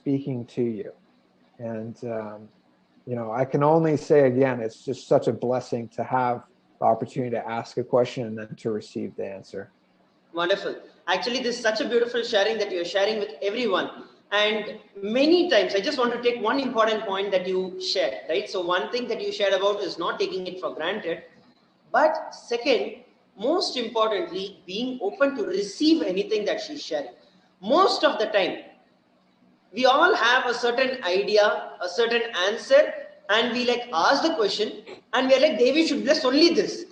speaking to you. And, I can only say again, it's just such a blessing to have the opportunity to ask a question and then to receive the answer. Wonderful. Actually, this is such a beautiful sharing that you're sharing with everyone. And many times, I just want to take one important point that you shared, right? So one thing that you shared about is not taking it for granted. But second, most importantly, being open to receive anything that she's sharing. Most of the time, we all have a certain idea, a certain answer, and we like ask the question, and we are like, Devi should bless only this.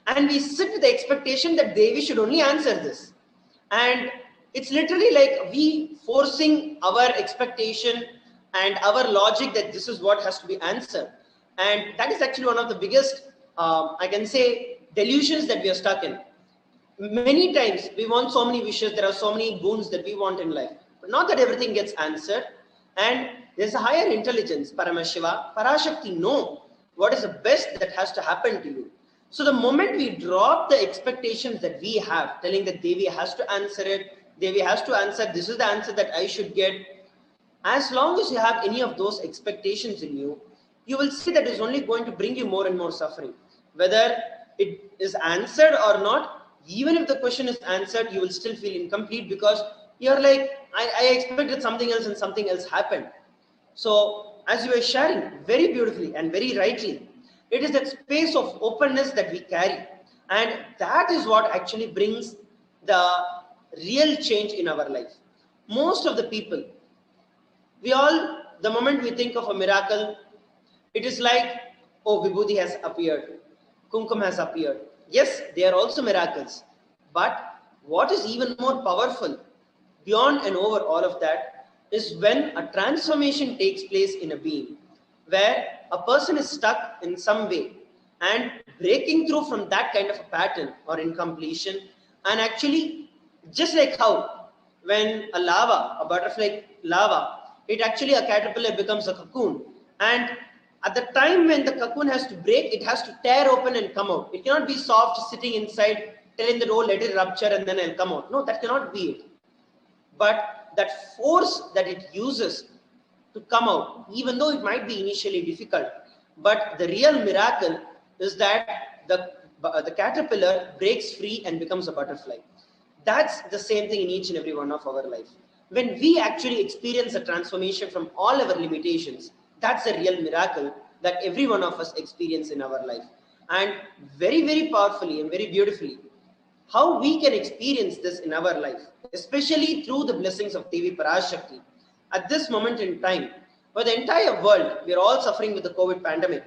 And we sit with the expectation that Devi should only answer this. And it's literally like we forcing our expectation and our logic that this is what has to be answered. And that is actually one of the biggest, I can say, delusions that we are stuck in. Many times we want so many wishes, there are so many boons that we want in life, but not that everything gets answered. And there's a higher intelligence, Paramashiva, Parashakti know what is the best that has to happen to you. So the moment we drop the expectations that we have, telling that Devi has to answer it, Devi has to answer, this is the answer that I should get. As long as you have any of those expectations in you, you will see that it's only going to bring you more and more suffering. Whether it is answered or not, even if the question is answered, you will still feel incomplete because you're like, I expected something else and something else happened. So as you were sharing very beautifully and very rightly, it is that space of openness that we carry. And that is what actually brings the real change in our life. Most of the people, the moment we think of a miracle, it is like, oh, Vibhuti has appeared, Kumkum has appeared. Yes, they are also miracles. But what is even more powerful, beyond and over all of that, is when a transformation takes place in a being, where a person is stuck in some way and breaking through from that kind of a pattern or incompletion, and actually, just like how when a butterfly lava, a caterpillar becomes a cocoon, and at the time when the cocoon has to break, it has to tear open and come out. It cannot be soft sitting inside telling that, oh, let it rupture and then I'll come out. No, that cannot be it. But that force that it uses to come out, even though it might be initially difficult, but the real miracle is that the caterpillar breaks free and becomes a butterfly. That's the same thing in each and every one of our life. When we actually experience a transformation from all our limitations, that's a real miracle that every one of us experience in our life. And very, very powerfully and very beautifully, how we can experience this in our life, especially through the blessings of Devi Parashakti. At this moment in time, for the entire world, we are all suffering with the COVID pandemic.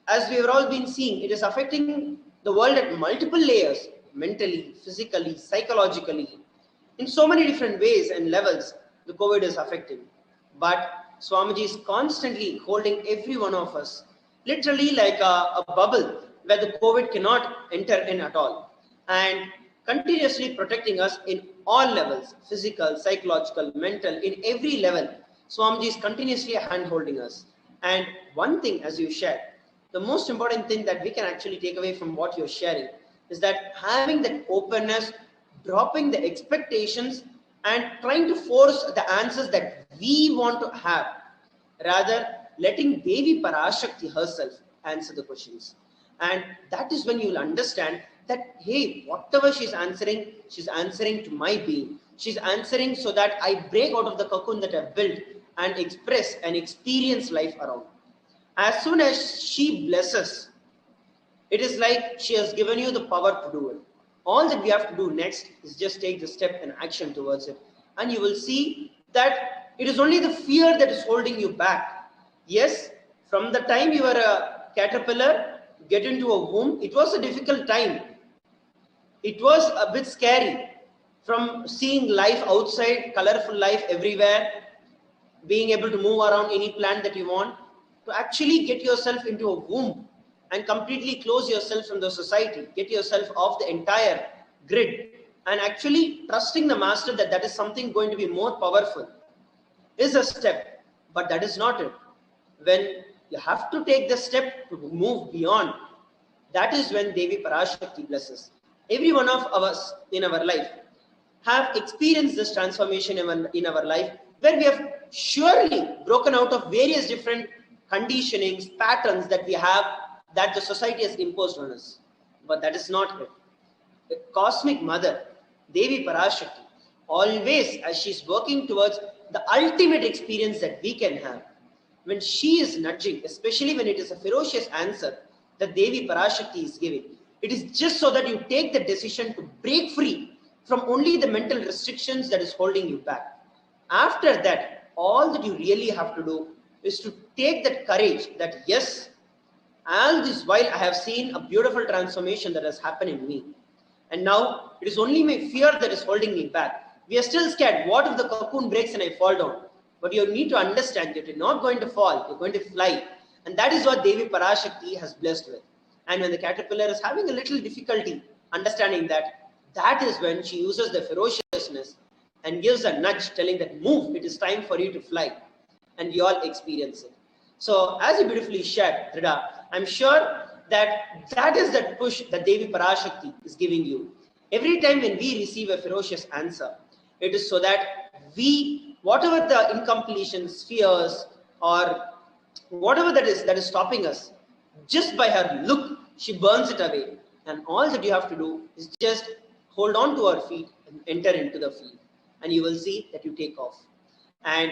As we have all been seeing, it is affecting the world at multiple layers, mentally, physically, psychologically. In so many different ways and levels, the COVID is affecting. But Swamiji is constantly holding every one of us, literally like a bubble where the COVID cannot enter in at all. And continuously protecting us in all levels, physical, psychological, mental, in every level. Swamiji is continuously hand-holding us. And one thing, as you shared, the most important thing that we can actually take away from what you're sharing is that having that openness, dropping the expectations, and trying to force the answers that we want to have, rather letting Devi Parashakti herself answer the questions. And that is when you'll understand that, hey, whatever she's answering to my being. She's answering so that I break out of the cocoon that I've built and express and experience life around. As soon as she blesses, it is like she has given you the power to do it. All that we have to do next is just take the step and action towards it. And you will see that it is only the fear that is holding you back. Yes, from the time you were a caterpillar, get into a womb, it was a difficult time. It was a bit scary from seeing life outside, colorful life everywhere, being able to move around any plant that you want, to actually get yourself into a womb and completely close yourself from the society, get yourself off the entire grid, and actually trusting the master that that is something going to be more powerful is a step, but that is not it. When you have to take the step to move beyond, that is when Devi Parashakti blesses. Every one of us in our life have experienced this transformation in our life where we have surely broken out of various different conditionings, patterns that we have, that the society has imposed on us. But that is not it. The cosmic mother, Devi Parashakti, always as she's working towards the ultimate experience that we can have, when she is nudging, especially when it is a ferocious answer that Devi Parashakti is giving, it is just so that you take the decision to break free from only the mental restrictions that is holding you back. After that, all that you really have to do is to take that courage that yes, all this while I have seen a beautiful transformation that has happened in me. And now it is only my fear that is holding me back. We are still scared. What if the cocoon breaks and I fall down? But you need to understand that you're not going to fall, you're going to fly. And that is what Devi Parashakti has blessed with. And when the caterpillar is having a little difficulty understanding that, that is when she uses the ferociousness and gives a nudge telling that move, it is time for you to fly. And we all experience it. So as you beautifully shared, Trida, I'm sure that that is that push that Devi Parashakti is giving you. Every time when we receive a ferocious answer, it is so that we, whatever the incompletions, fears, or whatever that is stopping us, just by her look, she burns it away. And all that you have to do is just hold on to her feet and enter into the field. And you will see that you take off. And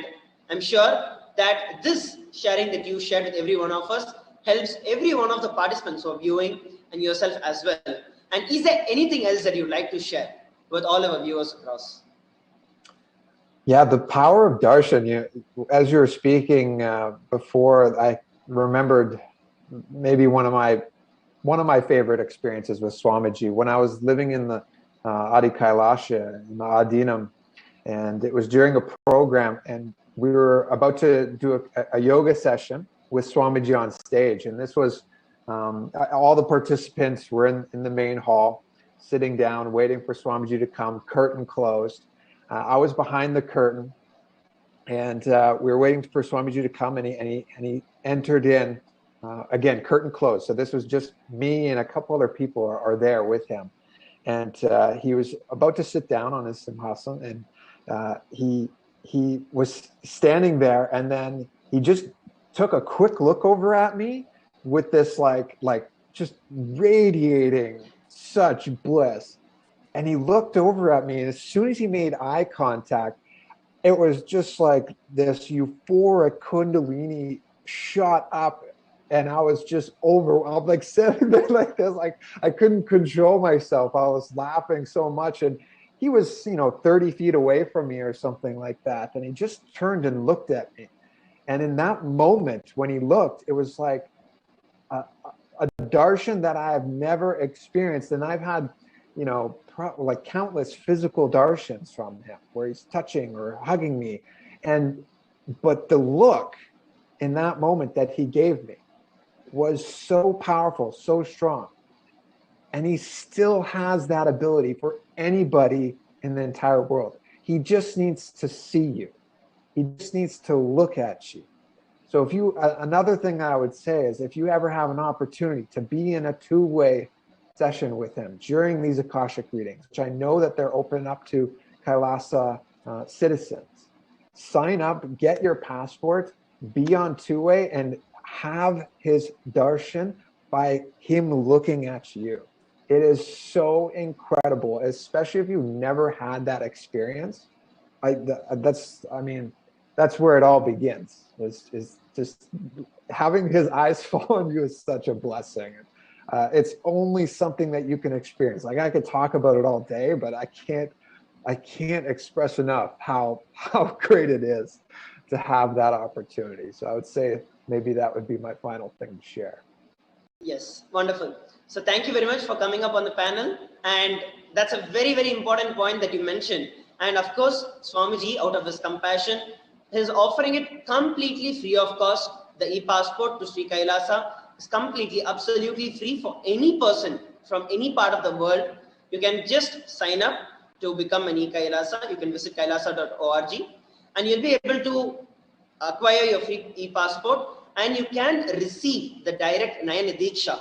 I'm sure that this sharing that you shared with every one of us helps every one of the participants who are viewing and yourself as well. And is there anything else that you'd like to share with all our viewers across? Yeah, the power of darshan. As you were speaking before, I remembered maybe one of my favorite experiences with Swamiji when I was living in the Adi Kailasha in the Adinam, and it was during a program, and we were about to do a yoga session with Swamiji on stage, and this was all the participants were in the main hall, sitting down, waiting for Swamiji to come. Curtain closed. I was behind the curtain, and we were waiting for Swamiji to come, and he entered in. Again, curtain closed. So this was just me and a couple other people are there with him, and he was about to sit down on his simhasana, and he was standing there, and then he just took a quick look over at me with this like just radiating such bliss. And he looked over at me, and as soon as he made eye contact, it was just like this euphoric kundalini shot up, and I was just overwhelmed, like sitting there like this, like I couldn't control myself. I was laughing so much, and he was 30 feet away from me or something like that, and he just turned and looked at me. And in that moment when he looked, it was like a darshan that I have never experienced. And I've had like countless physical darshans from him where he's touching or hugging me, but the look in that moment that he gave me was so powerful, so strong. And he still has that ability for anybody in the entire world. He just needs to see you. He just needs to look at you. So another thing that I would say is, if you ever have an opportunity to be in a two-way session with him during these Akashic readings, which I know that they're open up to Kailasa citizens, sign up, get your passport, be on two-way, and have his darshan by him looking at you. It is so incredible, especially if you've never had that experience. That's where it all begins. Is just having his eyes fall on you is such a blessing. It's only something that you can experience. Like, I could talk about it all day, but I can't express enough how great it is to have that opportunity. So I would say maybe that would be my final thing to share. Yes, wonderful. So thank you very much for coming up on the panel. And that's a very, very important point that you mentioned. And of course, Swamiji, out of his compassion, is offering it completely free of cost. The e-passport to Sri Kailasa is completely, absolutely free for any person from any part of the world. You can just sign up to become an e-Kailasa. You can visit kailasa.org, and you'll be able to acquire your free e-passport, and you can receive the direct Nayana Diksha,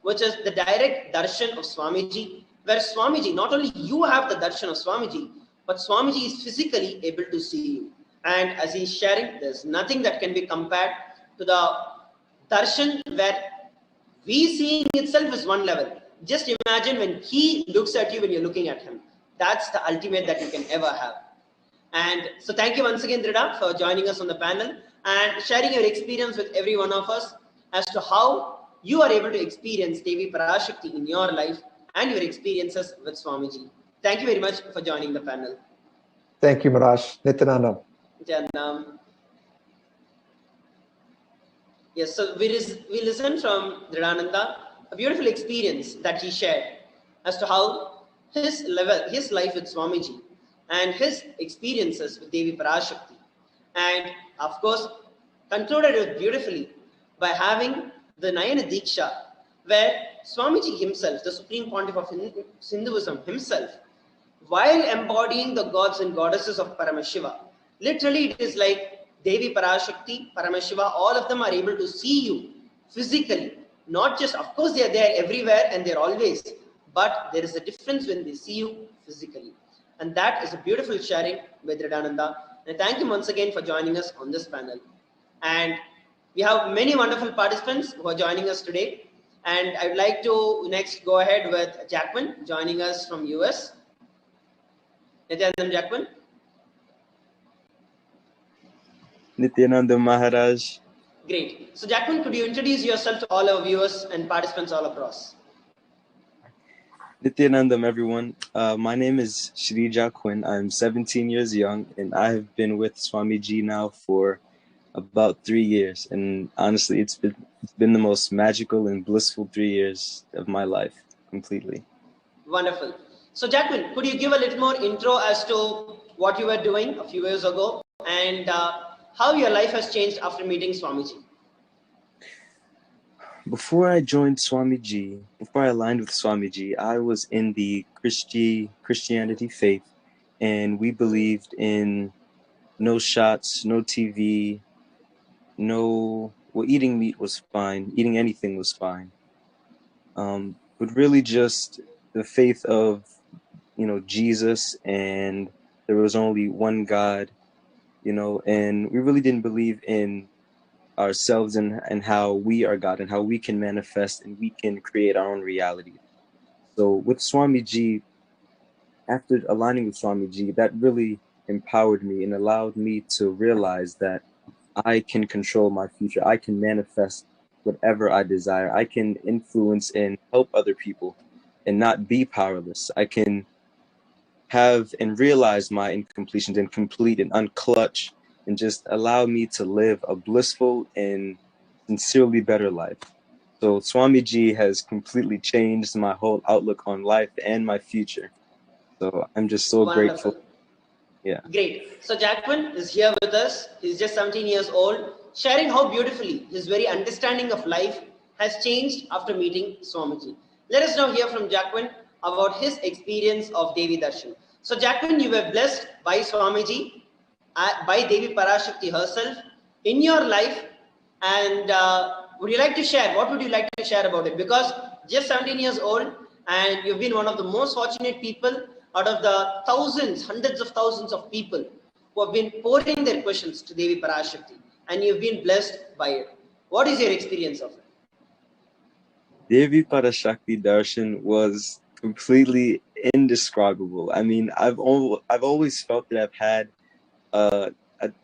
which is the direct darshan of Swamiji, where Swamiji, not only you have the darshan of Swamiji, but Swamiji is physically able to see you. And as he's sharing, there's nothing that can be compared to the darshan where we seeing itself is one level. Just imagine when he looks at you when you're looking at him. That's the ultimate that you can ever have. And so thank you once again, Drida, for joining us on the panel and sharing your experience with every one of us as to how you are able to experience Devi Parashakti in your life and your experiences with Swamiji. Thank you very much for joining the panel. Thank you, Marash. Nityanandam. And, yes, so we listened from Dridananda, a beautiful experience that he shared as to how his life with Swamiji and his experiences with Devi Parashakti. And of course, concluded it beautifully by having the Nayana Diksha, where Swamiji himself, the Supreme Pontiff of Hinduism himself, while embodying the gods and goddesses of Paramashiva, literally it is like Devi Parashakti, Paramashiva, all of them are able to see you physically. Not just, of course, they are there everywhere and they're always, but there is a difference when they see you physically. And that is a beautiful sharing with Ridananda. And thank you once again for joining us on this panel. And we have many wonderful participants who are joining us today. And I would like to next go ahead with Jackman joining us from US. Nityanandam Jackman. Nityananda Maharaj. Great. So Jackman, could you introduce yourself to all our viewers and participants all across? Nityanandam, everyone. My name is Shri Jaquin. I'm 17 years young, and I have been with Swamiji now for about 3 years. And honestly, it's been the most magical and blissful 3 years of my life, completely. Wonderful. So Jaquin, could you give a little more intro as to what you were doing a few years ago and how your life has changed after meeting Swamiji? Before I joined Swamiji, before I aligned with Swamiji, I was in the Christianity faith, and we believed in no shots, no TV, eating meat was fine, eating anything was fine. But really just the faith of, Jesus, and there was only one God, and we really didn't believe in ourselves and how we are God and how we can manifest and we can create our own reality. So with Swamiji, after aligning with Swamiji, that really empowered me and allowed me to realize that I can control my future. I can manifest whatever I desire. I can influence and help other people and not be powerless. I can have and realize my incompletions and complete and unclutch and just allow me to live a blissful and sincerely better life. So Swamiji has completely changed my whole outlook on life and my future. So I'm just so Wonderful. grateful. Yeah. Great. So Jackman is here with us. He's just 17 years old, sharing how beautifully his very understanding of life has changed after meeting Swamiji. Let us now hear from Jackman about his experience of Devi Darshan. So Jackman, you were blessed by Swamiji, by Devi Parashakti herself in your life. And would you like to share? What would you like to share about it? Because just 17 years old and you've been one of the most fortunate people out of the thousands, hundreds of thousands of people who have been pouring their questions to Devi Parashakti, and you've been blessed by it. What is your experience of it? Devi Parashakti Darshan was completely indescribable. I mean, I've always felt that I've had a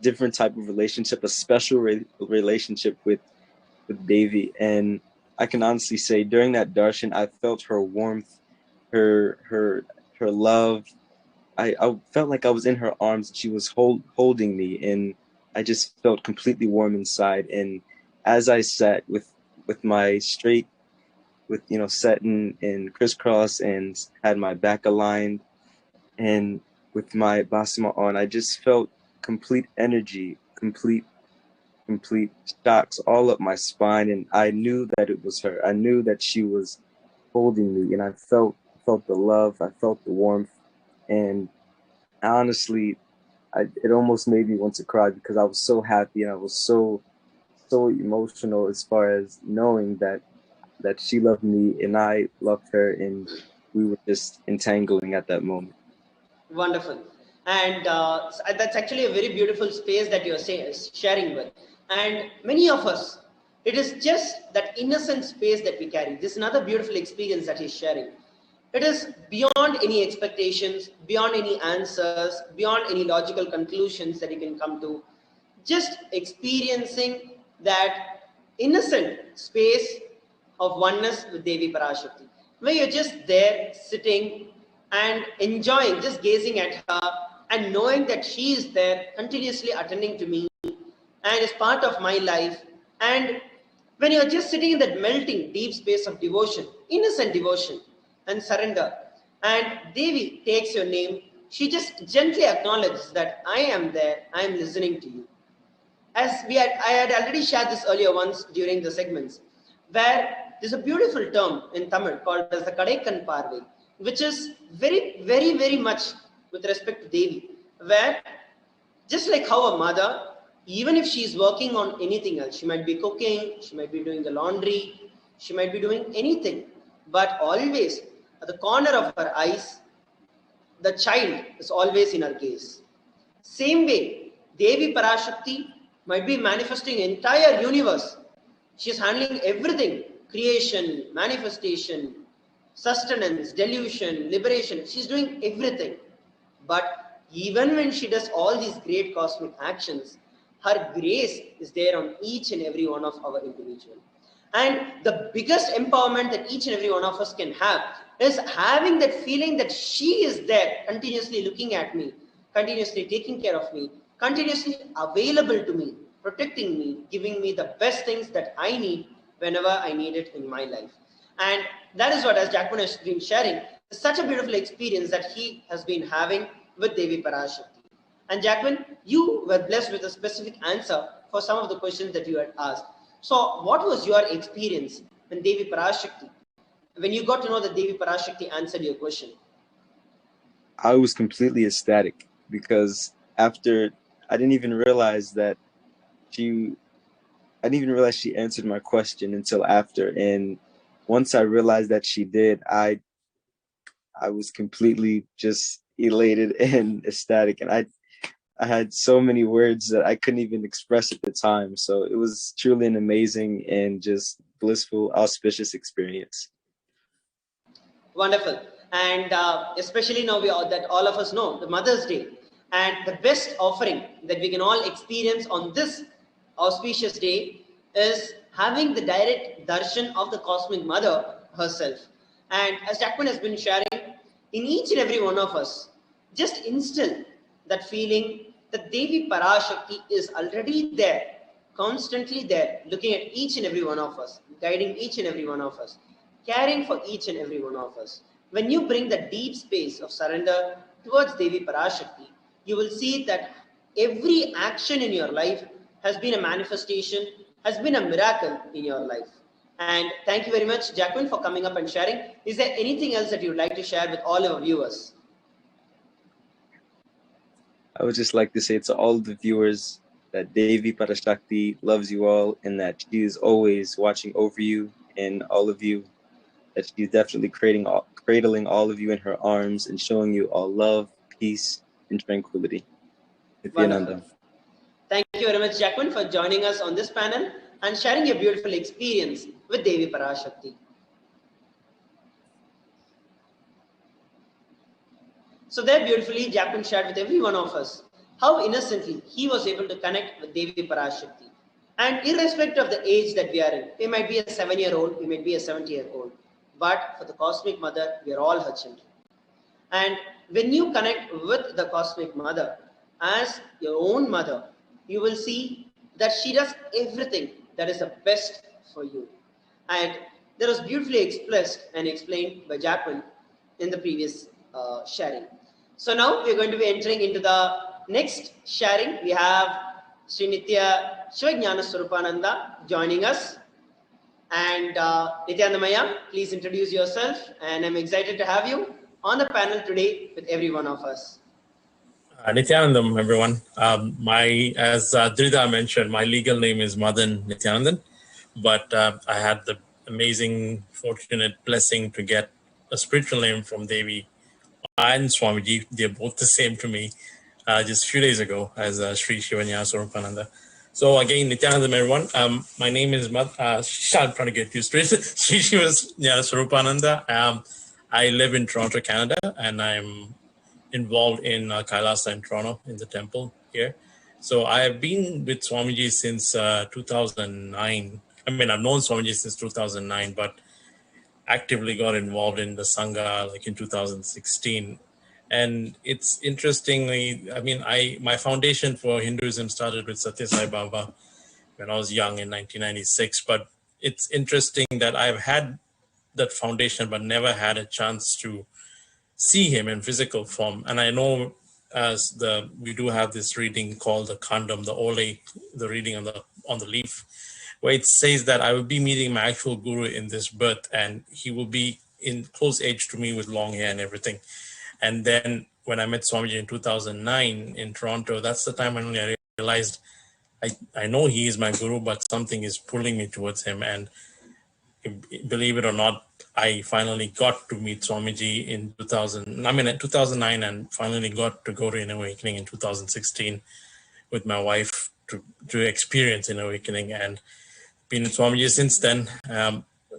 different type of relationship, a special relationship with Devi, and I can honestly say during that darshan, I felt her warmth, her her her love. I felt like I was in her arms. She was holding me, and I just felt completely warm inside. And as I sat with my straight, with set in crisscross and had my back aligned, and with my basma on, I just felt complete energy, complete shocks all up my spine, and I knew that it was her. I knew that she was holding me, and I felt the love, I felt the warmth, and honestly, it almost made me want to cry because I was so happy and I was so emotional as far as knowing that she loved me and I loved her, and we were just entangling at that moment. Wonderful. And that's actually a very beautiful space that you're sharing with. And many of us, it is just that innocent space that we carry. This is another beautiful experience that he's sharing. It is beyond any expectations, beyond any answers, beyond any logical conclusions that you can come to. Just experiencing that innocent space of oneness with Devi Parashakti, where you're just there sitting and enjoying, just gazing at her and knowing that she is there continuously attending to me and is part of my life. And when you're just sitting in that melting deep space of devotion, innocent devotion and surrender, and Devi takes your name, she just gently acknowledges that I am there, I am listening to you. I had already shared this earlier once during the segments, where there's a beautiful term in Tamil called as the Kadaikan Parve, which is very, very, very much with respect to Devi, where just like how a mother, even if she is working on anything else, she might be cooking, she might be doing the laundry, she might be doing anything, but always at the corner of her eyes, the child is always in her gaze. Same way, Devi Parashakti might be manifesting entire universe. She is handling everything: creation, manifestation, sustenance, delusion, liberation. She's doing everything. But even when she does all these great cosmic actions, her grace is there on each and every one of our individual. And the biggest empowerment that each and every one of us can have is having that feeling that she is there, continuously looking at me, continuously taking care of me, continuously available to me, protecting me, giving me the best things that I need whenever I need it in my life. And that is what, as Jackman has been sharing, is such a beautiful experience that he has been having with Devi Parashakti. And Jackman, you were blessed with a specific answer for some of the questions that you had asked. So what was your experience when Devi Parashakti, when you got to know that Devi Parashakti answered your question? I was completely ecstatic because after I didn't even realize she answered my question until after. And once I realized that she did, I was completely just elated and ecstatic. And I had so many words that I couldn't even express at the time. So it was truly an amazing and just blissful, auspicious experience. Wonderful. And especially now that all of us know the Mother's Day, and the best offering that we can all experience on this auspicious day is having the direct darshan of the Cosmic Mother herself. And as Jackman has been sharing, in each and every one of us, just instill that feeling that Devi Parashakti is already there, constantly there, looking at each and every one of us, guiding each and every one of us, caring for each and every one of us. When you bring the deep space of surrender towards Devi Parashakti, you will see that every action in your life has been a manifestation, has been a miracle in your life. And thank you very much, Jacqueline, for coming up and sharing. Is there anything else that you would like to share with all our viewers? I would just like to say to all the viewers that Devi Parashakti loves you all and that she is always watching over you and all of you, that she's definitely cradling all of you in her arms and showing you all love, peace, and tranquility. Wonderful. Thank you very much, Jacqueline, for joining us on this panel and sharing your beautiful experience with Devi Parashakti. So there beautifully, Jacqueline shared with every one of us how innocently he was able to connect with Devi Parashakti. And irrespective of the age that we are in, we might be a 7-year-old, we might be a 70-year-old, but for the Cosmic Mother, we are all her children. And when you connect with the Cosmic Mother as your own mother, you will see that she does everything that is the best for you. And that was beautifully expressed and explained by Jacqueline in the previous sharing. So now we're going to be entering into the next sharing. We have Sri Nitya Shivajnana Swarupananda joining us. And Nityanandamaya, please introduce yourself. And I'm excited to have you on the panel today with every one of us. Nityanandam, everyone. As Drida mentioned, my legal name is Madan Nityanandan, but I had the amazing, fortunate blessing to get a spiritual name from Devi and Swamiji. They're both the same to me. just a few days ago as Sri Shivanya Swarupananda. So again, Nityanandam, everyone. My name is I'm trying to get used to it. Sri Shivanya Swarupananda. I live in Toronto, Canada, and I'm involved in Kailasa in Toronto in the temple here. So I have been with Swamiji since 2009. I mean, I've known Swamiji since 2009, but actively got involved in the Sangha like in 2016. And it's interestingly, I mean, my foundation for Hinduism started with Satya Sai Baba when I was young in 1996. But it's interesting that I've had that foundation, but never had a chance to see him in physical form. And I know we do have this reading called the Kandam, the Ole, the reading on the leaf, where it says that I will be meeting my actual guru in this birth, and he will be in close age to me with long hair and everything. And then when I met Swamiji in 2009 in Toronto, that's the time when I realized I know he is my guru, but something is pulling me towards him. And believe it or not, I finally got to meet Swamiji in 2009, and finally got to go to Inner Awakening in 2016 with my wife to experience Inner Awakening, and been with Swamiji since then.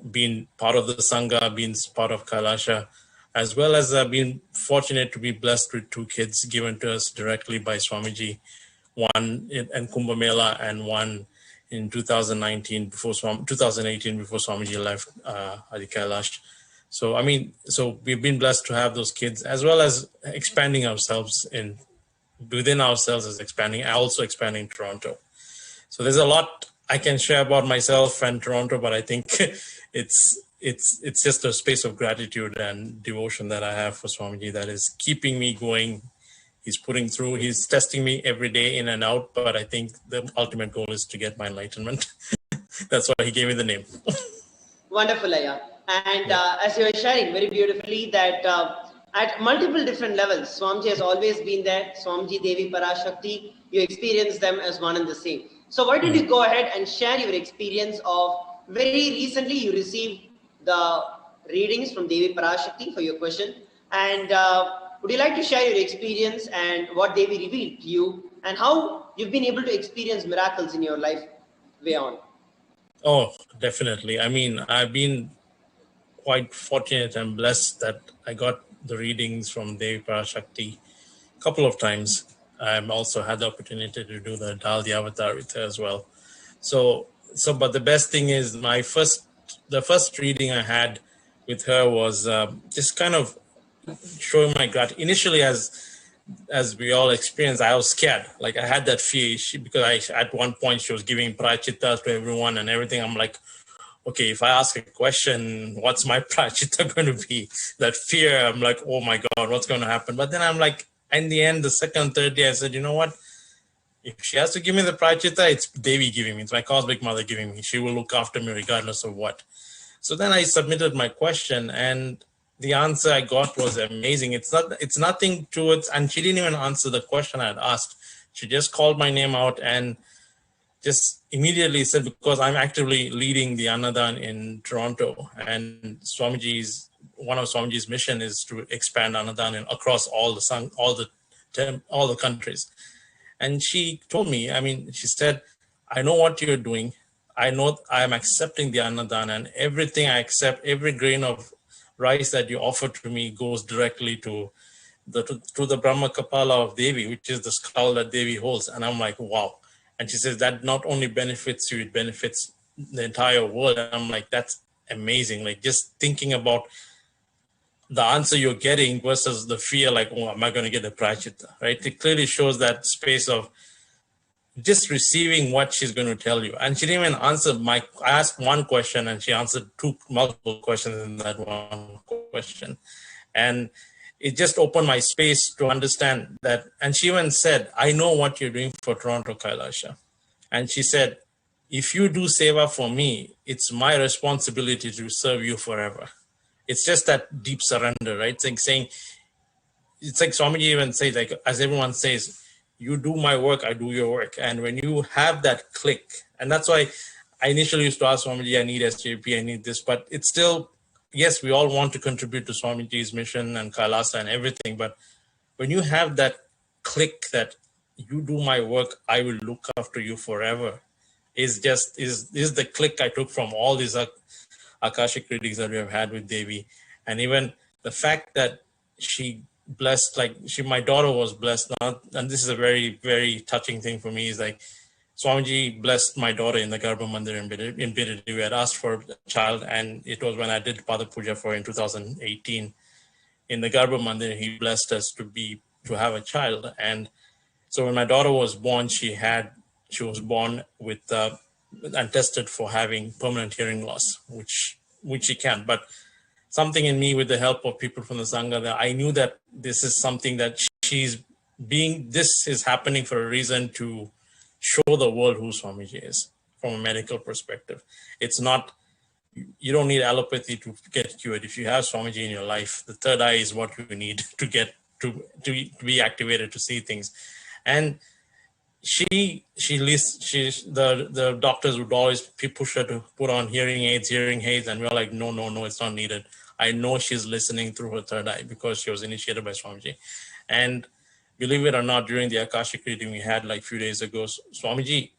Been part of the Sangha, been part of Kailasha, as well as been fortunate to be blessed with 2 kids given to us directly by Swamiji, one in Kumbh Mela and one in 2018 before Swamiji left Adi Kailash. So I mean, so we've been blessed to have those kids, as well as expanding ourselves within ourselves as expanding, also expanding Toronto. So there's a lot I can share about myself and Toronto, but I think it's just a space of gratitude and devotion that I have for Swamiji that is keeping me going. He's testing me every day in and out, but I think the ultimate goal is to get my enlightenment. That's why he gave me the name. Wonderful, Aya. And as you were sharing very beautifully that at multiple different levels, Swamiji has always been there. Swamiji, Devi, Parashakti, you experience them as one and the same. So why don't you go ahead and share your experience of very recently you received the readings from Devi Parashakti for your question. And would you like to share your experience and what Devi revealed to you and how you've been able to experience miracles in your life way on? Oh, definitely. I mean, I've been quite fortunate and blessed that I got the readings from Devi Parashakti a couple of times. I've also had the opportunity to do the Daldi Avatar with her as well. But the best thing is the first reading I had with her was just kind of showing my gratitude. Initially, as we all experienced, I was scared. Like I had that fear because at one point she was giving prachittas to everyone and everything. I'm like, okay, if I ask a question, what's my prachita going to be? That fear, I'm like, oh my God, what's going to happen? But then I'm like, in the end, the second, third day, I said, you know what? If she has to give me the prachita, it's Devi giving me. It's my cosmic mother giving me. She will look after me regardless of what. So then I submitted my question, and the answer I got was amazing. It's nothing to it, and she didn't even answer the question I had asked. She just called my name out and just immediately said, because I'm actively leading the Annadan in Toronto, and one of Swamiji's mission is to expand Annadan across all the countries. And she told me, she said, I know what you're doing. I know I am accepting the Annadan, and everything I accept, every grain of rice that you offer to me goes directly to the Brahma Kapala of Devi, which is the skull that Devi holds. And I'm like, wow. And she says that not only benefits you, it benefits the entire world. And I'm like, that's amazing. Like just thinking about the answer you're getting versus the fear, like, oh, am I going to get the prachita, right? It clearly shows that space of just receiving what she's going to tell you. And she didn't even answer I asked one question and she answered multiple questions in that one question. And it just opened my space to understand that. And she even said, I know what you're doing for Toronto Kailasha. And she said, if you do seva for me, it's my responsibility to serve you forever. It's just that deep surrender, right? It's like Swamiji even says, like, as everyone says, you do my work, I do your work. And when you have that click, and that's why I initially used to ask Swamiji, I need SJP, I need this, but it's still, yes, we all want to contribute to Swamiji's mission and Kailasa and everything. But when you have that click that you do my work, I will look after you forever, is the click I took from all these Akashic readings that we have had with Devi. And even the fact that she blessed, my daughter was blessed, and this is a very, very touching thing for me, is like, Swamiji blessed my daughter in the Garbha Mandir in Biridi. We had asked for a child, and it was when I did Pada Puja for in 2018. In the Garbha Mandir, he blessed us to have a child. And so when my daughter was born, she was born with and tested for having permanent hearing loss, which she can. But something in me, with the help of people from the Sangha, that I knew that this is something that this is happening for a reason, to show the world who Swamiji is from a medical perspective. It's not, you don't need allopathy to get cured. If you have Swamiji in your life, the third eye is what you need to get to be activated, to see things. And the doctors would always push her to put on hearing aids, and we were like, no, it's not needed. I know she's listening through her third eye because she was initiated by Swamiji. And believe it or not, during the Akashic reading we had like a few days ago, Swamiji,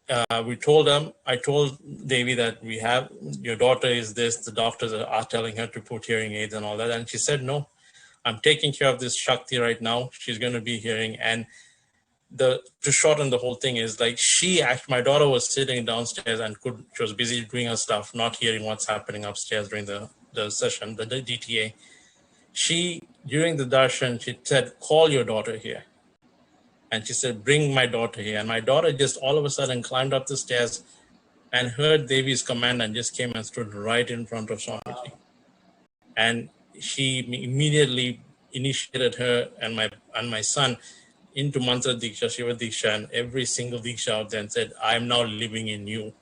I told Devi that we have, your daughter is this, the doctors are telling her to put hearing aids and all that. And she said, no, I'm taking care of this Shakti right now. She's going to be hearing. And to shorten the whole thing is like, my daughter was sitting downstairs and she was busy doing her stuff, not hearing what's happening upstairs during the session, the DTA. During the darshan, she said, call your daughter here. And she said, bring my daughter here. And my daughter just all of a sudden climbed up the stairs and heard Devi's command and just came and stood right in front of Swamiji. And she immediately initiated her and my son into Mantra Diksha, Shiva Diksha, and every single Diksha out there, and said, I'm now living in you.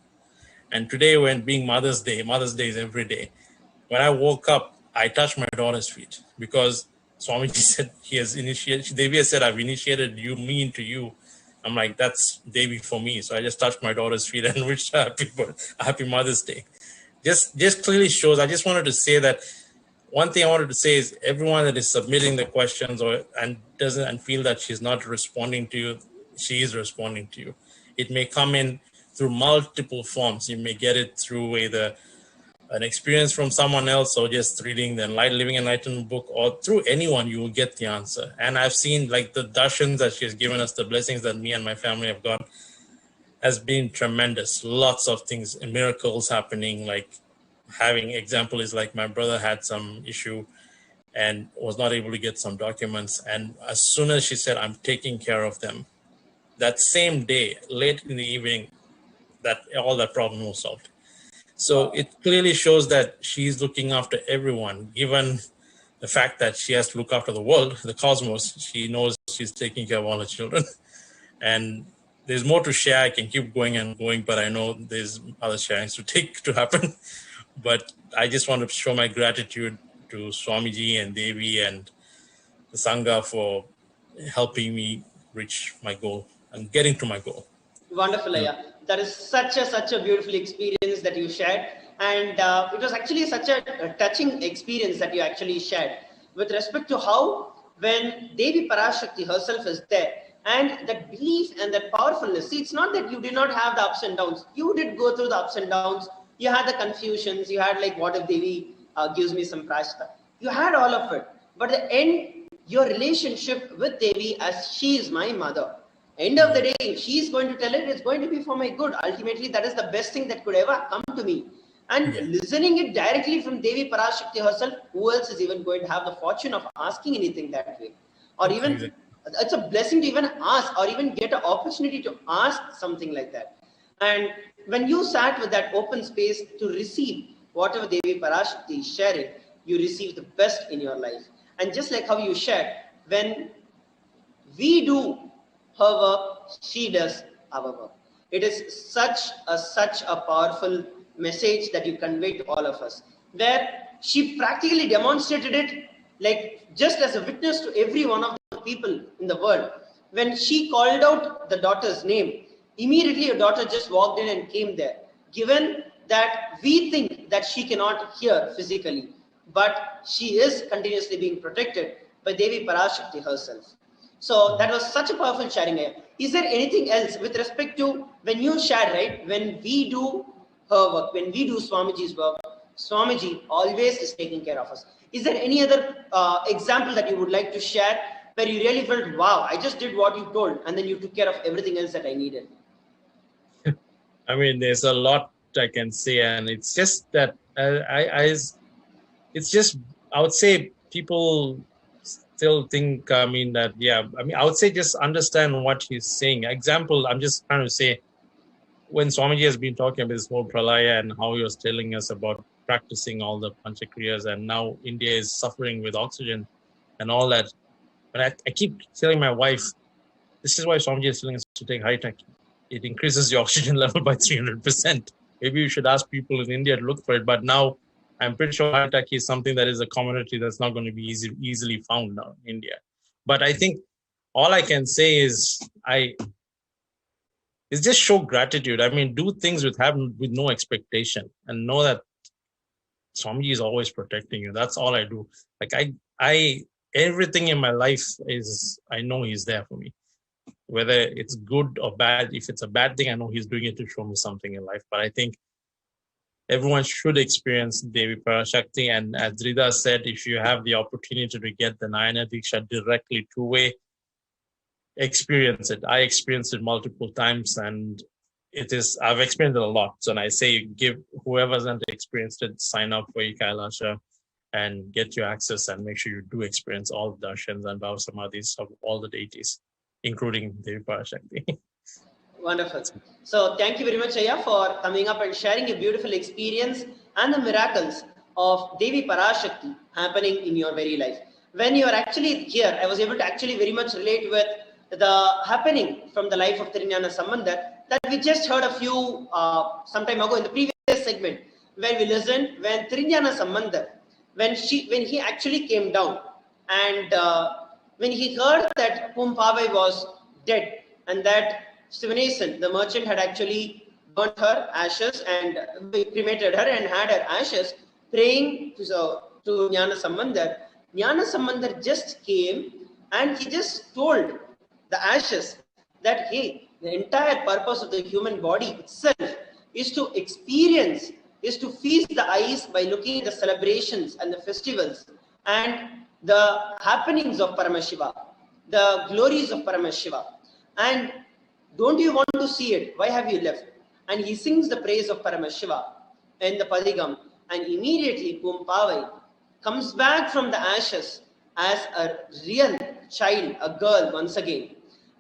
And today, when being Mother's Day is every day, when I woke up, I touched my daughter's feet because Swamiji said he has initiated, Devi has said, I've initiated me into you. I'm like, that's Devi for me. So I just touched my daughter's feet and wished her happy Mother's Day. Just clearly shows, I just wanted to say that one thing I wanted to say is everyone that is submitting the questions and feel that she's not responding to you, she is responding to you. It may come in through multiple forms. You may get it through either an experience from someone else or just reading the Living Enlightenment book, or through anyone, you will get the answer. And I've seen like the darshans that she has given us, the blessings that me and my family have got, has been tremendous. Lots of things, miracles happening, like example is like my brother had some issue and was not able to get some documents. And as soon as she said, I'm taking care of them, that same day, late in the evening, all that problem was solved. So it clearly shows that she's looking after everyone, given the fact that she has to look after the world, the cosmos. She knows she's taking care of all her children. And there's more to share. I can keep going and going, but I know there's other sharings to happen. But I just want to show my gratitude to Swamiji and Devi and the Sangha for helping me reach my goal and getting to my goal. Wonderful, Aya. That is such a beautiful experience that you shared. And it was actually such a touching experience that you actually shared with respect to how when Devi Parashakti herself is there, and that belief and that powerfulness. See, it's not that you did not have the ups and downs. You did go through the ups and downs. You had the confusions. You had like, what if Devi gives me some prashta? You had all of it. But at the end, your relationship with Devi, as she is my mother, end of the day, if she is going to tell it, it's going to be for my good. Ultimately, that is the best thing that could ever come to me. And listening it directly from Devi Parashakti herself, who else is even going to have the fortune of asking anything that way? Or even, it's a blessing to even ask or even get an opportunity to ask something like that. And when you sat with that open space to receive whatever Devi Parashakti is sharing, you receive the best in your life. And just like how you shared, when we do her work, she does our work. It is such a powerful message that you convey to all of us, where she practically demonstrated it, like just as a witness to every one of the people in the world. When she called out the daughter's name, immediately her daughter just walked in and came there. Given that we think that she cannot hear physically, but she is continuously being protected by Devi Parashakti herself. So that was such a powerful sharing. Is there anything else with respect to when you share, right? When we do her work, when we do Swamiji's work, Swamiji always is taking care of us. Is there any other example that you would like to share where you really felt, wow, I just did what you told, and then you took care of everything else that I needed? I mean, there's a lot I can say, and it's just that it's just, I would say people still think, I would say just understand what he's saying. Example, I'm just trying to say, when Swamiji has been talking about this whole pralaya and how he was telling us about practicing all the panchakriyas, and now India is suffering with oxygen and all that. But I keep telling my wife, this is why Swamiji is telling us to take high tech. It increases the oxygen level by 300%. Maybe you should ask people in India to look for it. But now I'm pretty sure high tech is something that is a commodity that's not going to be easily found now in India. But I think all I can say is just show gratitude. I mean, do things with no expectation, and know that Swamiji is always protecting you. That's all I do. Like I everything in my life is, I know he's there for me. Whether it's good or bad, if it's a bad thing, I know he's doing it to show me something in life. But I think everyone should experience Devi Parashakti. And as Drida said, if you have the opportunity to get the Nayana Diksha directly two-way, experience it. I experienced it multiple times, and I've experienced it a lot. So when I say give whoever hasn't experienced it, sign up for Kailasha and get your access, and make sure you do experience all the darshans and bhava samadhis of all the deities, including Devi Parashakti. Wonderful. So thank you very much, Aya, for coming up and sharing a beautiful experience and the miracles of Devi Parashakti happening in your very life. When you are actually here, I was able to actually very much relate with the happening from the life of Trinyana Sambandar that we just heard a few some time ago in the previous segment, where we listened when Trinyana Sambandar, when he actually came down, and when he heard that Pumpavai was dead, and that Sivanesan, the merchant, had actually burnt her ashes and cremated her and had her ashes, praying to Jnana Sambandar. Jnana Sambandar just came and he just told the ashes that, hey, the entire purpose of the human body itself is to experience, is to feast the eyes by looking at the celebrations and the festivals and the happenings of Paramashiva, the glories of Paramashiva. And don't you want to see it? Why have you left? And he sings the praise of Paramashiva in the Padigam, and immediately Pumpavai comes back from the ashes as a real child, a girl once again.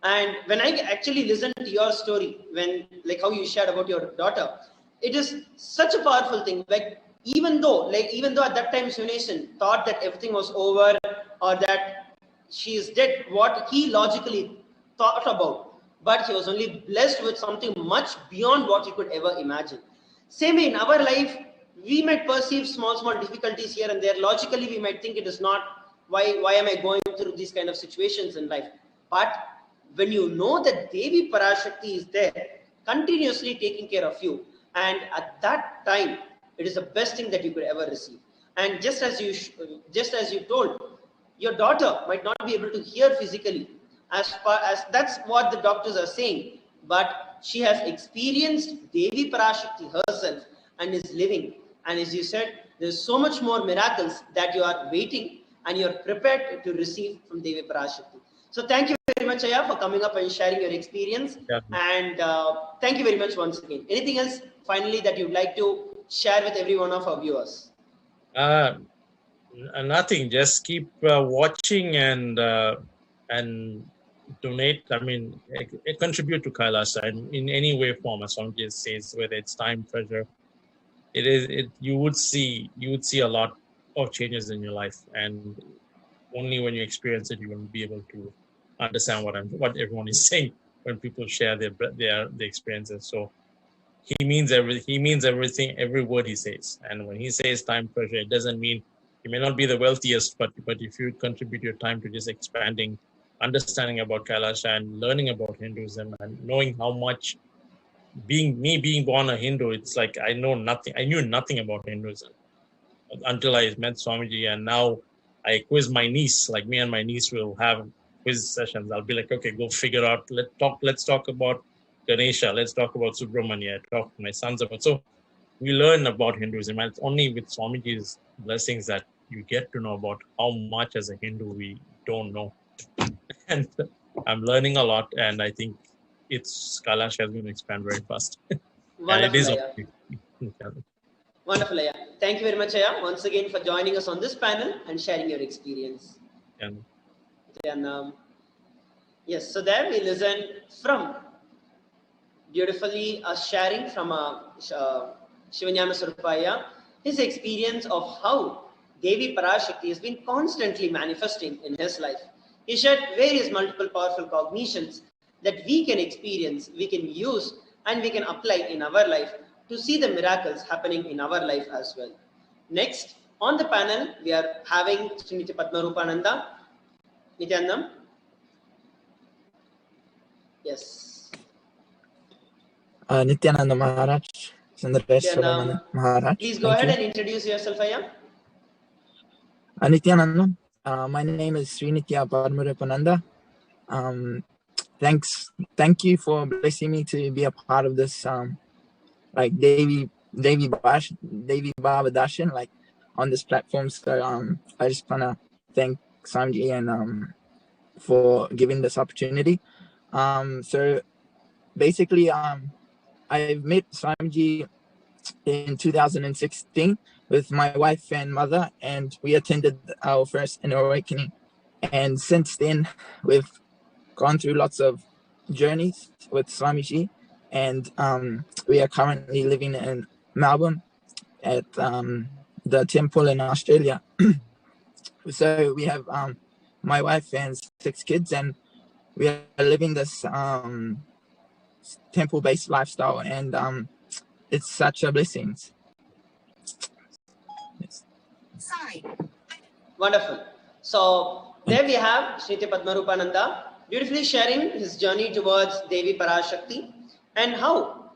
And when I actually listened to your story, when like how you shared about your daughter, it is such a powerful thing. Like even though at that time Sunesan thought that everything was over or that she is dead, what he logically thought about, but he was only blessed with something much beyond what he could ever imagine. Same way in our life, we might perceive small difficulties here and there. Logically, we might think it is not, why am I going through these kind of situations in life? But when you know that Devi Parashakti is there, continuously taking care of you, and at that time, it is the best thing that you could ever receive. And just as you told, your daughter might not be able to hear physically, as far as that's what the doctors are saying, but she has experienced Devi Parashakti herself and is living. And as you said, there's so much more miracles that you are waiting and you're prepared to receive from Devi Parashakti. So thank you very much, Aya, for coming up and sharing your experience. Yeah. And thank you very much once again. Anything else finally that you'd like to share with every one of our viewers? Nothing. Just keep watching and donate. I mean, contribute to Kailasa in any way, form. As Swamiji says, whether it's time, treasure, you would see a lot of changes in your life, and only when you experience it, you will be able to understand what everyone is saying when people share their experiences. So he means everything, every word he says. And when he says time pressure, it doesn't mean you may not be the wealthiest, but if you contribute your time to just expanding, understanding about Kailasha and learning about Hinduism and knowing how much being born a Hindu, it's like I knew nothing about Hinduism until I met Swamiji, and now I quiz my niece. Like me and my niece will have quiz sessions. I'll be like, okay, go figure out. Let's talk about Ganesha. Let's talk about Subramanya. I talk to my sons about. So we learn about Hinduism, and it's only with Swamiji's blessings that you get to know about how much as a Hindu we don't know. And I'm learning a lot, and I think its Kailash has been expand very fast. And it is Wonderful, Aya. Wonderful, Aya. Thank you very much, Aya, once again for joining us on this panel and sharing your experience. And yes, so there we listened from beautifully sharing from Shivanyana Surupaya his experience of how Devi Parashakti has been constantly manifesting in his life. He shared various multiple powerful cognitions that we can experience, we can use, and we can apply in our life to see the miracles happening in our life as well. Next, on the panel, we are having Srinitya Padmarupananda. Nityanam. Yes. Nityananda Maharaj, Nityanam, Maharaj. please go ahead and introduce yourself, Aya. Nityananda, my name is Srinitya Padmarupananda. Thank you for blessing me to be a part of this, like Devi Baba Darshan, like on this platform. So I just wanna thank Samji and for giving this opportunity. So basically, I met Samji in 2016 with my wife and mother, and we attended our first inner awakening. And since then, we've gone through lots of journeys with Swamiji, and we are currently living in Melbourne at the temple in Australia. So we have my wife and 6 kids, and we are living this temple-based lifestyle, and it's such a blessing. Yes. Wonderful. So there we have Srinitya Padmarupananda beautifully sharing his journey towards Devi Parashakti and how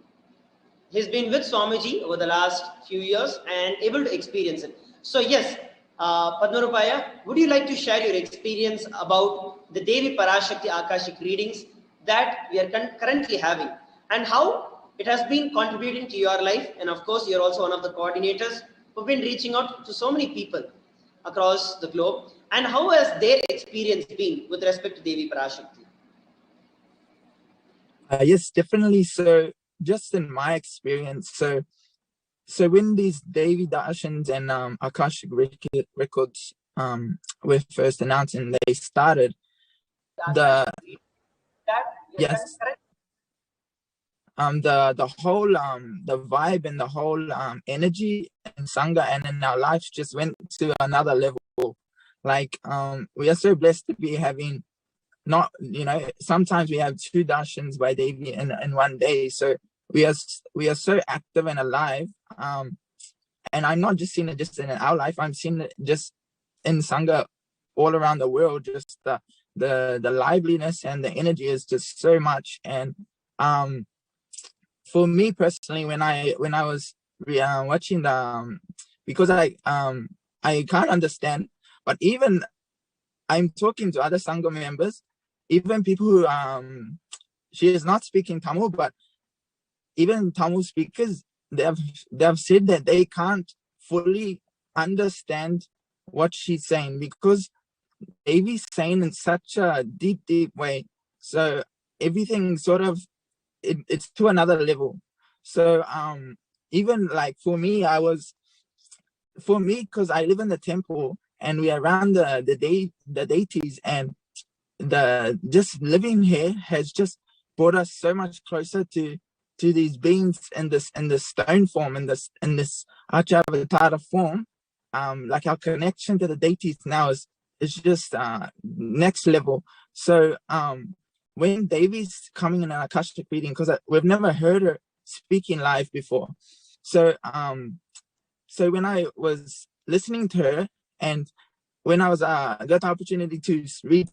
he's been with Swamiji over the last few years and able to experience it. So yes, Padmarupaya, would you like to share your experience about the Devi Parashakti Akashic readings that we are currently having and how it has been contributing to your life? And of course, you're also one of the coordinators who've been reaching out to so many people across the globe. And how has their experience been with respect to Devi Parashakti? Yes, definitely. So just in my experience, so when these Devi Darshans and Akashic records were first announced and they started, the whole the vibe and the whole energy in Sangha and in our lives just went to another level. Like we are so blessed to be having, not, sometimes we have 2 darshans by Devi in one day. So we are so active and alive. And I'm not just seeing it just in our life, I'm seeing it just in Sangha all around the world. Just the liveliness and the energy is just so much. And for me personally, when I was watching the because I can't understand, but even I'm talking to other Sangha members, even people who she is not speaking Tamil, but even Tamil speakers, they have said that they can't fully understand what she's saying because Devi's saying in such a deep way. So everything sort of it's to another level. So even like for me, because I live in the temple and we are around the deities, and the just living here has just brought us so much closer to these beings in this stone form, in this Achavatara form. Like our connection to the deities now is just next level. So when Devi's coming in an Akashic reading, because we've never heard her speaking live before, so so when I was listening to her, and when I was got the opportunity to read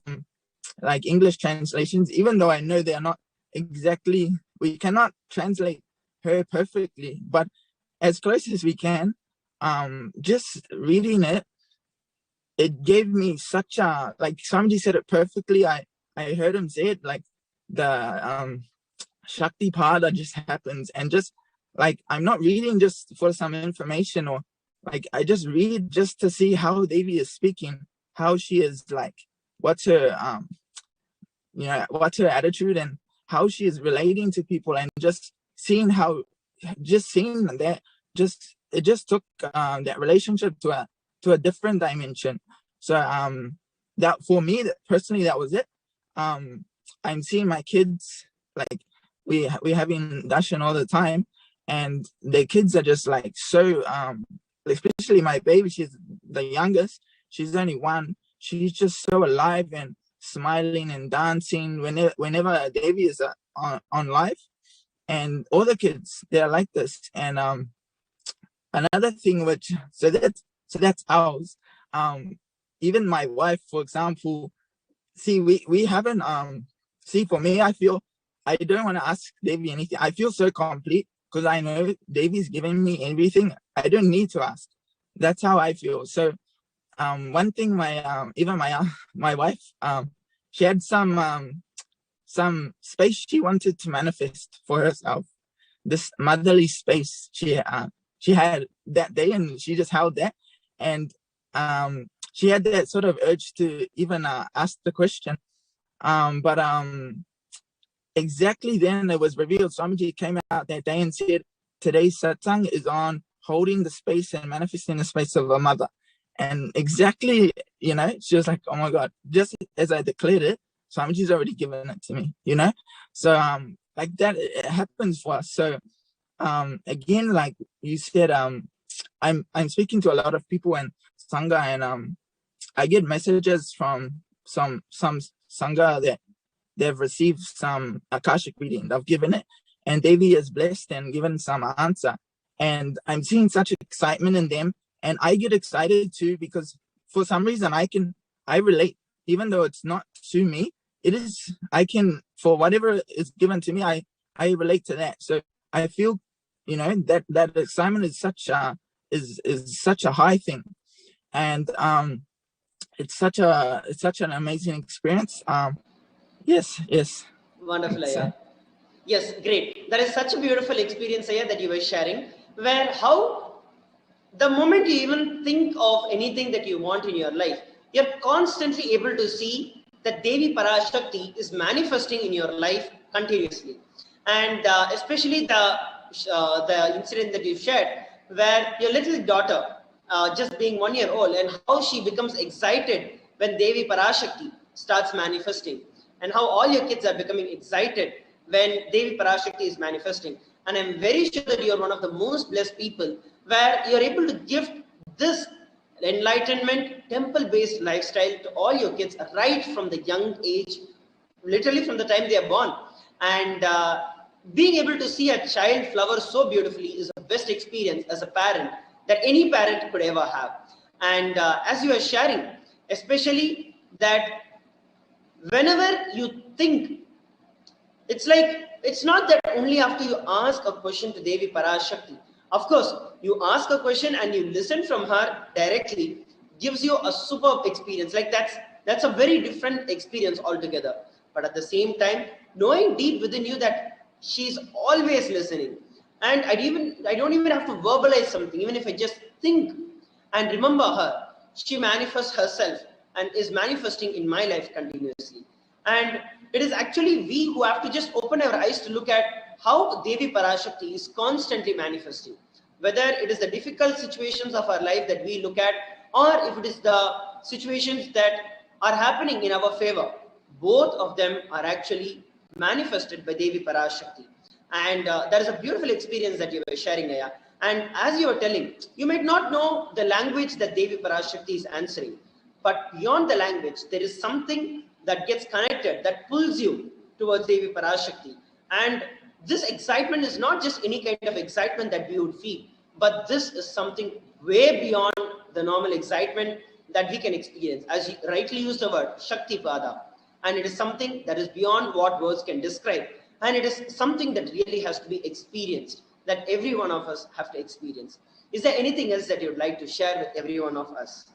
like English translations, even though I know they are not exactly, we cannot translate her perfectly, but as close as we can, just reading it, it gave me such a, like somebody said it perfectly. I heard him say it, like the Shakti Pada just happens, and just like I'm not reading just for some information, or like I just read just to see how Devi is speaking, how she is, like what's her what's her attitude and how she is relating to people, and just seeing that, it just took that relationship to a different dimension. So that for me, personally, that was it. I'm seeing my kids, like we having Darshan all the time, and the kids are just like so especially my baby, she's the youngest, she's only 1. She's just so alive and smiling and dancing whenever Devi is on live. And all the kids, they're like this. And another thing, which that's ours. Even my wife, for example, see, we haven't see, for me, I feel I don't want to ask Devi anything. I feel so complete because I know Devi's giving me everything. I don't need to ask. That's how I feel. So one thing, my wife, she had some space she wanted to manifest for herself, this motherly space she had that day, and she just held that. And she had that sort of urge to even ask the question, but exactly then it was revealed. Swamiji came out that day and said, today's satsang is on holding the space and manifesting the space of a mother. And exactly, she was like, oh my God, just as I declared it, Swamiji's already given it to me, So like that, it happens for us. So again, like you said, I'm speaking to a lot of people in Sangha, and I get messages from some Sangha that they've received some Akashic reading, they've given it, and Devi is blessed and given some answer. And I'm seeing such excitement in them, and I get excited too, because for some reason I relate, even though it's not to me, it is, for whatever is given to me, I relate to that. So I feel, that excitement is such a high thing. And it's such an amazing experience. Yes. Wonderful, It's, Aya. Yes, great. That is such a beautiful experience, Aya, that you were sharing, where how the moment you even think of anything that you want in your life, you're constantly able to see that Devi Parashakti is manifesting in your life continuously. And especially the incident that you shared, where your little daughter, just being 1 year old, and how she becomes excited when Devi Parashakti starts manifesting, and how all your kids are becoming excited when Devi Parashakti is manifesting. And I'm very sure that you're one of the most blessed people, where you're able to gift this enlightenment, temple-based lifestyle to all your kids right from the young age, literally from the time they are born. And being able to see a child flower so beautifully is the best experience as a parent that any parent could ever have. And as you are sharing, especially that whenever you think, it's like, it's not that only after you ask a question to Devi Parashakti. Of course, you ask a question and you listen from her directly, gives you a superb experience. Like that's a very different experience altogether. But at the same time, knowing deep within you that she's always listening, and I don't even have to verbalize something. Even if I just think and remember her, she manifests herself and is manifesting in my life continuously. And it is actually we who have to just open our eyes to look at how Devi Parashakti is constantly manifesting. Whether it is the difficult situations of our life that we look at, or if it is the situations that are happening in our favor, both of them are actually manifested by Devi Parashakti. And that is a beautiful experience that you were sharing, Aya. And as you were telling, you might not know the language that Devi Parashakti is answering, but beyond the language, there is something that gets connected, that pulls you towards Devi Parashakti. And this excitement is not just any kind of excitement that we would feel, but this is something way beyond the normal excitement that we can experience. As you rightly used the word, Shakti Pada. And it is something that is beyond what words can describe. And it is something that really has to be experienced, that every one of us have to experience. Is there anything else that you would like to share with every one of us?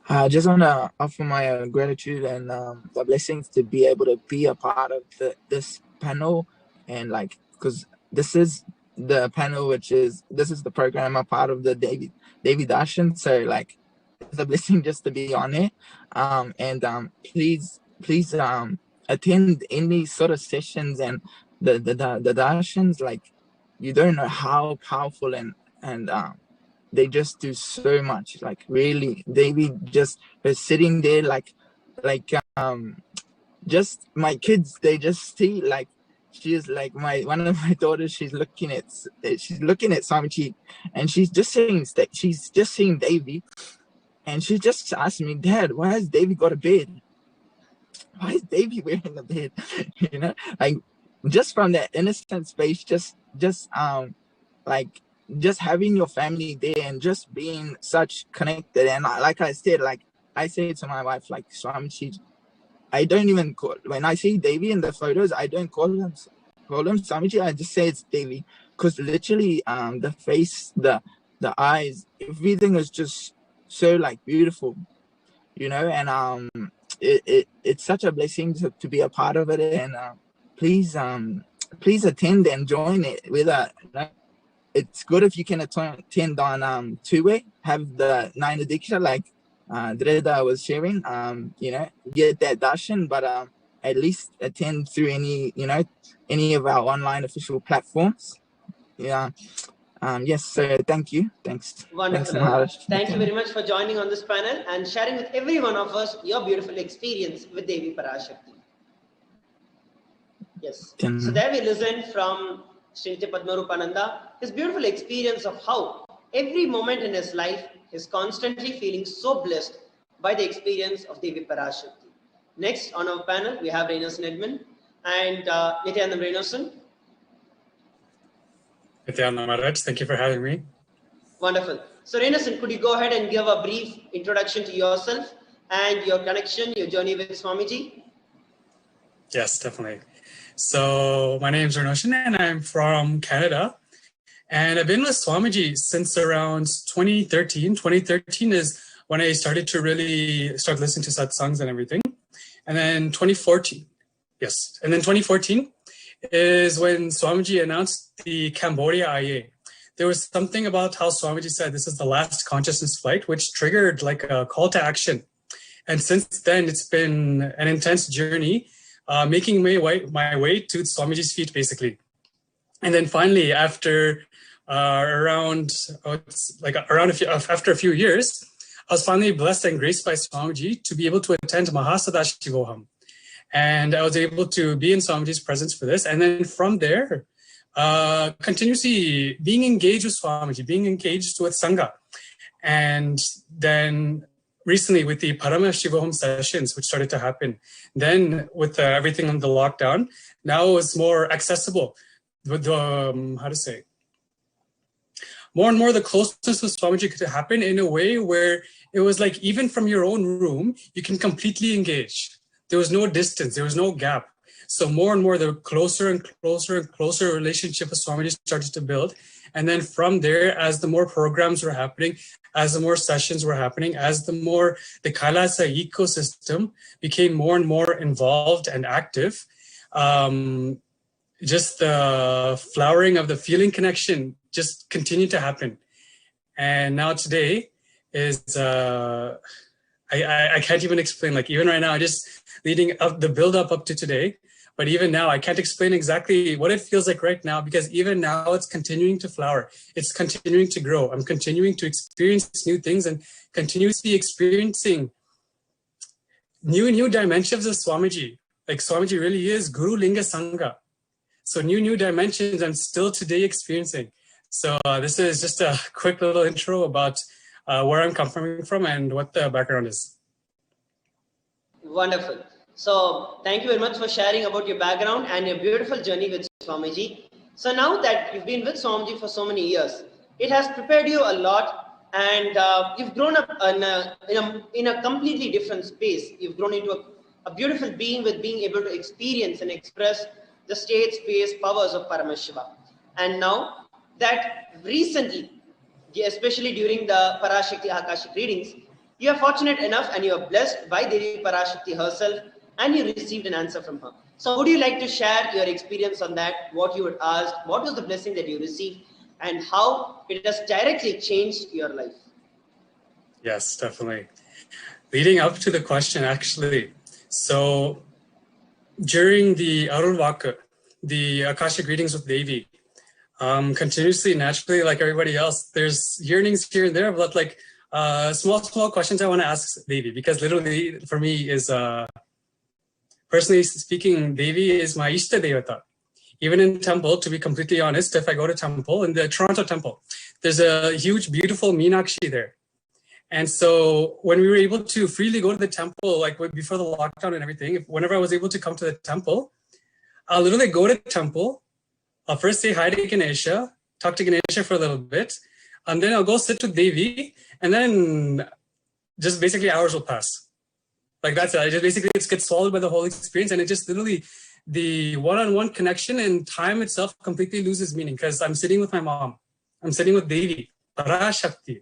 I just want to offer my gratitude and the blessings to be able to be a part of this panel, and like, because this is the panel, this is the program, a part of the David Darshan. So like, it's a blessing just to be on it. And please attend any sort of sessions and the Darshans. Like, you don't know how powerful and they just do so much. Like, really, David just was sitting there like just my kids, they just see, like, she is like one of my daughters, she's looking at Swamiji, and she's just seeing Davy, and she just asked me, Dad, why has Davy got a bed? Why is Davy wearing a bed? You know, like, just from that innocent space, like, just having your family there and just being such connected. And like I said, like I say to my wife, like, Swamiji, I don't even call, when I see Davy in the photos, I don't call him Swamiji. I just say it's Davy, because literally, the face, the eyes, everything is just so like beautiful, you know. And it's such a blessing to be a part of it. And please attend and join it with it's good if you can attend on two-way, have the 9 Diksha, like Dreda was sharing, you know, get that darshan, but at least attend through any of our online official platforms. Yeah. Yes, so thank you. Thanks. Wonderful. Thanks, Maharaj. Thank you very much for joining on this panel and sharing with every one of us your beautiful experience with Devi Parashakti. Yes. So there we listened from Srinivasa Padmarupananda, his beautiful experience of how every moment in his life is constantly feeling so blessed by the experience of Devi Parashakti. Next on our panel, we have Reinosan Edmund and Nityanandam Reinosan. Nityanandam Maharaj, thank you for having me. Wonderful. So Reinosan, could you go ahead and give a brief introduction to yourself and your connection, your journey with Swamiji? Yes, definitely. So my name is Reinosan and I'm from Canada. And I've been with Swamiji since around 2013. 2013 is when I started to really start listening to satsangs and everything. And then 2014, yes. And then 2014 is when Swamiji announced the Cambodia IA. There was something about how Swamiji said this is the last consciousness flight, which triggered like a call to action. And since then, it's been an intense journey, making my way to Swamiji's feet, basically. And then finally, after after a few years, I was finally blessed and graced by Swamiji to be able to attend Mahasadashivoham. And I was able to be in Swamiji's presence for this. And then from there, continuously being engaged with Swamiji, being engaged with Sangha. And then recently with the Paramashivoham sessions, which started to happen, then with everything on the lockdown, now it's more accessible. With the, more and more the closeness with Swamiji could happen in a way where it was like, even from your own room, you can completely engage. There was no distance, there was no gap. So more and more, the closer and closer and closer relationship with Swamiji started to build. And then from there, as the more programs were happening, as the more sessions were happening, as the more the Kailasa ecosystem became more and more involved and active, just the flowering of the feeling connection just continued to happen. And now today is, I can't even explain, like even right now, just leading up the build up to today. But even now, I can't explain exactly what it feels like right now, because even now it's continuing to flower. It's continuing to grow. I'm continuing to experience new things and continuously experiencing new dimensions of Swamiji. Like Swamiji really is Guru Linga Sangha. So new dimensions I'm still today experiencing. So this is just a quick little intro about where I'm coming from and what the background is. Wonderful. So thank you very much for sharing about your background and your beautiful journey with Swamiji. So now that you've been with Swamiji for so many years, it has prepared you a lot, and you've grown up in a completely different space. You've grown into a beautiful being with being able to experience and express the state, space, powers of Paramashiva. And now that recently, especially during the Parashakti Akashic readings, You are fortunate enough and you are blessed by Devi Parashakti herself, and you received an answer from her. So would you like to share your experience on that, what you were asked, what was the blessing that you received, and how it has directly changed your life? Yes, definitely. Leading up to the question, actually, so during the Arulvaka, the Akashic readings with Devi, continuously, naturally, like everybody else, there's yearnings here and there, but like small questions I want to ask Devi, because literally for me is, personally speaking, Devi is my Ishta Devata. Even in temple, to be completely honest, if I go to temple, in the Toronto temple, there's a huge, beautiful Meenakshi there. And so when we were able to freely go to the temple, like before the lockdown and everything, whenever I was able to come to the temple, I'll literally go to the temple. I'll first say hi to Ganesha, talk to Ganesha for a little bit, and then I'll go sit with Devi, and then just basically hours will pass. Like that's it. I just basically gets swallowed by the whole experience, and it just literally, the one-on-one connection and time itself completely loses meaning, because I'm sitting with my mom. I'm sitting with Devi, Parashakti.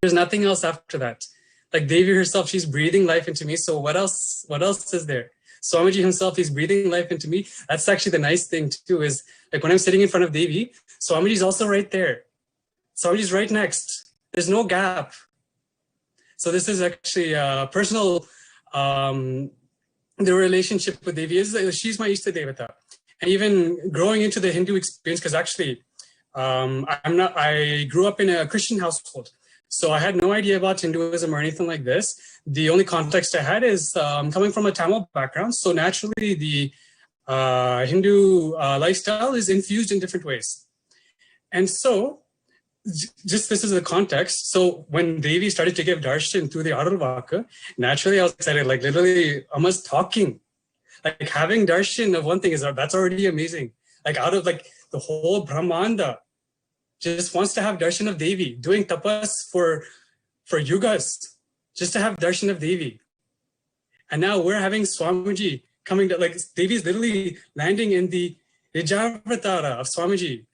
There's nothing else after that. Like Devi herself, she's breathing life into me. So what else is there? Swamiji himself, he's breathing life into me. That's actually the nice thing too, is like when I'm sitting in front of Devi, Swamiji's also right there. Swamiji's right next. There's no gap. So this is actually personal. The relationship with Devi is, she's my Ishta Devata. And even growing into the Hindu experience, because actually I grew up in a Christian household. So I had no idea about Hinduism or anything like this. The only context I had is coming from a Tamil background. So naturally, the Hindu lifestyle is infused in different ways. And so, just this is the context. So when Devi started to give darshan through the Arulvaka, naturally I was excited. Like literally, almost talking. Like having darshan of one thing is that's already amazing. Like out of like the whole Brahmanda, just wants to have darshan of Devi, doing tapas for yugas, just to have darshan of Devi. And now we're having Swamiji coming to, like Devi's literally landing in the Nijavatara of Swamiji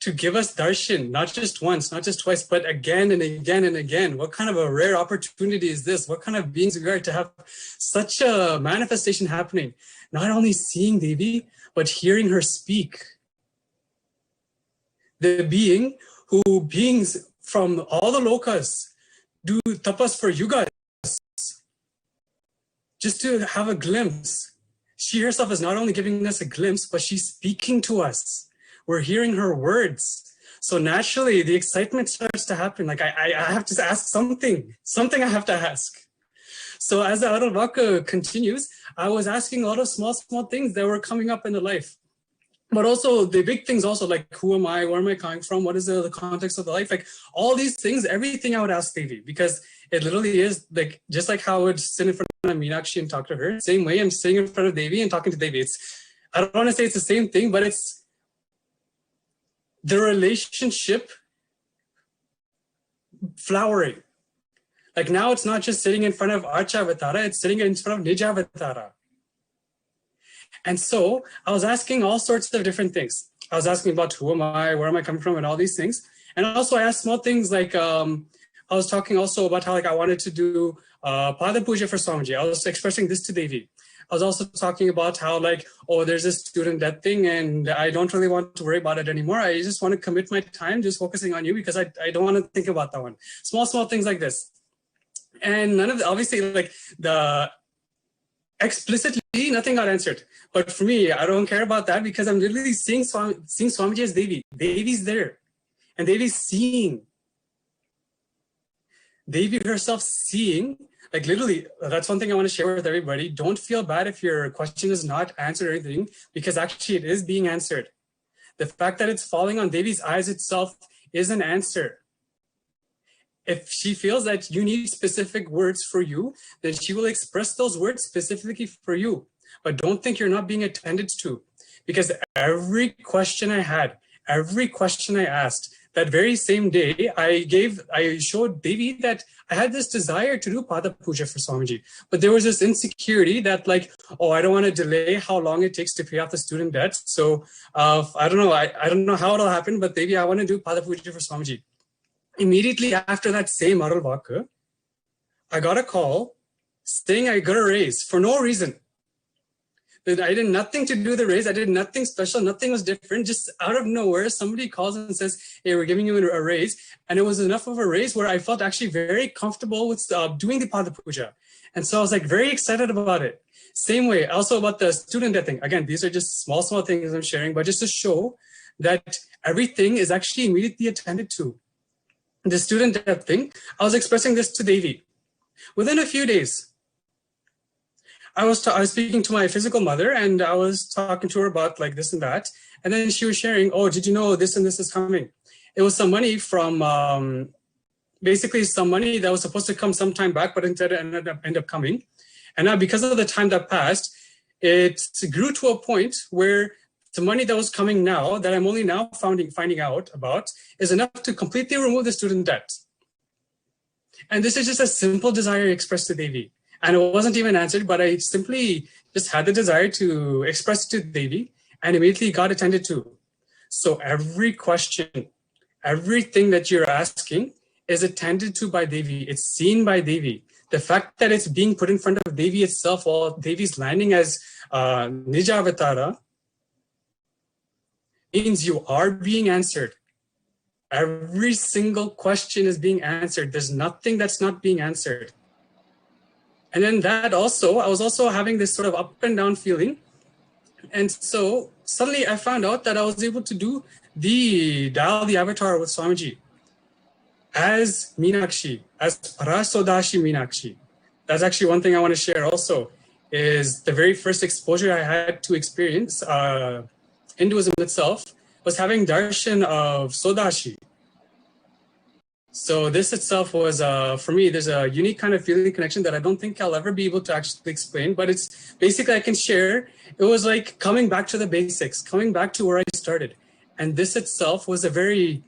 to give us darshan, not just once, not just twice, but again and again and again. What kind of a rare opportunity is this? What kind of beings we are to have such a manifestation happening? Not only seeing Devi, but hearing her speak. The being who beings from all the lokas do tapas for yugas, just to have a glimpse. She herself is not only giving us a glimpse, but she's speaking to us. We're hearing her words. So naturally, the excitement starts to happen. Like I have to ask something I have to ask. So as the Arulvaka continues, I was asking a lot of small things that were coming up in the life. But also the big things also, like who am I, where am I coming from, what is the context of the life, like all these things, everything I would ask Devi, because it literally is like, just like how I would sit in front of Meenakshi and talk to her, same way I'm sitting in front of Devi and talking to Devi. I don't want to say it's the same thing, but it's the relationship flowering. Like now it's not just sitting in front of Archavatara, it's sitting in front of Nijavatara. And so I was asking all sorts of different things. I was asking about who am I, where am I coming from, and all these things. And also I asked small things like, I was talking also about how like I wanted to do Pada Puja for Swamiji. I was expressing this to Devi. I was also talking about how like, oh, there's this student death thing and I don't really want to worry about it anymore. I just want to commit my time just focusing on you because I don't want to think about that one. Small things like this. And none of the, obviously like the explicitly nothing got answered. But for me, I don't care about that because I'm literally seeing Swamiji as Devi. Devi's there. And Devi's seeing. Devi herself seeing, like literally, that's one thing I want to share with everybody. Don't feel bad if your question is not answered or anything, because actually it is being answered. The fact that it's falling on Devi's eyes itself is an answer. If she feels that you need specific words for you, then she will express those words specifically for you. But don't think you're not being attended to, because every question I had, every question I asked, that very same day, I showed Devi that I had this desire to do Pada Puja for Swamiji. But there was this insecurity that like, oh, I don't want to delay how long it takes to pay off the student debt. So I don't know. I don't know how it'll happen, but Devi, I want to do Pada Puja for Swamiji. Immediately after that same Arulvaka, I got a call saying I got a raise for no reason. I did nothing to do the raise. I did nothing special. Nothing was different. Just out of nowhere, somebody calls and says, hey, we're giving you a raise. And it was enough of a raise where I felt actually very comfortable with doing the Pada Puja. And so I was like very excited about it. Same way, also about the student debt thing. Again, these are just small things I'm sharing, but just to show that everything is actually immediately attended to. The student debt thing, I was expressing this to Devi. Within a few days, I was speaking to my physical mother, and I was talking to her about like this and that. And then she was sharing, oh, did you know this and this is coming? It was some money from, basically some money that was supposed to come some time back, but instead ended up coming. And now because of the time that passed, it grew to a point where the money that was coming now, that I'm only now finding out about, is enough to completely remove the student debt. And this is just a simple desire expressed to Devi. And it wasn't even answered, but I simply just had the desire to express it to Devi and immediately got attended to. So every question, everything that you're asking is attended to by Devi. It's seen by Devi. The fact that it's being put in front of Devi itself while Devi's landing as Nija Avatara means you are being answered. Every single question is being answered. There's nothing that's not being answered. And then that also, I was also having this sort of up and down feeling. And so suddenly I found out that I was able to do the avatar with Swamiji as Meenakshi, as Parasodashi Meenakshi. That's actually one thing I want to share also, is the very first exposure I had to experience Hinduism itself was having darshan of Sodashi. So this itself was, for me, there's a unique kind of feeling connection that I don't think I'll ever be able to actually explain, but it's basically I can share. It was like coming back to the basics, coming back to where I started. And this itself was a very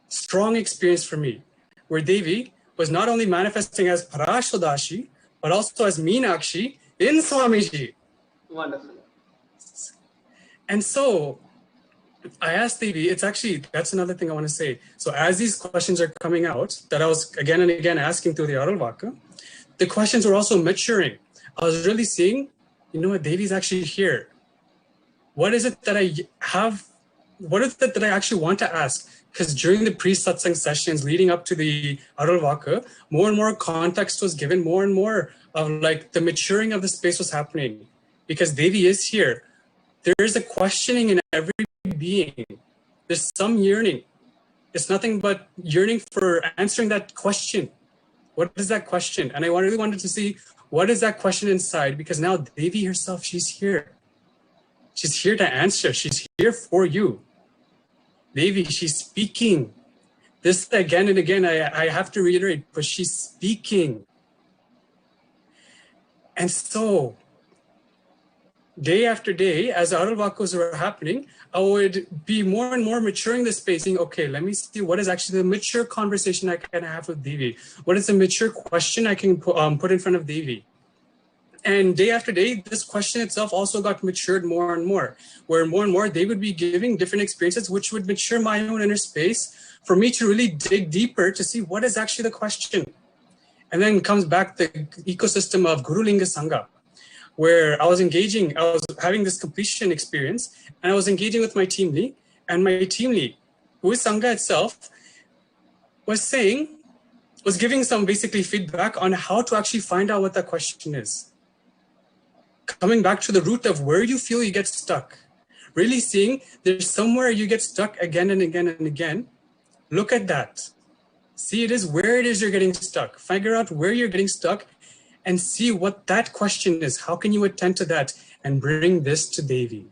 strong experience for me, where Devi was not only manifesting as Parashodashi, but also as Meenakshi in Swamiji. Wonderful. And so I asked Devi, it's actually, that's another thing I want to say. So as these questions are coming out, that I was again and again asking through the Arulvaka, the questions were also maturing. I was really seeing, you know what, Devi's actually here. What is it that I have? What is it that I actually want to ask? Because during the pre-satsang sessions leading up to the Arulvaka, more and more context was given, more and more of like the maturing of the space was happening. Because Devi is here. There is a questioning in every being. There's some yearning. It's nothing but yearning for answering that question. What is that question? And I really wanted to see what is that question inside, because now Devi herself, she's here. She's here to answer. She's here for you. Devi, she's speaking. This again and again, I have to reiterate, but she's speaking. And so, day after day, as Arulvakas were happening, I would be more and more maturing the space, saying, okay, let me see what is actually the mature conversation I can have with Devi. What is the mature question I can put in front of Devi? And day after day, this question itself also got matured more and more, where more and more they would be giving different experiences, which would mature my own inner space for me to really dig deeper to see what is actually the question. And then comes back the ecosystem of Guru Linga Sangha, where I was having this completion experience, and I was engaging with my team lead, and my team lead, who is Sangha itself, was giving some basically feedback on how to actually find out what that question is. Coming back to the root of where you feel you get stuck, really seeing there's somewhere you get stuck again and again and again. Look at that. See it is where it is you're getting stuck. Figure out where you're getting stuck and see what that question is. How can you attend to that and bring this to Devi?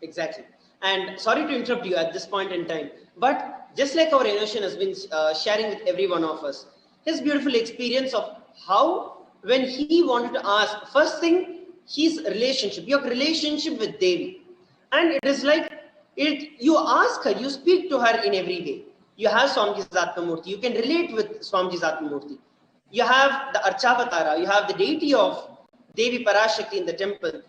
Exactly. And sorry to interrupt you at this point in time, but just like our Inoshan has been sharing with every one of us, his beautiful experience of how when he wanted to ask, first thing, his relationship, your relationship with Devi. And it is like, you ask her, you speak to her in every way. You have Swamiji's Atmamurti, you can relate with Swamiji's Atmamurti. You have the Archavatara, you have the deity of Devi Parashakti in the temple.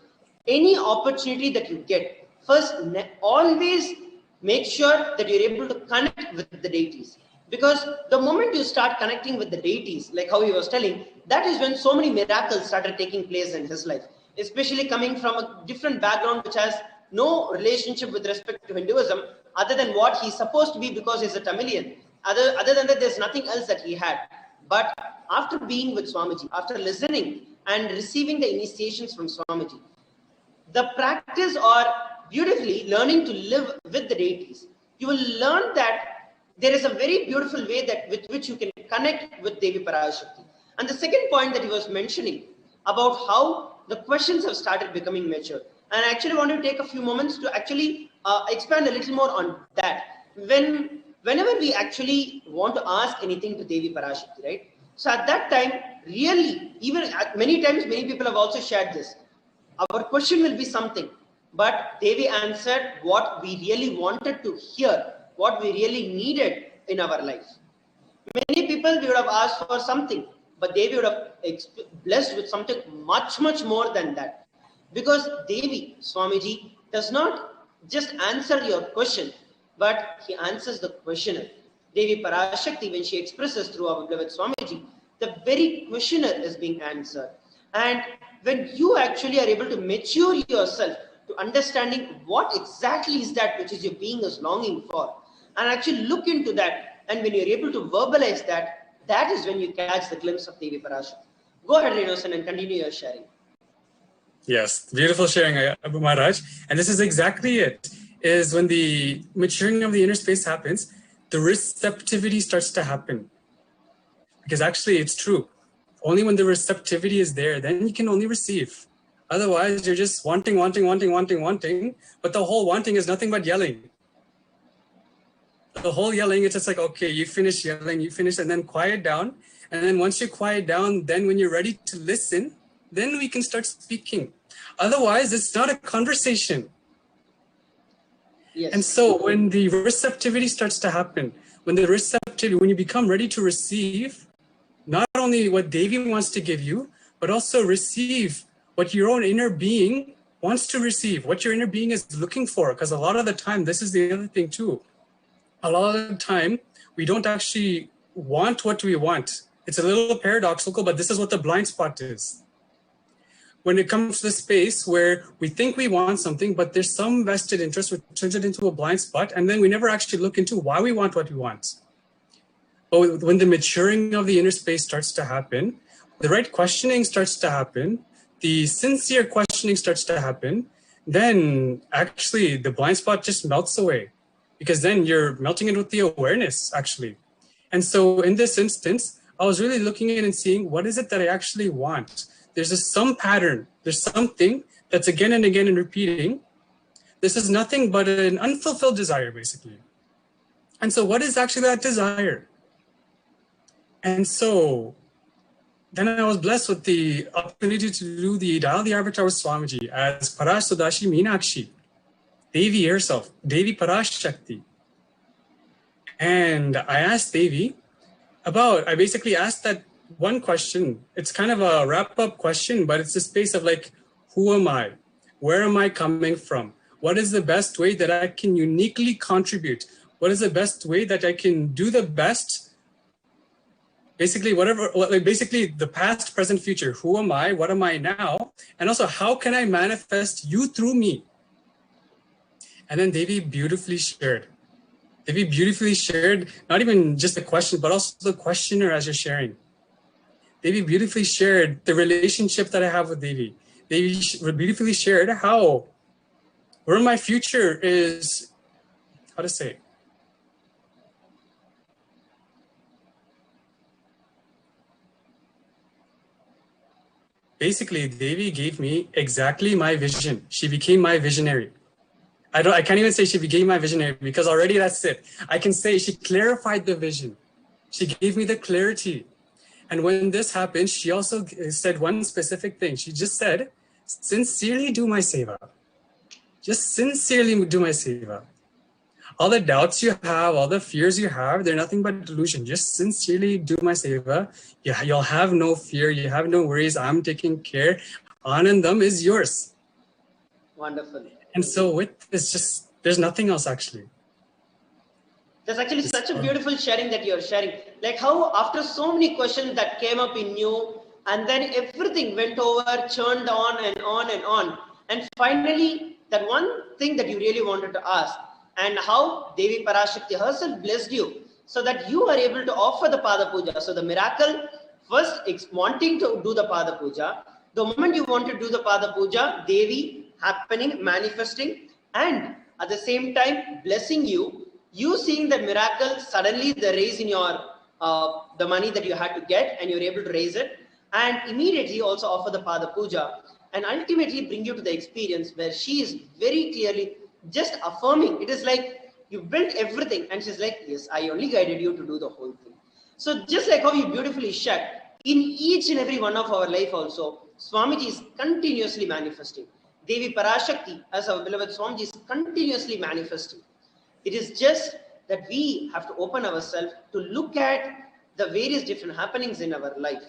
Any opportunity that you get, first, always make sure that you're able to connect with the deities. Because the moment you start connecting with the deities, like how he was telling, that is when so many miracles started taking place in his life, especially coming from a different background which has no relationship with respect to Hinduism other than what he's supposed to be because he's a Tamilian. Other than that, there's nothing else that he had. But after being with Swamiji, after listening and receiving the initiations from Swamiji, the practice or beautifully learning to live with the deities, you will learn that there is a very beautiful way that with which you can connect with Devi Parashakti. And the second point that he was mentioning about how the questions have started becoming mature. And I actually want to take a few moments to actually expand a little more on that. Whenever we actually want to ask anything to Devi Parashakti, right? So at that time, really, even many times, many people have also shared this. Our question will be something, but Devi answered what we really wanted to hear, what we really needed in our life. Many people we would have asked for something, but Devi would have blessed with something much, much more than that. Because Devi, Swamiji, does not just answer your question, but he answers the questioner. Devi Parashakti, when she expresses through our beloved Swamiji, the very questioner is being answered. And when you actually are able to mature yourself to understanding what exactly is that which is your being is longing for, and actually look into that, and when you're able to verbalize that, that is when you catch the glimpse of Devi Parashakti. Go ahead, Renosan, and continue your sharing. Yes, beautiful sharing, Maharaj. And this is exactly it, is when the maturing of the inner space happens, the receptivity starts to happen. Because actually it's true. Only when the receptivity is there, then you can only receive. Otherwise, you're just wanting, but the whole wanting is nothing but yelling. The whole yelling, it's just like, okay, you finish yelling, and then quiet down. And then once you quiet down, then when you're ready to listen, then we can start speaking. Otherwise, it's not a conversation. Yes. And so when the receptivity starts to happen, when you become ready to receive, not only what Devi wants to give you, but also receive what your own inner being wants to receive, what your inner being is looking for. Because a lot of the time, this is the other thing too. A lot of the time, we don't actually want what we want. It's a little paradoxical, but this is what the blind spot is. When it comes to the space where we think we want something, but there's some vested interest which turns it into a blind spot, and then we never actually look into why we want what we want. But when the maturing of the inner space starts to happen, the right questioning starts to happen, the sincere questioning starts to happen, then actually the blind spot just melts away, because then you're melting it with the awareness, actually. And so in this instance, I was really looking in and seeing what is it that I actually want. There's some pattern, there's something that's again and again and repeating. This is nothing but an unfulfilled desire, basically. And so what is actually that desire? And so then I was blessed with the opportunity to do the Dial the Avatar with Swamiji as Parashakti Meenakshi, Devi herself, Devi Parashakti. And I asked Devi I basically asked that one question. It's kind of a wrap-up question, but it's a space of like, who am I? Where am I coming from? What is the best way that I can uniquely contribute? What is the best way that I can do the best? Basically, basically the past, present, future. Who am I? What am I now? And also, how can I manifest you through me? And then Devi beautifully shared. Devi beautifully shared, not even just the question, but also the questioner as you're sharing. Devi beautifully shared the relationship that I have with Devi. Devi beautifully shared where my future is, how to say, basically, Devi gave me exactly my vision. She became my visionary. I can't even say she became my visionary because already that's it. I can say she clarified the vision. She gave me the clarity. And when this happened, she also said one specific thing. She just said, sincerely do my seva. Just sincerely do my seva. All the doubts you have, all the fears you have, they're nothing but delusion. Just sincerely do my seva. You'll have no fear. You have no worries. I'm taking care. Anandam is yours. Wonderful. And so with this, there's nothing else actually. That's actually such a beautiful sharing that you're sharing. Like how after so many questions that came up in you, and then everything went over, churned on and on and on. And finally, that one thing that you really wanted to ask, and how Devi Parashakti herself blessed you so that you are able to offer the Pada Puja. So the miracle, first wanting to do the Pada Puja, the moment you want to do the Pada Puja, Devi happening, manifesting, and at the same time blessing you, you seeing the miracle, suddenly the raise in your, the money that you had to get and you're able to raise it, and immediately also offer the Pada Puja, and ultimately bring you to the experience where she is very clearly just affirming. It is like you built everything and she's like, yes, I only guided you to do the whole thing. So just like how you beautifully shared, in each and every one of our life also, Swamiji is continuously manifesting. Devi Parashakti, as our beloved Swamiji, is continuously manifesting. It is just that we have to open ourselves to look at the various different happenings in our life.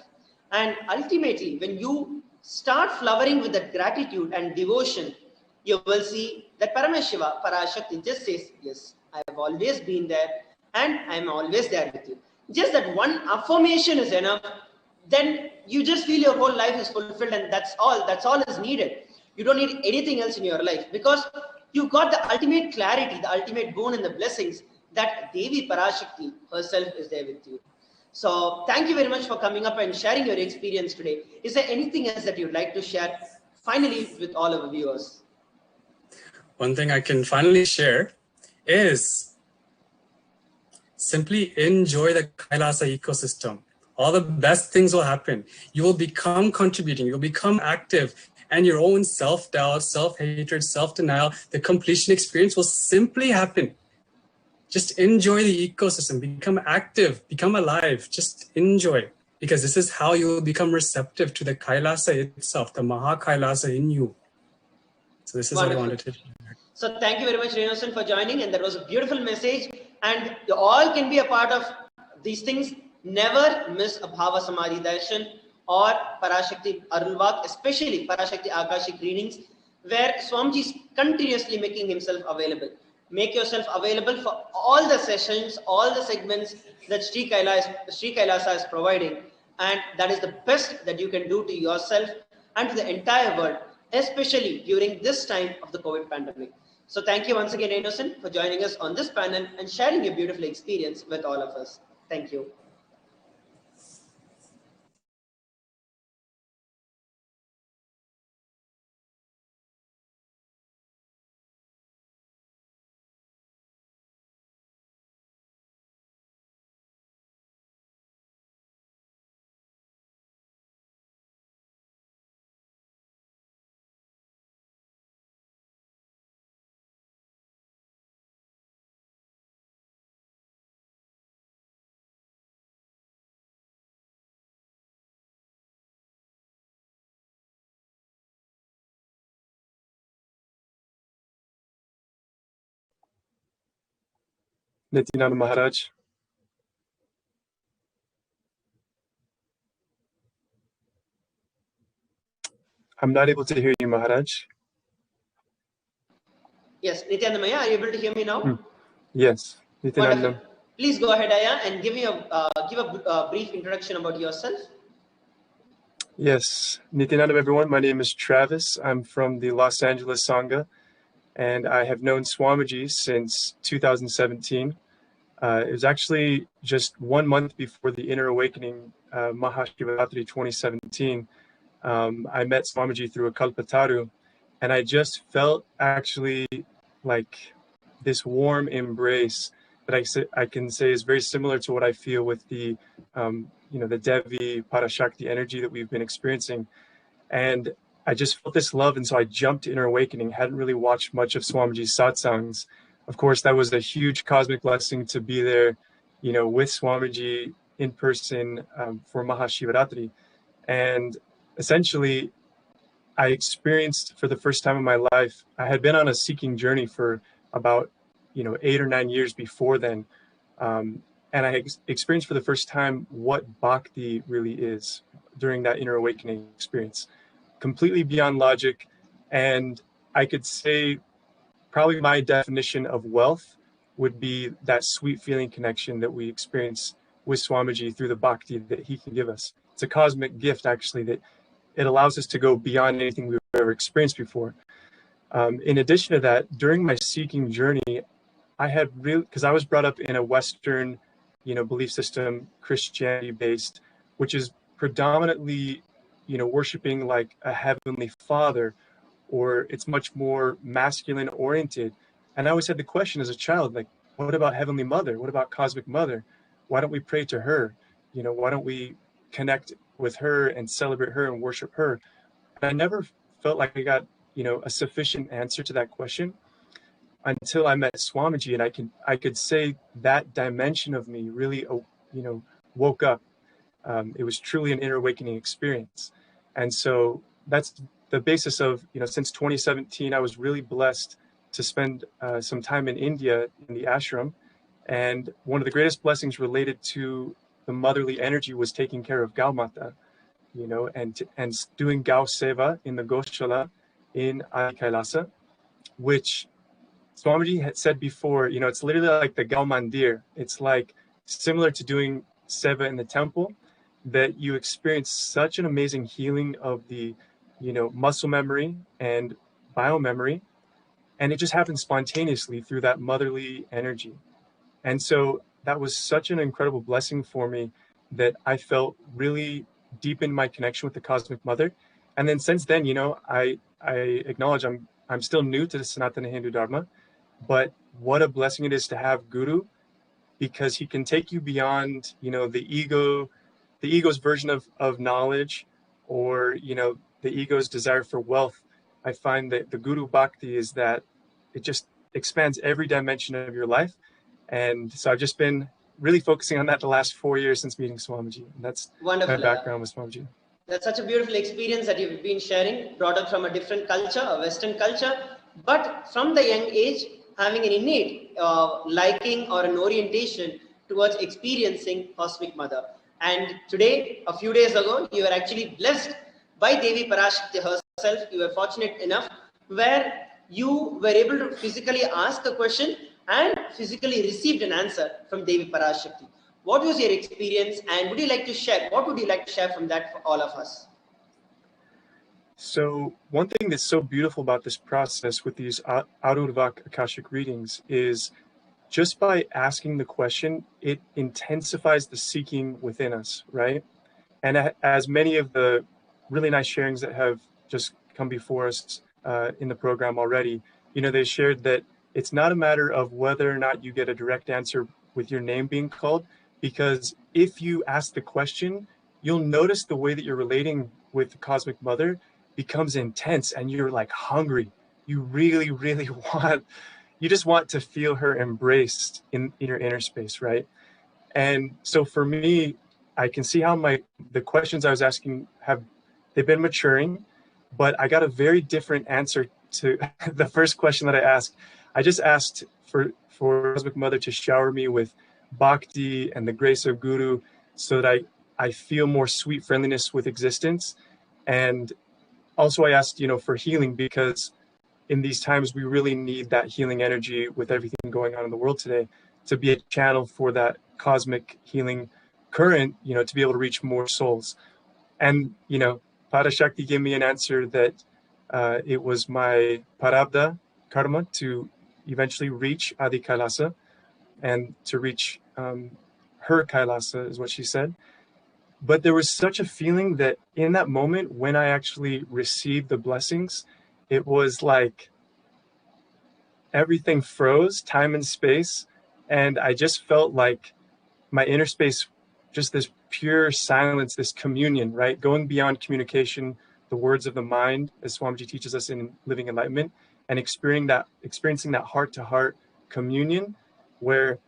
And ultimately, when you start flowering with that gratitude and devotion, you will see that Parameshiva, Parashakti just says, yes, I have always been there and I am always there with you. Just that one affirmation is enough. Then you just feel your whole life is fulfilled, and that's all is needed. You don't need anything else in your life, because you got the ultimate clarity, the ultimate boon and the blessings that Devi Parashakti herself is there with you. So thank you very much for coming up and sharing your experience today. Is there anything else that you'd like to share finally with all of our viewers? One thing I can finally share is simply enjoy the Kailasa ecosystem. All the best things will happen. You will become contributing, you'll become active, and your own self-doubt, self-hatred, self-denial, the completion experience will simply happen. Just enjoy the ecosystem, become active, become alive, just enjoy. Because this is how you will become receptive to the Kailasa itself, the Maha Kailasa in you. So this is what I wanted to share. So thank you very much, Renosan, for joining. And that was a beautiful message. And you all can be a part of these things. Never miss a Bhava Samadhi Darshan or Parashakti Arulvak, especially Parashakti Akashic readings, where Swamiji is continuously making himself available. Make yourself available for all the sessions, all the segments that Sri Kailasa is providing. And that is the best that you can do to yourself and to the entire world, especially during this time of the COVID pandemic. So thank you once again, Renosan, for joining us on this panel and sharing your beautiful experience with all of us. Thank you. Nityananda Maharaj. I'm not able to hear you, Maharaj. Yes, Nityananda Maya, are you able to hear me now? Yes, Nityananda. Wonderful. Please go ahead, Aya, and give a brief introduction about yourself. Yes, Nityananda, everyone. My name is Travis. I'm from the Los Angeles Sangha, and I have known Swamiji since 2017. It was actually just 1 month before the Inner Awakening Mahashivaratri 2017. I met Swamiji through a Kalpataru, and I just felt actually like this warm embrace that I can say is very similar to what I feel with the the Devi Parashakti energy that we've been experiencing. And I just felt this love, and so I jumped to Inner Awakening. Hadn't really watched much of Swamiji's satsangs. Of course, that was a huge cosmic blessing to be there, with Swamiji in person for Mahashivaratri. And essentially, I experienced for the first time in my life, I had been on a seeking journey for about, 8 or 9 years before then. And I experienced for the first time what bhakti really is during that inner awakening experience, completely beyond logic. And I could say probably my definition of wealth would be that sweet feeling connection that we experience with Swamiji through the bhakti that he can give us. It's a cosmic gift, actually, that it allows us to go beyond anything we've ever experienced before. In addition to that, during my seeking journey, I had really, because I was brought up in a Western, belief system, Christianity based, which is predominantly, worshiping like a heavenly father, or it's much more masculine oriented. And I always had the question as a child, like, what about Heavenly Mother? What about Cosmic Mother? Why don't we pray to her? Why don't we connect with her and celebrate her and worship her? And I never felt like I got, a sufficient answer to that question until I met Swamiji, and I could say that dimension of me really, woke up. It was truly an inner awakening experience. And so that's the basis of, since 2017, I was really blessed to spend some time in India in the ashram. And one of the greatest blessings related to the motherly energy was taking care of Gaumata, and doing Gau Seva in the Goshala in Adi Kailasa, which Swamiji had said before, it's literally like the Gau Mandir. It's like similar to doing Seva in the temple, that you experience such an amazing healing of the, muscle memory and biomemory. And it just happens spontaneously through that motherly energy. And so that was such an incredible blessing for me that I felt really deepened my connection with the Cosmic Mother. And then since then, I acknowledge I'm still new to the Sanatana Hindu Dharma, but what a blessing it is to have Guru, because he can take you beyond, the ego's version of knowledge, or, the ego's desire for wealth. I find that the Guru Bhakti is that it just expands every dimension of your life. And so I've just been really focusing on that the last 4 years since meeting Swamiji. And that's Wonderful. my background with Swamiji. That's such a beautiful experience that you've been sharing, brought up from a different culture, a Western culture, but from the young age, having an innate liking or an orientation towards experiencing Cosmic Mother. And today, a few days ago, you were actually blessed by Devi Parashakti herself. You were fortunate enough where you were able to physically ask a question and physically received an answer from Devi Parashakti. What was your experience, and would you like to share? What would you like to share from that for all of us? So one thing that's so beautiful about this process with these Auruvak Akashic readings is just by asking the question, it intensifies the seeking within us, right? And as many of the really nice sharings that have just come before us in the program already, they shared that it's not a matter of whether or not you get a direct answer with your name being called, because if you ask the question, you'll notice the way that you're relating with the Cosmic Mother becomes intense, and you're like hungry. You really, really you just want to feel her embraced in your inner space, right? And so for me, I can see how the questions I was asking they've been maturing, but I got a very different answer to the first question that I asked. I just asked for Cosmic Mother to shower me with bhakti and the grace of Guru, so that I feel more sweet friendliness with existence. And also I asked, for healing, because in these times we really need that healing energy with everything going on in the world today, to be a channel for that cosmic healing current, to be able to reach more souls. And, Parashakti gave me an answer that it was my parabdha karma to eventually reach Adi Kailasa, and to reach her Kailasa is what she said. But there was such a feeling that in that moment when I actually received the blessings, it was like everything froze, time and space. And I just felt like my inner space, just this pure silence, this communion, right? Going beyond communication, the words of the mind, as Swamiji teaches us in Living Enlightenment, and experiencing that heart-to-heart communion, where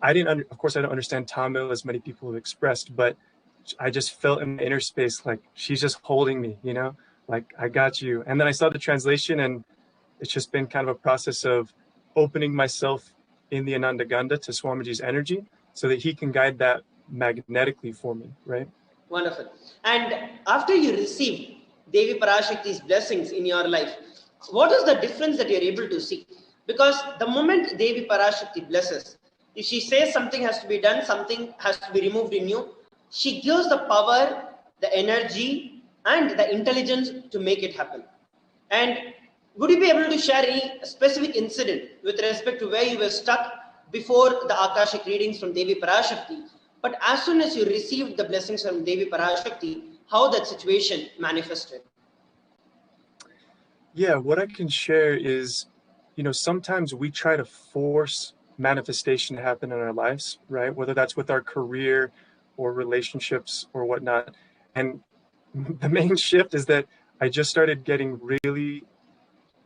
of course I don't understand Tamil as many people have expressed, but I just felt in the inner space like she's just holding me, like I got you. And then I saw the translation, and it's just been kind of a process of opening myself in the Ananda Ganda to Swamiji's energy, so that he can guide that magnetically for me, right? Wonderful. And after you received Devi Parashakti's blessings in your life, what is the difference that you're able to see? Because the moment Devi Parashakti blesses, if she says something has to be done, something has to be removed in you, she gives the power, the energy, and the intelligence to make it happen. And would you be able to share any specific incident with respect to where you were stuck before the Akashic readings from Devi Parashakti, but as soon as you received the blessings from Devi Parashakti, how that situation manifested? Yeah, what I can share is, sometimes we try to force manifestation to happen in our lives, right? Whether that's with our career or relationships or whatnot. And the main shift is that I just started getting really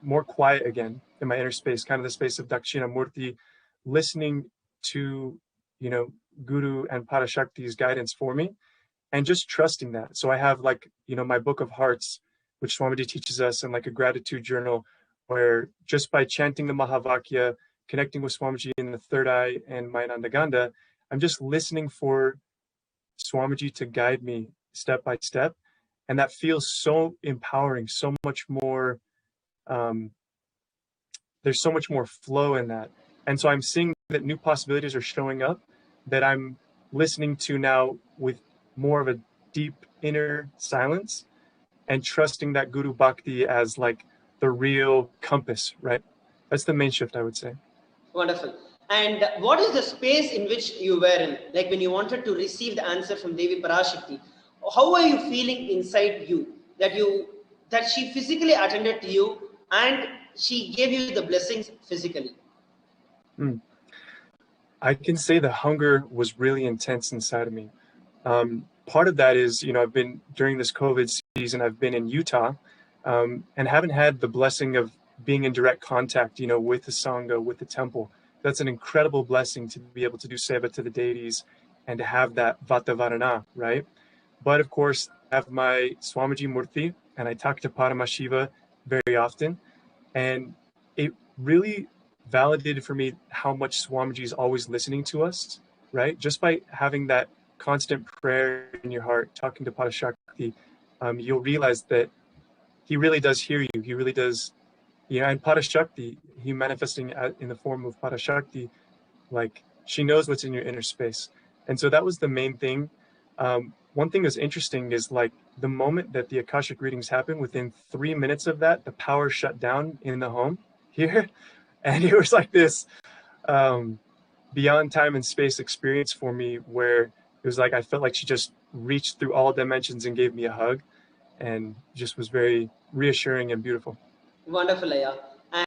more quiet again in my inner space, kind of the space of Dakshinamurti, listening to, Guru and Parashakti's guidance for me and just trusting that. So I have my book of hearts, which Swamiji teaches us, and like a gratitude journal where just by chanting the Mahavakya, connecting with Swamiji in the third eye and Mayanandaganda, I'm just listening for Swamiji to guide me step by step. And that feels so empowering, so much more, there's so much more flow in that. And so I'm seeing that new possibilities are showing up that I'm listening to now with more of a deep inner silence and trusting that Guru Bhakti as like the real compass, right? That's the main shift, I would say. Wonderful. And what is the space in which you were in? Like when you wanted to receive the answer from Devi Parashakti, how are you feeling inside you that she physically attended to you and she gave you the blessings physically? I can say the hunger was really intense inside of me. Part of that is, I've been during this COVID season, I've been in Utah and haven't had the blessing of being in direct contact, with the Sangha, with the temple. That's an incredible blessing to be able to do seva to the deities and to have that Vatavarana, right? But of course, I have my Swamiji Murthy and I talk to Paramashiva very often. And it really validated for me how much Swamiji is always listening to us, right? Just by having that constant prayer in your heart, talking to Parashakti, you'll realize that he really does hear you. He really does, and Parashakti, he manifesting in the form of Parashakti, like she knows what's in your inner space. And so that was the main thing. One thing that's interesting is like the moment that the Akashic readings happened, within 3 minutes of that, the power shut down in the home here. And it was like this beyond time and space experience for me where it was like I felt like she just reached through all dimensions and gave me a hug and just was very reassuring and beautiful. Wonderful, Aya.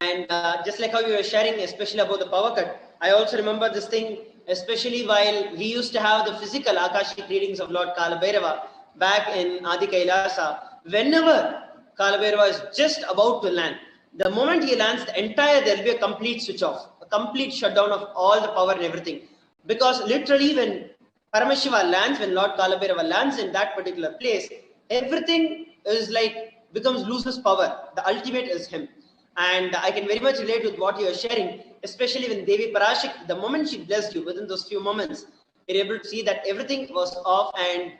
And just like how you were sharing, especially about the power cut, I also remember this thing, especially while we used to have the physical Akashic readings of Lord Kalabhairava back in Adi Kailasa. Whenever Kalabhairava is just about to land, the moment he lands, there'll be a complete switch off, a complete shutdown of all the power and everything. Because literally when Paramashiva lands, when Lord Kalabhairava lands in that particular place, everything is like becomes loses power. The ultimate is him. And I can very much relate with what you are sharing, especially when Devi Parashakti, the moment she blessed you, within those few moments, you're able to see that everything was off and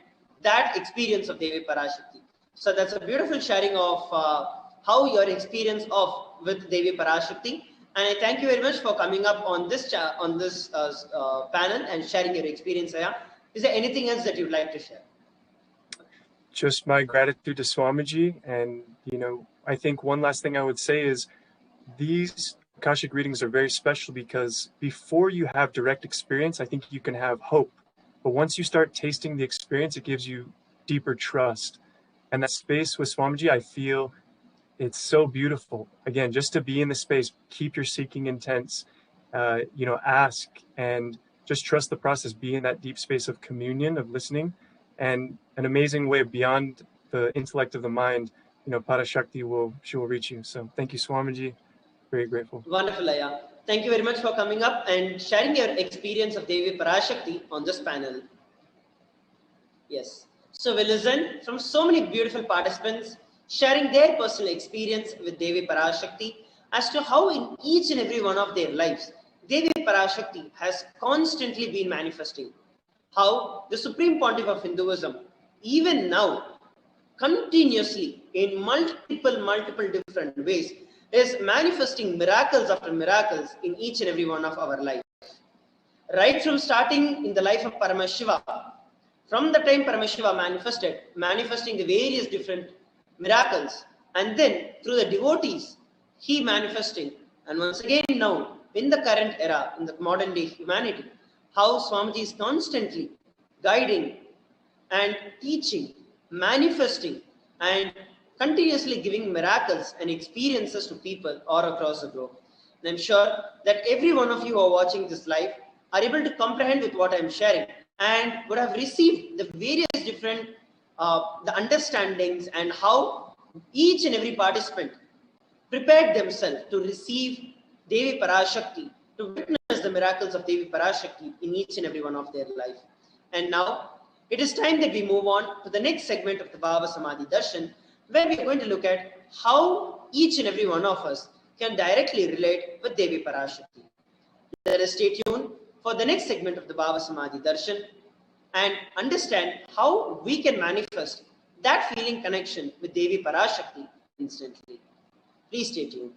that experience of Devi Parashakti. So that's a beautiful sharing of how your experience of with Devi Parashakti. And I thank you very much for coming up on this panel and sharing your experience. Aya. Is there anything else that you'd like to share? Just my gratitude to Swamiji. And, I think one last thing I would say is these Akashic readings are very special because before you have direct experience, I think you can have hope. But once you start tasting the experience, it gives you deeper trust. And that space with Swamiji, I feel it's so beautiful. Again, just to be in the space, keep your seeking intense, ask and just trust the process, be in that deep space of communion, of listening, and an amazing way beyond the intellect of the mind, Parashakti she will reach you. So thank you, Swamiji. Very grateful. Wonderful, Aya. Thank you very much for coming up and sharing your experience of Devi Parashakti on this panel. Yes. So we listen from so many beautiful participants sharing their personal experience with Devi Parashakti as to how in each and every one of their lives, Devi Parashakti has constantly been manifesting. How the Supreme Pontiff of Hinduism, even now, continuously in multiple different ways, is manifesting miracles after miracles in each and every one of our lives. Right from starting in the life of Paramashiva, from the time Paramashiva manifesting the various different miracles, and then through the devotees, he manifesting, and once again now, in the current era, in the modern day humanity, how Swamiji is constantly guiding and teaching, manifesting, and continuously giving miracles and experiences to people all across the globe. And I'm sure that every one of you who are watching this live are able to comprehend with what I'm sharing and would have received the various different the understandings and how each and every participant prepared themselves to receive Devi Parashakti, to witness the miracles of Devi Parashakti in each and every one of their life. And now it is time that we move on to the next segment of the Bhava Samadhi Darshan, where we are going to look at how each and every one of us can directly relate with Devi Parashakti. Let us stay tuned for the next segment of the Bhava Samadhi Darshan and understand how we can manifest that feeling connection with Devi Parashakti instantly. Please stay tuned.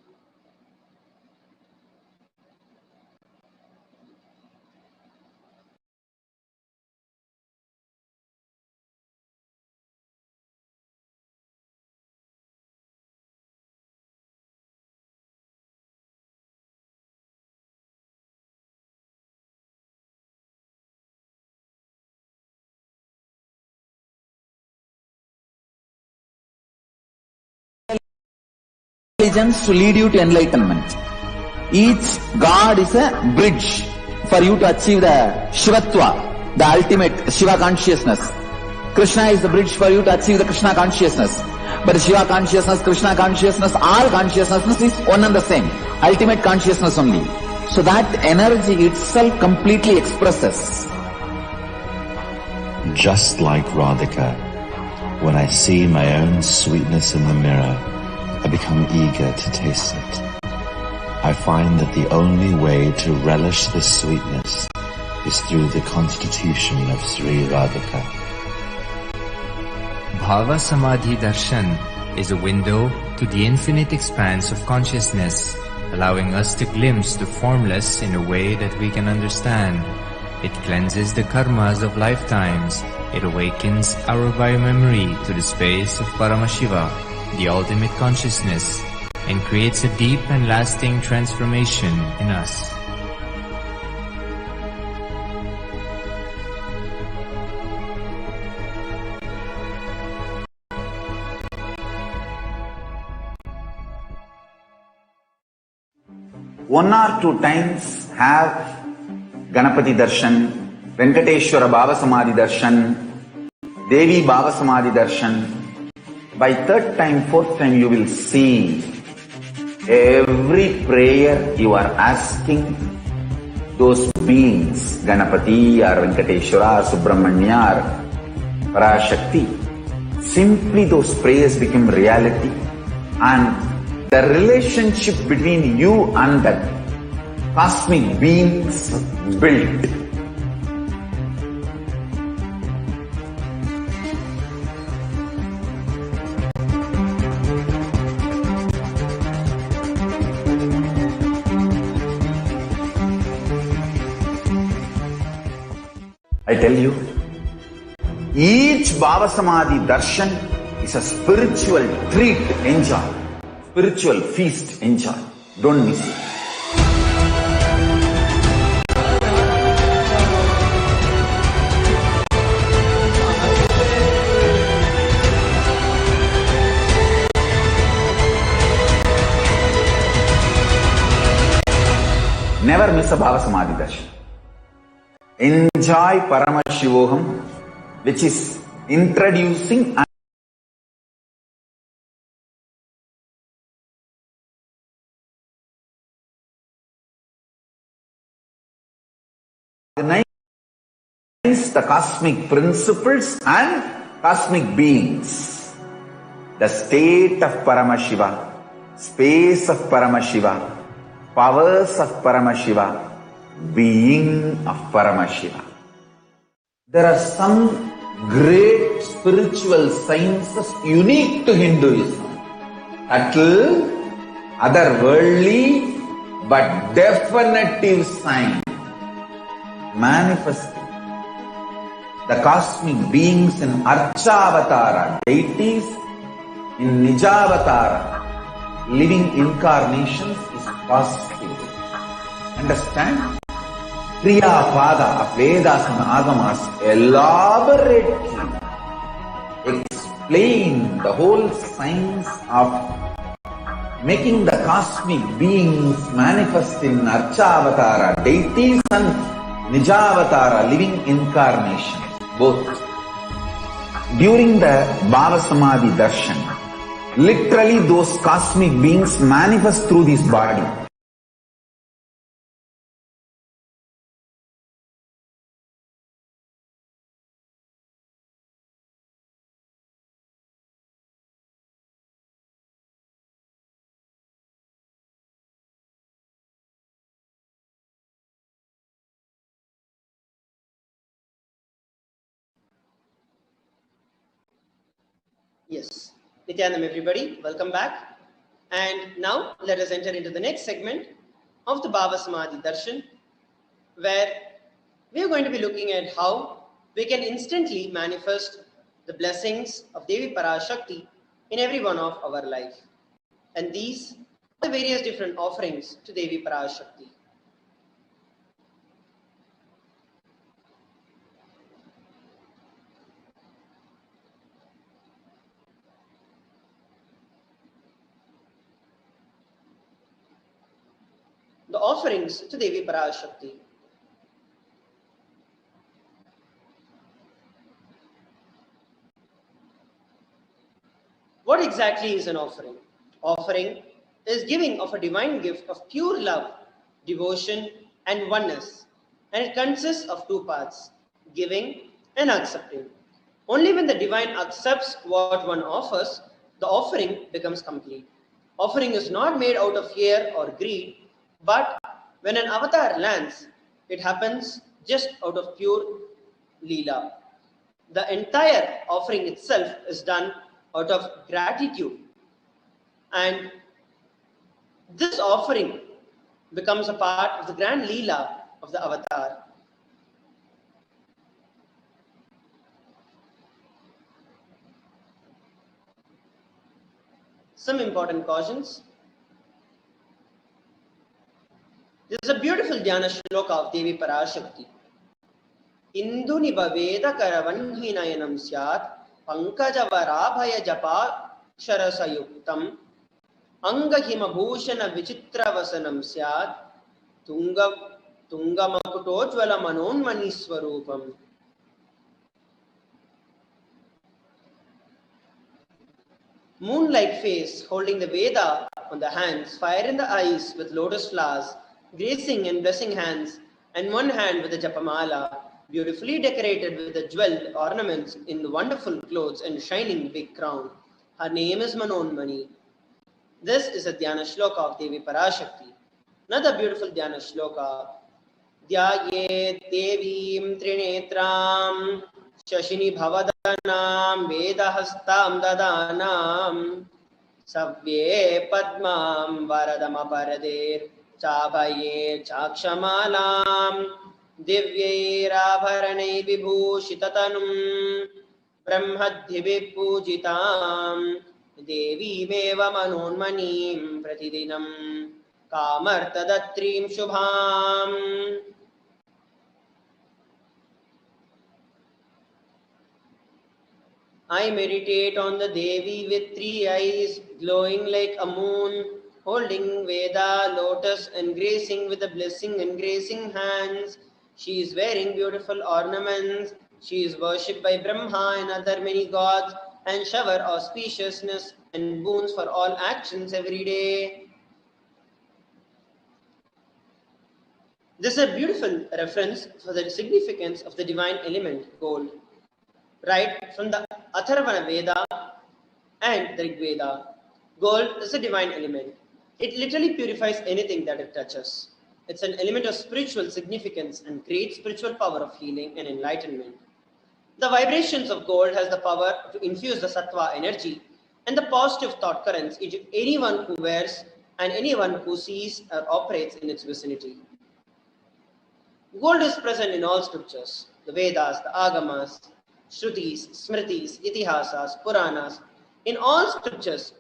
Intelligence to lead you to enlightenment. Each God is a bridge for you to achieve the Shivatva, the ultimate Shiva consciousness. Krishna is the bridge for you to achieve the Krishna consciousness. But Shiva consciousness, Krishna consciousness, all consciousness is one and the same. Ultimate consciousness only. So that energy itself completely expresses. Just like Radhika, when I see my own sweetness in the mirror, I become eager to taste it. I find that the only way to relish this sweetness is through the constitution of Sri Radhika. Bhava Samadhi Darshan is a window to the infinite expanse of consciousness, allowing us to glimpse the formless in a way that we can understand. It cleanses the karmas of lifetimes. It awakens our biomemory to the space of Paramashiva, the ultimate consciousness, and creates a deep and lasting transformation in us. One or two times have Ganapati Darshan, Venkateshwara Bhava Samadhi Darshan, Devi Bhava Samadhi Darshan. By third time, fourth time, you will see every prayer you are asking those beings, Ganapati or Venkateshwara or Subramanya or Parashakti. Simply those prayers become reality, and the relationship between you and that cosmic beings built. I tell you, each Bhava Samadhi Darshan is a spiritual treat, enjoy. Spiritual feast, enjoy. Don't miss it. Never miss a Bhava Samadhi Darshan. Enjoy Paramashivoham, which is introducing and the cosmic principles and cosmic beings. The state of Paramashiva, space of Paramashiva, powers of Paramashiva, being of Paramashiva. There are some great spiritual sciences unique to Hinduism. Cattle otherworldly but definitive sign manifesting. The cosmic beings in Archavatara, deities in Nijavatara, living incarnations is possible. Understand? Kriya Pada of Vedas and Agamas elaborately explain the whole science of making the cosmic beings manifest in Archavatara, deities and Nijavatara, living incarnations, both. During the Bhava Samadhi Darshan, literally those cosmic beings manifest through this body. Yes. Nityanam, everybody, welcome back. And now let us enter into the next segment of the Bhava Samadhi Darshan, where we are going to be looking at how we can instantly manifest the blessings of Devi Parashakti in every one of our life. And these are the various different offerings to Devi Parashakti. The offerings to Devi Parashakti. What exactly is an offering? Offering is giving of a divine gift of pure love, devotion, and oneness. And it consists of two parts, giving and accepting. Only when the divine accepts what one offers, the offering becomes complete. Offering is not made out of fear or greed, but when an avatar lands, it happens just out of pure Leela. The entire offering itself is done out of gratitude. And this offering becomes a part of the grand Leela of the avatar. Some important cautions. This is a beautiful Dhyana Shloka of Devi Parashakti. Indu nibaveda karavanhi nayanam syat pankajavaraabhaya japa sharasayuktam angahima bhushana vichitra vasanam syat tungamakutojvala manonmani swarupam. Moon-like face holding the Veda on the hands, fire in the eyes with lotus flowers, gracing and blessing hands, and one hand with a japamala, beautifully decorated with the jeweled ornaments in wonderful clothes and shining big crown. Her name is Manonmani. This is a Dhyana Shloka of Devi Parashakti. Another beautiful Dhyana Shloka. Dhyayet Devim Trinetram Shashini Bhavadanam Vedahastam Dadanam Savye Padmam Varadama Paradir Chabhaye Chakshamalam Divye Rabharanai Vibhushitatanum Brahmadhibhi Pujitam Devi Meva Manonmanim Pratidinam Kamartadatrim Shubham. I meditate on the Devi with three eyes, glowing like a moon, holding Veda, lotus, and gracing with the blessing and gracing hands. She is wearing beautiful ornaments. She is worshipped by Brahma and other many gods, and shower auspiciousness and boons for all actions every day. This is a beautiful reference for the significance of the divine element, gold. Right from the Atharvana Veda and the Rig Veda. Gold is a divine element. It literally purifies anything that it touches. It's an element of spiritual significance and great spiritual power of healing and enlightenment. The vibrations of gold has the power to infuse the sattva energy and the positive thought currents into anyone who wears and anyone who sees or operates in its vicinity. Gold is present in all scriptures, the Vedas, the Agamas, Shrutis, Smritis, Itihasas, Puranas. In all scriptures,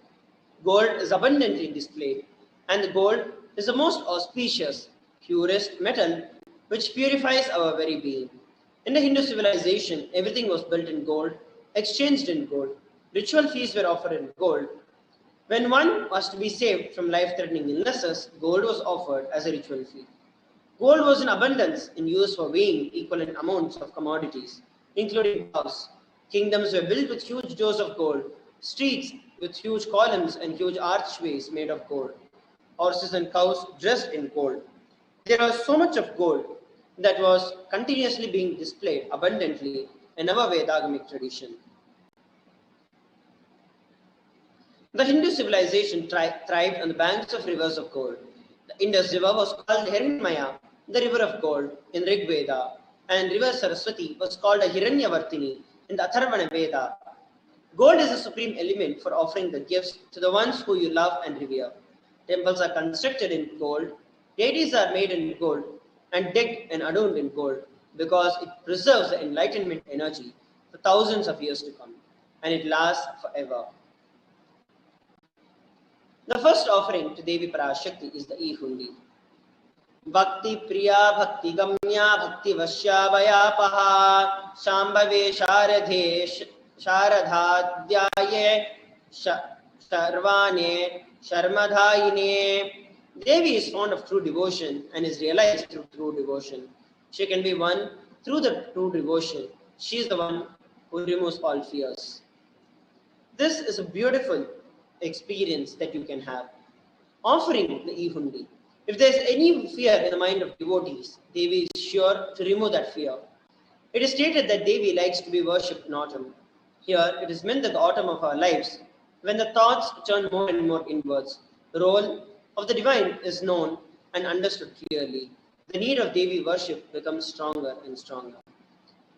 gold is abundantly displayed, and the gold is the most auspicious, purest metal which purifies our very being. In the Hindu civilization, everything was built in gold, exchanged in gold. Ritual feasts were offered in gold. When one was to be saved from life-threatening illnesses, gold was offered as a ritual fee. Gold was in abundance in use for weighing equivalent amounts of commodities, including cows. Kingdoms were built with huge doors of gold, streets with huge columns and huge archways made of gold, horses and cows dressed in gold. There was so much of gold that was continuously being displayed abundantly in our Vedagamic tradition. The Hindu civilization thrived on the banks of rivers of gold. The Indus River was called Hiranyamaya, the river of gold, in Rig Veda, and river Saraswati was called a Hiranyavartini in the Atharvana Veda. Gold is the supreme element for offering the gifts to the ones who you love and revere. Temples are constructed in gold, deities are made in gold, and decked and adorned in gold because it preserves the enlightenment energy for thousands of years to come, and it lasts forever. The first offering to Devi Parashakti is the e-hundi. Bhakti Priya Bhakti Gamya Bhakti Vashyavayapaha Shambhave Sharadhadhyaye Sharvane Sharmadhayine. Devi is fond of true devotion and is realized through true devotion. She can be won through the true devotion. She is the one who removes all fears. This is a beautiful experience that you can have. Offering the e-hundi. If there is any fear in the mind of devotees, Devi is sure to remove that fear. It is stated that Devi likes to be worshipped in autumn. Here, it is meant that the autumn of our lives, when the thoughts turn more and more inwards, the role of the divine is known and understood clearly. The need of Devi worship becomes stronger and stronger.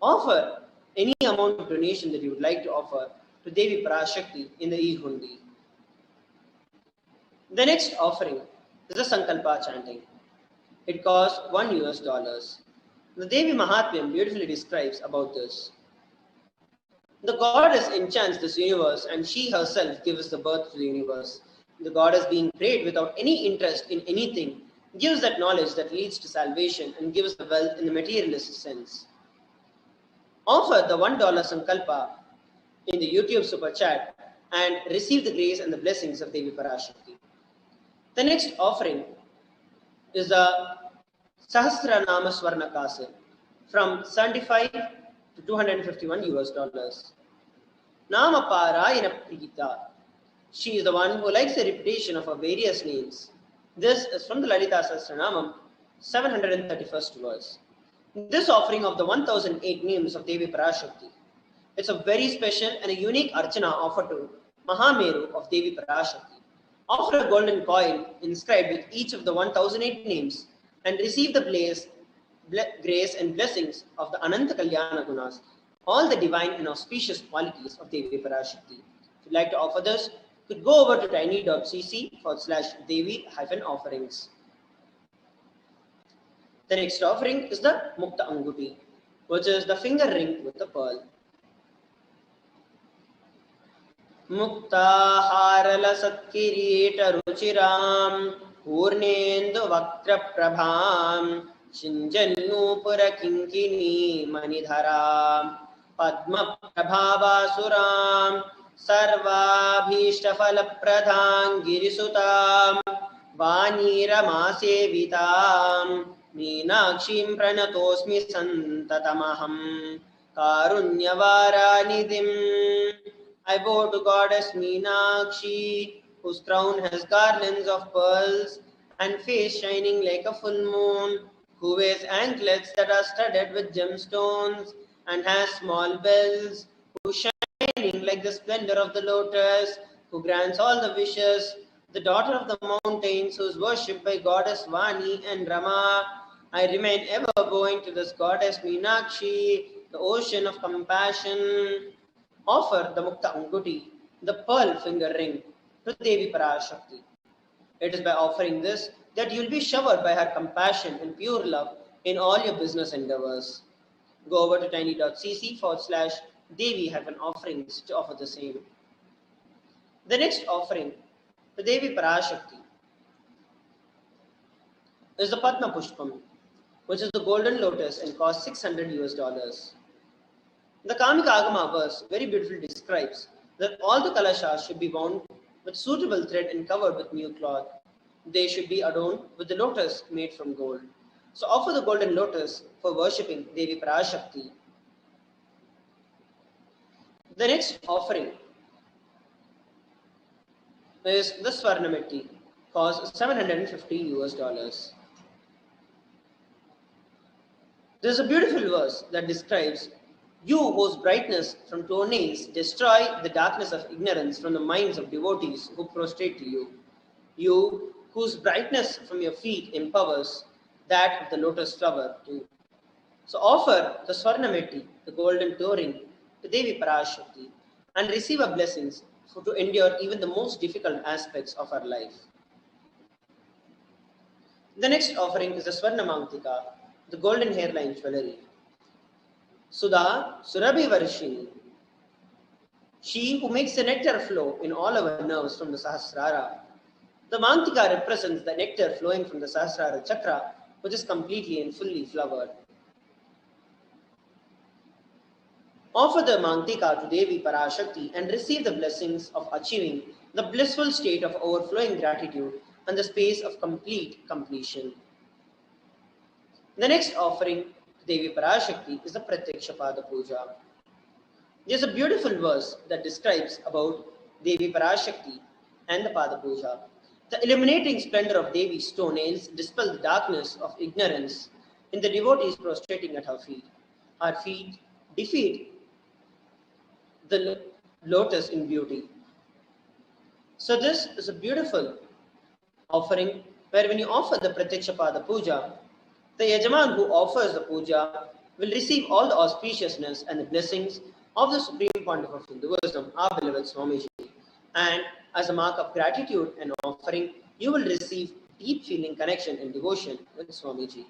Offer any amount of donation that you would like to offer to Devi Parashakti in the e-hundi. The next offering is the Sankalpa chanting. It costs $1. The Devi Mahatmyam beautifully describes about this. The goddess enchants this universe and she herself gives the birth to the universe. The goddess being prayed without any interest in anything gives that knowledge that leads to salvation and gives the wealth in the materialist sense. Offer the $1 Sankalpa in the YouTube super chat and receive the grace and the blessings of Devi Parashakti. The next offering is the Sahasranama Swarna Kasir from 75 to $251. Nama Parayana Prita. She is the one who likes the repetition of her various names. This is from the Lalita Sahasranamam, 731st verse. This offering of the 1008 names of Devi Parashakti. It's a very special and a unique archana offered to Mahameru of Devi Parashakti. Offer a golden coin inscribed with each of the 1008 names and receive the grace and blessings of the Ananta Kalyana Gunas, all the divine and auspicious qualities of Devi Parashakti. If you'd like to offer this, you could go over to tiny.cc/Devi-offerings. The next offering is the Mukta Anguti, which is the finger ring with the pearl. Muktaharala Satkirita Ruchiram Purnendu Vaktra Prabham Shinjannupura Kinkini Manidharam Padma Prabhavasuram Sarvabhishtafala Pradhan Girisutam Vaniramasevitam Meenakshim Pranatosmi Santatamaham Karunyavaranidim. I bow to Goddess Meenakshi, whose crown has garlands of pearls and face shining like a full moon, who wears anklets that are studded with gemstones and has small bells, who shining like the splendor of the lotus, who grants all the wishes, the daughter of the mountains, who is worshipped by Goddess Vani and Rama. I remain ever bowing to this Goddess Meenakshi, the ocean of compassion. Offer the Mukta Anguti, the pearl finger ring, to Devi Parashakti. It is by offering this that you will be showered by her compassion and pure love in all your business endeavors. Go over to tiny.cc/Devi-offerings to offer the same. The next offering, the Devi Parashakti, is the Padma Pushpam, which is the golden lotus and costs $600. The Kamika Agama verse very beautifully describes that all the kalashas should be wound with suitable thread and covered with new cloth. They should be adorned with the lotus made from gold. So offer the golden lotus for worshipping Devi Parashakti. The next offering is the Swarnameti, costs $750. There is a beautiful verse that describes you whose brightness from toenails destroy the darkness of ignorance from the minds of devotees who prostrate to you. You whose brightness from your feet empowers that of the lotus flower too. So offer the Swarnameti, the golden toe ring, to Devi Parashakti and receive her blessings to endure even the most difficult aspects of our life. The next offering is the Swarnamantika, the golden hairline jewelry. Sudha Surabhi Varshini, she who makes the nectar flow in all our nerves from the Sahasrara. The Mantika represents the nectar flowing from the Sahasrara chakra, which is completely and fully flowered. Offer the Mantika to Devi Parashakti and receive the blessings of achieving the blissful state of overflowing gratitude and the space of complete completion. The next offering to Devi Parashakti is the Pratyaksha Pada Puja. There is a beautiful verse that describes about Devi Parashakti and the Pada Puja. The illuminating splendor of Devi's toenails dispel the darkness of ignorance in the devotees prostrating at her feet. Her feet defeat the lotus in beauty. So this is a beautiful offering where when you offer the Pratyaksha Pada Puja, the Yajaman who offers the puja will receive all the auspiciousness and the blessings of the Supreme Pontiff of Hinduism, our beloved Swamiji. And as a mark of gratitude and offering, you will receive deep feeling connection and devotion with Swamiji.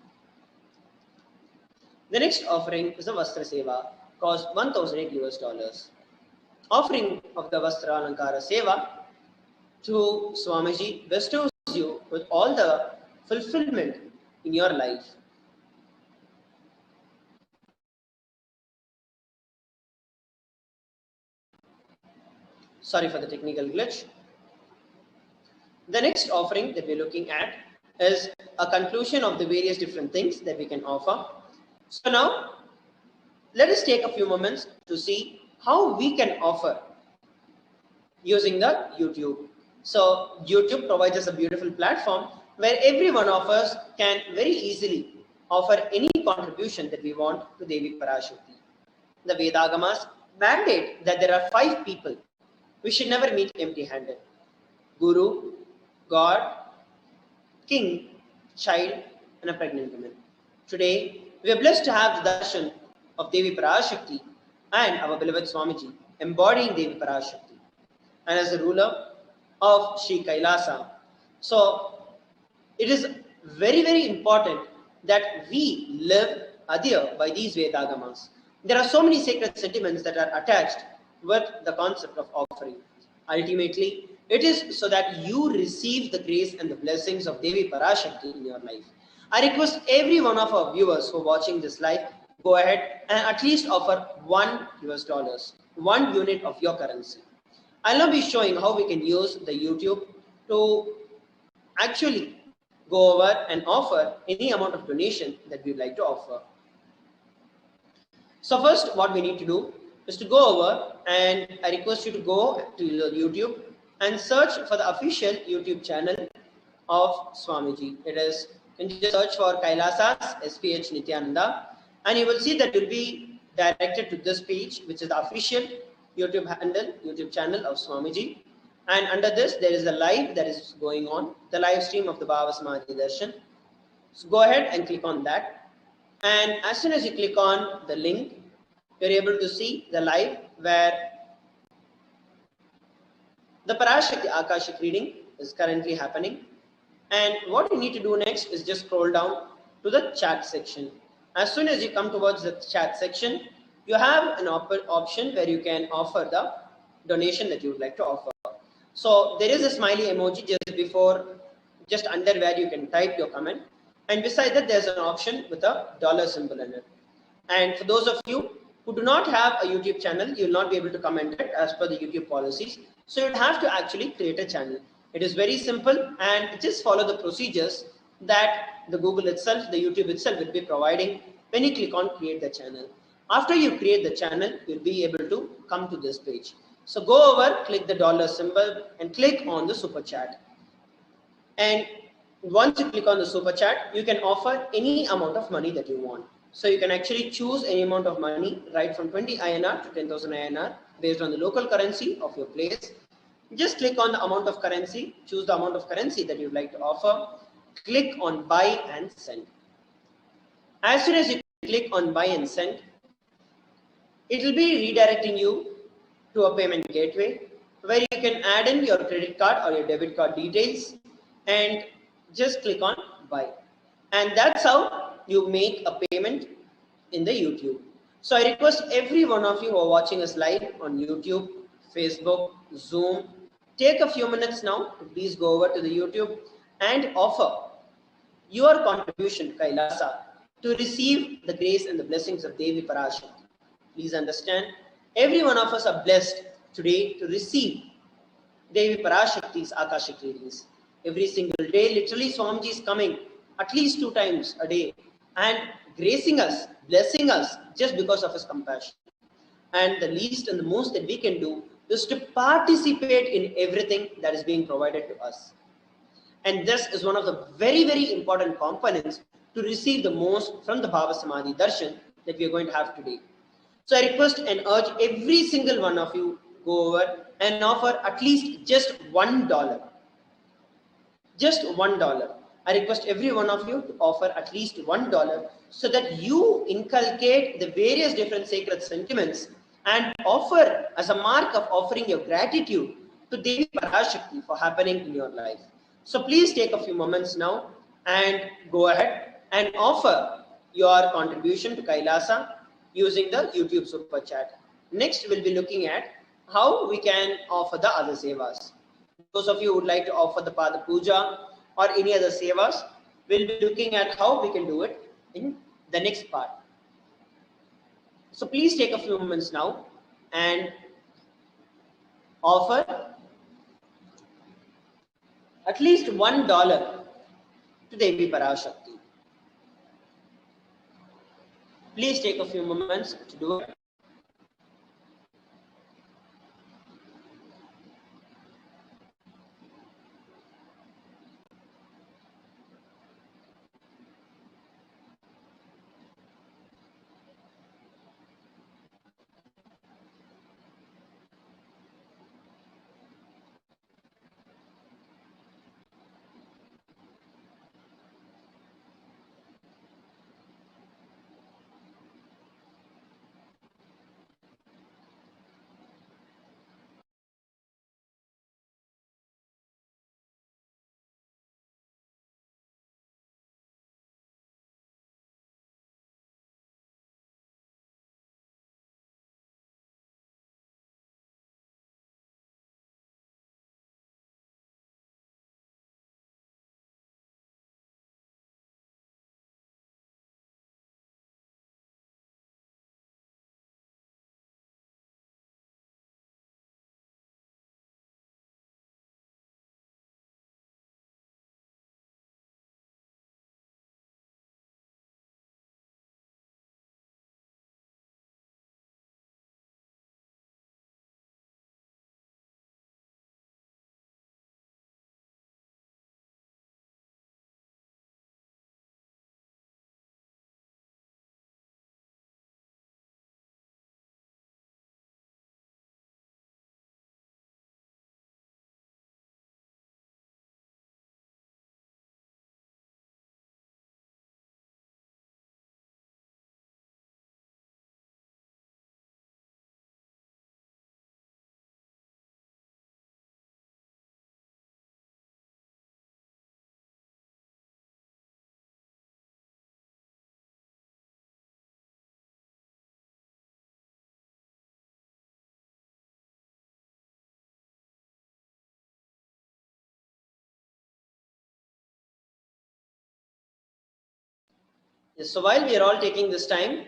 The next offering is the Vastra Seva, cost $1,008. Offering of the Vastra Alankara Seva to Swamiji bestows you with all the fulfillment in your life. Sorry for the technical glitch. The next offering that we're looking at is a conclusion of the various different things that we can offer. So now, let us take a few moments to see how we can offer using the YouTube. So YouTube provides us a beautiful platform where every one of us can very easily offer any contribution that we want to Devi Parashakti. The Vedagamas mandate that there are 5 people. We should never meet empty-handed. Guru, God, king, child, and a pregnant woman. Today, we are blessed to have the darshan of Devi Parashakti and our beloved Swamiji embodying Devi Parashakti and as the ruler of Sri Kailasa. So, it is very, very important that we live adhere by these Vedagamas. There are so many sacred sentiments that are attached with the concept of offering. Ultimately, it is so that you receive the grace and the blessings of Devi Parashakti in your life. I request every one of our viewers who are watching this live, go ahead and at least offer $1, 1 unit of your currency. I'll now be showing how we can use the YouTube to actually go over and offer any amount of donation that we'd like to offer. So first, what we need to do is to go over, and I request you to go to YouTube and search for the official YouTube channel of Swamiji. It is, you can just search for Kailasas SPH Nityananda, and you will see that you'll be directed to this page, which is the official YouTube handle, YouTube channel of Swamiji. And under this, there is a live that is going on, the live stream of the Bhava Samadhi Darshan. So go ahead and click on that. And as soon as you click on the link, you're able to see the live where the Parashakti Akashic reading is currently happening. And what you need to do next is just scroll down to the chat section. As soon as you come towards the chat section, you have an option where you can offer the donation that you would like to offer. So there is a smiley emoji just under where you can type your comment. And beside that, there's an option with a dollar symbol in it. And for those of you who do not have a YouTube channel, you will not be able to comment it as per the YouTube policies. So you'd have to actually create a channel. It is very simple and just follow the procedures that the Google itself, the YouTube itself will be providing when you click on create the channel. After you create the channel, you'll be able to come to this page. So go over, click the dollar symbol and click on the super chat. And once you click on the super chat, you can offer any amount of money that you want. So you can actually choose any amount of money, right from 20 INR to 10,000 INR based on the local currency of your place. Just click on the amount of currency, choose the amount of currency that you'd like to offer, click on buy and send. As soon as you click on buy and send, it will be redirecting you to a payment gateway where you can add in your credit card or your debit card details and just click on buy. And that's how you make a payment in the YouTube. So I request every one of you who are watching us live on YouTube, Facebook, Zoom, take a few minutes now to please go over to the YouTube and offer your contribution to Kailasa to receive the grace and the blessings of Devi Parashakti. Please understand, every one of us are blessed today to receive Devi Parashakti's Akashic readings. Every single day, literally Swamiji is coming at least 2 times a day and gracing us, blessing us just because of his compassion. And the least and the most that we can do is to participate in everything that is being provided to us. And this is one of the very, very important components to receive the most from the Bhava Samadhi Darshan that we are going to have today. So I request and urge every single one of you go over and offer at least just $1. Just $1. I request every one of you to offer at least $1 so that you inculcate the various different sacred sentiments and offer as a mark of offering your gratitude to Devi Parashakti for happening in your life. So please take a few moments now and go ahead and offer your contribution to Kailasa using the YouTube Super Chat. Next, we'll be looking at how we can offer the other sevas. Those of you who would like to offer the Pada Puja or any other sevas, we'll be looking at how we can do it in the next part. So please take a few moments now and offer at least $1 to Devi Parashakti. Please take a few moments to do it. Yes, so while we are all taking this time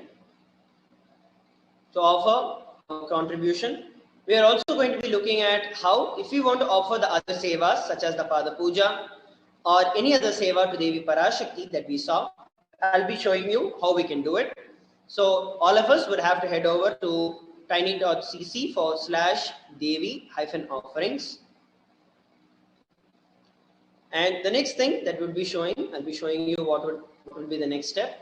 to offer a contribution, we are also going to be looking at how, if we want to offer the other sevas such as the Pada Puja or any other seva to Devi Parashakti that we saw, I'll be showing you how we can do it. So all of us would have to head over to tiny.cc/Devi-offerings. And the next thing that would be showing, I'll be showing you what would be the next step.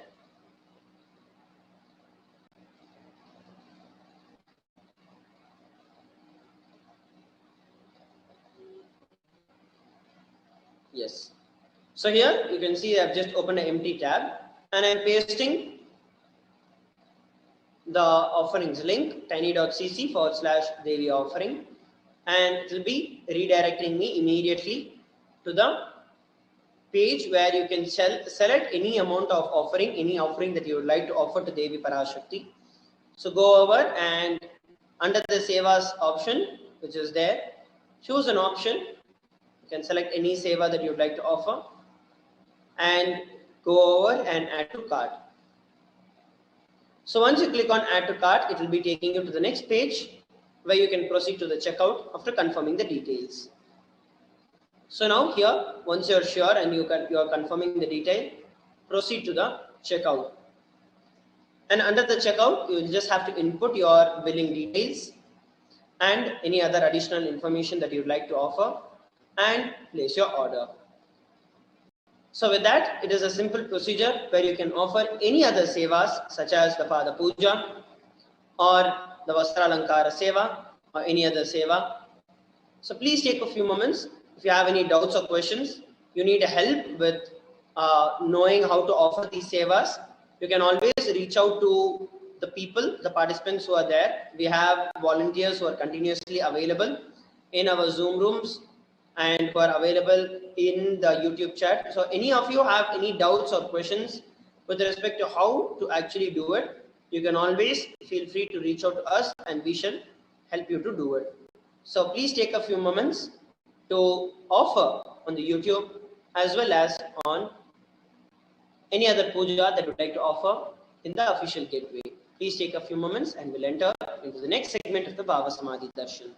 Yes. So here you can see I've just opened an empty tab and I'm pasting the offerings link tiny.cc/Devi offering, and it will be redirecting me immediately to the page where you can select any amount of offering, any offering that you would like to offer to Devi Parashakti. So go over and under the Sevas option, which is there, choose an option. You can select any Seva that you would like to offer and go over and add to cart. So once you click on add to cart, it will be taking you to the next page where you can proceed to the checkout after confirming the details. So now here, once you're sure and you are confirming the detail, proceed to the checkout. And under the checkout, you will just have to input your billing details and any other additional information that you'd like to offer and place your order. So with that, it is a simple procedure where you can offer any other sevas such as the Pada Puja or the Vastra Alankara Seva or any other seva. So please take a few moments. If you have any doubts or questions, you need help with knowing how to offer these sevas, you can always reach out to the people, the participants who are there. We have volunteers who are continuously available in our Zoom rooms and who are available in the YouTube chat. So any of you have any doubts or questions with respect to how to actually do it, you can always feel free to reach out to us and we shall help you to do it. So please take a few moments to offer on the YouTube as well as on any other puja that you would like to offer in the official gateway. Please take a few moments and we'll enter into the next segment of the Bhava Samadhi Darshan.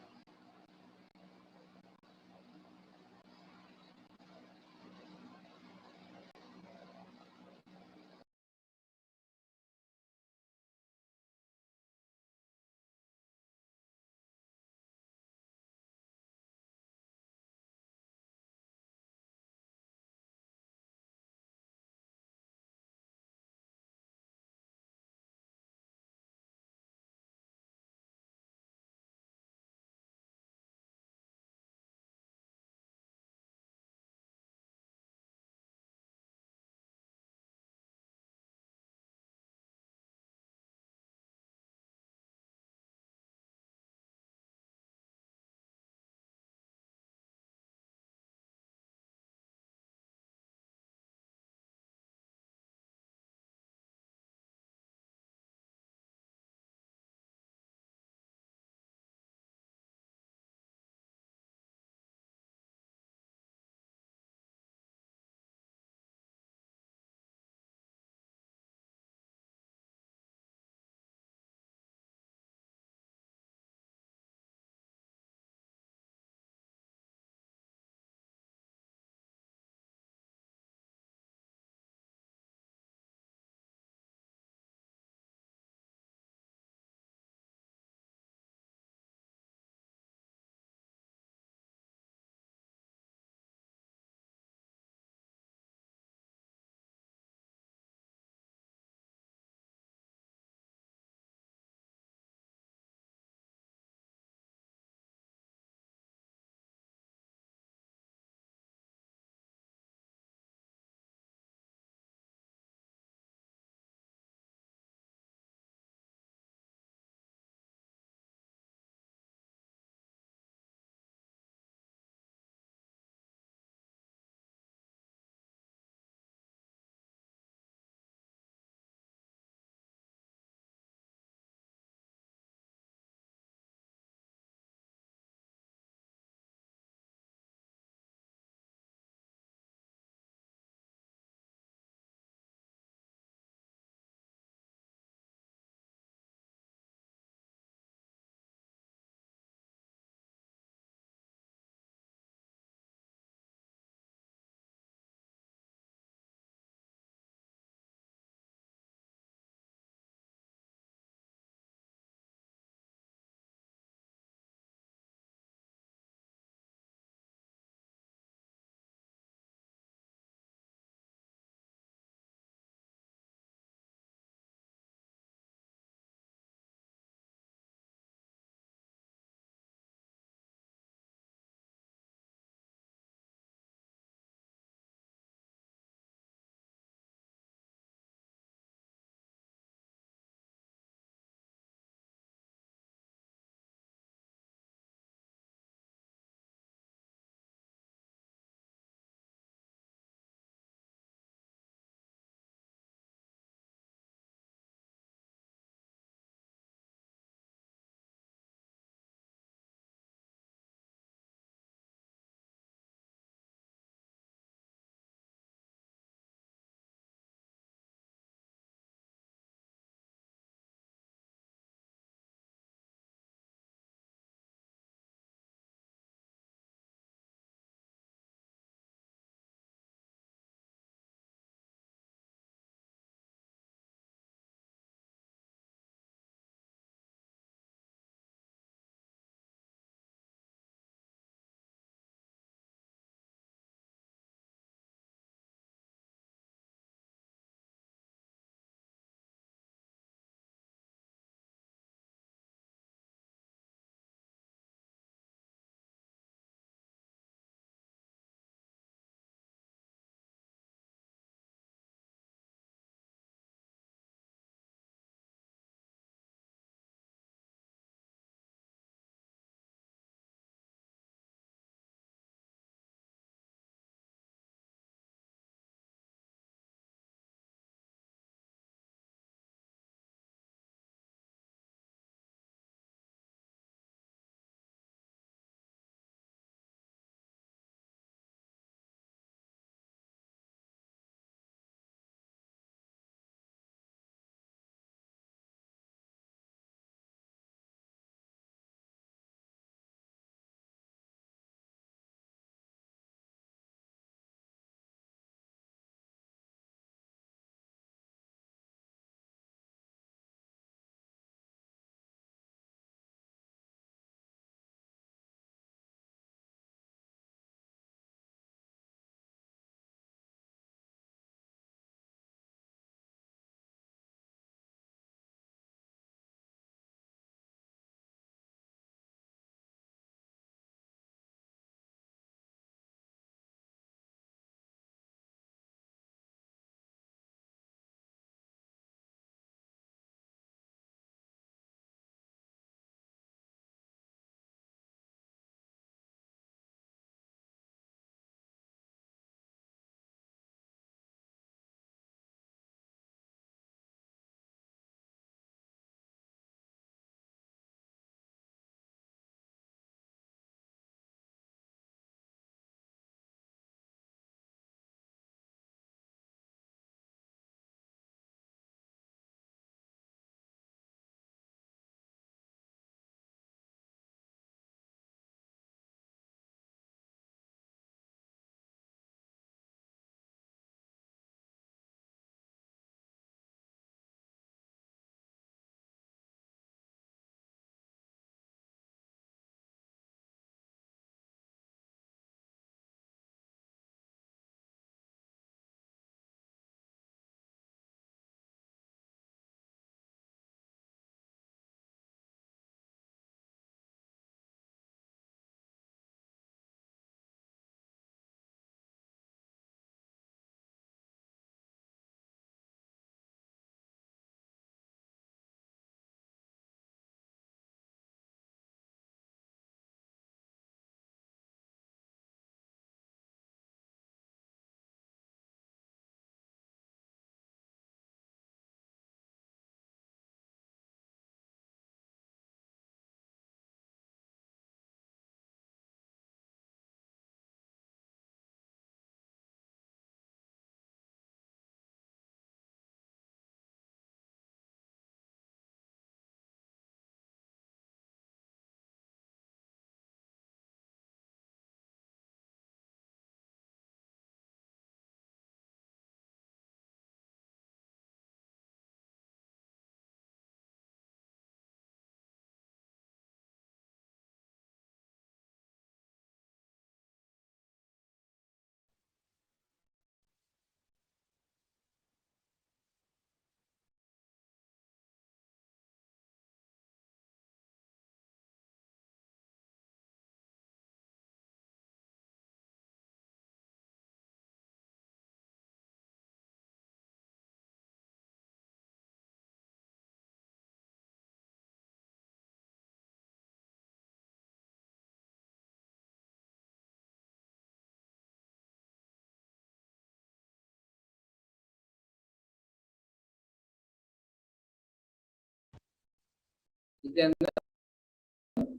Nityananda,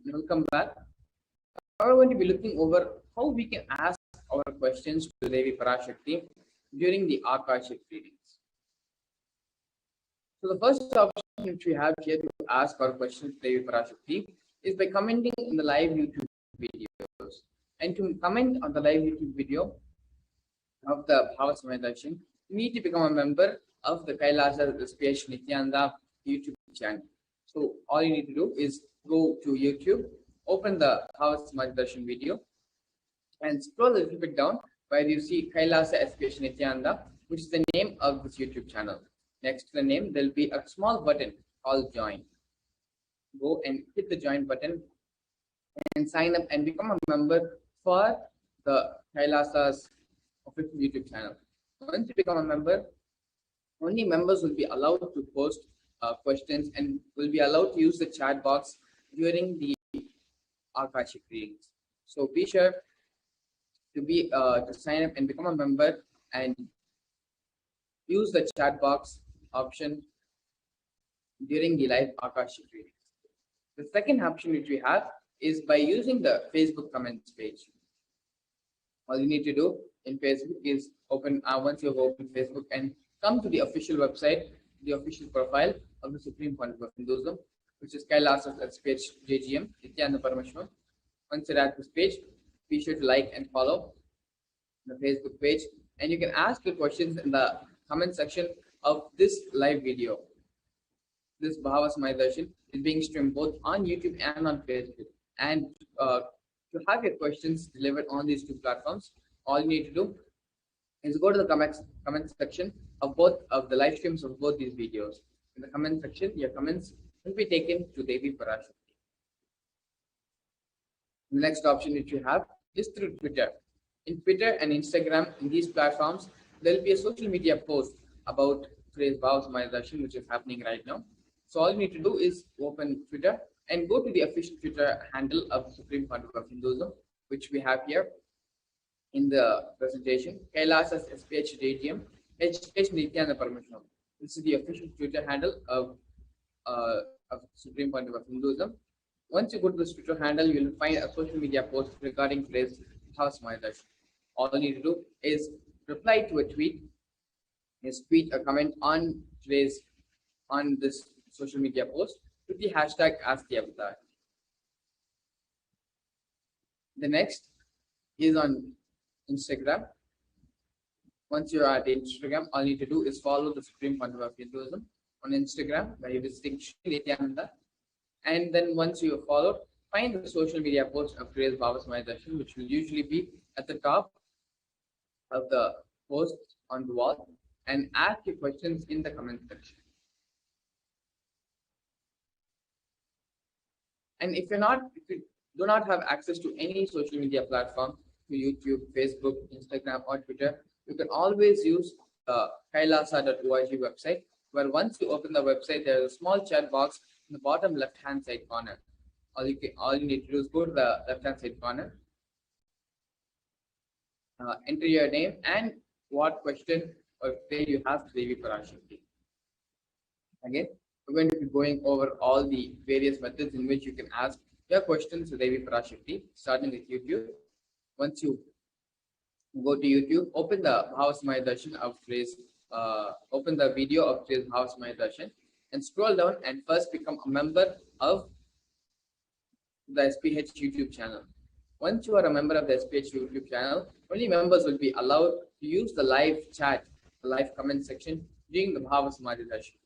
welcome back. Now we're going to be looking over how we can ask our questions to Devi Parashakti during the Akashic readings. So the first option which we have here to ask our questions to Devi Parashakti is by commenting in the live YouTube videos. And to comment on the live YouTube video of the Bhavasamaya Darshan, you need to become a member of the Kailasa SPH Nityananda YouTube channel. So all you need to do is go to YouTube, open the Bhavasamaya Darshan video, and scroll a little bit down where you see Kailasa SPH Nityananda, which is the name of this YouTube channel. Next to the name, there will be a small button called Join. Go and hit the Join button and sign up and become a member for the Kailasa's official YouTube channel. Once you become a member, only members will be allowed to post questions and will be allowed to use the chat box during the Akashic readings. So be sure to sign up and become a member and use the chat box option during the live Akashic readings. The second option which we have is by using the Facebook comments page. All you need to do in Facebook is open once you've opened Facebook and come to the official website, the official profile of the Supreme Point of Hinduism, which is Kailasa's SPH JGM, Nityananda Parameshwar. Once you're at this page, be sure to like and follow the Facebook page, and you can ask your questions in the comment section of this live video. This Bhavasamaya Darshan is being streamed both on YouTube and on Facebook. And to have your questions delivered on these two platforms, all you need to do is go to the comment section of both of the live streams of both these videos. In the comment section, your comments will be taken to Devi Parashakti. The next option which you have is through Twitter. In Twitter and Instagram, in these platforms, there will be a social media post about today's Bhavasamaya Darshan, which is happening right now. So all you need to do is open Twitter and go to the official Twitter handle of the Supreme Court of Hinduism, which we have here in the presentation. Kailasa's SPH JGM, HH Nityananda Parameshwar. This is the official Twitter handle of Supreme Court of Hinduism. Once you go to this Twitter handle, you will find a social media post regarding today's Bhavasamaya Darshan. All you need to do is reply to a tweet, tweet a comment on this social media post with the hashtag #AskTheAvatar. The next is on Instagram. Once you are at Instagram, all you need to do is follow the Supreme Court of Hinduism on Instagram by visiting Sri Nityananda. And then once you have followed, find the social media post of today's Bhavasamaya Darshan, which will usually be at the top of the post on the wall, and ask your questions in the comment section. And if you do not have access to any social media platform, to YouTube, Facebook, Instagram, or Twitter, you can always use the kailasa.org website, where once you open the website, there is a small chat box in the bottom left-hand side corner. All you need to do is go to the left-hand side corner, enter your name and what question or query you have to Devi Parashakti. Again, we're going to be going over all the various methods in which you can ask your questions to Devi Parashakti, starting with YouTube. Once you go to YouTube, open the Bhavasamaya Darshan of today's, open the video of today's Bhavasamaya Darshan, and scroll down and first become a member of the SPH YouTube channel. Once you are a member of the SPH YouTube channel, only members will be allowed to use the live chat, the live comment section during the Bhavasamaya Darshan.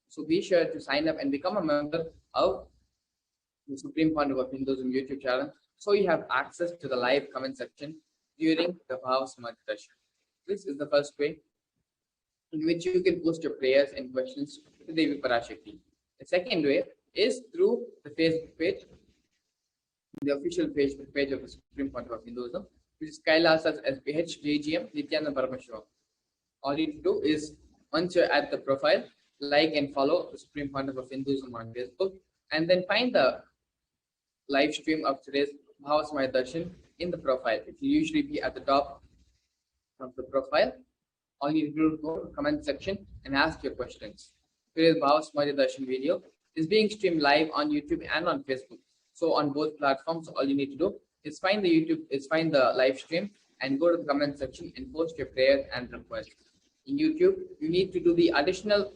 So be sure to sign up and become a member of the Supreme Court of Hinduism YouTube channel, so you have access to the live comment section during the Bhavasamaya Darshan. This is the first way in which you can post your prayers and questions to Devi Parashakti. The second way is through the Facebook page, the official Facebook page of the Supreme Court of Hinduism, which is Kailasa's SPH JGM Nityananda Parameshwar. All you need to do is, once you're at the profile, like and follow the Supreme Court of Hinduism on Facebook, and then find the live stream of today's Bhavasamaya Darshan in the profile. It will usually be at the top of the profile. All you need to do is go to the comment section and ask your questions. Today's Bhavasamaya Darshan video is being streamed live on YouTube and on Facebook. So on both platforms, all you need to do is find the live stream and go to the comment section and post your prayers and requests. In YouTube, you need to do the additional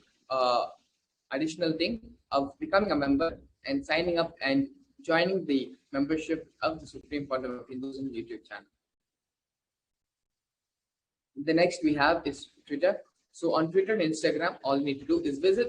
thing of becoming a member and signing up and joining the membership of the Supreme Court of Hinduism YouTube channel. The next we have is Twitter. So on Twitter and Instagram, all you need to do is visit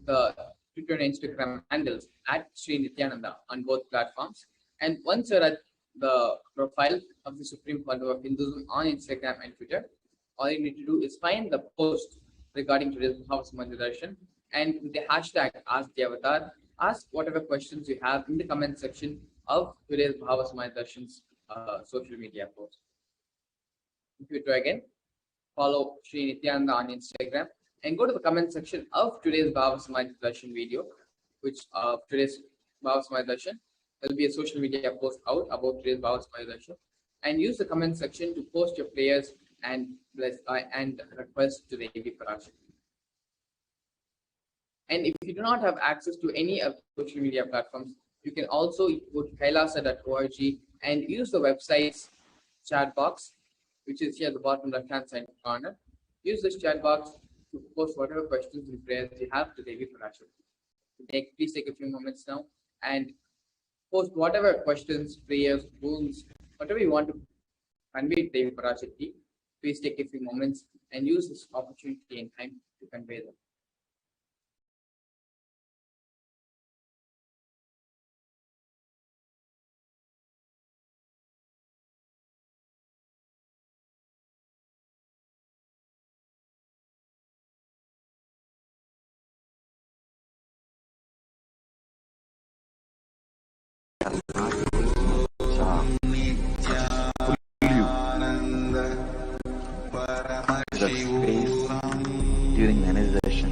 the Twitter and Instagram handles at Sri Nityananda on both platforms. And once you're at the profile of the Supreme Court of Hinduism on Instagram and Twitter, all you need to do is find the post regarding today's Bhava Samadhi Darshan, and with the hashtag Ask the Avatar, ask whatever questions you have in the comment section of today's Bhava Samadhi Darshan's social media post. Twitter again, follow Sri Nityananda on Instagram, and go to the comment section of today's Bhava Samadhi Darshan video, which today's Bhava Samadhi Darshan, there will be a social media post out about today's Bhava Samadhi Darshan, and use the comment section to post your prayers and requests to the Devi Parashakti. And if you do not have access to any of the social media platforms, you can also go to kailasa.org and use the website's chat box, which is here at the bottom left-hand side corner. Use this chat box to post whatever questions and prayers you have to Devi Parashakti. Please take a few moments now and post whatever questions, prayers, rules, whatever you want to convey to Devi Parashakti. Please take a few moments and use this opportunity and time to convey them. The space during the meditation,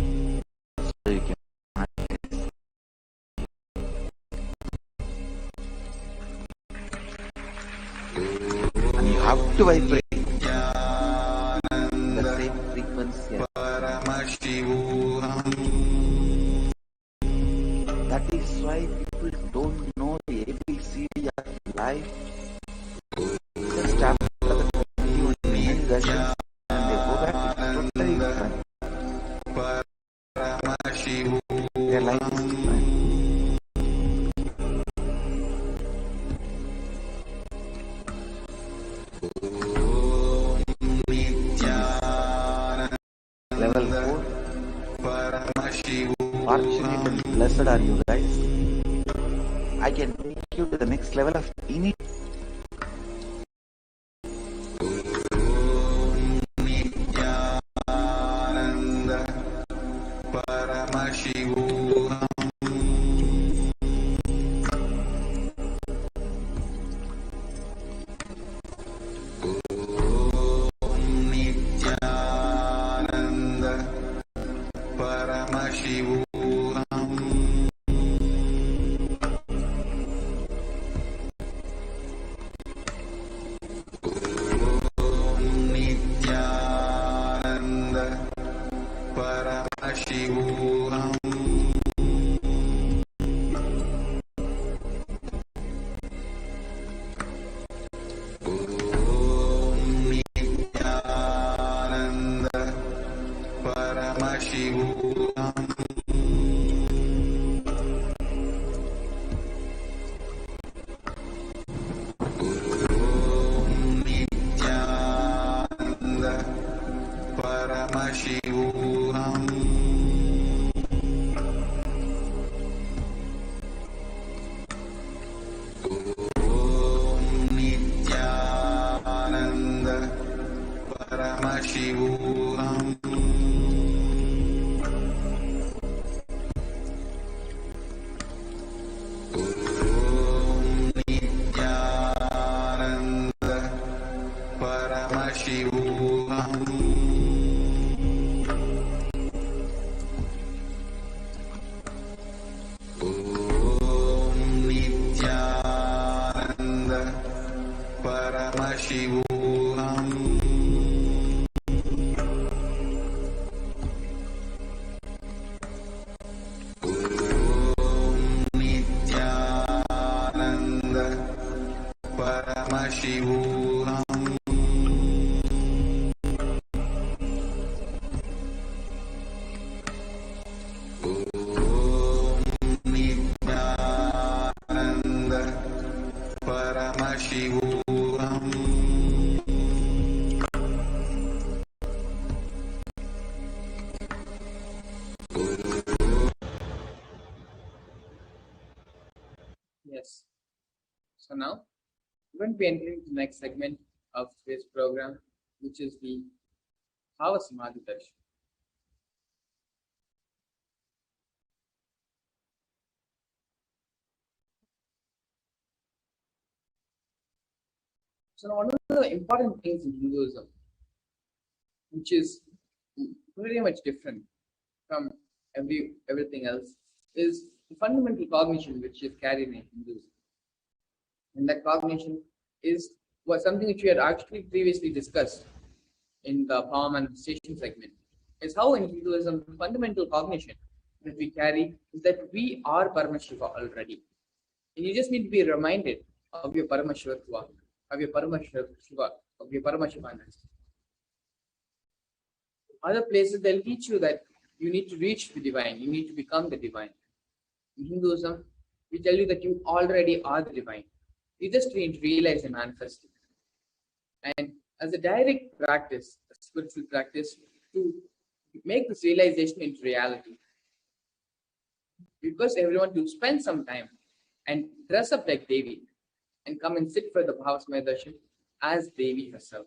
so you can and you have to vibrate the same frequency. That is why people don't know the ABCD of life. Just after the 21 meditation, and they go back, it's totally different. Their life is different. Level 4. Fortunate and blessed are you guys. I can take you to the next level of initiation. Yes. So now we're going to be entering the next segment of today's program, which is the Bhava Samadhi Darshan. So now one of the important things in Hinduism, which is very much different from everything else, is the fundamental cognition which is carried in Hinduism. And that cognition was something which we had actually previously discussed in the power manifestation segment. Is how in Hinduism the fundamental cognition that we carry is that we are Paramashiva already. And you just need to be reminded of your Paramashivatva, of your Paramashiva, of your Paramashivanas. Other places they'll teach you that you need to reach the divine, you need to become the divine. In Hinduism, we tell you that you already are the divine. You just need to realize and manifest it. And as a direct practice, a spiritual practice, to make this realization into reality, request everyone to spend some time and dress up like Devi and come and sit for the Bhava Samadhi Darshan as Devi herself.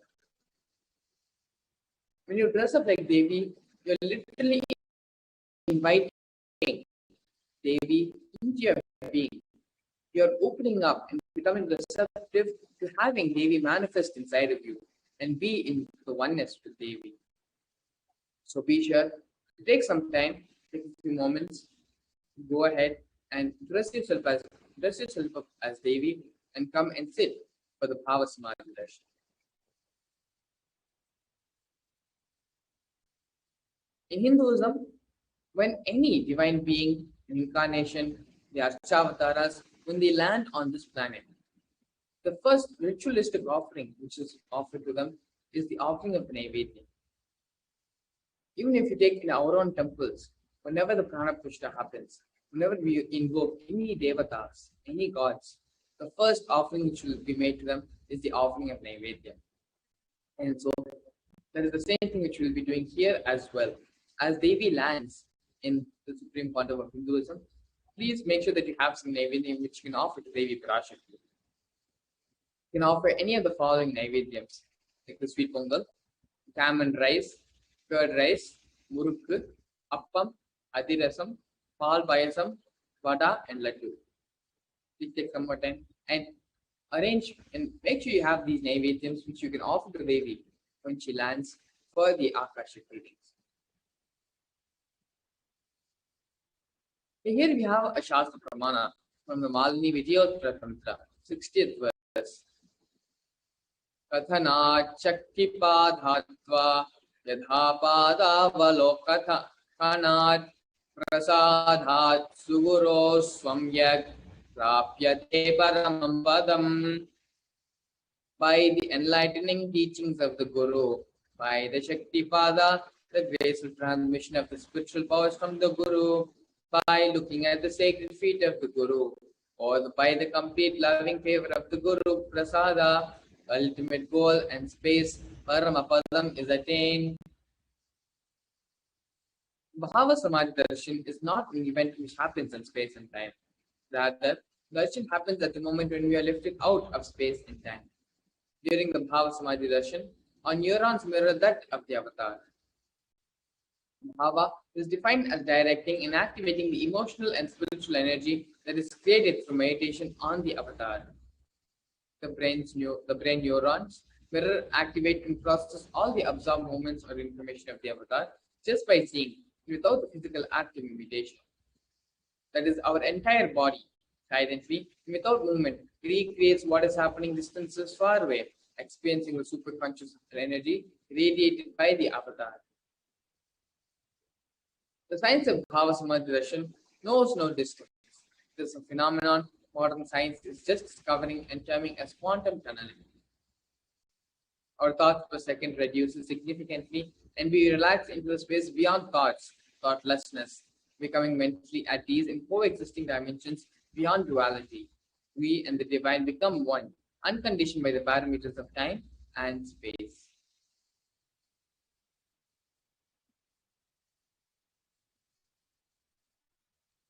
When you dress up like Devi, you're literally inviting Devi into your being. You're opening up and becoming receptive to having Devi manifest inside of you and be in the oneness with Devi. So be sure to take some time, take a few moments, go ahead and dress yourself up as Devi and come and sit for the Bhava Samadhi Darshan. In Hinduism, when any divine being, an incarnation, the Archavataras, when they land on this planet, the first ritualistic offering which is offered to them is the offering of Naivedya. Even if you take in our own temples, whenever the Prana Pushta happens, whenever we invoke any devatas, any gods, the first offering which will be made to them is the offering of Naivedya. And so that is the same thing which we will be doing here as well. As Devi lands in the Supreme Quantum of Hinduism, please make sure that you have some Naivedya which you can offer to Devi Parashakti. You can offer any of the following Naivedyams, like the sweet pongal, tamarind rice, curd rice, murukku, appam, adirasam, pal bayasam, vada, and laddu. Please take some more time and arrange and make sure you have these Naivedyams which you can offer to Devi when she lands for the Akashic readings. Here we have a Shastra Pramana from the Malini Vijayottara Tantra, 60th verse. Kathanat Shaktipadhatva Yadhapadavalokath Kanat Prasadhat Suguro Swamyak Prapyate Paramam Padam. By the enlightening teachings of the Guru, by the Shaktipada, the graceful transmission of the spiritual powers from the Guru, by looking at the sacred feet of the Guru, or by the complete loving favor of the Guru, Prasada, ultimate goal and space, Paramapadam is attained. Bhava Samadhi Darshan is not an event which happens in space and time. Rather, Darshan happens at the moment when we are lifted out of space and time. During the Bhava Samadhi Darshan, our neurons mirror that of the avatar. Bhava is defined as directing and activating the emotional and spiritual energy that is created through meditation on the avatar. The brain neurons mirror, activate, and process all the absorbed movements or information of the avatar just by seeing, without the physical act of imitation. That is, our entire body, silently, without movement, recreates what is happening distances far away, experiencing the superconscious energy radiated by the avatar. The science of Bhava Samadhi Darshan knows no distance. It is a phenomenon modern science is just discovering and terming as quantum tunneling. Our thoughts per second reduces significantly and we relax into the space beyond thoughts, thoughtlessness, becoming mentally at ease in coexisting dimensions beyond duality. We and the divine become one, unconditioned by the parameters of time and space.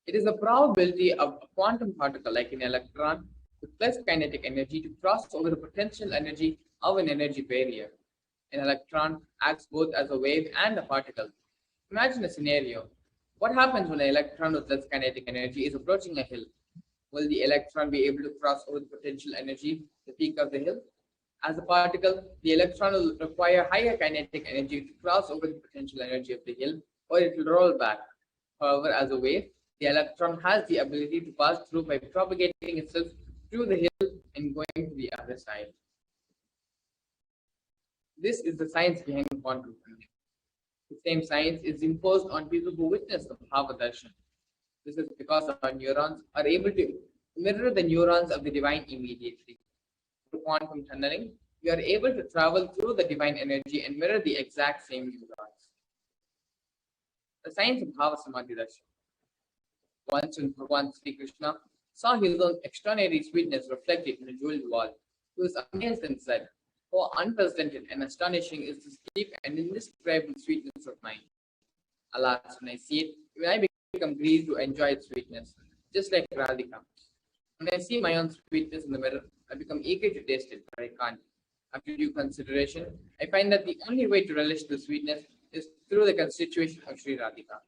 It is the probability of a quantum particle like an electron with less kinetic energy to cross over the potential energy of an energy barrier. An electron acts both as a wave and a particle. Imagine a scenario. What happens when an electron with less kinetic energy is approaching a hill? Will the electron be able to cross over the potential energy, the peak of the hill? As a particle, the electron will require higher kinetic energy to cross over the potential energy of the hill, or it will roll back. However, as a wave, the electron has the ability to pass through by propagating itself through the hill and going to the other side. This is the science behind quantum physics. The same science is imposed on people who witness the Bhava Darshan. This is because our neurons are able to mirror the neurons of the divine immediately. Through quantum tunneling, we are able to travel through the divine energy and mirror the exact same neurons. The science of Bhava Samadhi Darshan. Once when Bhagavan Sri Krishna saw his own extraordinary sweetness reflected in a jeweled wall, he was amazed and said, "How unprecedented and astonishing is this deep and indescribable sweetness of mine. Alas, when I see it, when I become greedy to enjoy its sweetness, just like Radhika. When I see my own sweetness in the mirror, I become eager to taste it, but I can't. After due consideration, I find that the only way to relish the sweetness is through the constitution of Sri Radhika."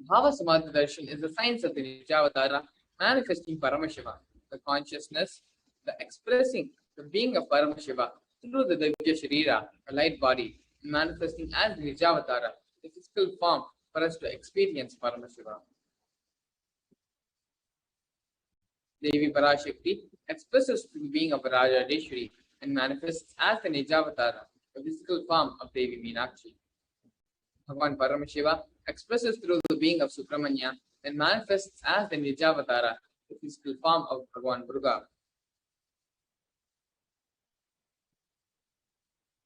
Bhava Samadhi Darshan is the science of the Nijavatara manifesting Paramashiva, the consciousness, the expressing the being of Paramashiva through the Divya Sharira, a light body, manifesting as the Nijavatara, the physical form for us to experience Paramashiva. Devi Parashakti expresses the being of Rajadeshwari and manifests as the Nijavatara, the physical form of Devi Meenakshi. Bhagavan Paramashiva expresses through the being of Subramanya and manifests as the Nijavatara, the physical form of Bhagavan Durga.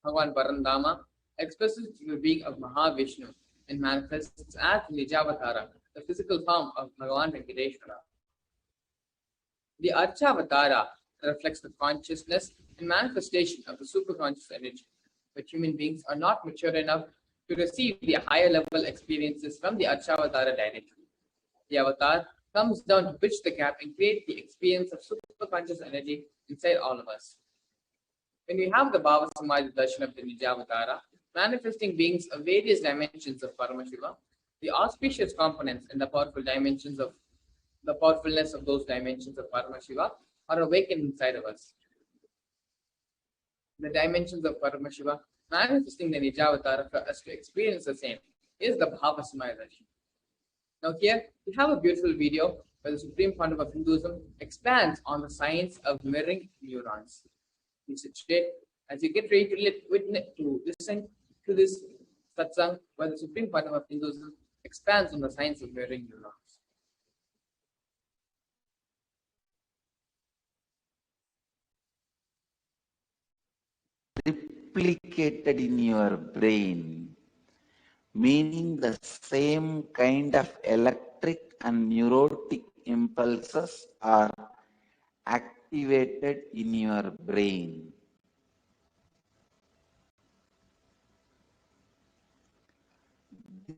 Bhagavan Parandama expresses through the being of Mahavishnu and manifests as the Nijavatara, the physical form of Bhagavan Venkateshwara. The Archavatara reflects the consciousness and manifestation of the superconscious energy, but human beings are not mature enough to receive the higher level experiences from the Archavatara directly. The avatar comes down to bridge the gap and create the experience of superconscious energy inside all of us. When we have the Bhava Samadhi Darshan of the Nijavatara, manifesting beings of various dimensions of Paramashiva, the auspicious components and the powerful dimensions of the powerfulness of those dimensions of Paramashiva are awakened inside of us. The dimensions of Paramashiva manifesting the Nijavatara for us to experience the same is the Bhava Samadhi Darshan. Now here we have a beautiful video where the Supreme Founder of Hinduism expands on the science of mirroring neurons. Please sit straight as you get ready to listen to this satsang where the Supreme Founder of Hinduism expands on the science of mirroring neurons. Replicated in your brain, meaning the same kind of electric and neurotic impulses are activated in your brain.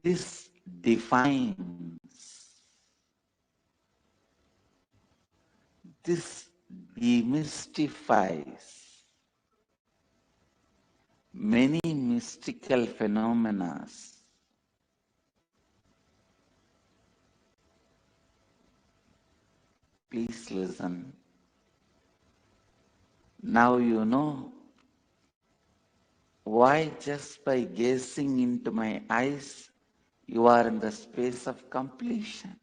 This defines, this demystifies many mystical phenomena. Please listen. Now you know why just by gazing into my eyes, you are in the space of completion.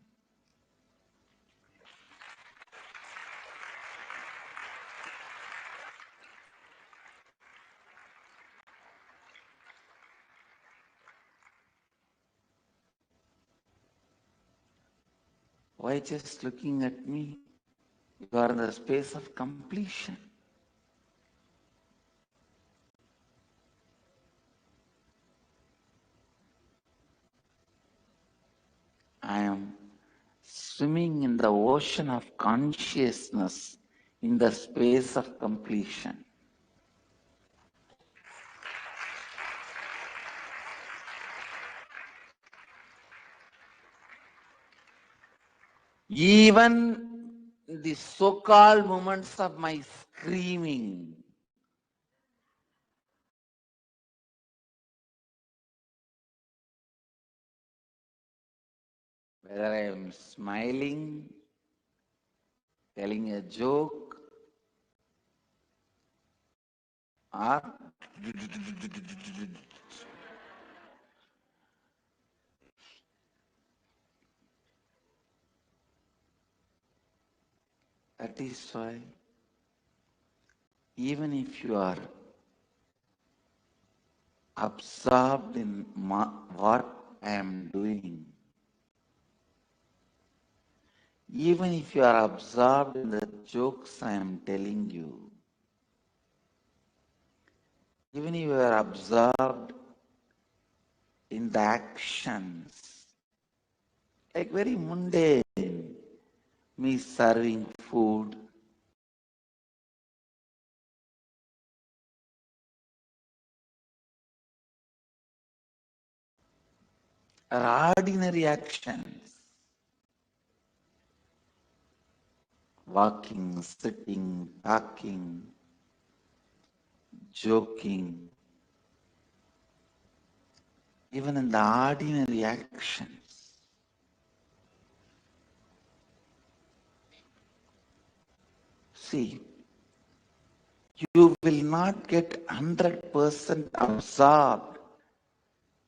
Why just looking at me? You are in the space of completion. I am swimming in the ocean of consciousness in the space of completion. Even the so-called moments of my screaming, whether I am smiling, telling a joke, or that is why even if you are absorbed in what I am doing, even if you are absorbed in the jokes I am telling you, even if you are absorbed in the actions, like very mundane, me serving food, or ordinary actions, walking, sitting, talking, joking, even in the ordinary actions. See, you will not get 100% absorbed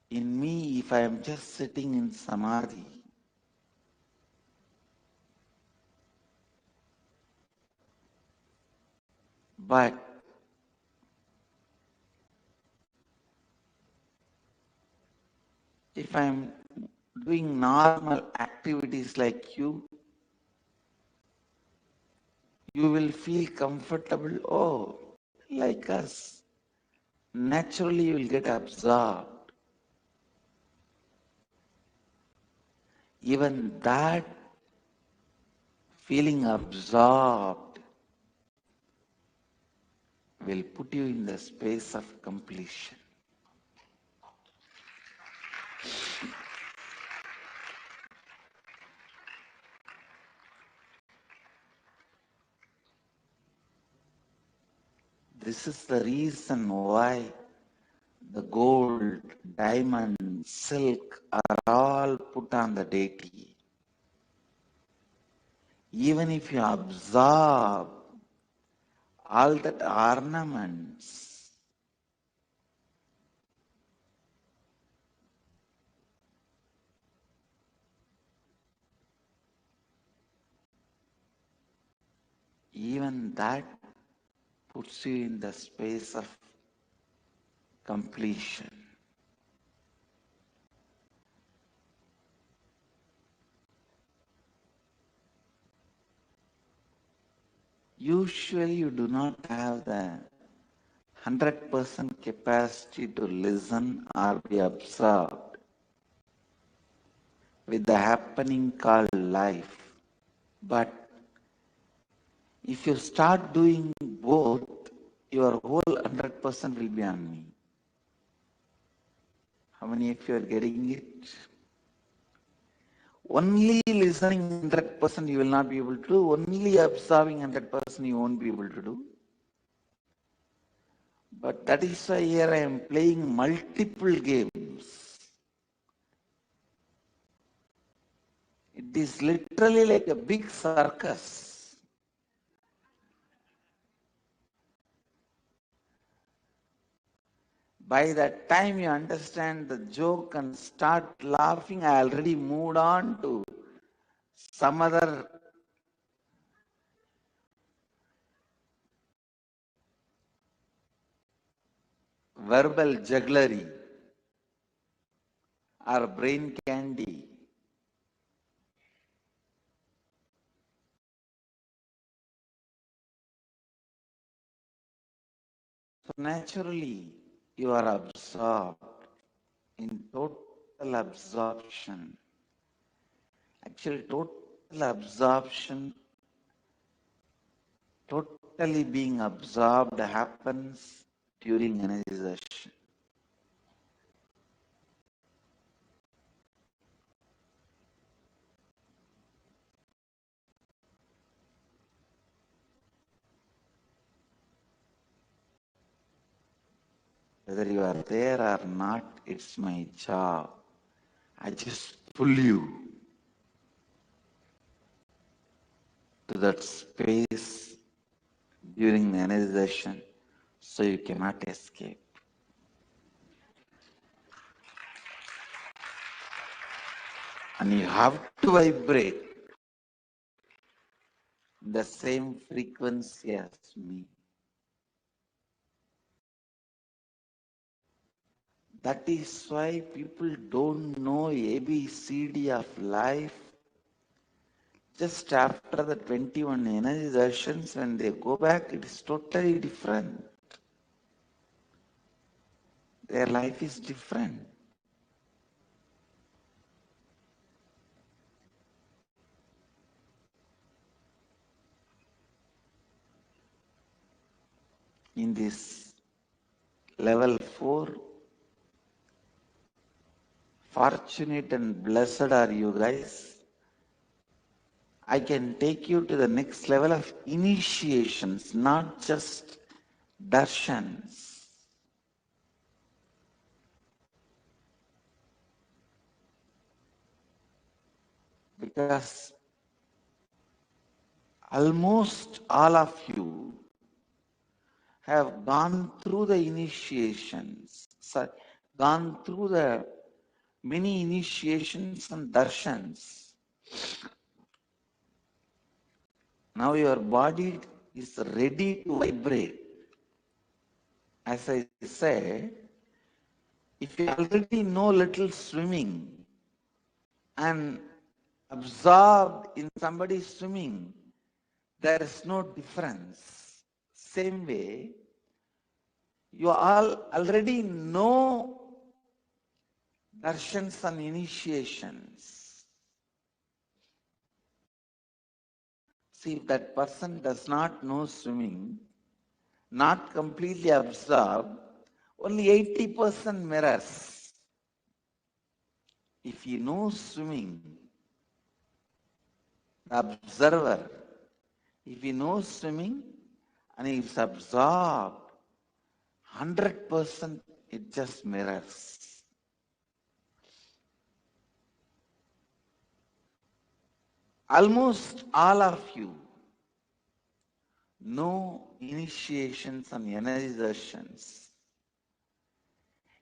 in me if I am just sitting in samadhi. But if I am doing normal activities like you will feel comfortable. Oh, like us. Naturally, you will get absorbed. Even that feeling absorbed will put you in the space of completion. This is the reason why the gold, diamond, silk are all put on the deity. Even if you absorb all that ornaments, even that puts you in the space of completion. Usually you do not have the 100% capacity to listen or be absorbed with the happening called life. But if you start doing both, your whole 100% will be on me. How many of you are getting it? Only listening 100% you will not be able to do. Only observing 100% you won't be able to do. But that is why here I am playing multiple games. It is literally like a big circus. By that time you understand the joke and start laughing, I already moved on to some other verbal jugglery or brain candy. So naturally you are absorbed in total absorption. Actually, total absorption, totally being absorbed happens during energization. Whether you are there or not, it's my job. I just pull you to that space during the energization so you cannot escape. And you have to vibrate the same frequency as me. That is why people don't know ABCD of life. Just after the 21 energizations, when they go back, it is totally different. Their life is different. In this level 4, fortunate and blessed are you guys. I can take you to the next level of initiations, not just darshans. Because almost all of you have gone through the initiations, gone through the many initiations and darshans. Now your body is ready to vibrate. As I say, if you already know little swimming and absorbed in somebody swimming, there is no difference. Same way, you all already know darshans and initiations. See, if that person does not know swimming, not completely absorbed, only 80% mirrors. If he knows swimming, the observer, if he knows swimming and he is absorbed, 100% it just mirrors. Almost all of you know initiations and energizations.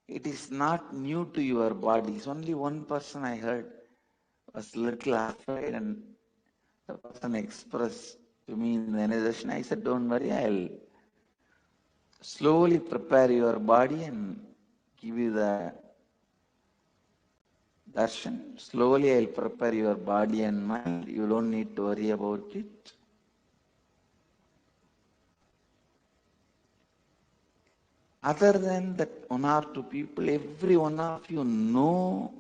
It is not new to your bodies. Only one person I heard was little afraid, and the person expressed to me in the energization. I said, don't worry, I'll slowly prepare your body and give you the darshan. Slowly I'll prepare your body and mind. You don't need to worry about it. Other than that one or two people, every one of you know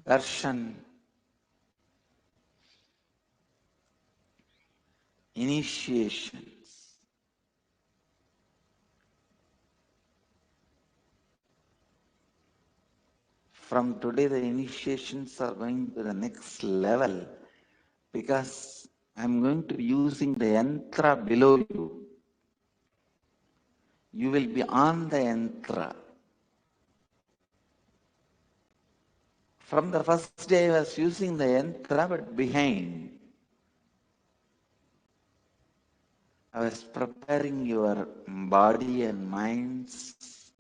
darshan, initiations. From today, the initiations are going to the next level because I'm going to be using the yantra below you. You will be on the yantra. From the first day, I was using the yantra, but behind, I was preparing your body and minds.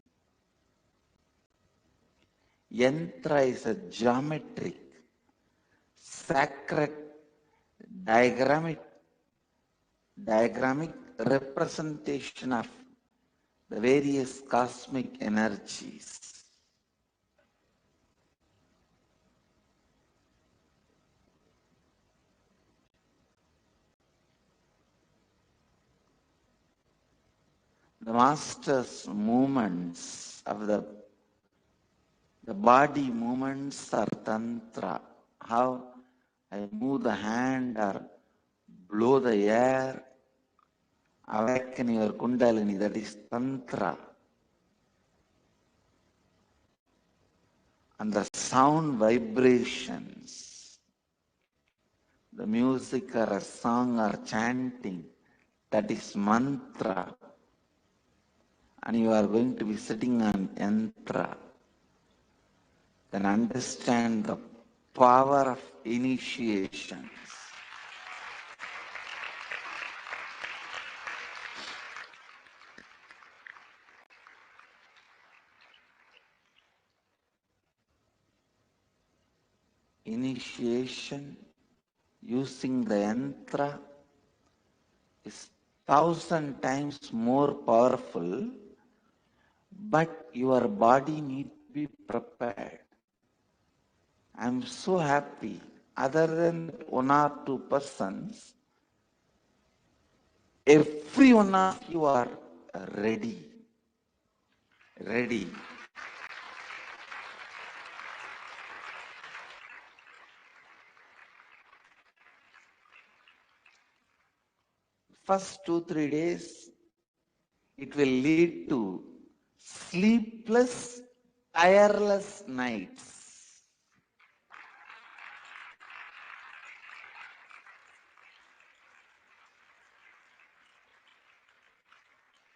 Yantra is a geometric, sacred, diagrammic representation of the various cosmic energies. The master's movements of the body movements are tantra. How I move the hand or blow the air, awaken your kundalini, that is tantra. And the sound vibrations, the music or a song or chanting, that is mantra, and you are going to be sitting on yantra, then understand the power of initiations. Initiation using the yantra is 1,000 times more powerful, but your body needs to be prepared. I'm so happy, other than one or two persons, every one of you are ready. Ready. First 2-3 days, it will lead to sleepless, tireless nights.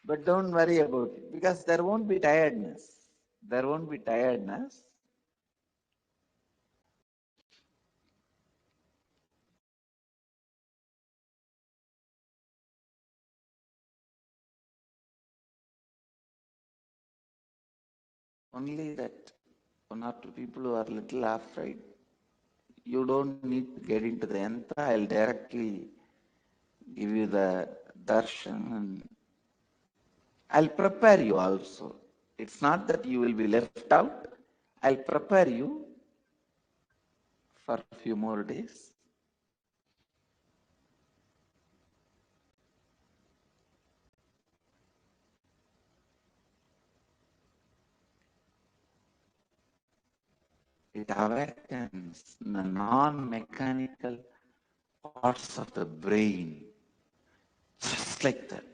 But don't worry about it, because there won't be tiredness. There won't be tiredness. Only that one or two people who are a little afraid, you don't need to get into the yantra. I'll directly give you the darshan and I'll prepare you also. It's not that you will be left out. I'll prepare you for a few more days. It awakens the non-mechanical parts of the brain, just like that.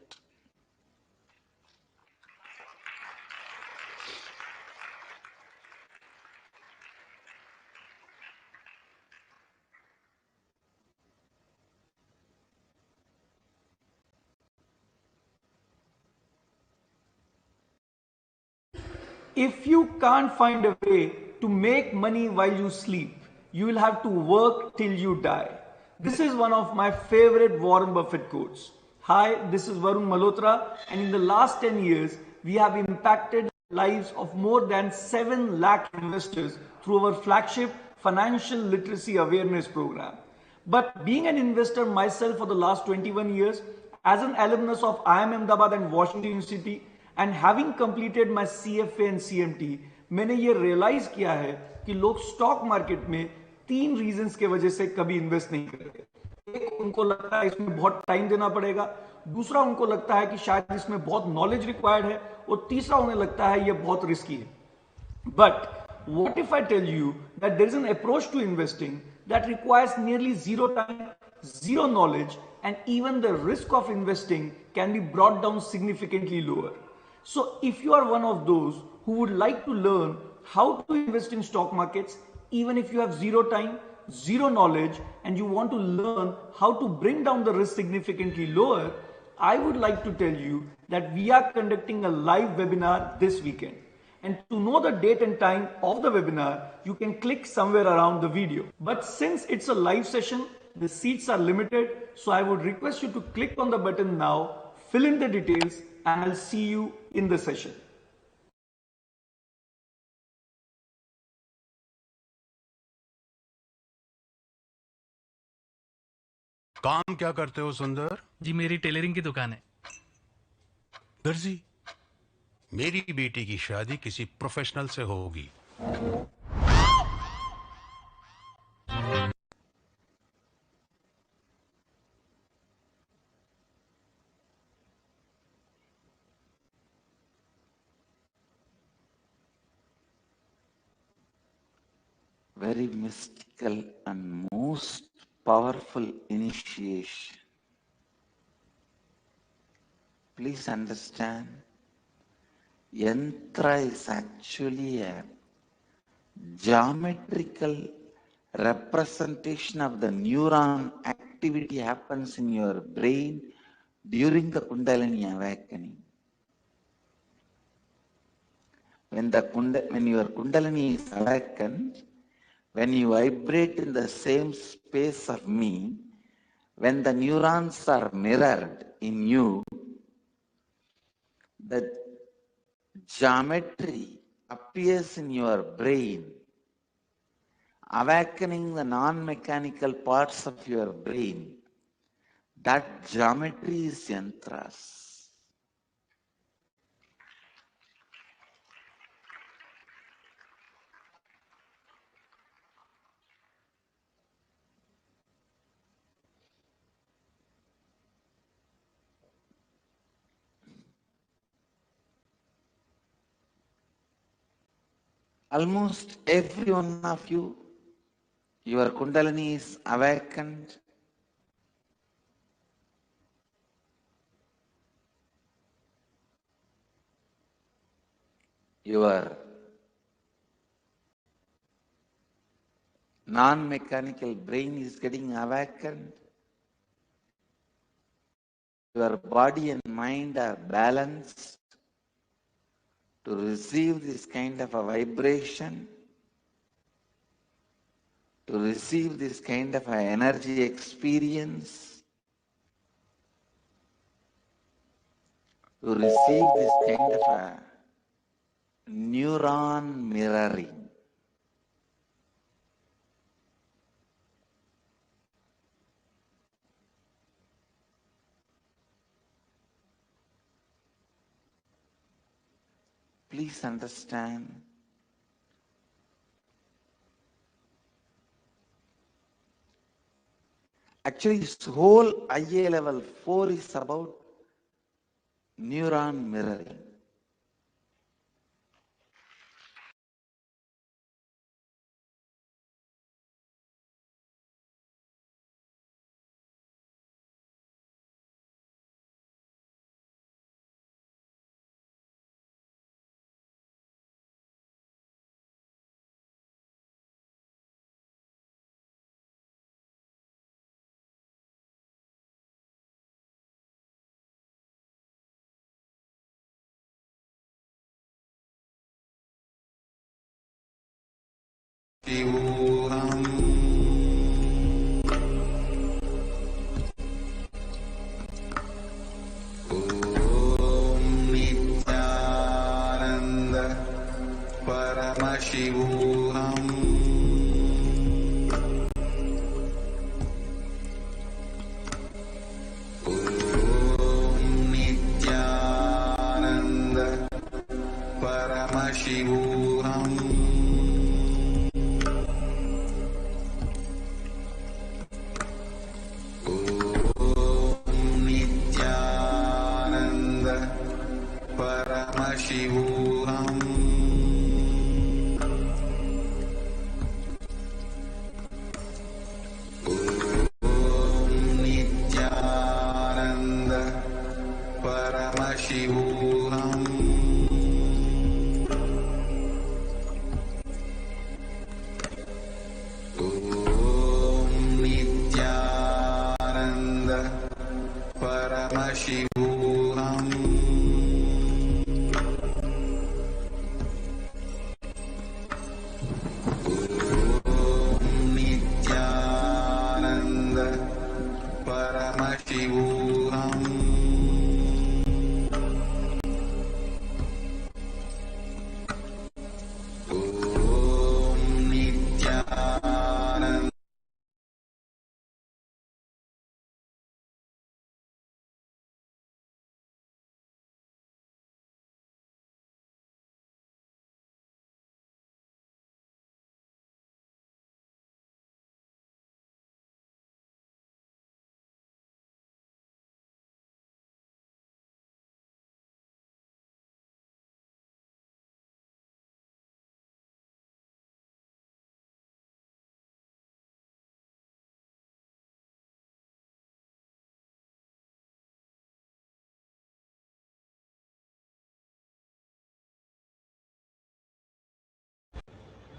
If you can't find a way to make money while you sleep, you will have to work till you die. This is one of my favorite Warren Buffett quotes. Hi, this is Varun Malhotra, and in the last 10 years, we have impacted the lives of more than 7 lakh investors through our flagship financial literacy awareness program. But being an investor myself for the last 21 years, as an alumnus of IIM Ahmedabad and Washington University, and having completed my CFA and CMT, मैंने ये realise किया है कि लोग stock market में 3 reasons के वजह से कभी इन्वेस्ट नहीं करते। एक, उनको लगता है इसमें बहुत टाइम देना पड़ेगा, दूसरा उनको लगता है कि शायद इसमें बहुत नॉलेज रिक्वायर्ड है, और तीसरा उन्हें लगता है ये बहुत रिस्की है। But what if I tell you that there is an approach to investing that requires nearly zero time, zero knowledge, and even the risk of investing can be brought down significantly lower? So if you are one of those who would like to learn how to invest in stock markets, even if you have zero time, zero knowledge, and you want to learn how to bring down the risk significantly lower, I would like to tell you that we are conducting a live webinar this weekend. And to know the date and time of the webinar, you can click somewhere around the video. But since it's a live session, the seats are limited, so I would request you to click on the button now, fill in the details, and I'll see you in the session. काम क्या करते हो सुंदर? जी मेरी tailoring की दुकान है। दर्जी, मेरी बेटी की शादी किसी प्रोफेशनल से होगी। Very mystical and most powerful initiation. Please understand, yantra is actually a geometrical representation of the neuron activity happens in your brain during the Kundalini awakening. When your Kundalini is awakened, when you vibrate in the same space of me, when the neurons are mirrored in you, the geometry appears in your brain, awakening the non-mechanical parts of your brain. That geometry is yantras. Almost every one of you, your Kundalini is awakened. Your non-mechanical brain is getting awakened. Your body and mind are balanced to receive this kind of a vibration, to receive this kind of an energy experience, to receive this kind of a neuron mirroring. Please understand, actually this whole IA level 4 is about neuron mirroring.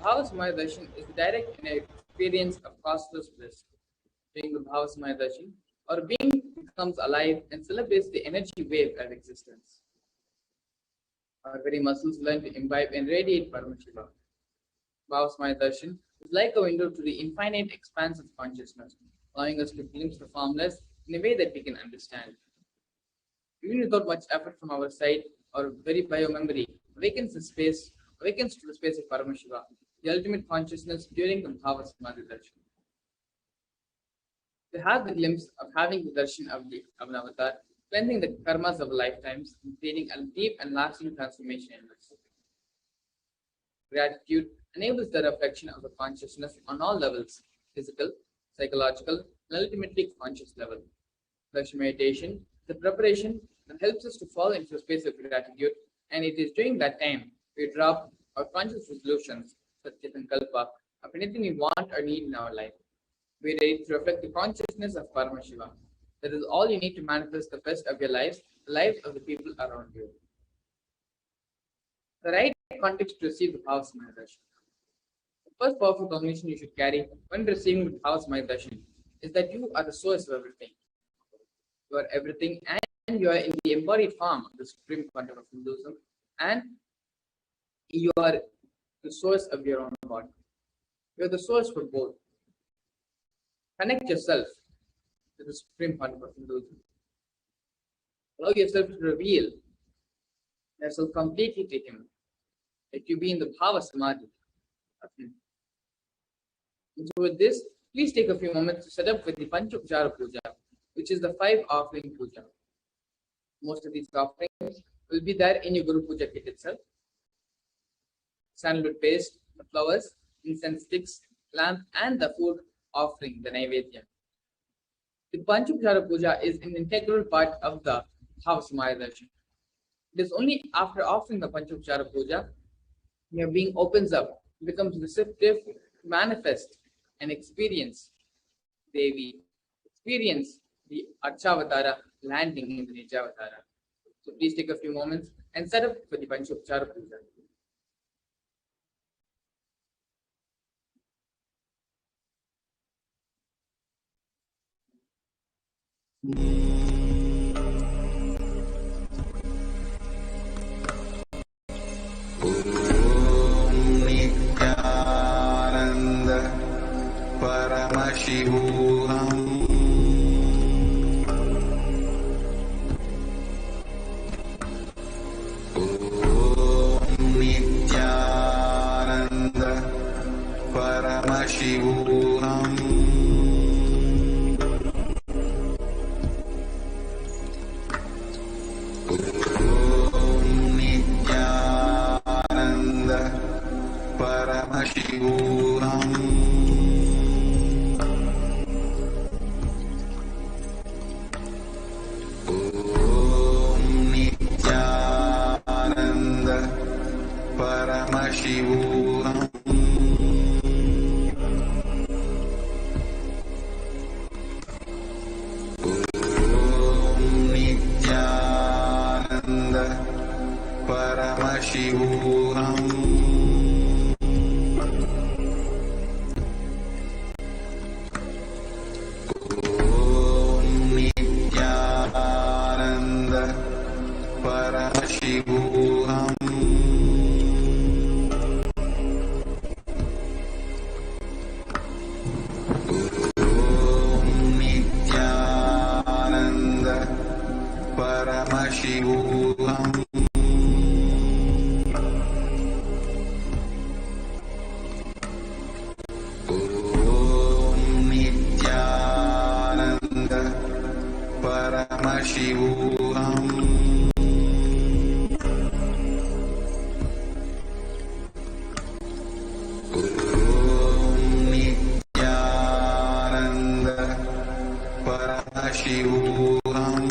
Bhavasamaya Darshan is the direct experience of costless bliss. During the Bhavasamaya Darshan, our being becomes alive and celebrates the energy wave of existence. Our very muscles learn to imbibe and radiate Paramashiva. Bhavasamaya Darshan is like a window to the infinite expanse of consciousness, allowing us to glimpse the formless in a way that we can understand. Even without much effort from our side, our very biomemory awakens to the space of Paramashiva, the ultimate consciousness during the Bhavasamadhi Darshan. To have the glimpse of having the darshan of an avatar, cleansing the karmas of lifetimes, and creating a deep and lasting transformation in us. Gratitude enables the reflection of the consciousness on all levels: physical, psychological, and ultimately conscious level. Darshan meditation, the preparation that helps us to fall into a space of gratitude, and it is during that time we drop our conscious resolutions, such as Sankalpa, of anything we want or need in our life. Be ready to reflect the consciousness of Paramashiva. That is all you need to manifest the best of your lives, the lives of the people around you. The right context to receive the Bhavasamaya Darshan. The first powerful combination you should carry when receiving the Bhavasamaya Darshan is that you are the source of everything. You are everything, and you are in the embodied form of the supreme content of Hinduism, and you are the source of your own body. You are the source for both. Connect yourself to the supreme content of Hinduism. Allow yourself to reveal yourself completely to Him. Let you be in the Bhava Samadhi of Him. And so with this, please take a few moments to set up with the Panchopchara Puja, which is the 5 offering puja. Most of these offerings will be there in your Guru Puja kit itself. Sandalwood paste, the flowers, incense sticks, lamp, and the food offering, the Naivedya. The Panchopchara Puja is an integral part of the Bhavasamaya Darshan. It is only after offering the Panchopchara Puja, your being opens up, becomes receptive to manifest and experience Devi, experience the Archavatara landing in the Nijavatara. So please take a few moments and set up for the Panchopchara Puja. Nityananda Paramashivoham Nityananda Paramashivoham Nityananda Paramashivoham Nityananda Paramashivoham Nityananda Paramashivoham Nityananda Paramashivoham Nityananda Paramashivoham Nityananda Paramashivoham Nityananda Paramashivoham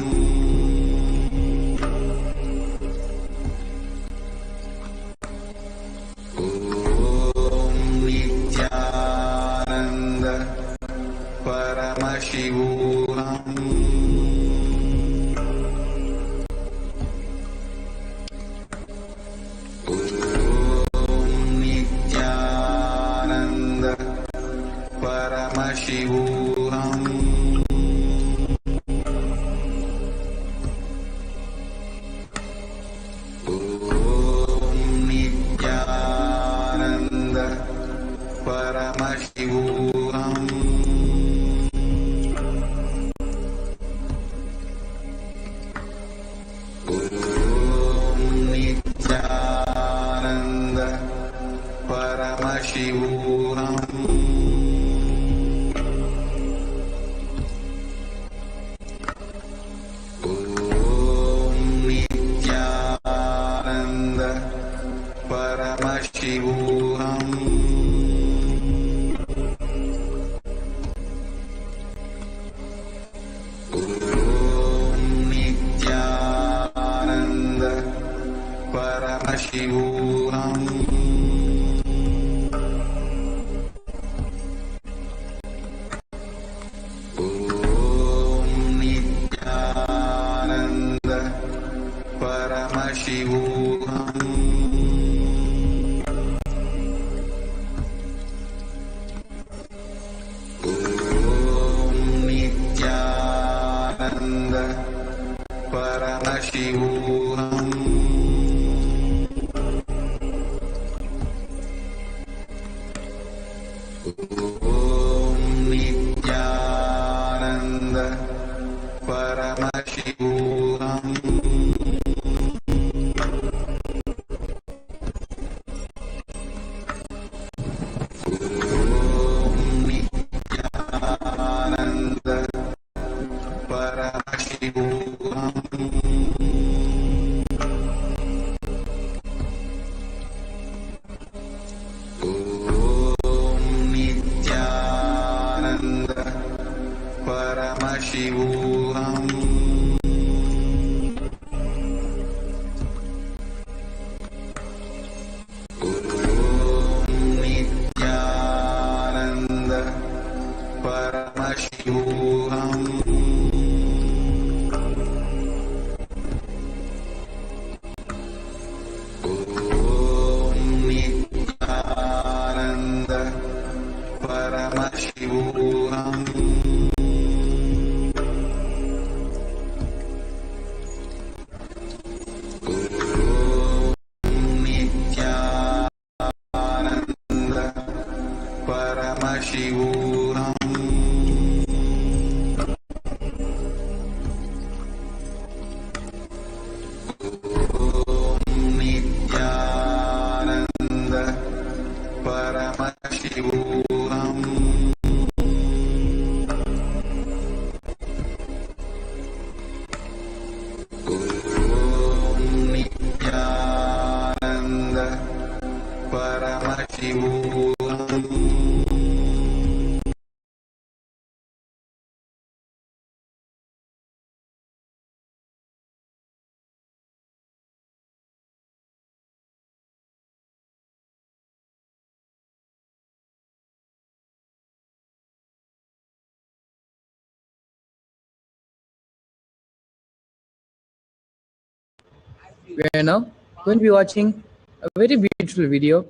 We are now going to be watching a very beautiful video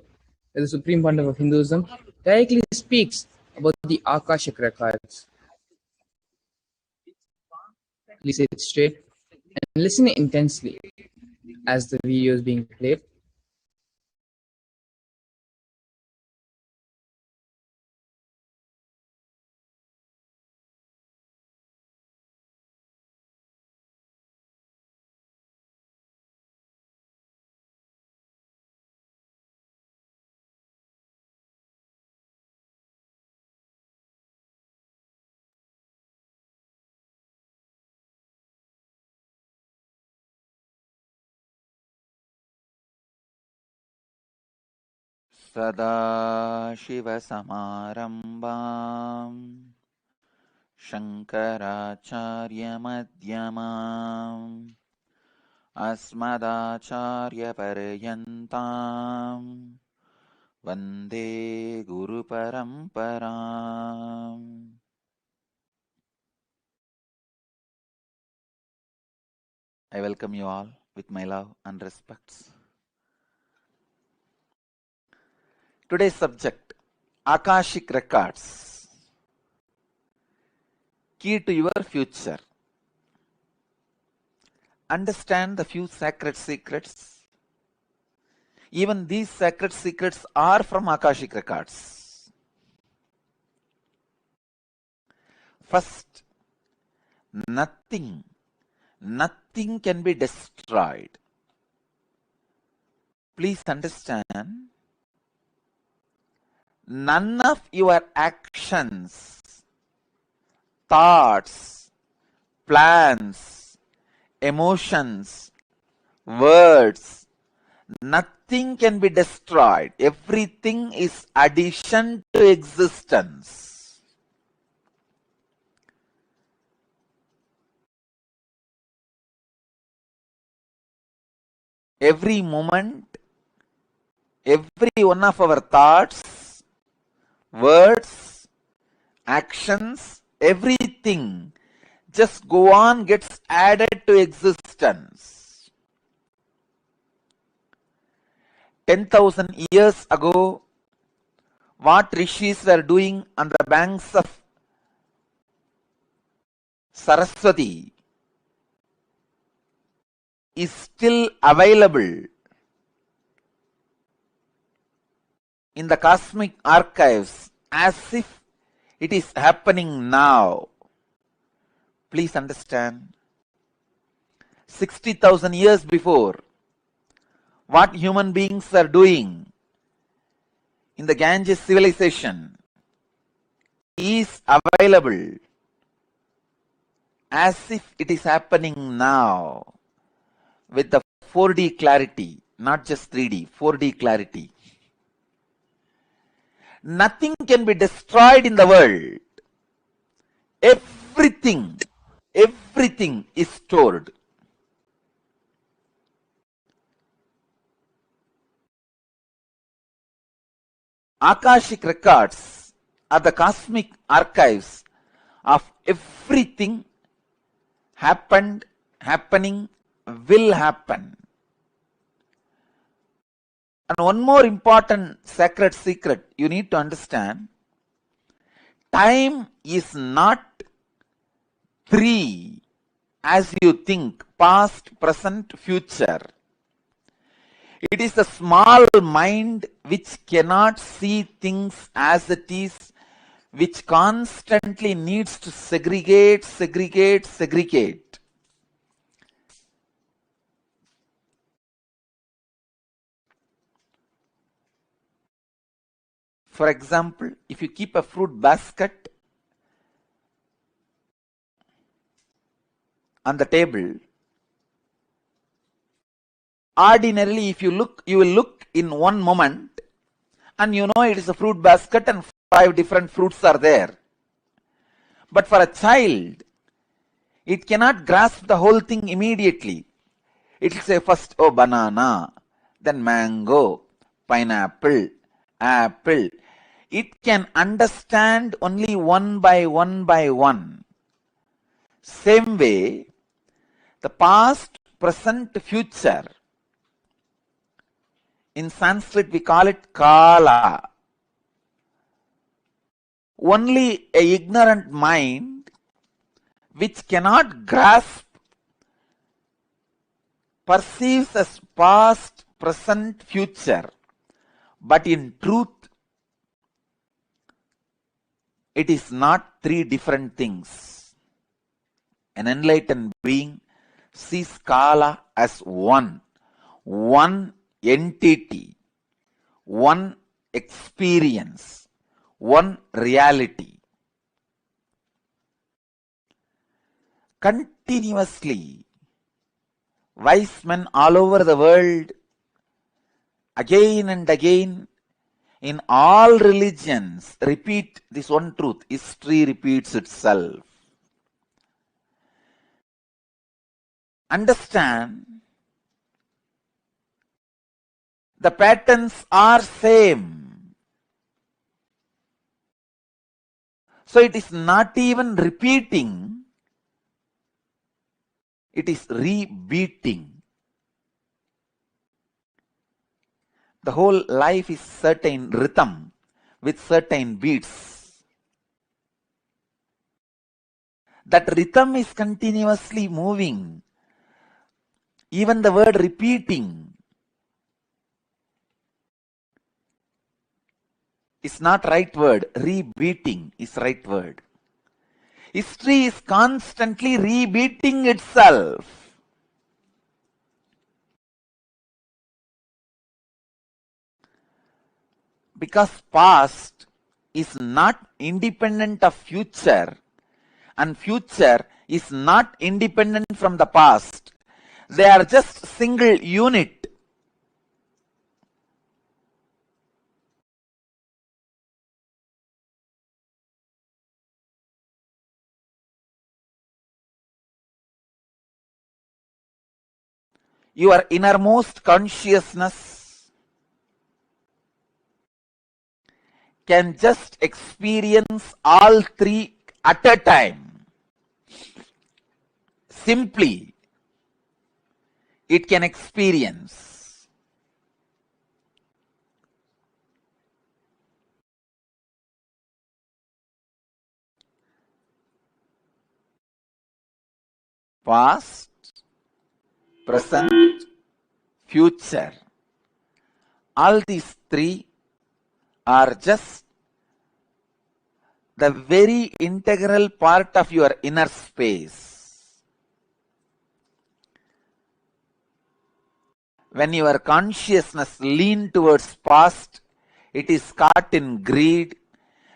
where the Supreme Pontiff of Hinduism directly speaks about the Akashic records. Please sit straight and listen intensely as the video is being played. सदाशिवसमारम्भाम् शङ्कराचार्यमध्यमाम् अस्मदाचार्यपर्यन्ताम् वन्दे गुरुपरम्पराम्. I welcome you all with my love and respects. Today's subject, Akashic Records, key to your future. Understand the few sacred secrets. Even these sacred secrets are from Akashic Records. First, nothing can be destroyed. Please understand, none of your actions, thoughts, plans, emotions, words, nothing can be destroyed. Everything is addition to existence. Every moment, every one of our thoughts, words, actions, everything just go on, gets added to existence. 10,000 years ago, what rishis were doing on the banks of Saraswati is still available in the cosmic archives as if it is happening now. Please understand, 60,000 years before, what human beings are doing in the Ganges civilization is available as if it is happening now with the 4D clarity, not just 3D, 4D clarity. Nothing can be destroyed in the world. Everything is stored. Akashic records are the cosmic archives of everything happened, happening, will happen. And one more important sacred secret you need to understand, time is not three as you think, past, present, future. It is the small mind which cannot see things as it is, which constantly needs to segregate. For example, if you keep a fruit basket on the table, ordinarily if you look, you will look in one moment and you know it is a fruit basket and 5 different fruits are there. But for a child, it cannot grasp the whole thing immediately. It will say first, oh, banana, then mango, pineapple, apple. It can understand only one by one. Same way, the past, present, future, in Sanskrit we call it kala. Only a ignorant mind which cannot grasp perceives as past, present, future, but in truth it is not 3 different things. An enlightened being sees kala as one entity, one experience, one reality. Continuously, wise men all over the world, again and again, in all religions, repeat this one truth. History repeats itself. Understand, the patterns are same. So it is not even repeating, it is rebeating. The whole life is certain rhythm with certain beats. That rhythm is continuously moving. Even the word repeating is not right word. Rebeating is right word. History is constantly repeating itself. Because past is not independent of future and future is not independent from the past. They are just single unit. Your innermost consciousness can just experience all three at a time. Simply, it can experience. Past, present, future. All these three are just the very integral part of your inner space. When your consciousness leans towards past, it is caught in greed.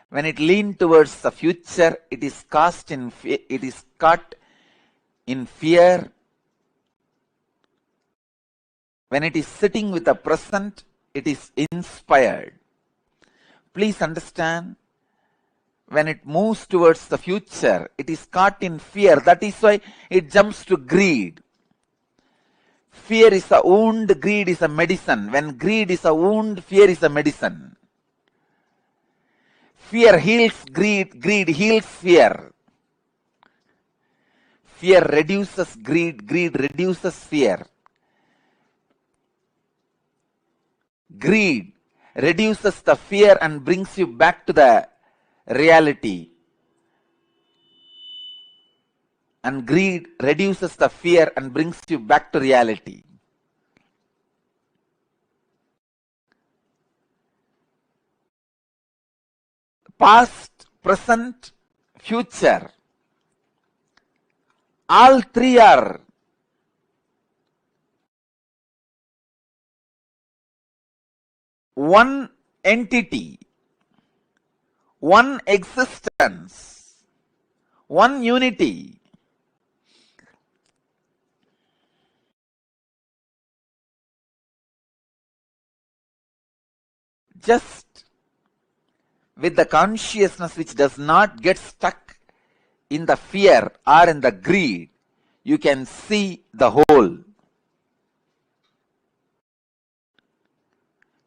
When it leans towards the future, it is caught in fear. When it is sitting with the present, it is inspired. Please understand, when it moves towards the future, it is caught in fear. That is why it jumps to greed. Fear is a wound, greed is a medicine. When greed is a wound, fear is a medicine. Fear heals greed, greed heals fear. Fear reduces greed, greed reduces fear. Greed reduces the fear and brings you back to the reality. And greed reduces the fear and brings you back to reality. Past, present, future. All three are one entity, one existence, one unity. Just with the consciousness which does not get stuck in the fear or in the greed, you can see the whole.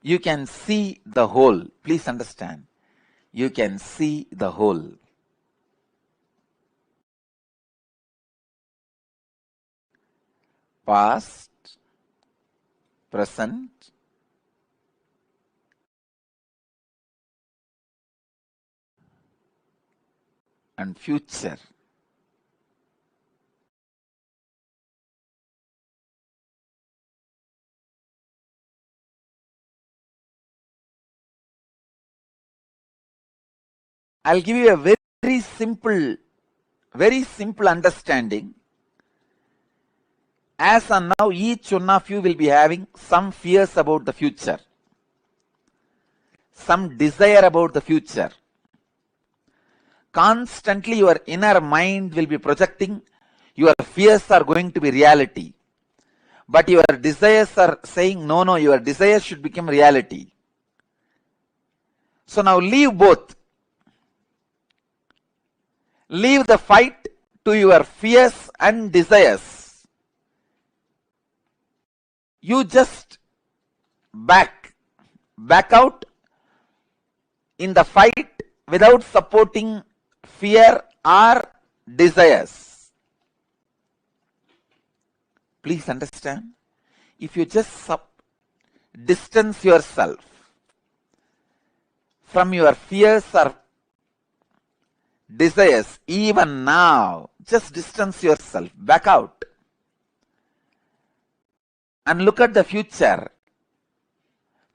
You can see the whole. Please understand. You can see the whole. Past, present, and future. I'll give you a very simple understanding. As of now, each one of you will be having some fears about the future, some desire about the future. Constantly your inner mind will be projecting your fears are going to be reality. But your desires are saying, no, your desires should become reality. So now leave both. Leave the fight to your fears and desires. You just back out in the fight without supporting fear or desires. Please understand, if you just distance yourself from your fears or desires, even now, just distance yourself, back out, and look at the future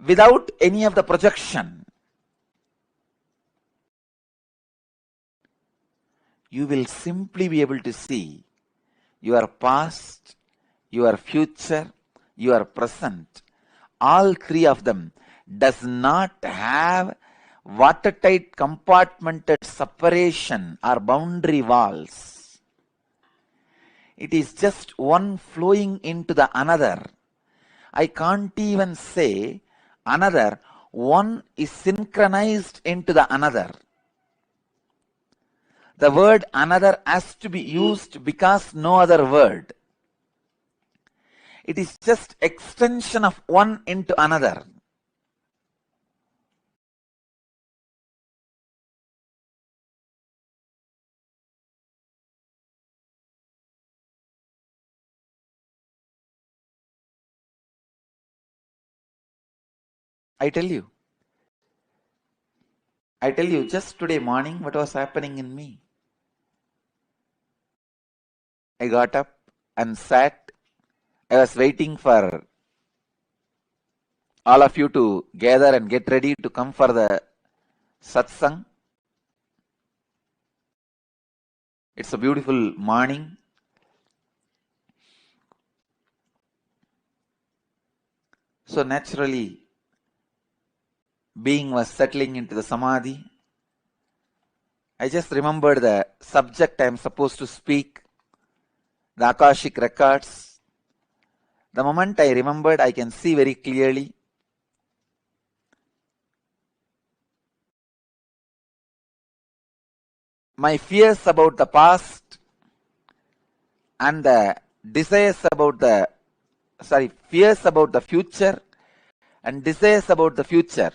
without any of the projection. you will simply be able to see your past, your future, your present. All three of them does not have watertight compartmented separation or boundary walls. It is just one flowing into the another. I can't even say another. One is synchronized into the another. The word another has to be used because no other word. It is just extension of one into another. I tell you, just today morning what was happening in me. I got up and sat. I was waiting for all of you to gather and get ready to come for the satsang. It's a beautiful morning. So naturally, being was settling into the samadhi. I just remembered the subject I am supposed to speak, the Akashic records. The moment I remembered, I can see very clearly. My fears about the past and the desires about the, fears about the future and desires about the future,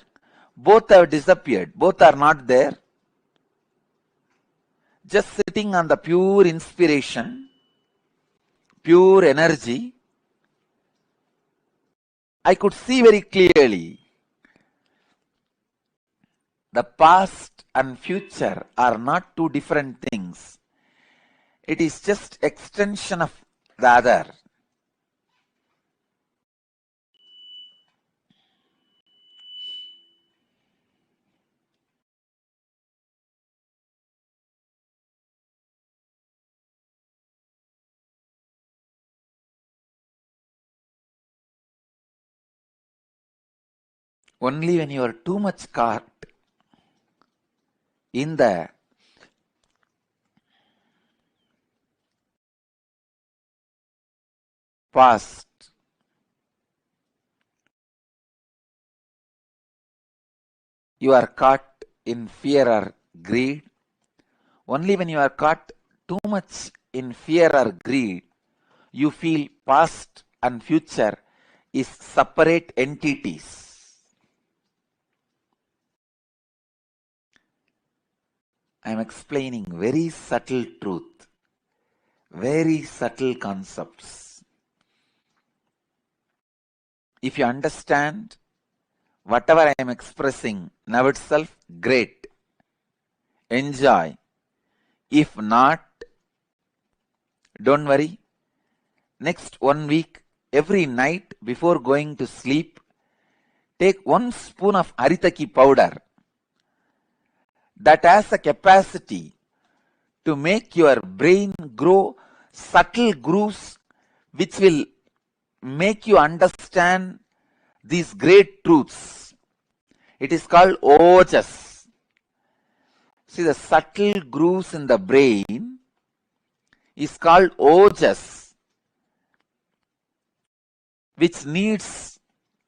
both have disappeared. Both are not there. Just sitting on the pure inspiration, pure energy, I could see very clearly the past and future are not two different things. It is just extension of the other. Only when you are too much caught in the past, you are caught in fear or greed. Only when you are caught too much in fear or greed, you feel past and future is separate entities. I am explaining very subtle truth, very subtle concepts. If you understand whatever I am expressing now itself, great. Enjoy. If not, don't worry. Next 1 week, every night before going to sleep, take 1 spoon of aritaki powder that has a capacity to make your brain grow subtle grooves which will make you understand these great truths. It is called ojas. See, the subtle grooves in the brain is called ojas, which needs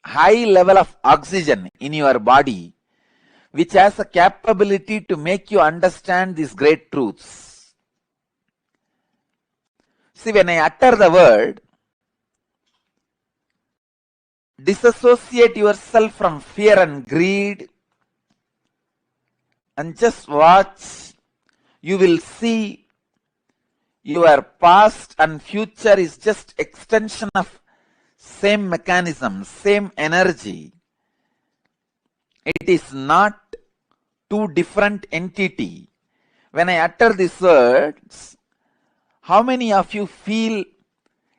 high level of oxygen in your body, which has a capability to make you understand these great truths. See, when I utter the word, disassociate yourself from fear and greed and just watch. You will see your past and future is just extension of same mechanism, same energy. It is not two different entity. When I utter these words, how many of you feel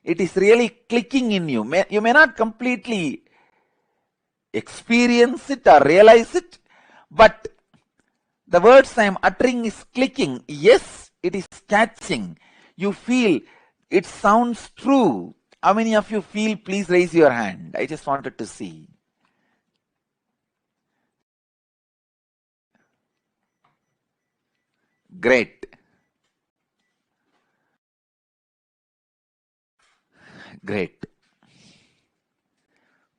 it is really clicking in you? You may not completely experience it or realize it, but the words I am uttering is clicking. Yes, it is catching. You feel it sounds true. How many of you feel? Please raise your hand. I just wanted to see. Great. Great.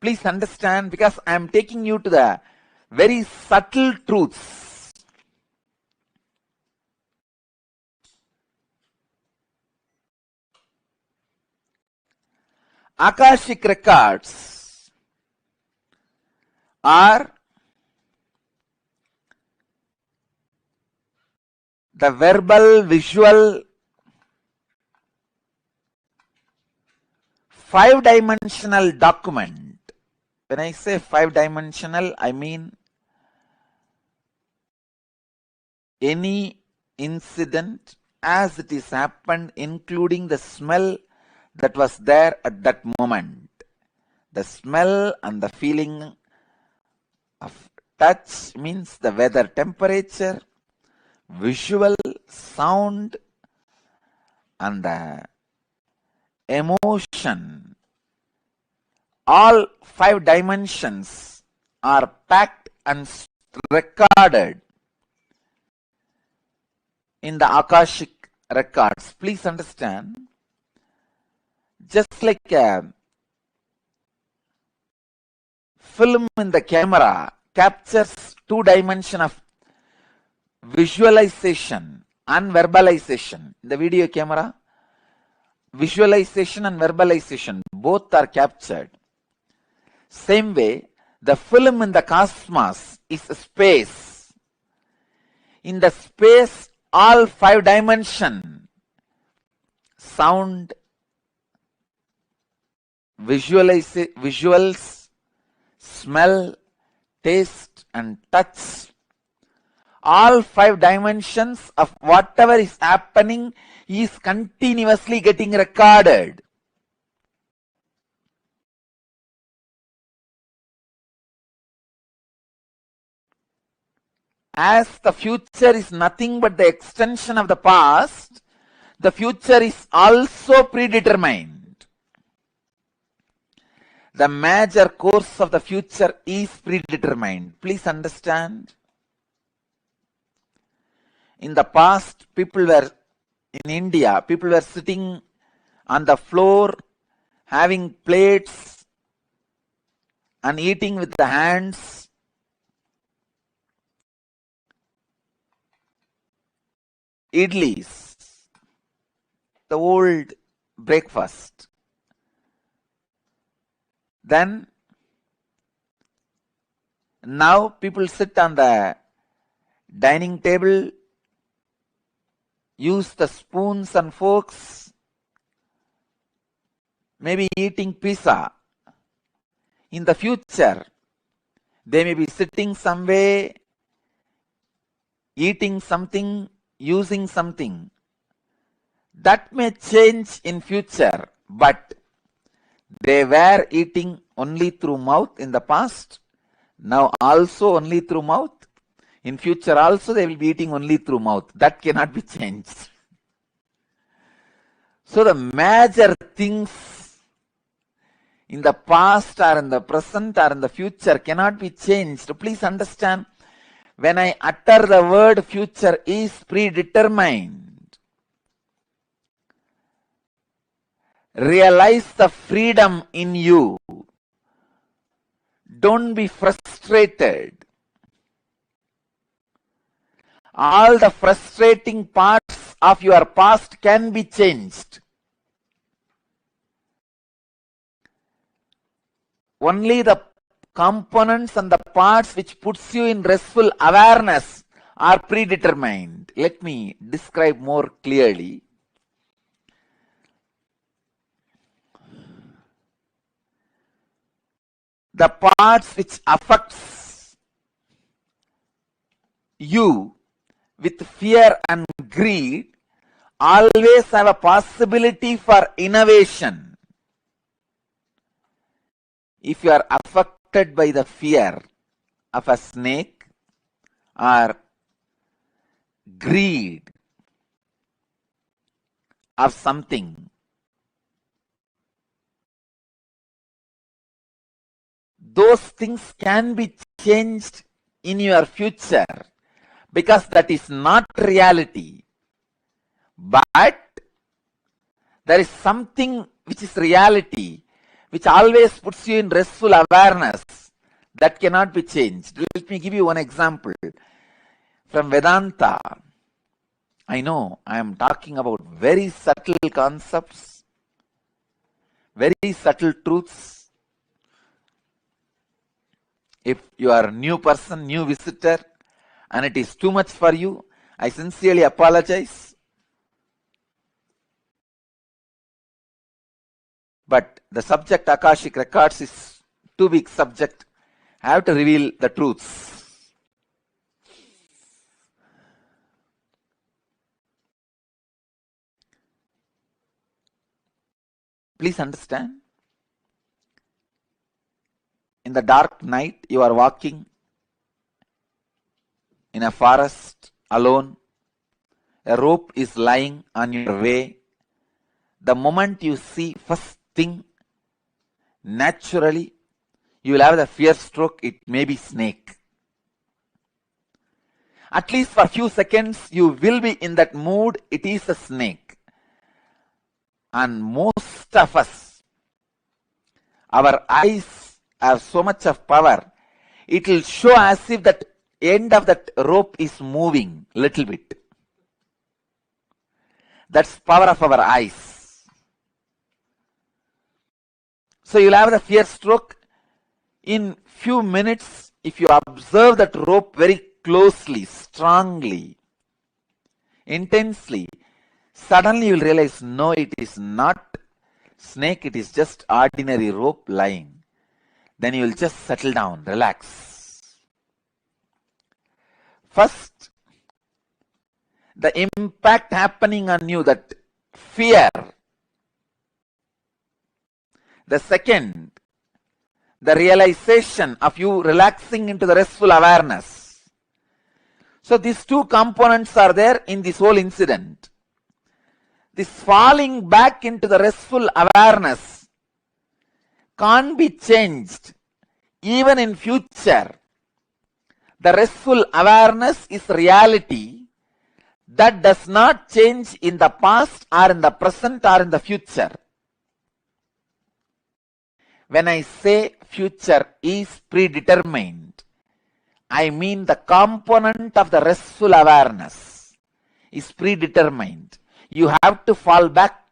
Please understand, because I am taking you to the very subtle truths. Akashic records are the verbal, visual, five-dimensional document. When I say five-dimensional, I mean any incident as it is happened, including the smell that was there at that moment. The smell and the feeling of touch means the weather temperature, visual, sound, and the emotion. All five dimensions are packed and recorded in the Akashic records. Please understand, just like a film in the camera captures 2 dimensions of visualization and verbalization. The video camera, visualization and verbalization, both are captured. Same way, the film in the cosmos is space. In the space, all 5 dimensions, sound, visuals, smell, taste, and touch, all 5 dimensions of whatever is happening is continuously getting recorded. As the future is nothing but the extension of the past, the future is also predetermined. The major course of the future is predetermined. Please understand. In the past, people were in India, people were sitting on the floor, having plates and eating with the hands. Idlis, the old breakfast. Then, now people sit on the dining table, use the spoons and forks, maybe eating pizza. In the future, they may be sitting somewhere, eating something, using something. That may change in future, but they were eating only through mouth in the past, now also only through mouth. In future also they will be eating only through mouth. That cannot be changed. So the major things in the past or in the present or in the future cannot be changed. Please understand, when I utter the word future is predetermined, realize the freedom in you. Don't be frustrated. All the frustrating parts of your past can be changed. Only the components and the parts which puts you in restful awareness are predetermined. Let me describe more clearly. The parts which affects you with fear and greed always have a possibility for innovation. If you are affected by the fear of a snake or greed, of something, those things can be changed in your future because that is not reality. But there is something which is reality, which always puts you in restful awareness that cannot be changed. Let me give you one example from Vedanta. I know I am talking about very subtle concepts, very subtle truths. If you are a new person, new visitor, and it is too much for you, I sincerely apologize. But the subject Akashic Records is too big subject. I have to reveal the truths. Please understand. In the dark night, you are walking in a forest alone. A rope is lying on your way. The moment you see first thing, naturally, you will have the fear stroke. It may be snake. At least for a few seconds, you will be in that mood. It is a snake. And most of us, our eyes have so much of power. It will show as if that end of that rope is moving little bit. That's power of our eyes. So you'll have the fear stroke. In few minutes, if you observe that rope very closely, strongly, intensely, suddenly you will realize, no, it is not snake, it is just ordinary rope lying. Then you will just settle down, relax. First, the impact happening on you, that fear. The second, the realization of you relaxing into the restful awareness. So these two components are there in this whole incident. This falling back into the restful awareness can't be changed even in future. The restful awareness is reality that does not change in the past or in the present or in the future. When I say future is predetermined, I mean the component of the restful awareness is predetermined. You have to fall back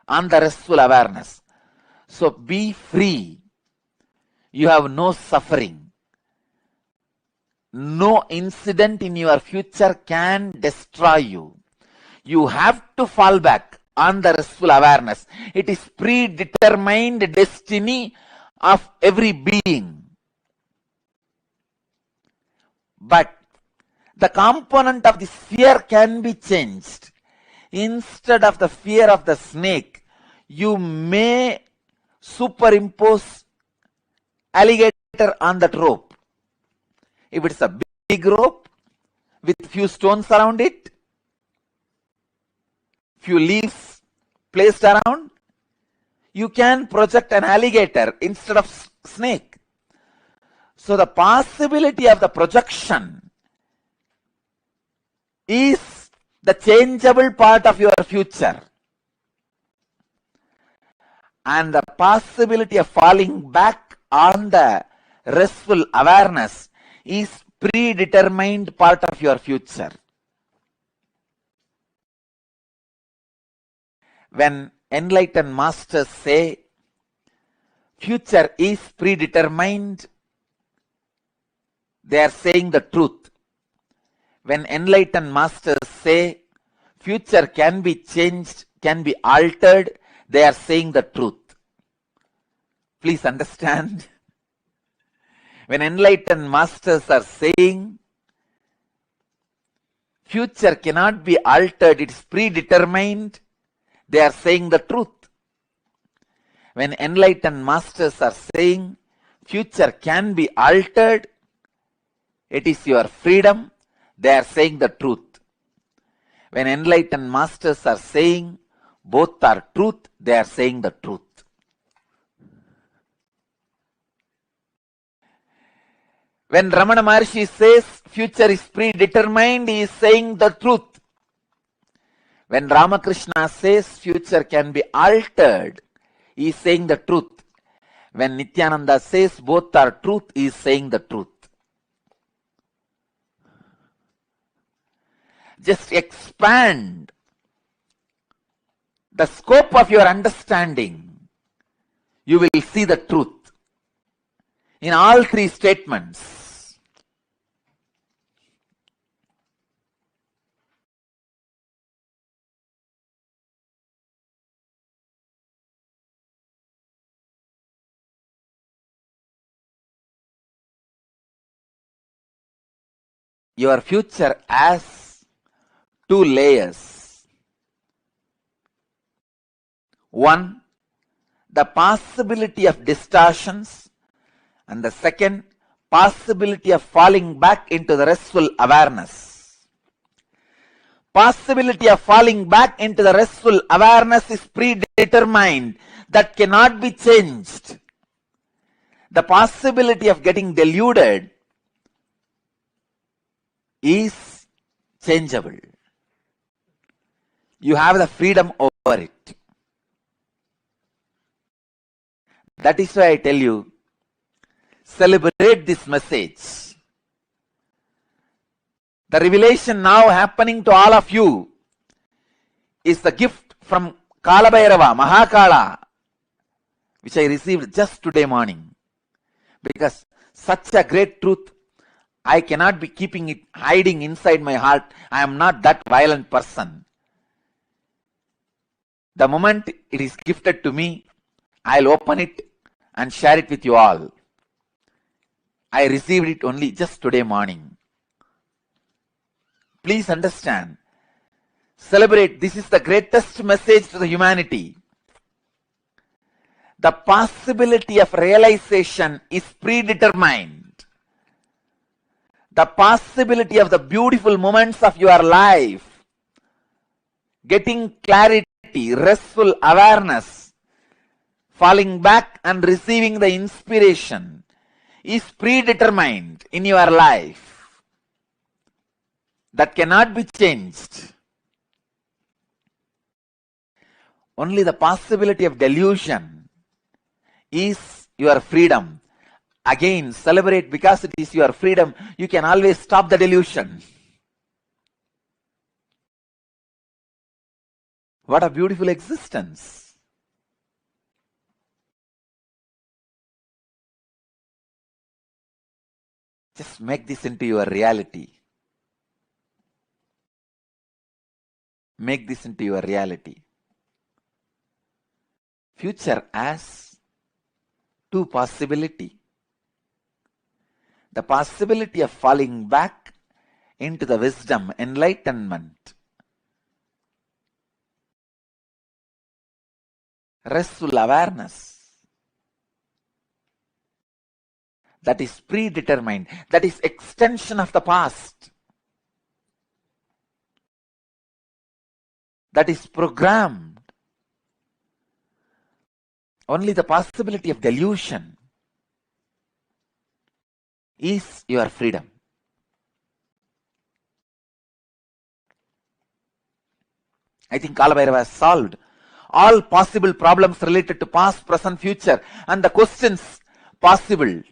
on the restful awareness. So be free. You have no suffering. No incident in your future can destroy you. You have to fall back on the restful awareness. It is predetermined destiny of every being. But the component of this fear can be changed. Instead of the fear of the snake, you may superimpose alligator on that rope. If it's a big rope with few stones around it, few leaves placed around, you can project an alligator instead of snake. So the possibility of the projection is the changeable part of your future. And the possibility of falling back on the restful awareness is predetermined part of your future. When enlightened masters say future is predetermined, they are saying the truth. When enlightened masters say future can be changed, can be altered, they are saying the truth. Please understand. When enlightened masters are saying future cannot be altered, it is predetermined, they are saying the truth. When enlightened masters are saying future can be altered, it is your freedom, they are saying the truth. When enlightened masters are saying both are truth, they are saying the truth. When Ramana Maharshi says future is predetermined, he is saying the truth. When Ramakrishna says future can be altered, he is saying the truth. When Nityananda says both are truth, he is saying the truth. Just expand the scope of your understanding. You will see the truth in all three statements. Your future has two layers. One, the possibility of distortions, and the second, possibility of falling back into the restful awareness. Possibility of falling back into the restful awareness is predetermined, that cannot be changed. The possibility of getting deluded is changeable. You have the freedom over it. That is why I tell you, celebrate this message. The revelation now happening to all of you is the gift from Kala Bhairava, Mahakala, which I received just today morning. Because such a great truth, I cannot be keeping it hiding inside my heart. I am not that violent person. The moment it is gifted to me, I'll open it and share it with you all. I received it only just today morning. Please understand. Celebrate. This is the greatest message to the humanity. The possibility of realization is predetermined. The possibility of the beautiful moments of your life, getting clarity, restful awareness, falling back and receiving the inspiration is predetermined in your life. That cannot be changed. Only the possibility of delusion is your freedom. Again, celebrate because it is your freedom. You can always stop the delusion. What a beautiful existence. Just make this into your reality. Make this into your reality. Future has two possibilities. The possibility of falling back into the wisdom, enlightenment, restful awareness. That is predetermined. That is extension of the past. That is programmed. Only the possibility of delusion is your freedom. I think Kala Bhairava has solved all possible problems related to past, present, future, and the questions possible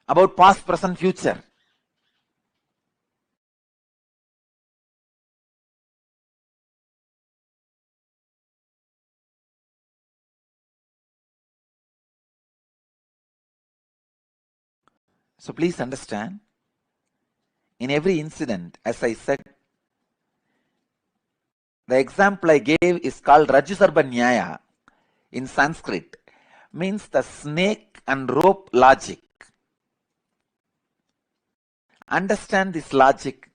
about past, present, future. So please understand, in every incident, as I said, the example I gave is called Rajusarba Nyaya in Sanskrit, means the snake and rope logic. Understand this logic.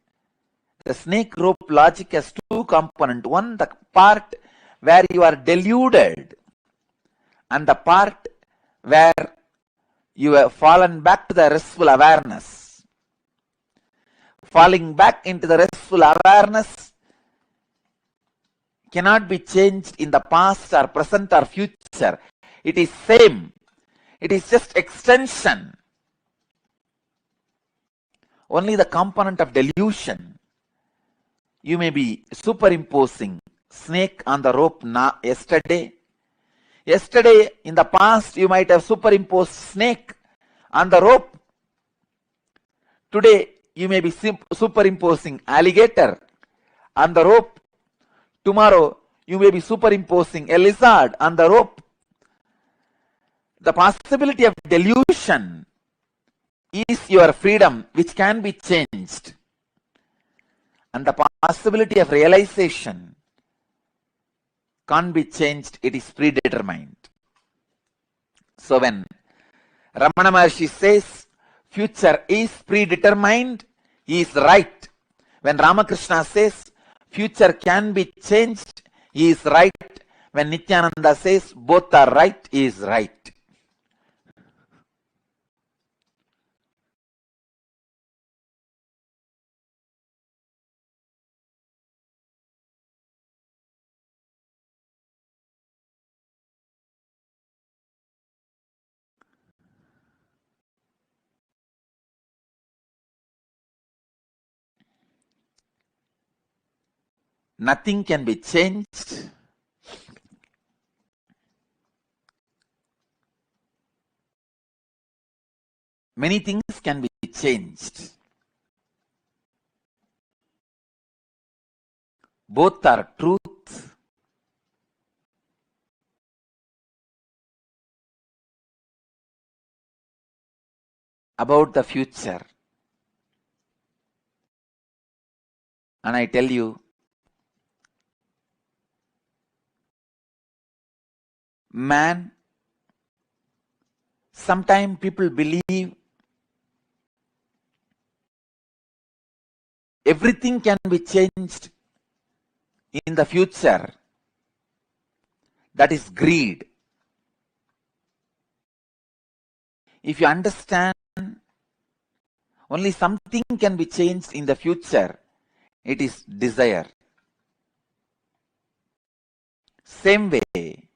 The snake rope logic has two components. One, the part where you are deluded, and the part where you have fallen back to the restful awareness. Falling back into the restful awareness cannot be changed in the past or present or future. It is same. It is just extension. Only the component of delusion. You may be superimposing snake on the rope yesterday. Yesterday, in the past, you might have superimposed snake on the rope. Today, you may be superimposing alligator on the rope. Tomorrow, you may be superimposing a lizard on the rope. The possibility of delusion is your freedom, which can be changed. And the possibility of realization can't be changed, it is predetermined. So when Ramana Maharshi says future is predetermined, he is right. When Ramakrishna says future can be changed, he is right. When Nityananda says both are right, he is right. Nothing can be changed. Many things can be changed. Both are truth. About the future. And I tell you, man, sometimes people believe everything can be changed in the future. That is greed. If you understand only something can be changed in the future, it is desire. Same way,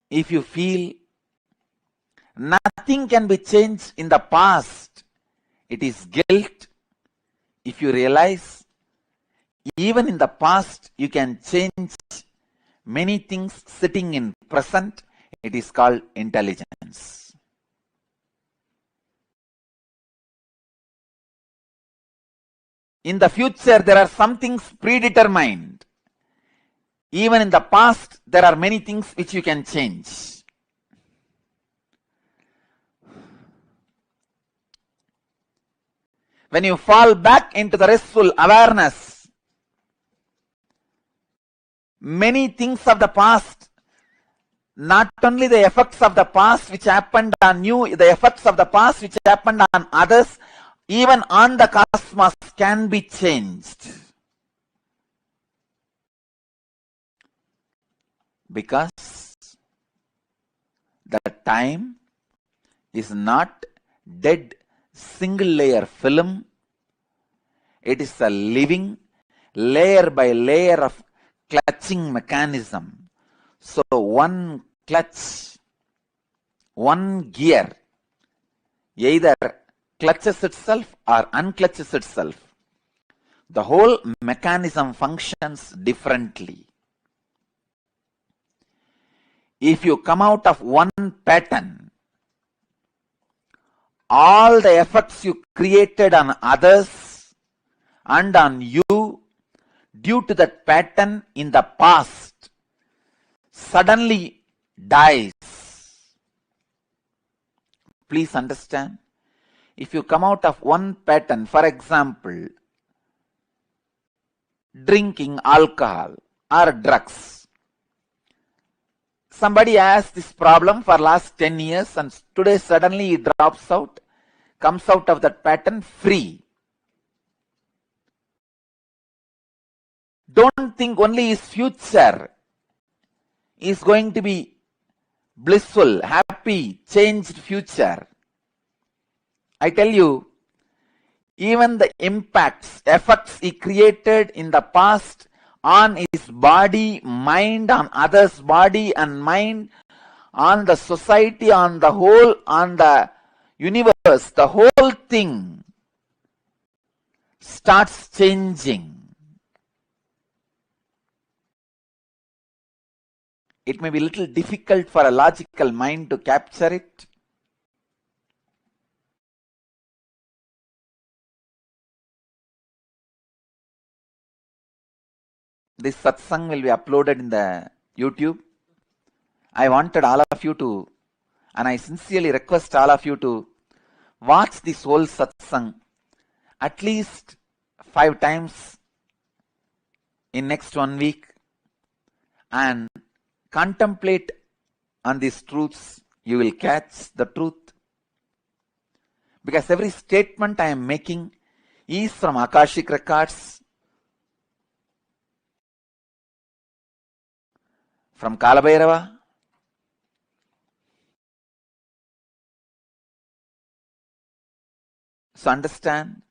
if you feel nothing can be changed in the past, it is guilt. If you realize even in the past you can change many things sitting in present, it is called intelligence. In the future there are some things predetermined. Even in the past there are many things which you can change. When you fall back into the restful awareness, many things of the past, not only the effects of the past which happened on you, the effects of the past which happened on others, even on the cosmos can be changed. Because the time is not dead single layer film. It is a living layer by layer of clutching mechanism. So one clutch, one gear, either clutches itself or unclutches itself. The whole mechanism functions differently. If you come out of one pattern, all the effects you created on others and on you due to that pattern in the past suddenly dies. Please understand. If you come out of one pattern, for example, drinking alcohol or drugs. Somebody has this problem for last 10 years and today suddenly he drops out, comes out of that pattern free. Don't think only his future is going to be blissful, happy, changed future. I tell you, even the effects he created in the past on his body, mind, on others' body and mind, on the society, on the whole, on the universe, the whole thing starts changing. It may be a little difficult for a logical mind to capture it. This satsang will be uploaded in the YouTube. I wanted all of you to, and I sincerely request all of you to watch this whole satsang at least 5 times in next 1 week and contemplate on these truths. You will catch the truth. Because every statement I am making is from Akashic records, from Kalabhairava, so understand.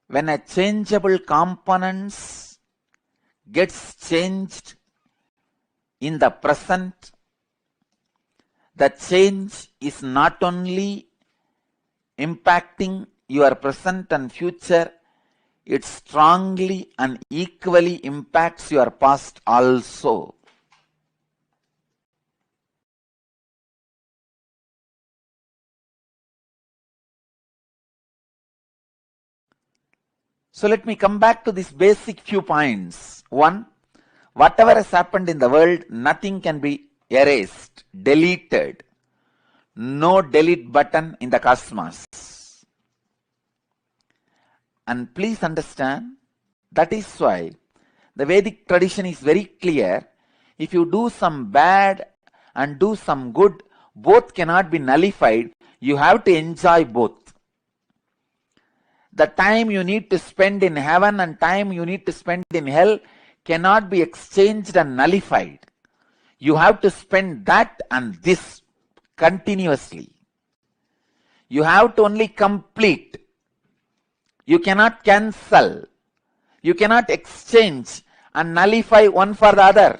When a changeable components gets changed in the present, the change is not only impacting your present and future, it strongly and equally impacts your past also. So let me come back to these basic few points. 1, whatever has happened in the world, nothing can be erased, deleted. No delete button in the cosmos. And please understand, that is why the Vedic tradition is very clear. If you do some bad and do some good, both cannot be nullified. You have to enjoy both. The time you need to spend in heaven and time you need to spend in hell cannot be exchanged and nullified. You have to spend that and this continuously. You have to only complete. You cannot cancel. You cannot exchange and nullify one for the other.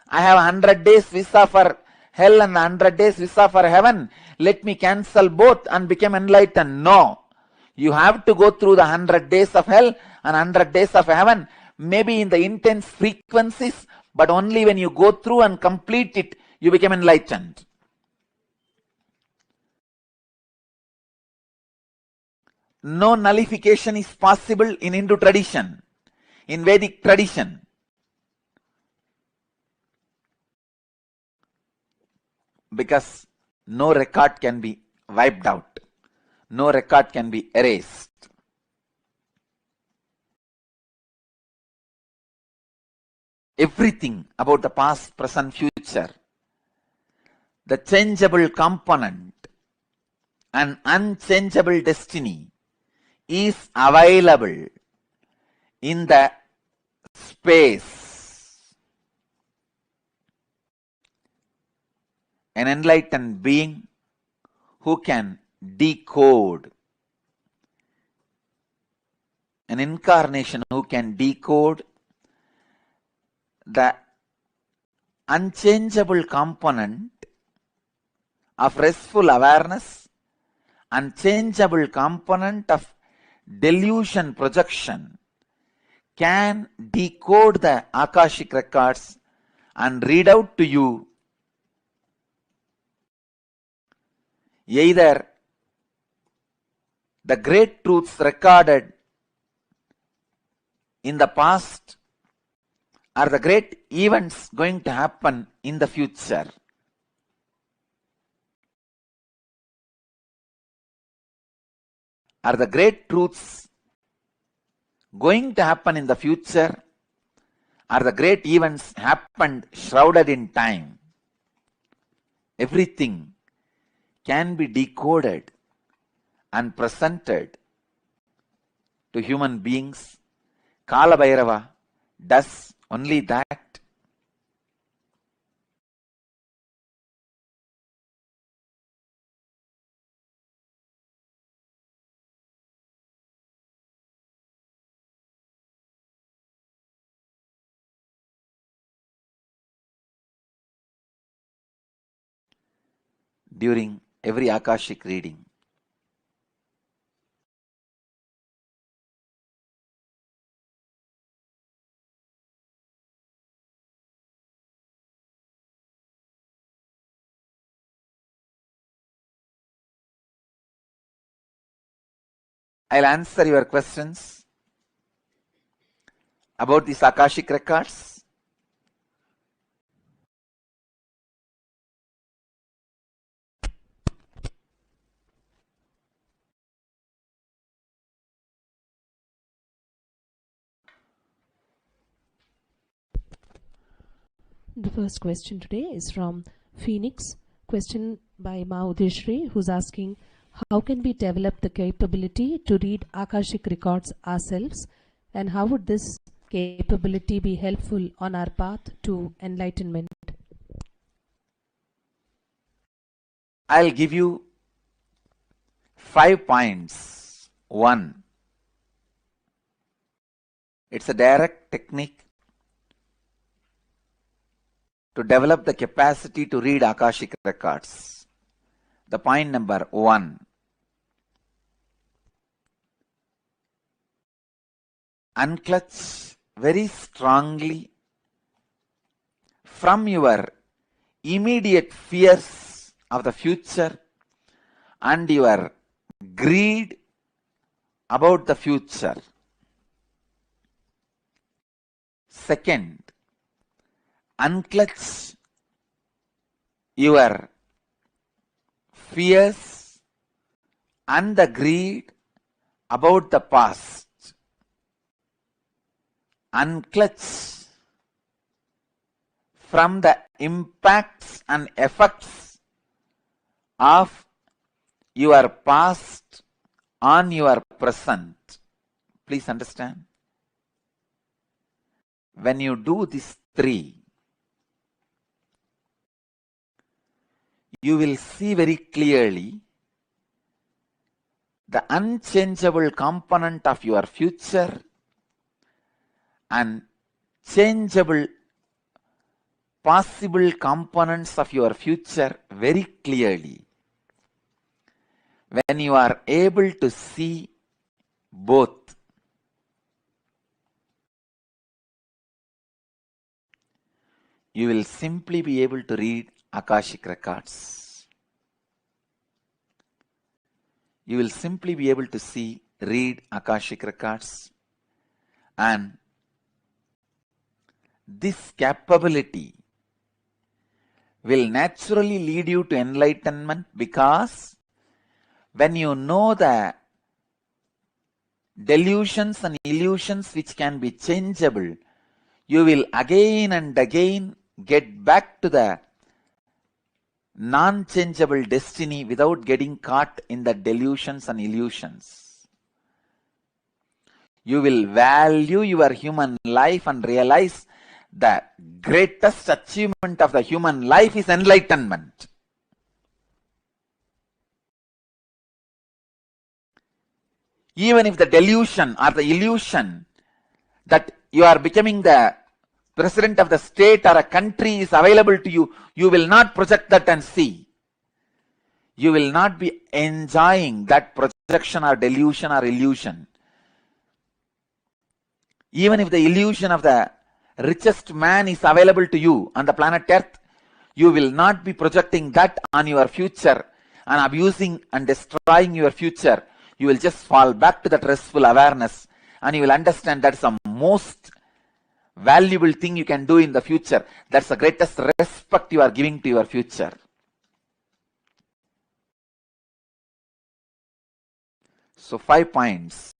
I have 100 days visa for hell and 100 days visa for heaven. Let me cancel both and become enlightened. No. You have to go through the 100 days of hell and 100 days of heaven. Maybe in the intense frequencies, but only when you go through and complete it, you become enlightened. No nullification is possible in Hindu tradition, in Vedic tradition. Because no record can be wiped out. No record can be erased. Everything about the past, present, future, the changeable component and unchangeable destiny is available in the space. An enlightened being who can decode, an incarnation who can decode the unchangeable component of restful awareness, unchangeable component of delusion projection, can decode the Akashic records and read out to you either the great truths recorded in the past are the great events going to happen in the future? Are the great truths going to happen in the future? Are the great events happened shrouded in time? Everything can be decoded and presented to human beings. Kala Bhairava does only that. During every Akashic reading, I'll answer your questions about these Akashic records. The first question today is from Phoenix. Question by Mahudeshri, who's asking, how can we develop the capability to read Akashic records ourselves, and how would this capability be helpful on our path to enlightenment? I'll give you 5 points. 1. It's a direct technique to develop the capacity to read Akashic records. The point number 1. Unclutch very strongly from your immediate fears of the future and your greed about the future. Second, unclutch your fears and the greed about the past. Unclutch from the impacts and effects of your past on your present. Please understand. When you do these 3, you will see very clearly the unchangeable component of your future and changeable possible components of your future very clearly. When you are able to see both, you will simply be able to read Akashic records. You will simply be able to read Akashic records, and this capability will naturally lead you to enlightenment, because when you know the delusions and illusions which can be changeable, you will again and again get back to the non-changeable destiny without getting caught in the delusions and illusions. You will value your human life and realize the greatest achievement of the human life is enlightenment. Even if the delusion or the illusion that you are becoming the president of the state or a country is available to you, you will not project that and see. You will not be enjoying that projection or delusion or illusion. Even if the illusion of the richest man is available to you on the planet Earth, you will not be projecting that on your future and abusing and destroying your future. You will just fall back to that restful awareness, and you will understand that's the most valuable thing you can do in the future. That's the greatest respect you are giving to your future. So 5 points.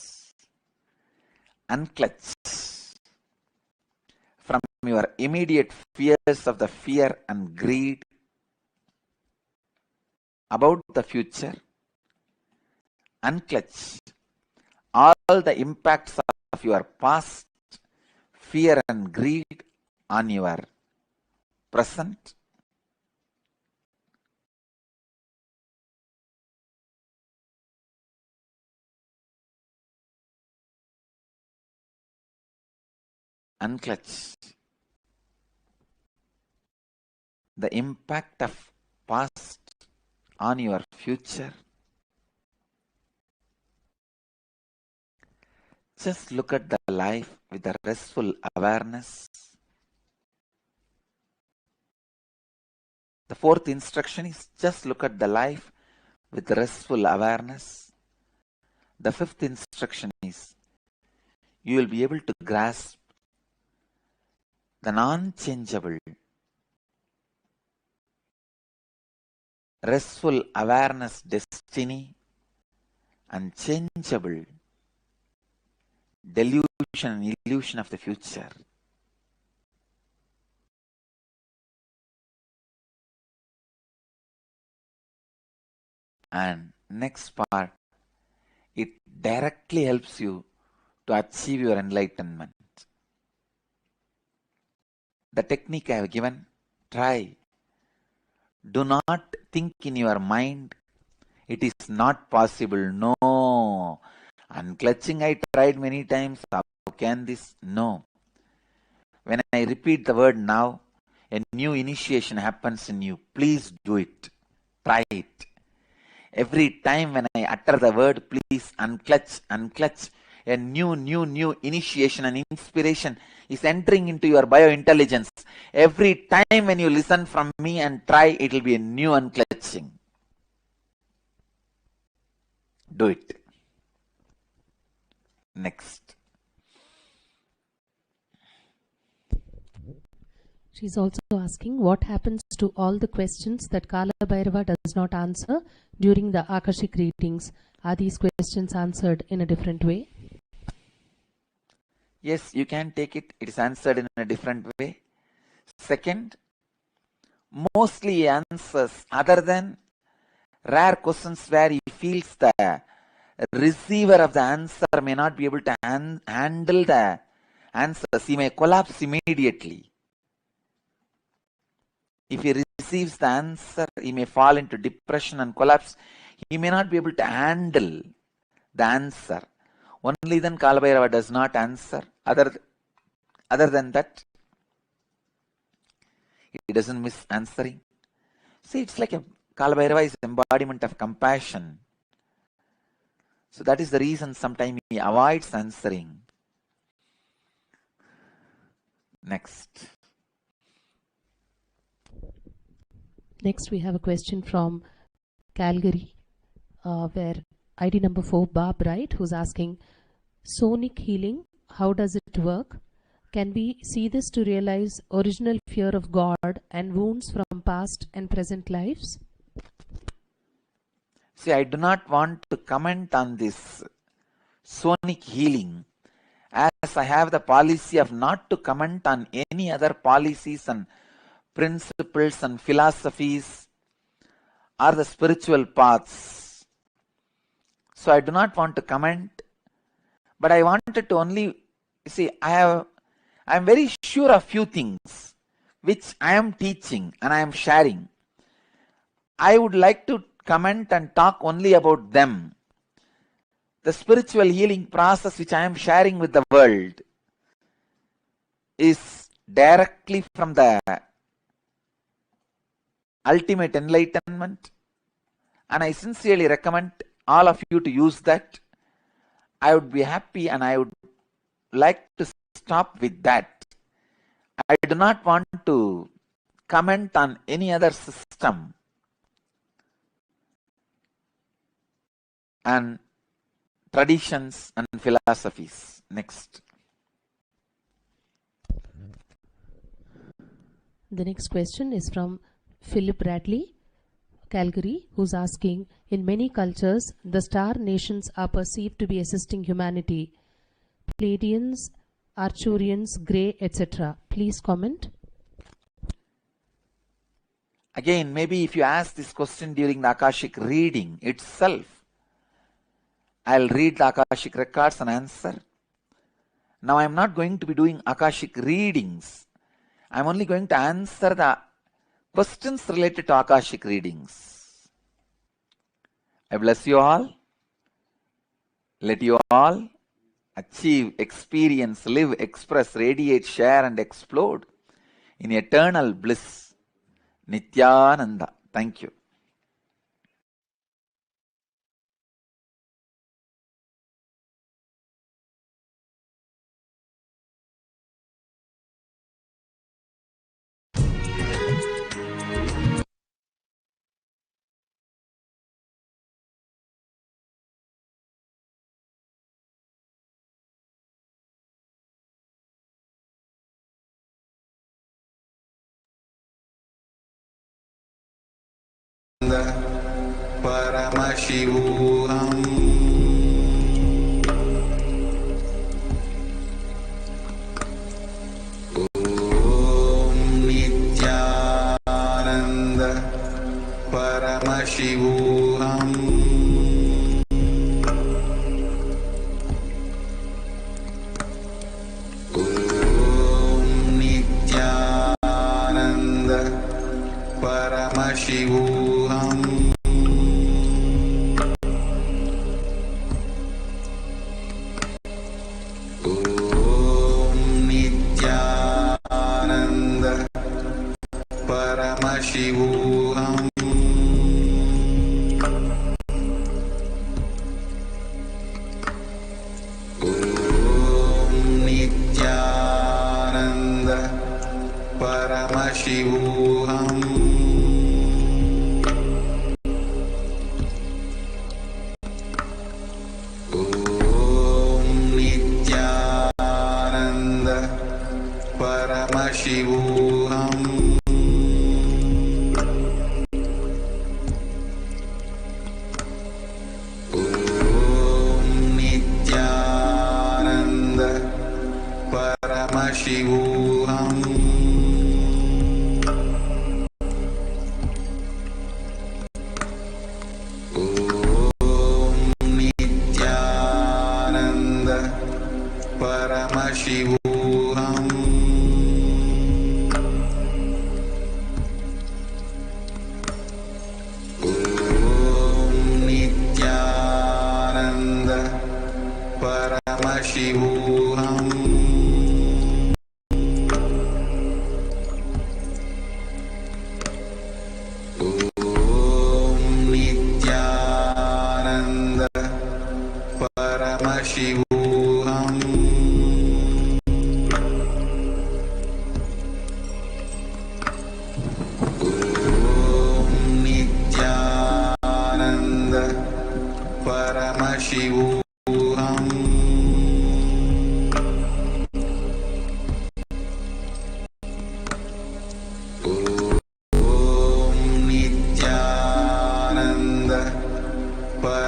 Unclutch from your immediate fears of the fear and greed about the future. Unclutch all the impacts of your past fear and greed on your present. Unclutch the impact of past on your future. Just look at the life with a restful awareness. The 4th instruction is just look at the life with restful awareness. The 5th instruction is you will be able to grasp the non-changeable, restful awareness destiny, unchangeable delusion and illusion of the future. And next part, it directly helps you to achieve your enlightenment. The technique I have given, try. Do not think in your mind, it is not possible. No. Unclutching I tried many times. How can this? No. When I repeat the word now, a new initiation happens in you. Please do it. Try it. Every time when I utter the word, please unclutch, unclutch. A new initiation and inspiration is entering into your biointelligence. Every time when you listen from me and try, it will be a new unclutching. Do it. Next. She's also asking what happens to all the questions that Kala Bhairava does not answer during the Akashic readings. Are these questions answered in a different way? Yes, you can take it. It is answered in a different way. Second, mostly he answers other than rare questions where he feels the receiver of the answer may not be able to handle the answers. He may collapse immediately. If he receives the answer, he may fall into depression and collapse. He may not be able to handle the answer. Only then Kala Bhairava does not answer. Other than that, he doesn't miss answering. See, it's like Kala Bhairava is embodiment of compassion. So that is the reason sometimes he avoids answering. Next. Next, we have a question from Calgary, where ID number 4, Bob Wright, who's asking, sonic healing, how does it work? Can we see this to realize original fear of God and wounds from past and present lives? See, I do not want to comment on this sonic healing, as I have the policy of not to comment on any other policies and principles and philosophies or the spiritual paths. So I do not want to comment, but I wanted to only see, I am very sure of few things which I am teaching and I am sharing. I would like to comment and talk only about them. The spiritual healing process which I am sharing with the world is directly from the ultimate enlightenment, and I sincerely recommend all of you to use that. I would be happy and I would like to stop with that. I do not want to comment on any other system and traditions and philosophies. Next. The next question is from Philip Radley, Calgary, who's asking, in many cultures, the star nations are perceived to be assisting humanity. Pleiadians, Arcturians, Grey, etc. Please comment. Again, maybe if you ask this question during the Akashic reading itself, I'll read the Akashic records and answer. Now I'm not going to be doing Akashic readings. I'm only going to answer the questions related to Akashic readings. I bless you all. Let you all achieve, experience, live, express, radiate, share and explode in eternal bliss. Nityananda. Thank you. Paramashivoham Om Nityananda Paramashivoham Om Nityananda Paramashivoham Paramashivoham Om Nityananda Paramashivoham Om Nityananda Paramashivoham Paramashivoham Om Nityananda Paramashivoham Om Nityananda Paramashivoham Paramashivoham Om Nityananda Paramashivoham Om Nityananda Paramashivoham Paramashivoham Om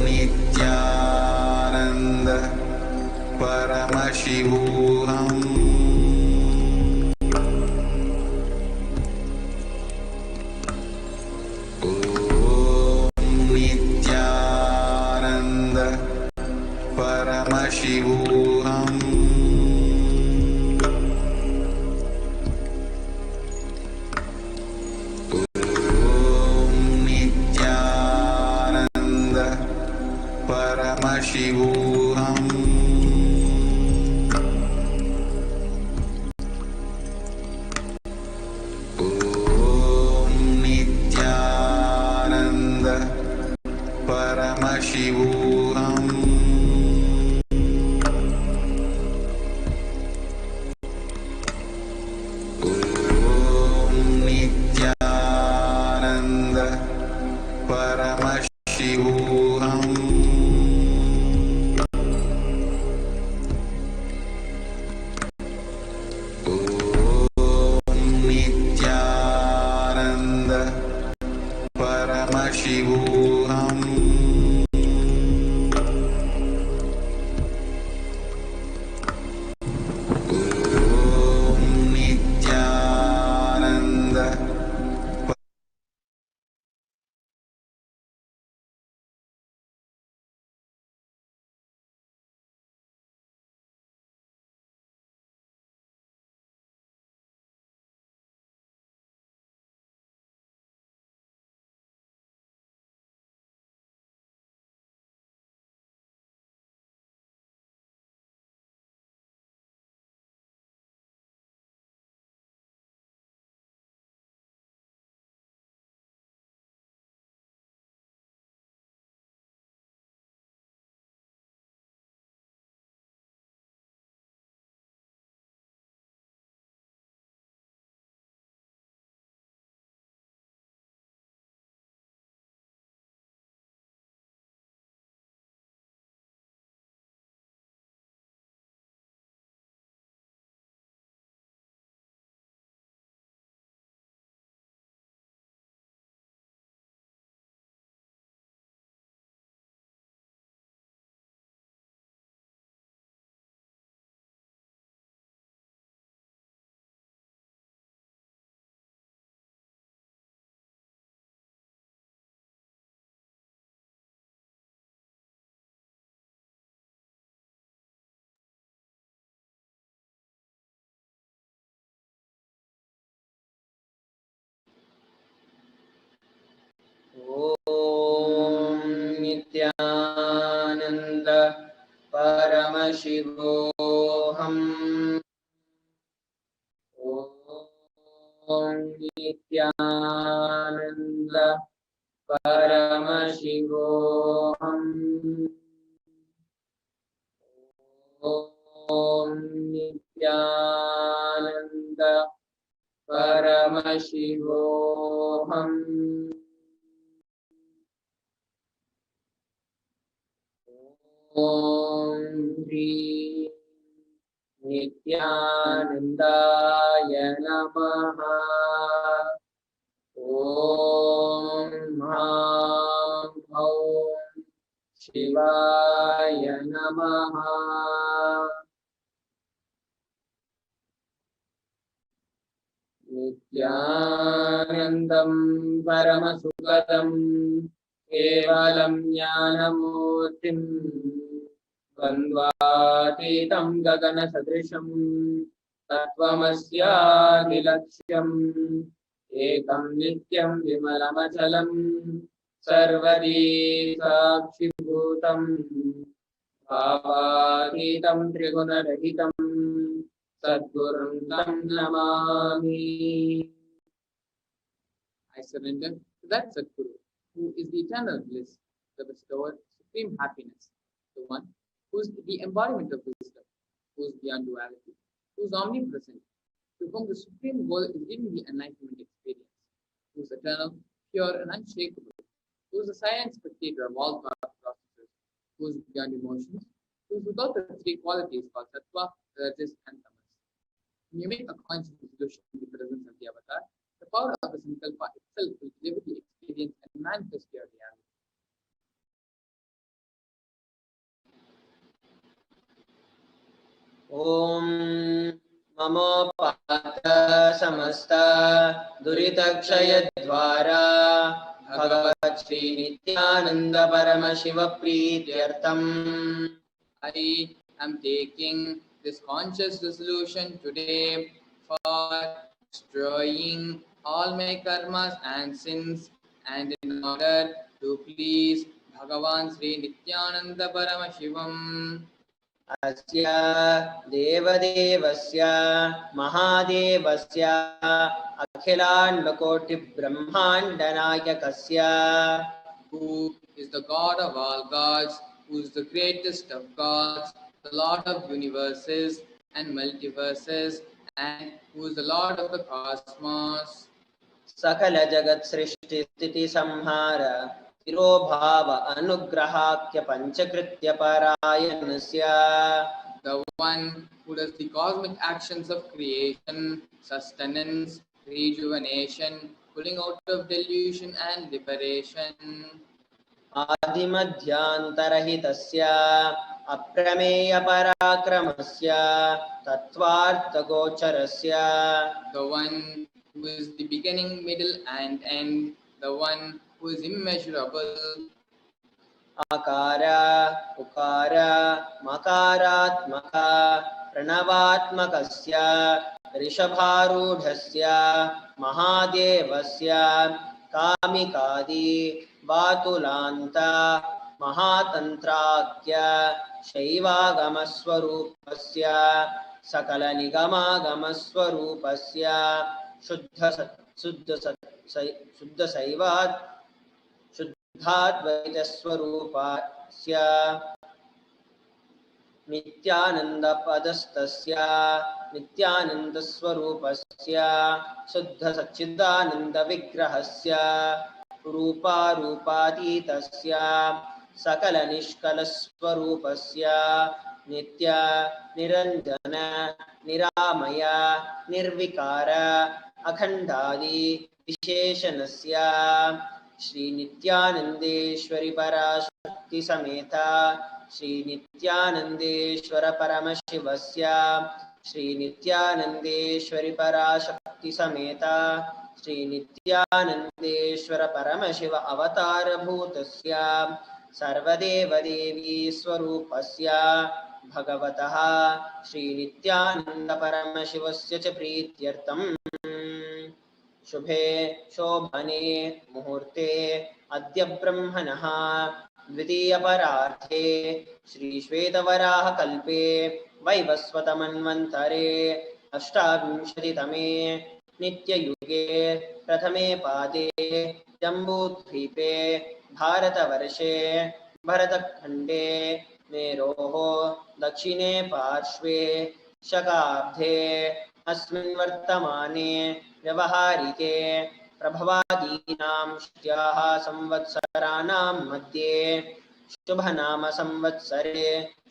Nityananda Paramashivoham Om Nityananda Paramashivoham Paramashivoham Om Nityananda Paramashivoham Nityanand परमशिवोऽहम् नित्यानन्द ॐ नित्यानन्द परमशिवोऽहम् ॐ नित्यानन्द परमशिवोऽहम् ॐ नित्यानन्द परमशिवोऽहम् ॐ ह्रीं नित्यानन्दाय नमः। ॐ ह्रां ह्रौं शिवाय नमः। नित्यानन्दं परमसुखदं केवलं ज्ञानमूर्तिं द्वन्द्वातीतं गगनसदृशं तत्त्वमस्यादिलक्ष्यम् एकं नित्यं विमलमचलं सर्वदी साक्षिभूतं भावातीतं त्रिगुणरहितं सद्गुरुं तं Namami. I surrender to that Sadguru, who is the eternal bliss, the bestower of supreme happiness, the one who is the embodiment of wisdom, who is beyond duality, who is omnipresent, to whom the supreme goal is giving the enlightenment experience, who is eternal, pure, and unshakable, who is the silent spectator of all thought processes, who is beyond emotions, who is without the three qualities called sattva, rajas, and tamas. When you make a conscious resolution in the presence of the avatar, the power of the sankalpa itself will vividly experience and manifest your reality. ॐ ममोपात समस्त दुरितक्षयद्वारा भगवत् श्री नित्यानंद परम Shiv प्रीत्यर्थम् I am taking this conscious resolution today for destroying all my karmas and sins, and in order to please Bhagavan Sri Nityananda Paramashivam. अस्य देवदेवस्य महादेवस्य अखिलाण्डकोटिब्रह्माण्डनायकस्य who is the God of all gods, who is the greatest of gods, the Lord of universes and multiverses, and who is the Lord of the cosmos. सकल जगत सृष्टि स्थिति संहार तिरोभाव अनुग्रहाख्य पंचकृत्य परायणस्य. The one who does the cosmic actions of creation, sustenance, rejuvenation, pulling out of delusion and liberation. आदिमध्यान्तरहितस्य अप्रमेय पराक्रमस्य तत्त्वार्थगोचरस्य. The one who is the beginning, middle and end, the one who is immeasurable. आकार उकार मकारात्मक प्रणवात्मकस्य ऋषभारूढस्य महादेवस्य कामिकादि वातुलान्त महातन्त्राख्य शैवागमस्वरूपस्य सकलनिगमागमस्वरूपस्य शुद्धशैवात् शुद्धाद्वैतस्वरूपस्य नित्यानन्दपदस्तस्य नित्यानन्दस्वरूपस्य शुद्धसच्चिदानन्दविग्रहस्य रूपारूपातीतस्य सकलनिष्कलस्वरूपस्य नित्य निरञ्जन निरामय निर्विकार अखण्डादि विशेषणस्य श्री नित्यानन्देश्वरि पराशक्ति समेता श्री नित्यानन्देश्वर परमशिवस्य श्री नित्यानन्देश्वरि पराशक्ति समेता श्री नित्यानन्देश्वर परमशिव अवतारभूतस्य सर्वदेवदेवी स्वरूपस्य भगवतः श्री नित्यानन्द परमशिवस्य च प्रीत्यर्थम् शुभे शोभने मुहूर्ते अद्य ब्रह्मणः द्वितीयपरार्थे श्री श्वेतवराह कल्पे वैवस्वतमन्वन्तरे अष्टाविंशतितमे नित्ययुगे प्रथमे पादे जम्बूद्वीपे भारतवर्षे भरतखण्डे मेरोः दक्षिणे पार्श्वे शकाब्दे अस्मिन् वर्तमाने व्यवहारिके प्रभवादीनां षष्ट्याः संवत्सराणां मध्ये शुभनाम संवत्सरे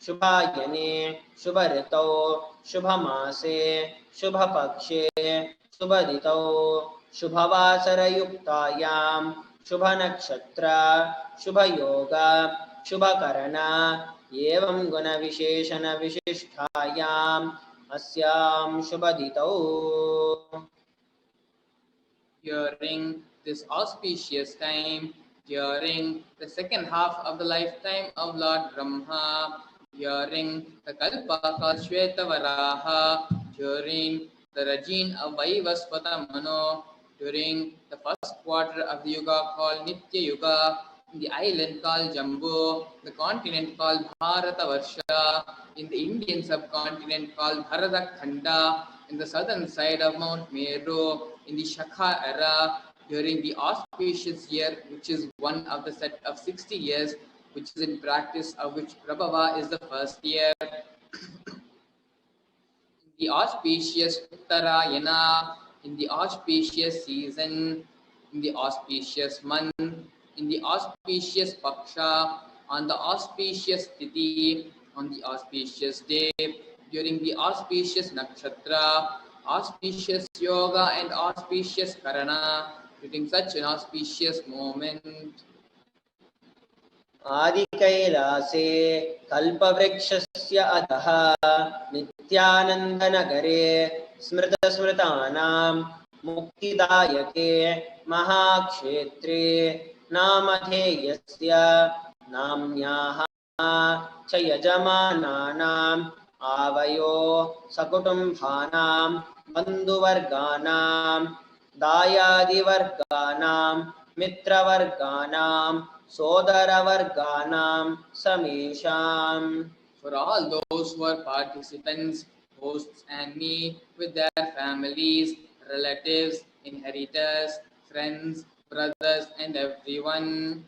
शुभायने शुभऋतौ शुभमासे शुभपक्षे शुभदितौ शुभवासरयुक्तायां शुभनक्षत्र शुभयोग शुभकरण एवं गुणविशेषणविशिष्टायाम् अस्यां शुभदितौ. During this auspicious time, during the second half of the lifetime of Lord Brahma, during the Kalpa called Shvetavaraha, during the regime of Vaivasvata Mano, during the first quarter of the Yuga called Nitya Yuga, in the island called Jambu, the continent called Bharatavarsha, in the Indian subcontinent called Bharatakhanda, in the southern side of Mount Meru, in the Shakha era, during the auspicious year, which is one of the set of 60 years, which is in practice, of which Prabhava is the first year. In the auspicious Uttarayana, in the auspicious season, in the auspicious month, in the auspicious Paksha, on the auspicious Tithi, on the auspicious day, during the auspicious Nakshatra, auspicious Yoga and auspicious Karana, during such an auspicious moment. आदिकैलासे कल्पवृक्षस्य अधः नित्यानन्दनगरे स्मृतस्मृतानां मुक्तिदायके महाक्षेत्रे नामधेयस्य नाम्न्याः च यजमानानाम् आवयो सकुटुम्बानां बन्धुवर्गानां दायादिवर्गानां मित्रवर्गानां सोदरवर्गानां समेषाम्. For all those who are participants, hosts and me, with their families, relatives, inheritors, friends, brothers and everyone.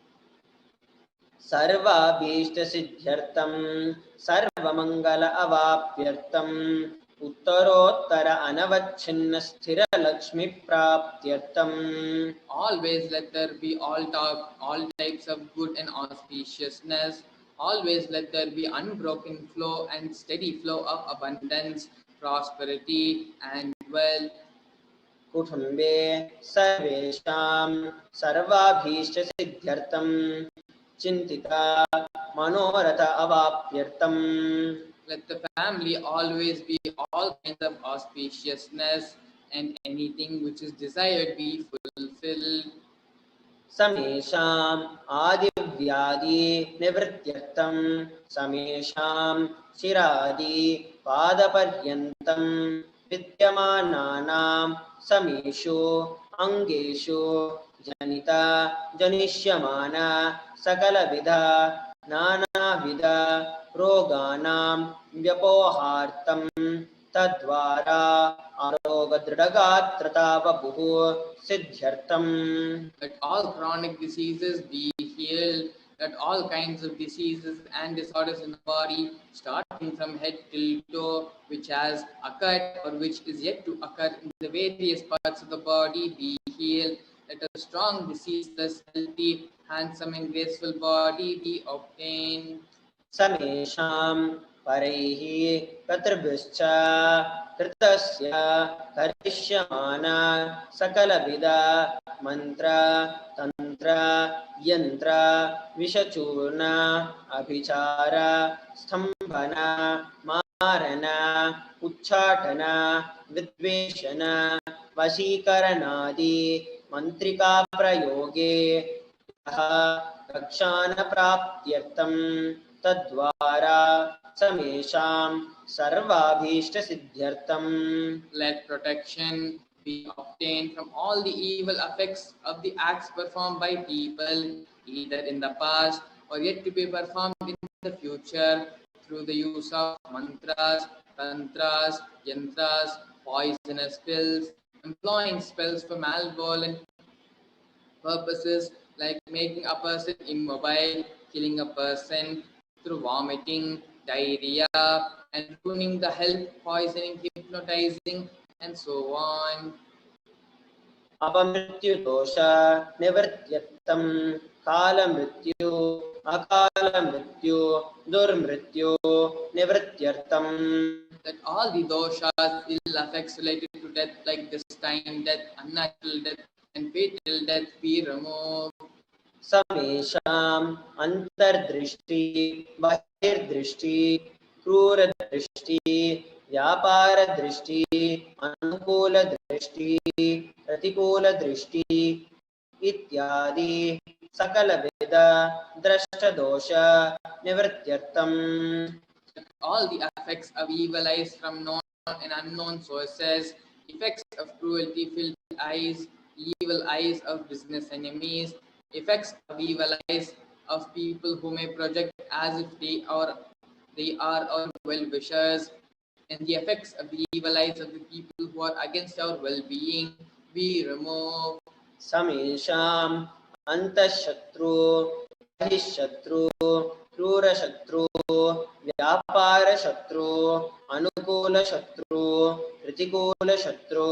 सर्वाभीष्टसिद्ध्यर्थं सर्वमङ्गल अवाप्यर्थं उत्तरोत्तर अनवच्छिन्न स्थिर Lakshmi प्राप्त्यर्थम. Always let there be all types of good and auspiciousness. Always let there be unbroken flow and steady flow of abundance, prosperity, and wealth. कुटुम्बे सर्वेषां सर्वाभीष्ट सिद्ध्यर्थं चिन्तिता मनोरथ अवाप्यर्थम. Let the family always be all kinds of auspiciousness and anything which is desired be fulfilled. समेषाम् आदिव्याधि निवृत्त्यर्थं समेषां शिरादि पादपर्यन्तं विद्यमानानां समेषु अङ्गेषु जनिता जनिष्यमान सकलविध नानाविध रोगाणां व्यपोहार्थं तद्वारा आरोग्यदृढगात्रतावपुः सिद्ध्यर्थम. Let all chronic diseases be healed. Let all kinds of diseases and disorders in the body, starting from head till toe, which has occurred or which is yet to occur in the various parts of the body, be healed. Let a strong, diseaseless, healthy, handsome and graceful body be obtained. समेषां परैः कर्तृभ्यश्च कृतस्य करिष्यमान सकलविध मंत्र तंत्र यंत्र विषचूर्ण अभिचार स्तंभन मारन उच्चाटन विद्वेषण वशीकरणादि मंत्रिका प्रयोगे रक्षान प्राप्त्यर्थम तद्वारा समेषां सर्वाभीष्ट सिद्ध्यर्थम. Let protection be obtained from all the evil effects of the acts performed by people, either in the past or yet to be performed in the future, through the use of mantras, tantras, yantras, poisonous spells, employing spells for malevolent purposes like making a person immobile, killing a person through vomiting, diarrhea, and ruining the health, poisoning, hypnotizing, and so on. अपमृत्यु दोष निवृत्त्यर्थम काल मृत्यु अकाल मृत्यु दुर्मृत्यु निवृत्त्यर्थम. That all the doshas, ill effects related to death like destined death, unnatural death, and fatal death be removed. समेषाम् अंतर्दृष्टि बहिर्दृष्टि क्रूर दृष्टि व्यापार दृष्टि अनुकूल दृष्टि प्रतिकूल दृष्टि इत्यादि सकलविध दृष्ट दोष निवृत्त्यर्थम. All the effects of evil eyes from known and unknown sources, effects of cruelty filled eyes, evil eyes of business enemies, effects of evil eyes of people who may project as if they are our well-wishers, and the effects of the evil eyes of the people who are against our well-being be removed. समेषाम् अंतःशत्रु बहिःशत्रु क्रूरशत्रु व्यापार शत्रु अनुकूल शत्रु प्रतिकूल शत्रु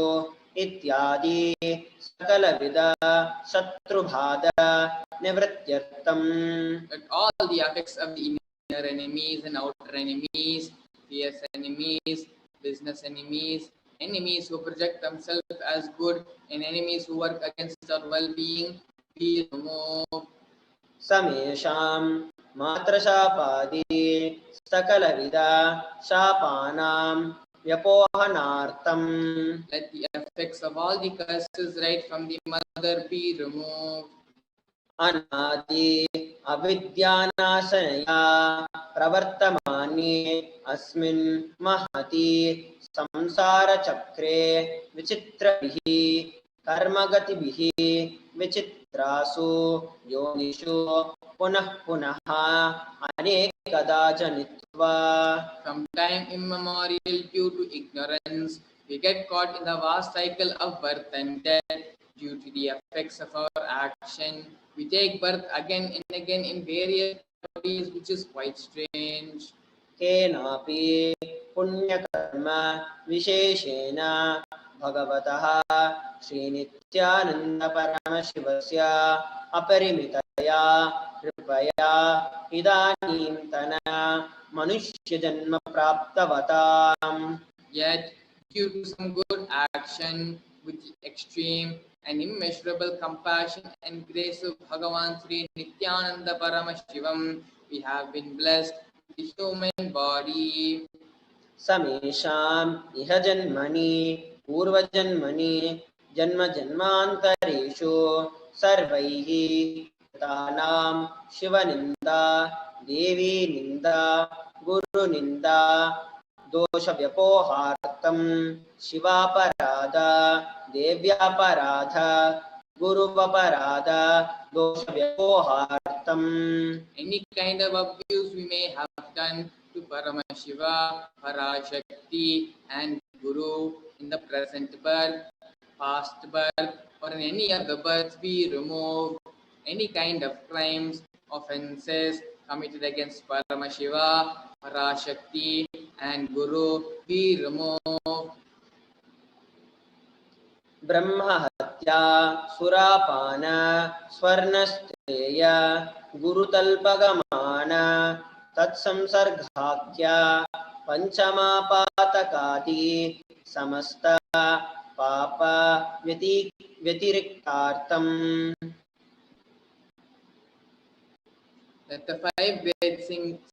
इत्यादि सकलविध शत्रुबाधा निवृत्त्यर्थम. That all the effects of the inner enemies and outer enemies, fierce enemies, business enemies, enemies who project themselves as good, and enemies who work against our well-being be removed. समेषाम् मात्रशापादि सकलविध शापानां व्यपोहनार्थम. Let the effects of all the curses right from the mother be removed. अनादि अविद्यानाशनया प्रवर्तमाने अस्मिन् महति संसारचक्रे विचित्रभिः कर्मगतिभिः विचित्रासु योनिषु पुनः पुनः अनेकदा जनित्वा. From time immemorial, due to ignorance, we get caught in the vast cycle of birth and death. Due to the effects of our action, we take birth again and again in various bodies, which is quite strange. केनापि पुण्यकर्म विशेषेण भगवतः श्रीनित्यानन्दपरमशिवस्य अपरिमितया कृपया इदानीन्तन मनुष्यजन्म प्राप्तवताम्. Yet, due to some good action with extreme and immeasurable compassion and grace of Bhagavan Sri Nityananda Paramashivam, we have been blessed with the human body. समेषाम् इह जन्मनि पूर्वजन्मनि जन्म जन्मान्तरेषु सर्वैः कृतानां शिवनिन्दा देवी निन्दा गुरुनिन्दा दोषव्यपोहार्थं शिवापराध देव्यापराध गुरुवपराध दोषव्यपोहार्थम्. Any kind of abuse we may have done to Paramashiva, Parashakti and Guru in the present birth, past birth or in any of the births, we remove any kind of crimes, offences committed against Paramashiva, Parashakti and Guru, we remove. ब्रह्महत्या सुरापान स्वर्णस्त्रेय गुरुतल्पगमान तत्संसर्गाख्या पंचमापातकादि समस्त पाप व्यतिरिक्तार्थम्. That the 5 great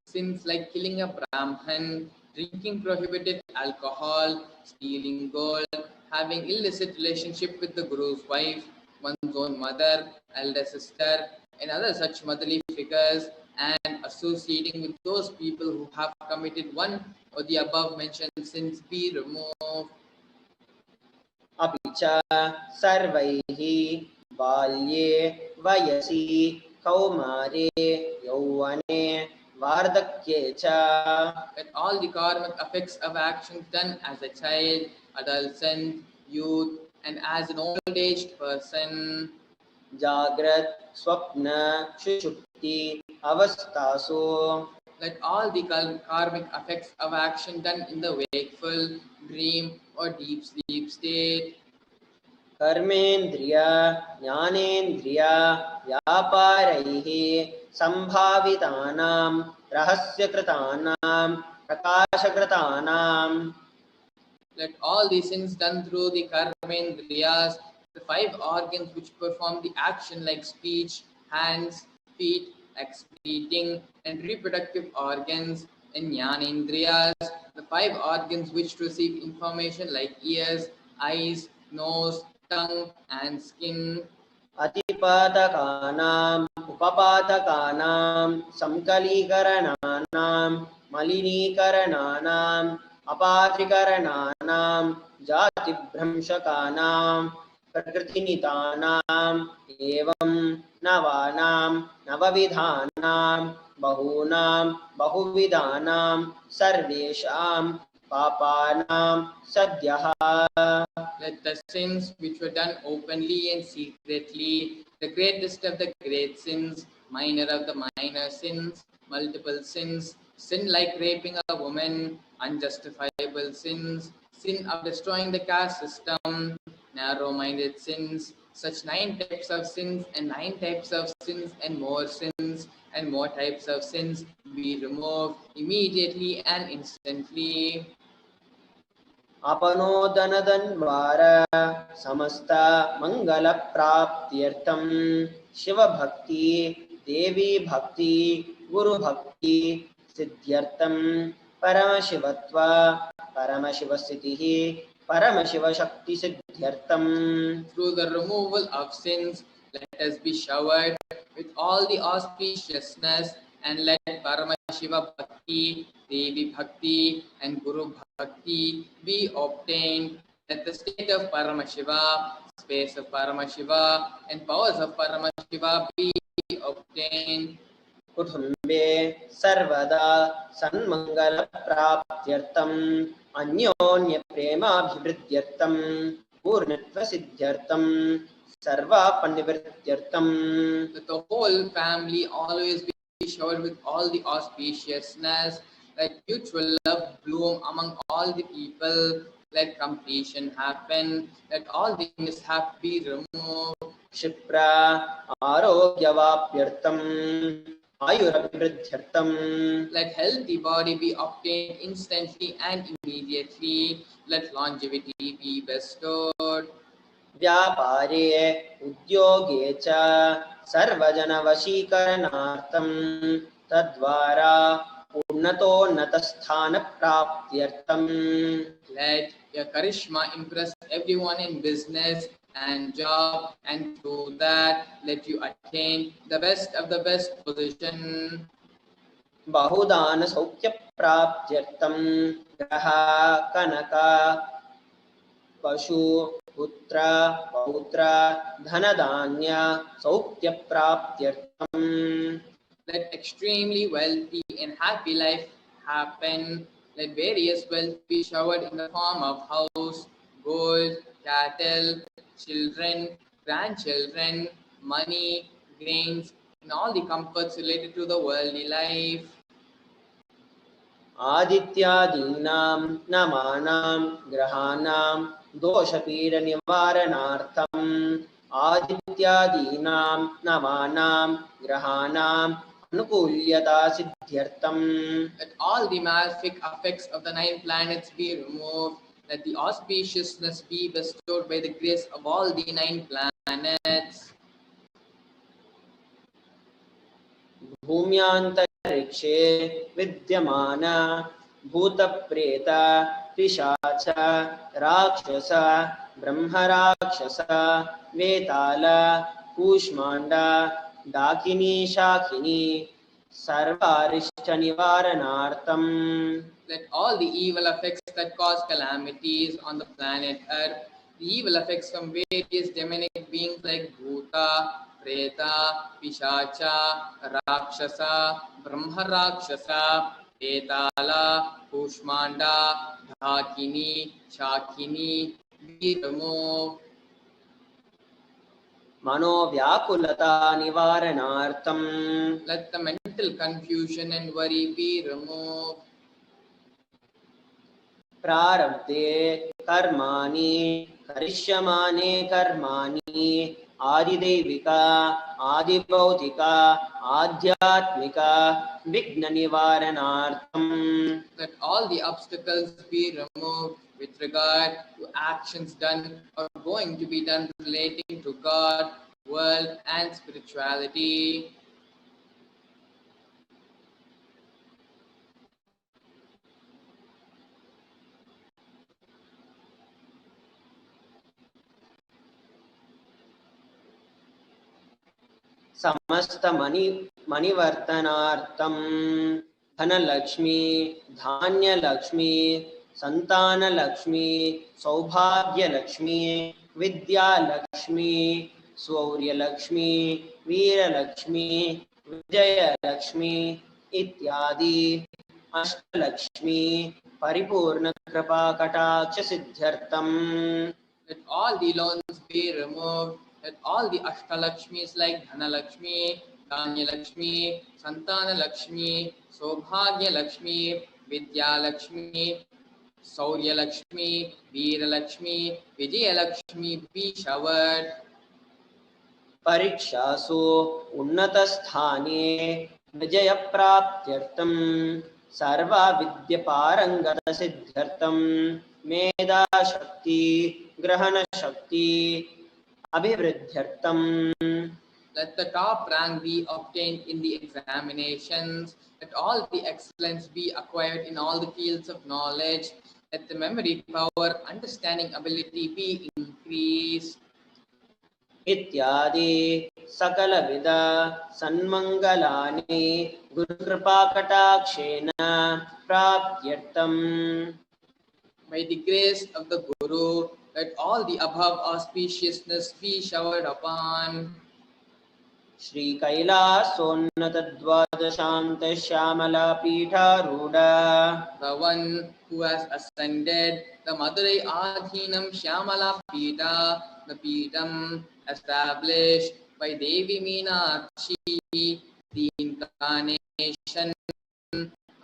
sins like killing a Brahman, drinking prohibited alcohol, stealing gold, having illicit relationship with the Guru's wife, one's own mother, elder sister, and other such motherly figures, and associating with those people who have committed one or the above mentioned sins be removed. अपि च सर्वैः बाल्ये वयसि कौमारे यौवने वार्धक्ये च. That all the karmic effects of actions done as a child, adolescent, youth, and as an old-aged person, जाग्रत स्वप्न सुषुप्ति अवस्थासु. Let all the karmic effects of action done in the wakeful, dream, or deep sleep state, कर्मेन्द्रिय ज्ञानेन्द्रिय व्यापारैः संभावितानां रहस्यकृतानां प्रकाशकृतानां. let all these things done through the karmendriyas, the 5 organs which perform the action like speech, hands, feet, excreting, and reproductive organs, and jnanendriyas, the 5 organs which receive information like ears, eyes, nose, tongue, and skin. अतिपातकानां उपपातकानां संकलीकरणानां मलिनीकरणानां अपात्रीकरणानां जातिभ्रंशकानां प्रकृतिनितानां एवं नवानां नवविधानां बहूनां बहुविधानां सर्वेषां पापानां सद्यः. Let the sins which were done openly and secretly, the greatest of the great sins, minor of the minor sins, multiple sins, sin like raping a woman, unjustifiable sins, sin of destroying the caste system, narrow-minded sins, such 9 types of sins and 9 types of sins and more types of sins be removed immediately and instantly. अपनोदनदन्वार समस्त मंगल प्राप्त्यर्थम शिव भक्ति देवी भक्ति गुरु भक्ति सिद्ध्यर्थम परमशिवत्व परमशिवस्थितिः परमशिवशक्ति सिद्ध्यर्थम. Through the removal of sins, let us be showered with all the auspiciousness, and let Paramashiva Bhakti, Devi Bhakti, and Guru Bhakti be obtained. Let the state of Paramashiva, space of Paramashiva, and powers of Paramashiva be obtained. कुटुम्बे सर्वदा सन्मंगल प्राप्त्यर्थम अन्योन्य प्रेमाभिवृद्ध्यर्थम पूर्णत्व सिद्ध्यर्थम सर्वापनिवृत्त्यर्थम. That the whole family always be showered with all the auspiciousness, Let mutual love bloom among all the people. Let completion happen. Let all the mishap be removed. Shipra Arogyavapyartam Ayurabhivriddhyartam. Let healthy body be obtained instantly and immediately. Let longevity be bestowed. व्यापारे उद्योगे च सर्वजनवशीकरणार्थं तद्वारा उन्नतोन्नतस्थानप्राप्त्यर्थं. Let your charisma impress everyone in business and job, and through that, let you attain the best of the best position. बहुदानसौख्यप्राप्त्यर्थं ग्रह कनक पशु पुत्र पौत्र धनधान्य सौख्यप्राप्त्यर्थं. Let extremely wealthy and happy life happen. Let various wealth be showered in the form of house, gold, cattle, children, grandchildren, money, grains, and all the comforts related to the worldly life. आदित्यादीनां नमानां ग्रहाणां दोषपीडनिवारणार्थम् आदित्यादीनां नमानां ग्रहाणाम् अनुकूल्यतासिद्ध्यर्थम्. Let all the malefic effects of the 9 planets be removed. Let the auspiciousness be bestowed by the grace of all the 9 planets. भूम्यान्तरिक्षे विद्यमान भूतप्रेत पिशाच राक्षस ब्रह्मराक्षस वेताल कूष्माण्ड डाकिनी Shakini सर्वारिष्टनिवारणार्थम्. Let all the evil effects that cause calamities on the planet Earth, the evil effects from various demonic beings like Bhuta, Preta, Pishacha, Rakshasa, Brahma Rakshasa, Etala, Kushmanda, Dhakini, Shakini, be removed. मनोव्याकुलता निवारणार्थम्. Let the mental confusion and worry be removed. प्रारब्धे कर्माणि करिष्यमाणे कर्माणि आदिदैविक आदिभौतिक आध्यात्मिक विघ्ननिवारणार्थम्. Let all the obstacles be removed with regard to actions done or going to be done relating to God, world, and spirituality. समस्त मणिवर्तनार्थं धनलक्ष्मी धान्यलक्ष्मी संतानलक्ष्मी सौभाग्यलक्ष्मी विद्यालक्ष्मी शौर्यलक्ष्मी वीरलक्ष्मी विजयलक्ष्मी इत्यादि अष्टलक्ष्मी परिपूर्ण कृपा कटाक्ष सिद्ध्यर्थम्. Let all the loans be removed. Let all the Ashtalakshmis like Dhanalakshmi, Dhanyalakshmi, Santanalakshmi, Sobhagyalakshmi, Vidyalakshmi, Sauryalakshmi, Veeralakshmi, Vijayalakshmi be showered. परीक्षासु उन्नतस्थाने विजयप्राप्त्यर्थं सर्वविद्यपारङ्गतसिद्ध्यर्थं मेधाशक्ति ग्रहणशक्ति अभिवृद्ध्यर्थम्. Let the top rank be obtained in the examinations. Let all the excellence be acquired in all the fields of knowledge. Let the memory power, understanding ability be increased. इत्यादि सकलविध सन्मङ्गलानि गुरुकृपाकटाक्षेन प्राप्त्यर्थम्. By the grace of the Guru, let all the above auspiciousness be showered upon. Shri कैलासोन्नतद्वादशान्त Shyamala पीठारूढ़. The one who has ascended the Madurai Adhinam Shyamala Pita, the Pitam established by Devi Meenakshi, the incarnation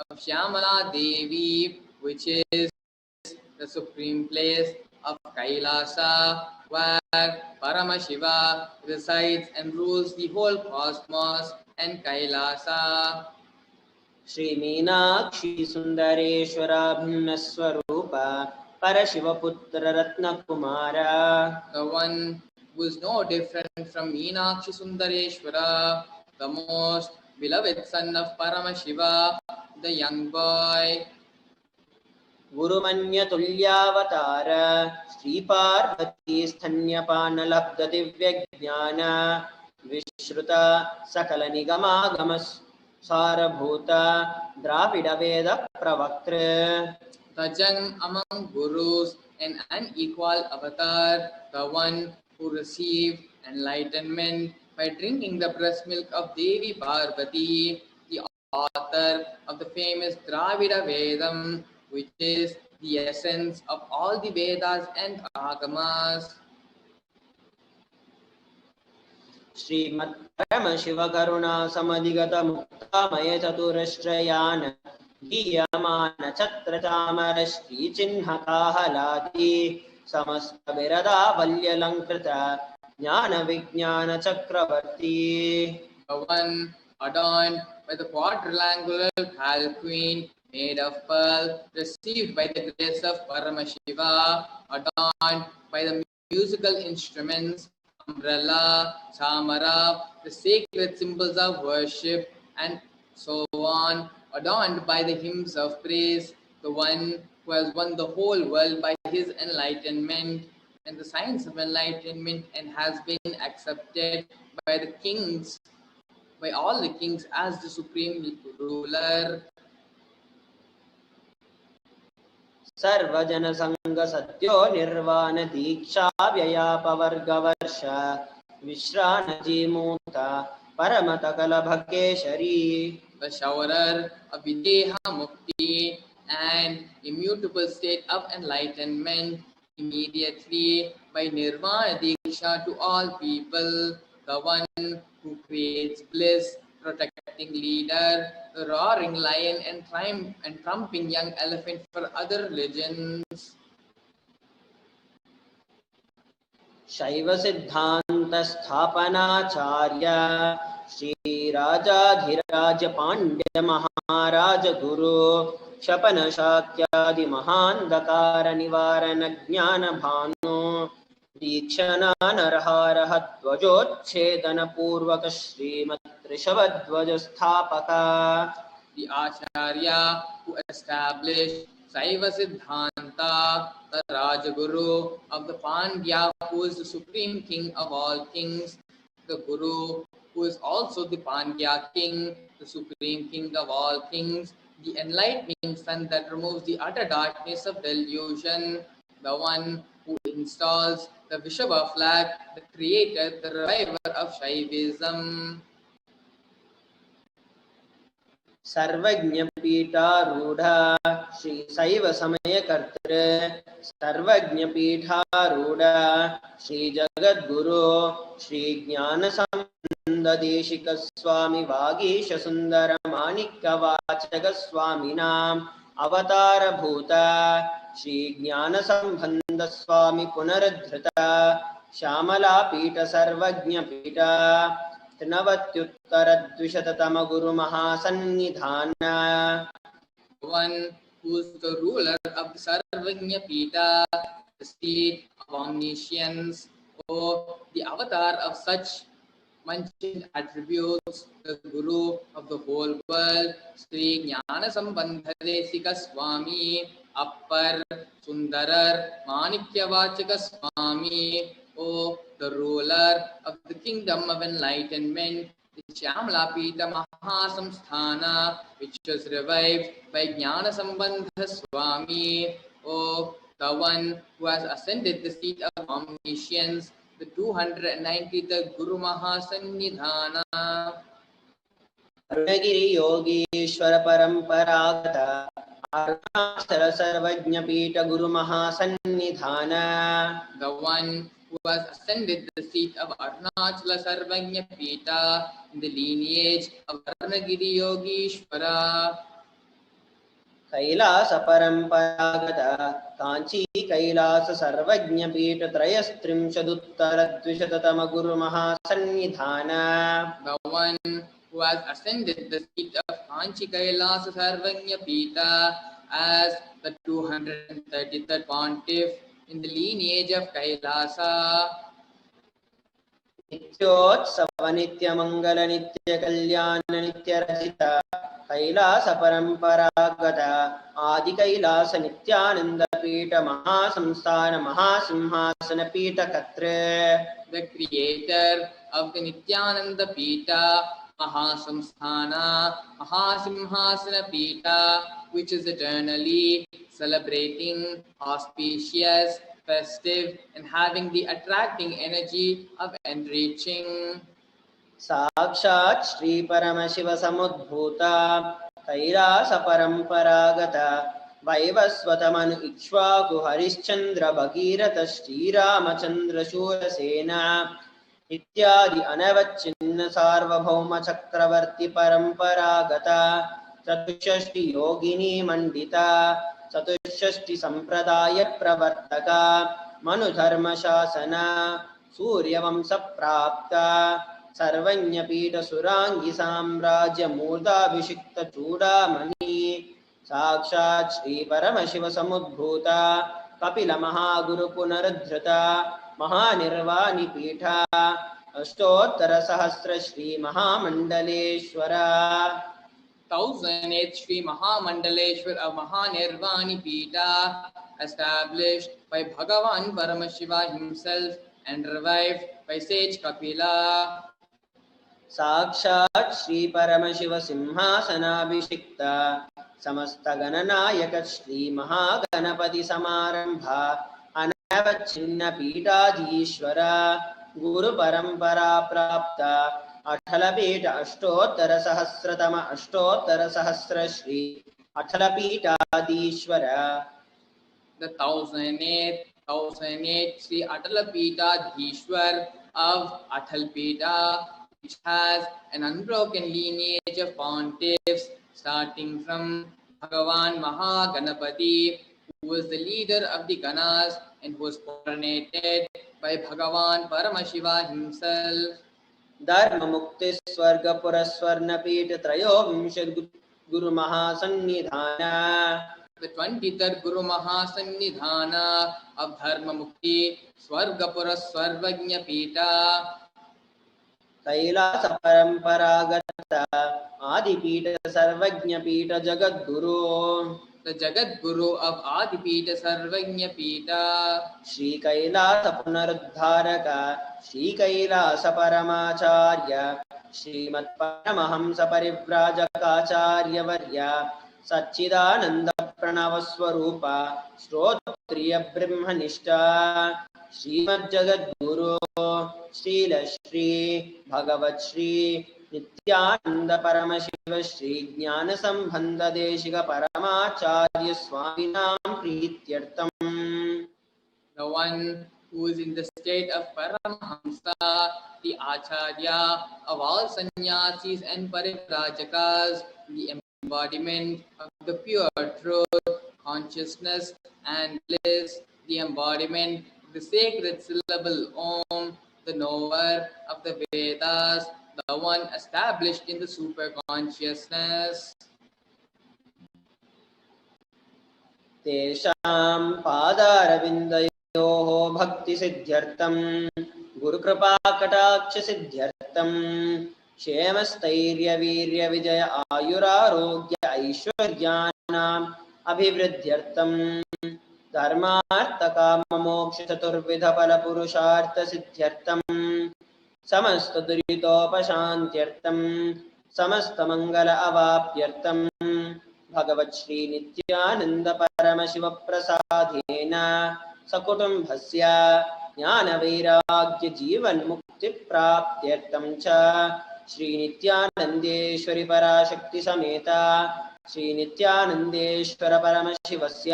of Shyamala Devi, which is the supreme place of Kailasa, where Paramashiva resides and rules the whole cosmos and Kailasa. Shri Meenakshi Sundareshwara Bhinnaswarupa Parashivaputra Ratna Kumara. The one who is no different from Meenakshi Sundareshwara, the most beloved son of Paramashiva, the young boy. Gurumanya Tulyavatara Sri Parvati Sthanyapanalabdha Divya Jnana Vishruta Sakala Nigama Gamas Sarabhuta Dravida Veda Pravaktra. The young among gurus, an unequal avatar, the one who received enlightenment by drinking the breast milk of Devi Parvati, the author of the famous Dravida Vedam, which is the essence of all the Vedas and Agamas. Srimad Paramashiva Karuna Samadhigata Muktamaya Chaturashtrayana Diyamana Chatra Chamara Shri Chinha Kahaladi Samasta Virada Valyalankrita Jnana Vijnana Chakravarti. The one adorned by the quadrilangular palanquin made of pearl, received by the grace of Paramashiva, adorned by the musical instruments, umbrella, chamara, the sacred symbols of worship, and so on, adorned by the hymns of praise, the one who has won the whole world by his enlightenment and the science of enlightenment, and has been accepted by the kings, by all the kings, as the supreme ruler. Sarvajana Sangha Satyo Nirvana Diksha Vyayapavarga Varsha Vishranaji Muta Paramataka Bhakeshari. The showerer of Videha Mukti and immutable state of enlightenment, immediately by Nirvana Diksha to all people, the one who creates bliss, protecting leader, the roaring lion and trumping young elephant for other religions. Shaiva Siddhanta Sthapanacharya Shri Rajadhiraja Pandya Maharaja Guru Shapana Shakyadi Mahandakara Nivarana Jnana Bhanu Dikshana Narhara Dvajotchedana Purvaka Srimat Rishabadvaja Sthapaka. The Acharya who established Saiva Siddhanta, the Rajaguru of the Pandya, who is the supreme king of all kings, the Guru who is also the Pandya king, the supreme king of all kings, the enlightening sun that removes the utter darkness of delusion, the one who installs the Vishava flag, the creator, the reviver of Shaivism. सर्वज्ञ पीठारूढ़ा श्री शैव समय कर्तृ सर्वज्ञ पीठारूढ़ा श्री जगद्गुरु श्री ज्ञान संबंध देशिक स्वामी वागीश सुंदर माणिक्य वाचक स्वामिनाम अवतार भूता श्री ज्ञान संबंध स्वामी पुनरुद्धृता श्यामला पीठ सर्वज्ञ पीठा त्रिनवत्युत्तरद्विशततम गुरु महासन्निधान. One who is the ruler of the Sarvagnya Pita, the state of omniscience, or the avatar of such mentioned attributes, the Guru of the whole world, Sri Jnana Sambandhadesika Swami, Appar Sundarar Manikya Vachaka Swami, O the ruler of the kingdom of enlightenment, the Shyamala Pita Mahasamsthana, which was revived by Jnana Sambandha Swami, O the one who has ascended the seat of omniscience, the 290th Guru Mahasannidhana. Arunagiri Yogeshwara Paramparagata Arunachal Sarvajna Pita Guru Mahasannidhana. The one who has ascended the seat of Arunachala Sarvagnya Pita in the lineage of Arunagiri Yogeshwara. Kailash परंपरागत कांची कैलास सर्वज्ञ पीठ त्रयस्त्रिंशदुत्तर द्विशततम गुरु महासन्निधान. The one who has ascended the seat of Kanchi Kailasa Sarvanya Pita as the 233rd pontiff in the lineage of Kailasa. नित्योत्सव नित्य मंगल नित्य कल्याण नित्य रचित कैलास परंपरागत आदि कैलास नित्यानंद पीठ महासंस्थान महासिंहासन पीठ कत्र. The creator of the Nityananda Pita, Mahasamsthana, Mahasimhasana Pita, which is eternally celebrating, auspicious, festive, and having the attracting energy of enriching. साक्षात् श्री परम शिव समुद्भूता कैलास परंपरागत वैवस्वत मनु इक्ष्वाकु हरिश्चंद्र भगीरथ श्रीरामचंद्र शूरसेना इत्यादि अनवच्छिन्न सार्वभौम चक्रवर्ती परंपरागत चतुष्षष्टि योगिनी मंडिता चतुष्षष्टि संप्रदाय प्रवर्तक मनुधर्म शासन सूर्यवंश प्राप्त सर्वज्ञपीठ सुरांगी साम्राज्य मूर्धाभिषिक्त चूड़ामणि साक्षात् श्री परमशिव समुद्भूता कपिल महागुरु पुनरुद्धृता महानिर्वाणी पीठा अष्टोत्तर सहस्र Shri Mahamandaleshwara. 1008 Sri Mahamandaleshwar of Mahanirvani Pita, established by Bhagavan Paramashiva himself and revived by sage Kapila. साक्षात् श्री परमशिव सिंहासनाभिषिक्त समस्त गणनायक श्री महागणपति समारंभ अनवच्छिन्न पीठाधीश्वर गुरु परंपरा प्राप्त अठल पीठ अष्टोत्तर सहस्रतम अष्टोत्तर सहस्र श्री अठल पीठाधीश्वर. The 1008 Sri Atalapita Dhishwar of Atalpita, which has an unbroken lineage of pontiffs starting from Bhagavan Mahaganapati, who was the leader of the Ganas and who was coronated by Bhagavan Paramashiva himself. धर्म मुक्ति स्वर्ग पुरस्वर्ण पीठ त्रयोविंशति गुरु महासन्निधान. The 23rd Guru Mahasannidhana of Dharma Mukti Swargapura Swarvagnya Pita. Kailash परंपरागत आदिपीठ सर्वज्ञ पीठ Jagat Guru. The Jagat Guru of Adipita Sarvagnya Pita. Shri Kailash पुनरुद्धारक Shri Kailash परमाचार्य श्रीमत् Paramhans परिव्राजकाचार्य वर्य सच्चिदानंद प्रणव स्वरूप श्रोत्रिय ब्रह्मनिष्ठा श्रीमद् जगद्गुरु श्रील श्री भगवत श्री नित्यानंद परमशिव श्री ज्ञान संबंध Desika परमाचार्य स्वामिनां प्रीत्यर्थम. The one who is in the state of Paramahamsa, the Acharya of all sannyasis and parivrajakas, the embodiment of the pure truth, consciousness and bliss, the embodiment of the sacred syllable Om, the knower of the Vedas, the one established in the super consciousness. तेषां पादारविन्दयोः भक्ति सिद्ध्यर्थं गुरुकृपा कटाक्ष सिद्ध्यर्थं क्षेमस्थैर्य वीर्य विजय आयुरारोग्य ऐश्वर्याणाम् अभिवृद्ध्यर्थं धर्मार्थ काम मोक्ष चतुर्विध फल पुरुषार्थ सिद्ध्यर्थं समस्त दुरितोपशान्त्यर्थं समस्त मंगल अवाप्त्यर्थं भगवत् श्री नित्यानंद परमशिव प्रसादेन सकुटुम्बस्य ज्ञान वैराग्य जीवन मुक्ति प्राप्त्यर्थं च श्री नित्यानंदेश्वरी पराशक्ति समेता श्री नित्यानंदेश्वर परमशिवस्य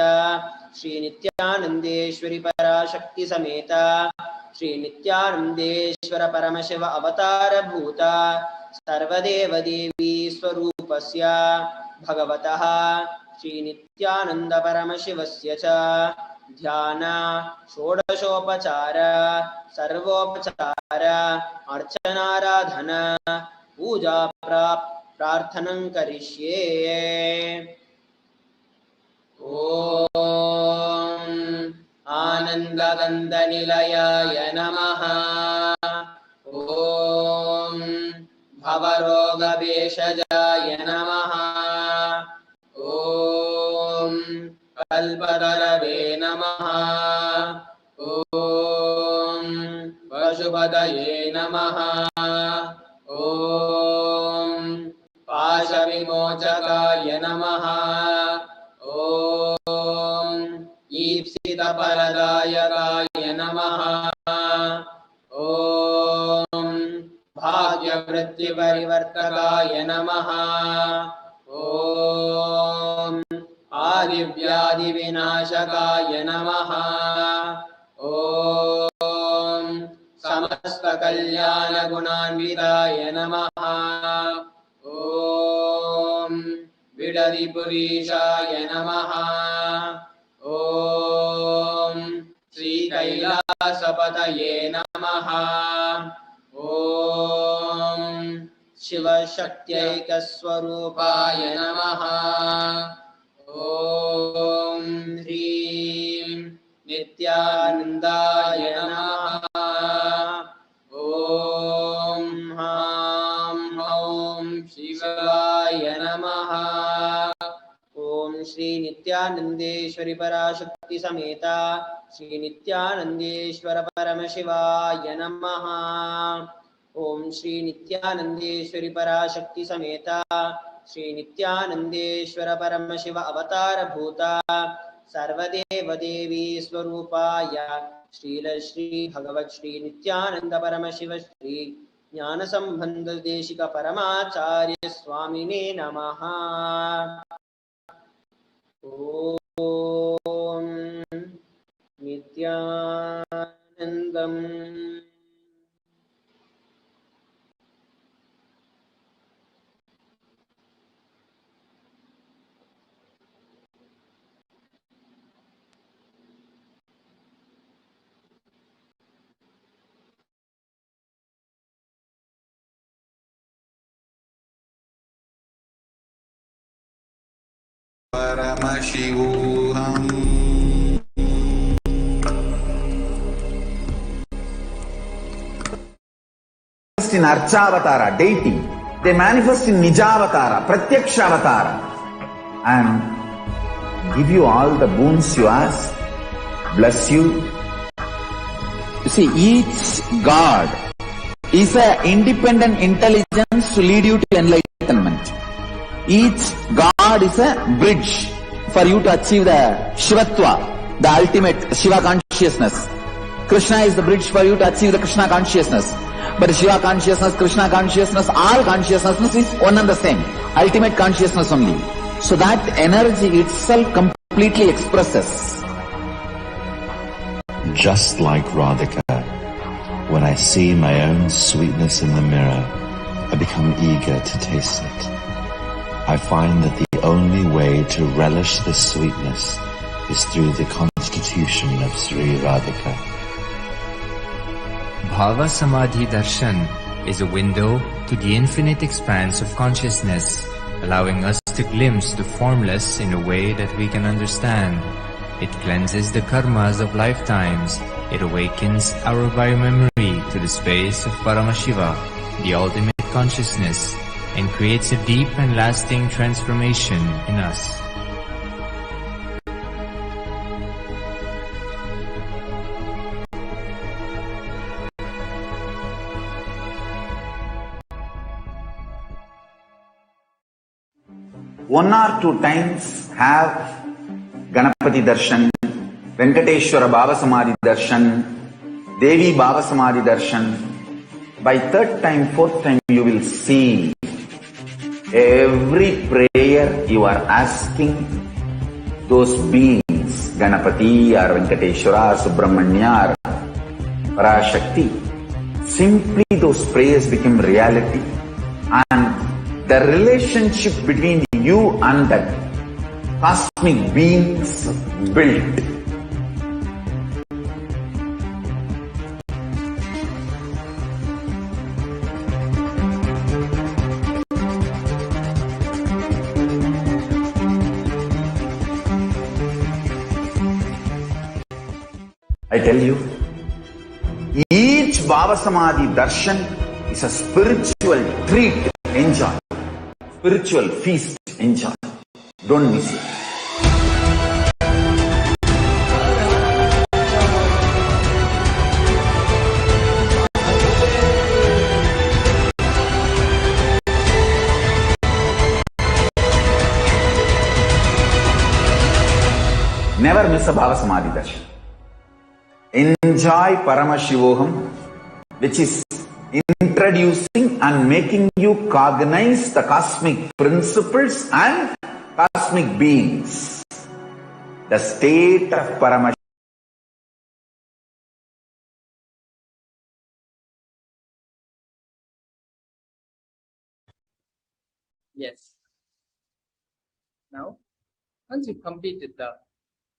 श्री नित्यानंदेश्वरी पराशक्ति समेता श्री नित्यानंदेश्वर परमशिव अवतार भूता सर्वदेव देवी स्वरूपस्य भगवतः श्रीनित्यानन्द परमशिवस्य च ध्यान षोडशोपचार सर्वोपचार अर्चनाराधन पूजा प्रार्थनं करिष्ये। ॐ आनन्दगन्धनिलयाय नमः। ॐ भवरोगभेषजाय नमः। ॐ कल्पतरवे नमः। ॐ पशुपतये नमः। ॐ पाशविमोचकाय नमः। ॐ ईप्सितफलदायकाय नमः। ॐ भाग्यवृत्तिपरिवर्तकाय नमः। ॐ आदिव्याधिविनाशकाय नमः। ॐ समस्तकल्याणगुणान्विताय नमः। ॐ बिडदिपुरीशाय नमः। ॐ श्रीकैलासपतये नमः। ॐ शिवशक्त्यैकस्वरूपाय नमः। ॐ ह्रीं नित्यानन्दाय नमः। ॐ हां ॐ शिवाय नमः। ॐ श्री नित्यानन्देश्वरी पराशक्ति समेता श्री नित्यानन्देश्वर परमशिवाय नमः। ॐ श्री नित्यानन्देश्वरी पराशक्ति समेता श्री नित्यानन्देश्वर परमशिव अवतार भूता सर्वदेव देवी स्वरूपाय श्रील श्री भगवत् श्री नित्यानंद परमशिव श्री ज्ञान संबंध देशिक परमाचार्य स्वामिने नमः। ओम नित्यानंदम् परमशिवोऽहम्। In Archavatara, deity, they manifest in Nijavatara, Pratyakshavatara, and give you all the boons you ask, bless you. You see, each God is an independent intelligence to lead you to enlightenment. Each God is a bridge for you to achieve the Shivatva, the ultimate Shiva consciousness. Krishna is the bridge for you to achieve the Krishna consciousness. But Shiva consciousness, Krishna consciousness, all consciousness is one and the same. Ultimate consciousness only. So that energy itself completely expresses. Just like Radhika, when I see my own sweetness in the mirror, I become eager to taste it. I find that the only way to relish this sweetness is through the constitution of Sri Radhika. Bhava Samadhi Darshan is a window to the infinite expanse of consciousness, allowing us to glimpse the formless in a way that we can understand. It cleanses the karmas of lifetimes. It awakens our biomemory to the space of Paramashiva, the ultimate consciousness, and creates a deep and lasting transformation in us. One or two times have Ganapati Darshan, Venkateshwara Baba Samadhi Darshan, Devi Baba Samadhi Darshan. By third time, fourth time, you will see every prayer you are asking, those beings, Ganapati or Venkateshwara or Subramanya or Parashakti, simply those prayers become reality, and the relationship between you and that cosmic beings built. I tell you, each Baba Samadhi Darshan is a spiritual treat. Enjoy. Spiritual feast. Enjoy. Don't miss it. Never miss a Baba Samadhi Darshan. Enjoy Paramashivoham, which is introducing and making you cognize the cosmic principles and cosmic beings. The state of Paramashivoham. Yes. Now, once you've completed the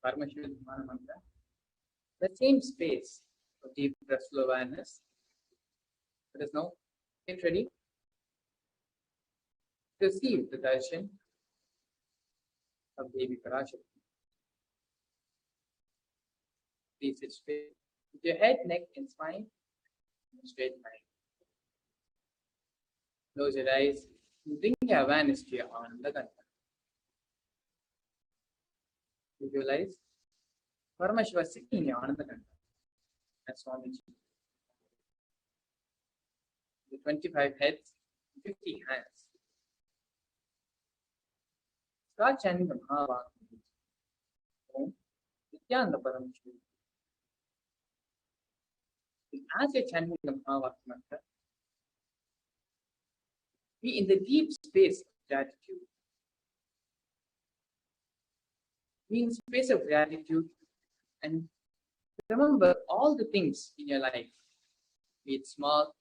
Paramashiva Dhamana Mantra, the same space for deep restful awareness. Let us now get ready to receive the darshan of Devi Parashakti. Please sit straight with your head, neck, and spine in a straight line. Close your eyes and bring your awareness to your Ananda Gandha. Visualize Paramashiva sitting in your Ananda Gandha as Swamiji. The 25 heads, 50 hands. Start chanting the Mahavakya. Om Nityananda Paramashiva. As you're chanting the Mahavakya mantra, be in the deep space of gratitude. Be in the space of gratitude and remember all the things in your life, be it small,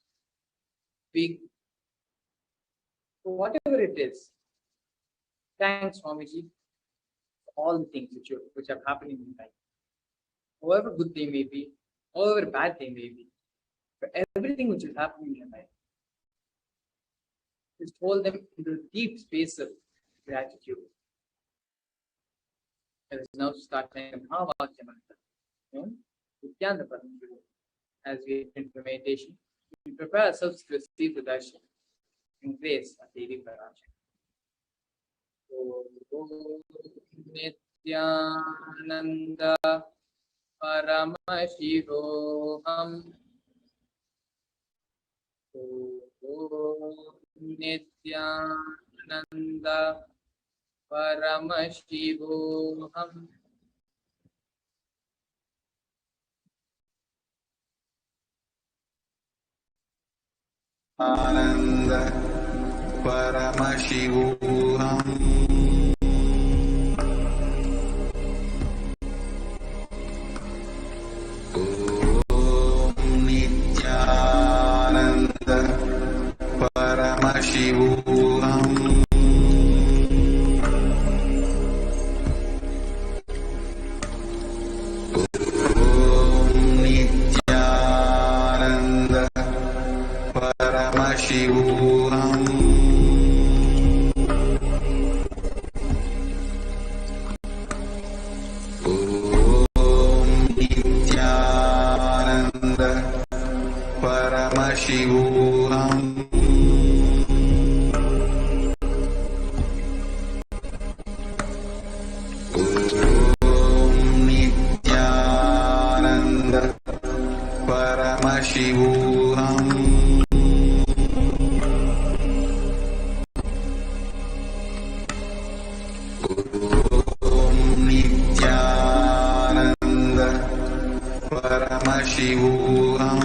big, whatever it is. Thanks, Swamiji, for all the things which have happened in your life. However good they may be, however bad they may be, for everything which has happened in your life. Just hold them into the deep space of gratitude. Let us now start saying Mahavakya mantra. Nityananda Paramashiva. As we enter the meditation, we prepare ourselves to receive the darshan in grace of Devi Parashakti. Om Nityananda Paramashivoham. Om Nityananda Paramashivoham. Ananda Paramashivoham. Om Nityananda Paramashivoham. Paramashivoham. Om Nityananda Paramashivoham. Om Nityananda Paramashivoham. Paramashivoham.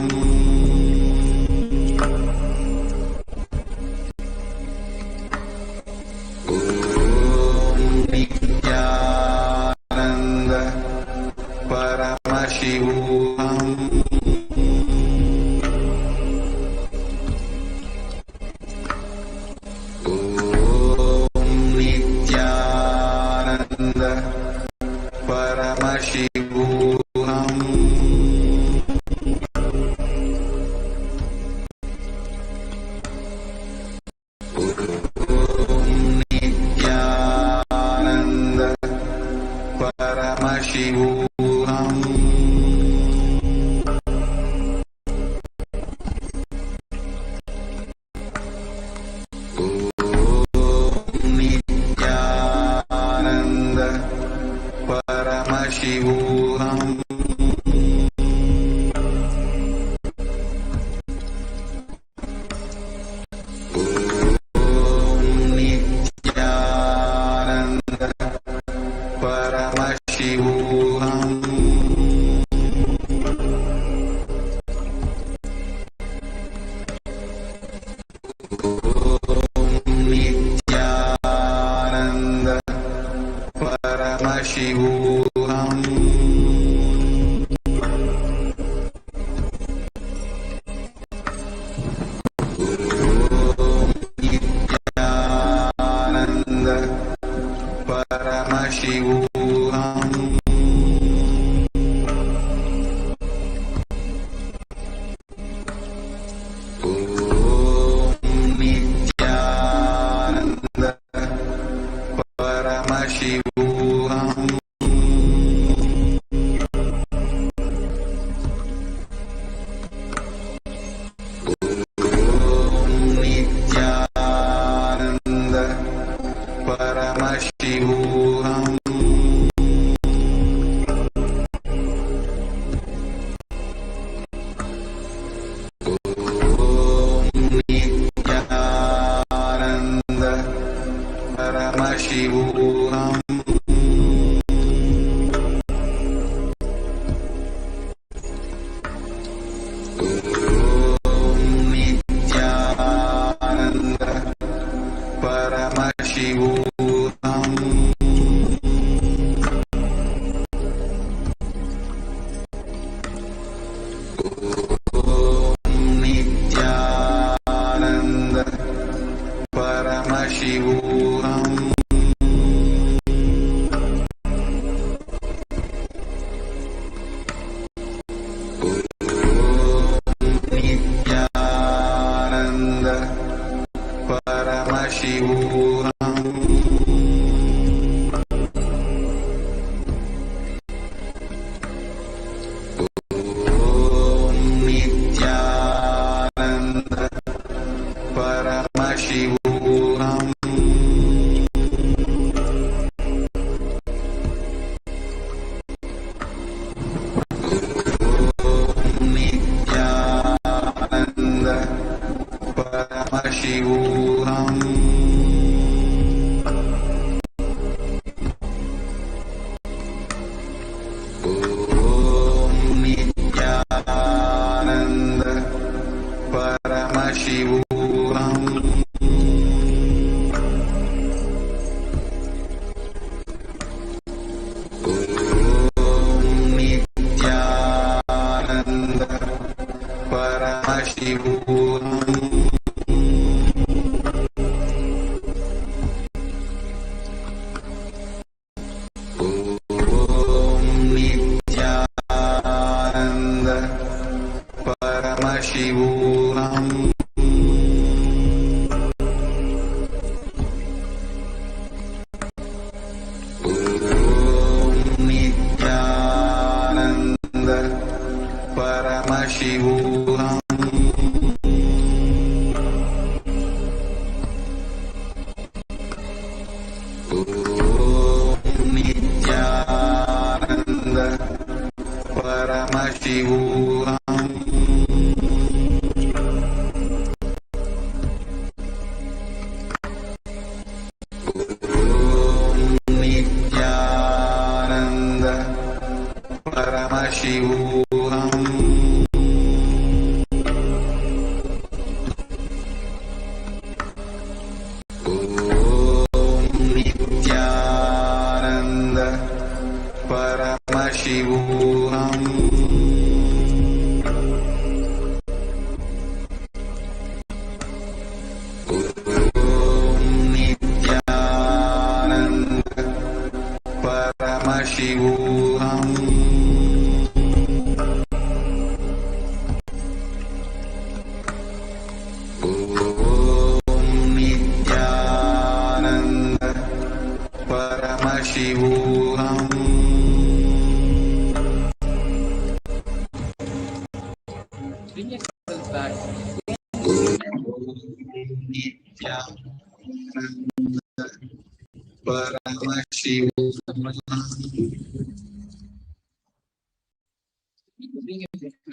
Om Nityananda Paramashivoham. Om Nityananda Shivoham.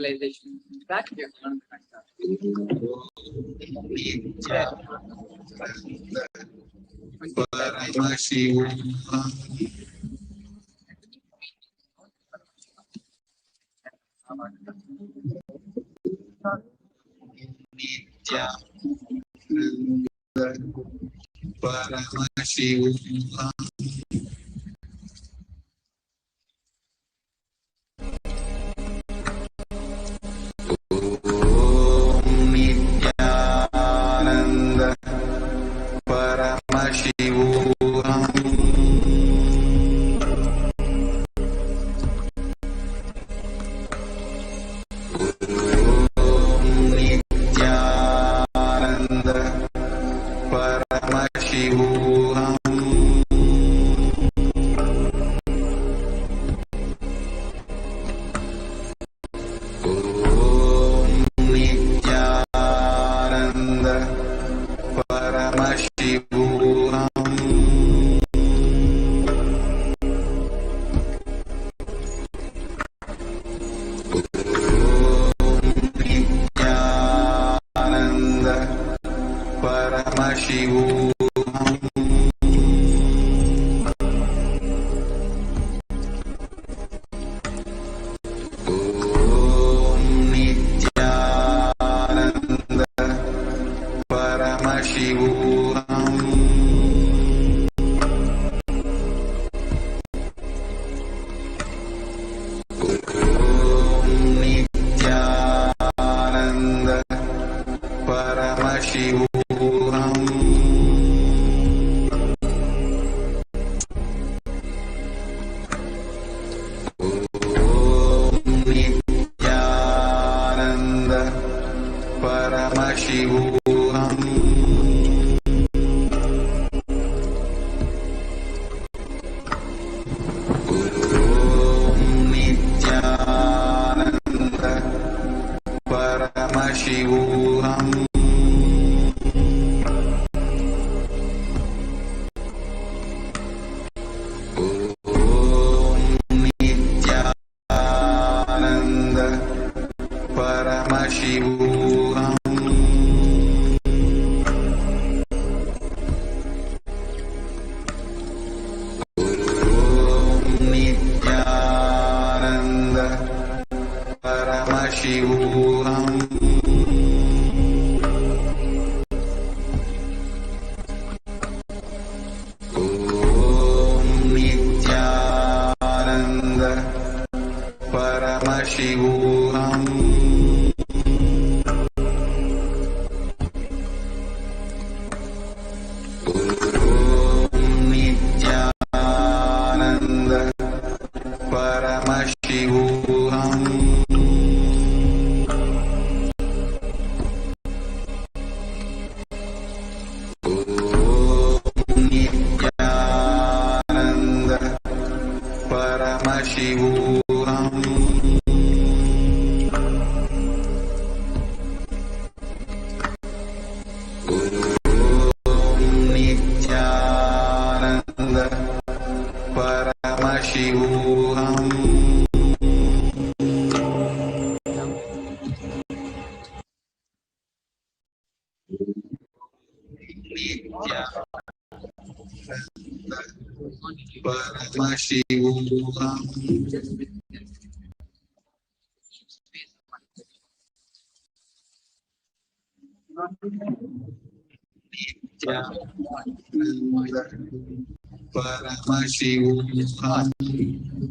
realization that you're on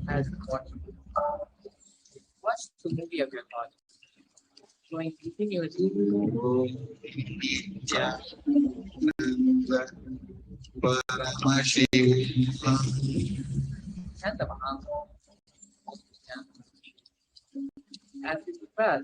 as watch the movie of your thoughts, flowing continuously. And the Maha. As we prepare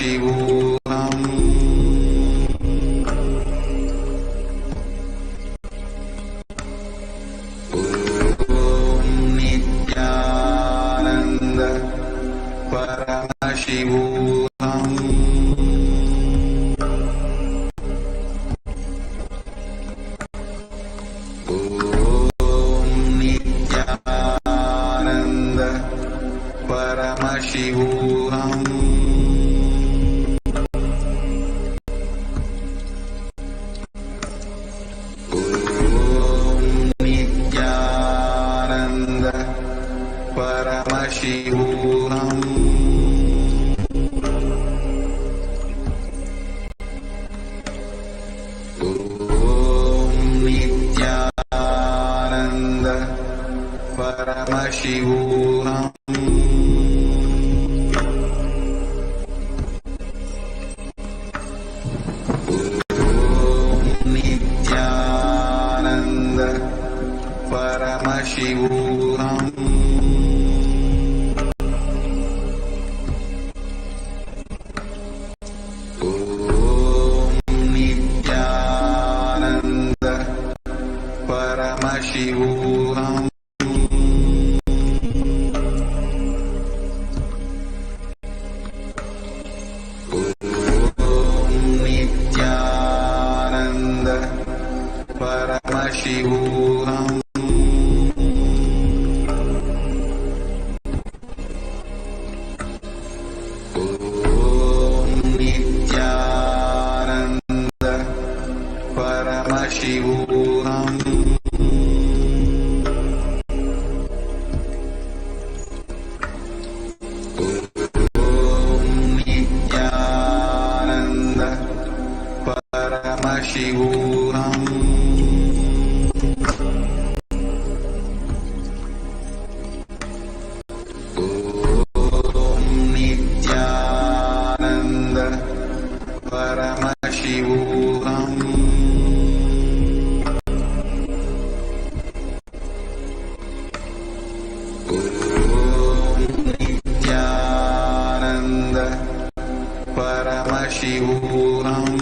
परमशिवोऽहम् ॐ नित्यानन्द परमशिवोऽहम् ॐ नित्यानन्द परमशिवोऽहम् नित्यानन्द परमशिवोऽहम् ॐ नित्यानन्द परमशिवोऽहम् नित्यानन्द परमशिवोऽहम् ॐ नित्यानन्द परमशिवोऽहम् नित्यानन्द परमशिवोऽहम् नित्यानन्द परमशिवोऽहम् नित्यानन्द परमशिवोऽहम् नित्यानन्द परमशिवोऽहम्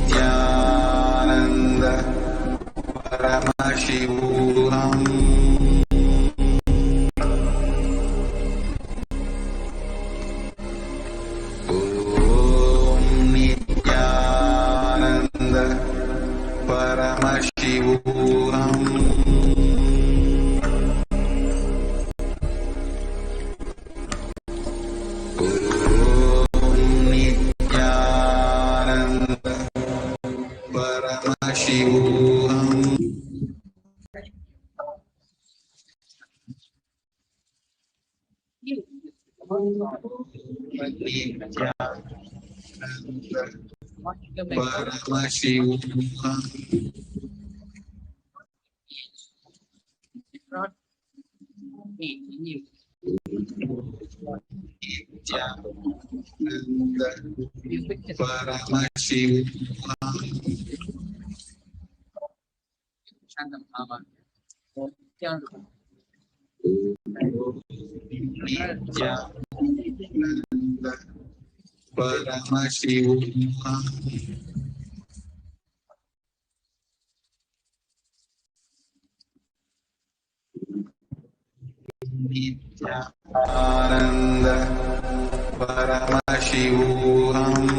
नित्यानन्द परमशिवोऽहम् नित्यानन्द परमशिवोऽहम् नित्यानन्द परमशिवोऽहम् नित्यानन्द परमशिवोऽहम् नित्यानन्द परमशिवोऽहम् नित्यानन्द परमशिवोऽहम्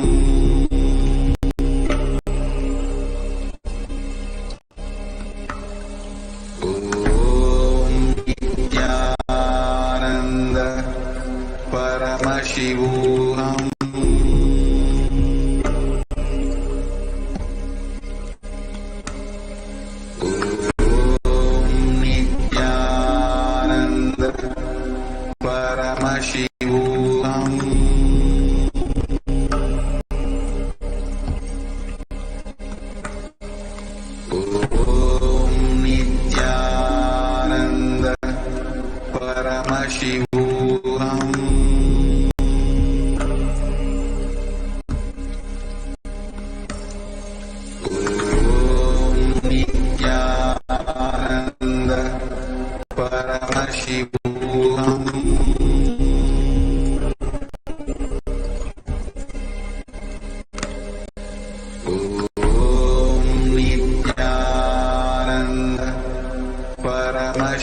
नित्यानन्द परमशिवोऽहम् नित्यानन्द परमशिवोऽहम्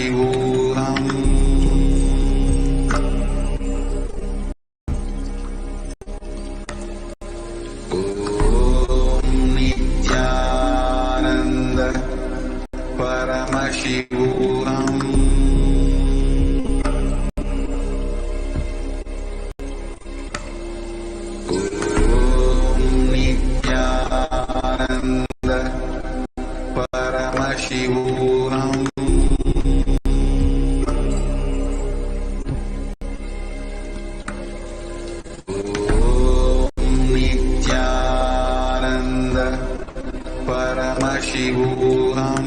Shivoham. Om Nityananda Paramashivoham. Om Nityananda Paramashivoham. Om Nityananda Paramashivoham.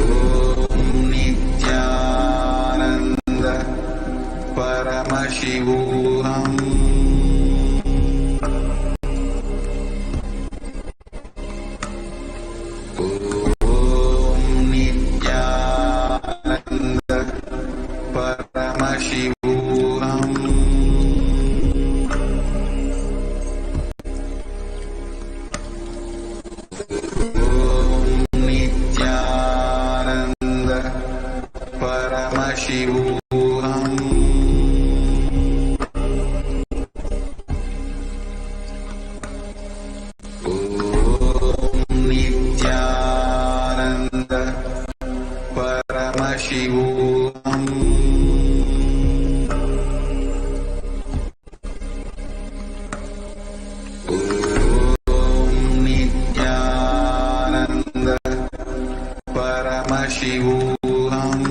Om Nityananda Paramashivoham. Om Nityananda Paramashivoham. Om Nityananda Paramashivoham. Om Nityananda Paramashivoham. Om Nityananda Paramashivoham.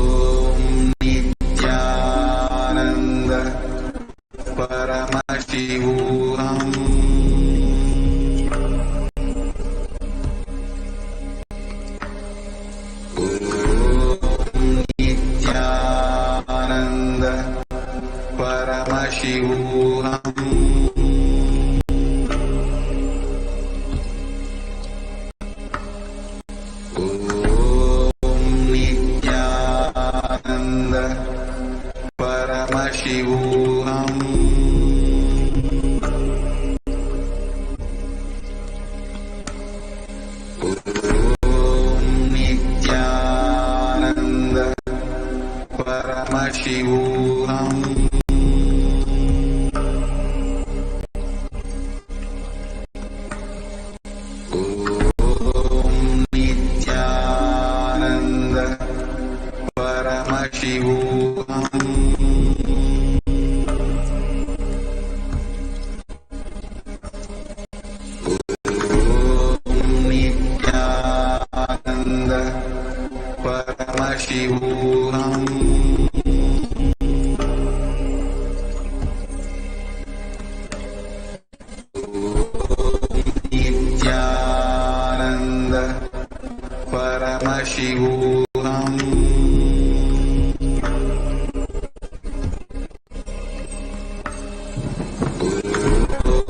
Om Nityananda Paramashivoham. Om Nityananda Paramashivoham. Om Nityananda Paramashivoham. Om Nityananda Paramashivoham. Om Nityananda Paramashivoham. Om Nityananda Paramashivoham. Nityananda Paramashivoham.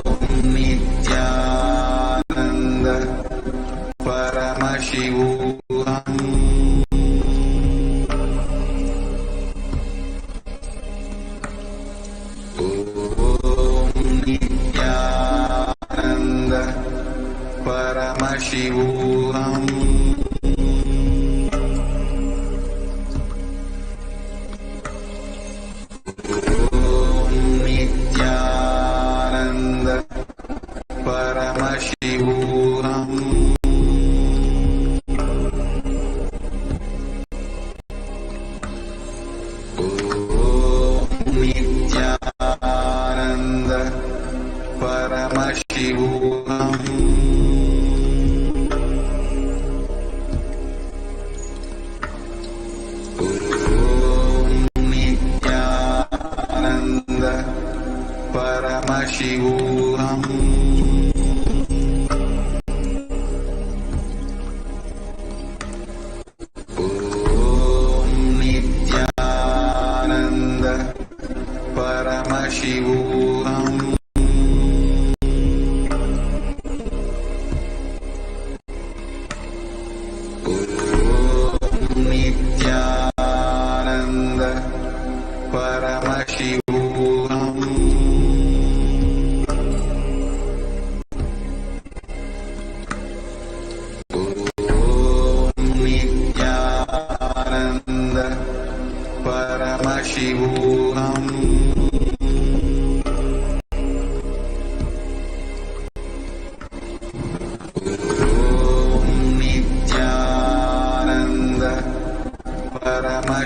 Om Nityananda Paramashivoham. Om Nityananda Paramashivoham. Om Nityananda Paramashivoham. Om Nityananda Paramashivoham. Om Nityananda Paramashivoham.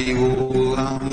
परमशिवोऽहम्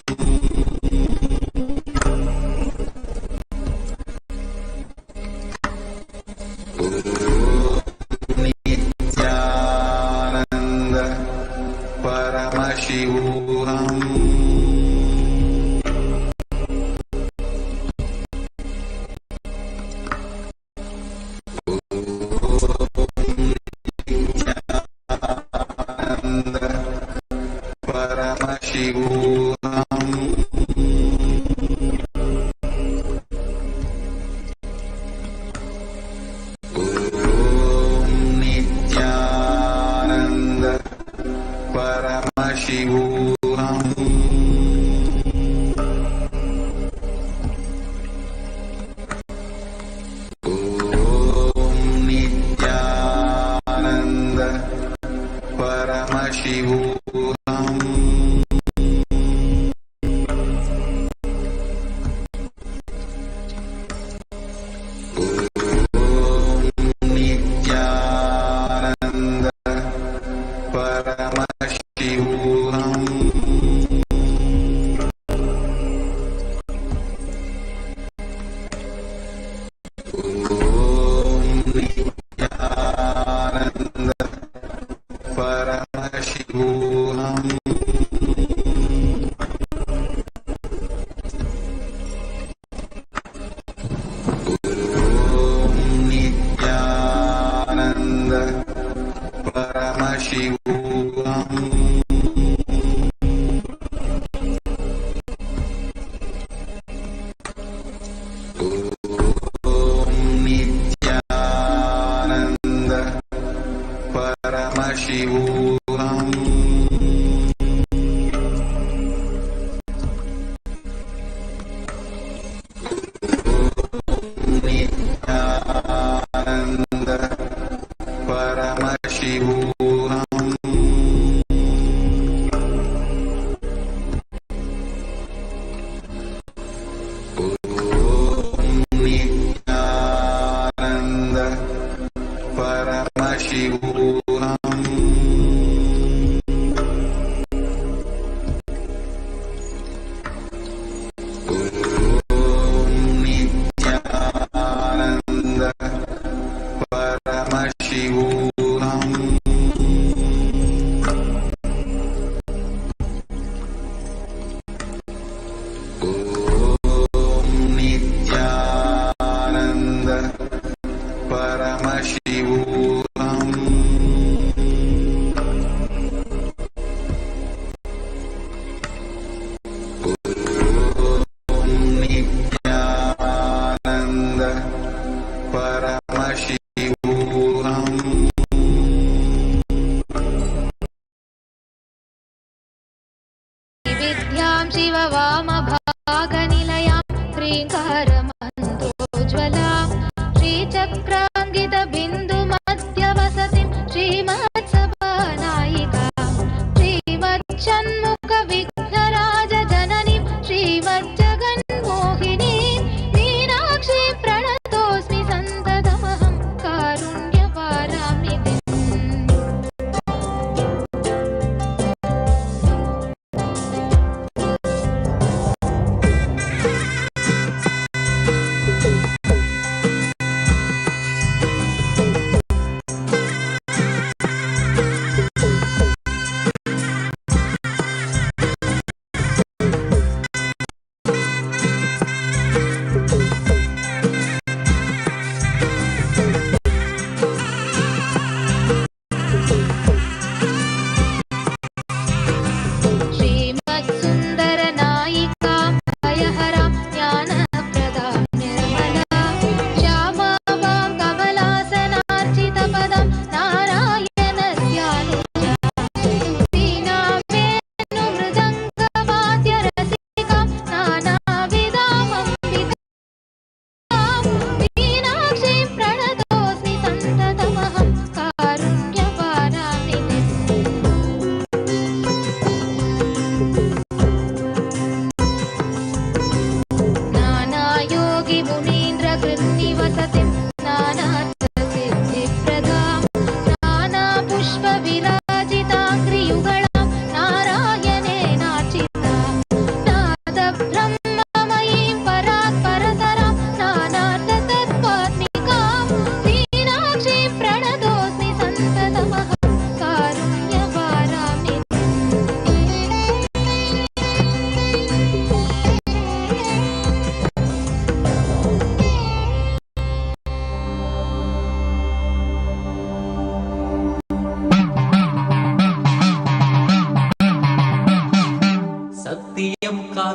नित्यानन्द परमशिवोऽहम्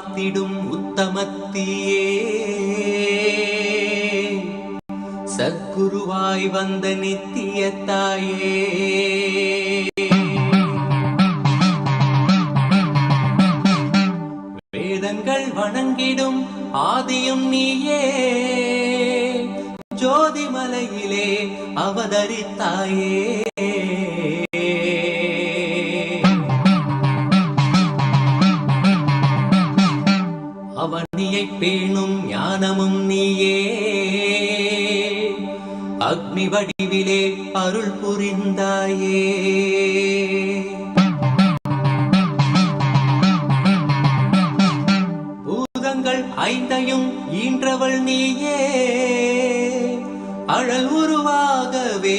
காத்திடும் உத்தமத்தியே சத்குருவாய் வந்த நித்திய தாயே வேதங்கள் வணங்கிடும் ஆதியும் நீயே ஜோதிமலையிலே அவதரித்தாயே அவனியை பேணும் ஞானமும் நீயே அக்னி வடிவிலே அருள் புரிந்தாயே பூதங்கள் ஐந்தையும் ஈன்றவள் நீயே அழல் உருவாகவே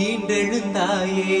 ஈன்றெழுந்தாயே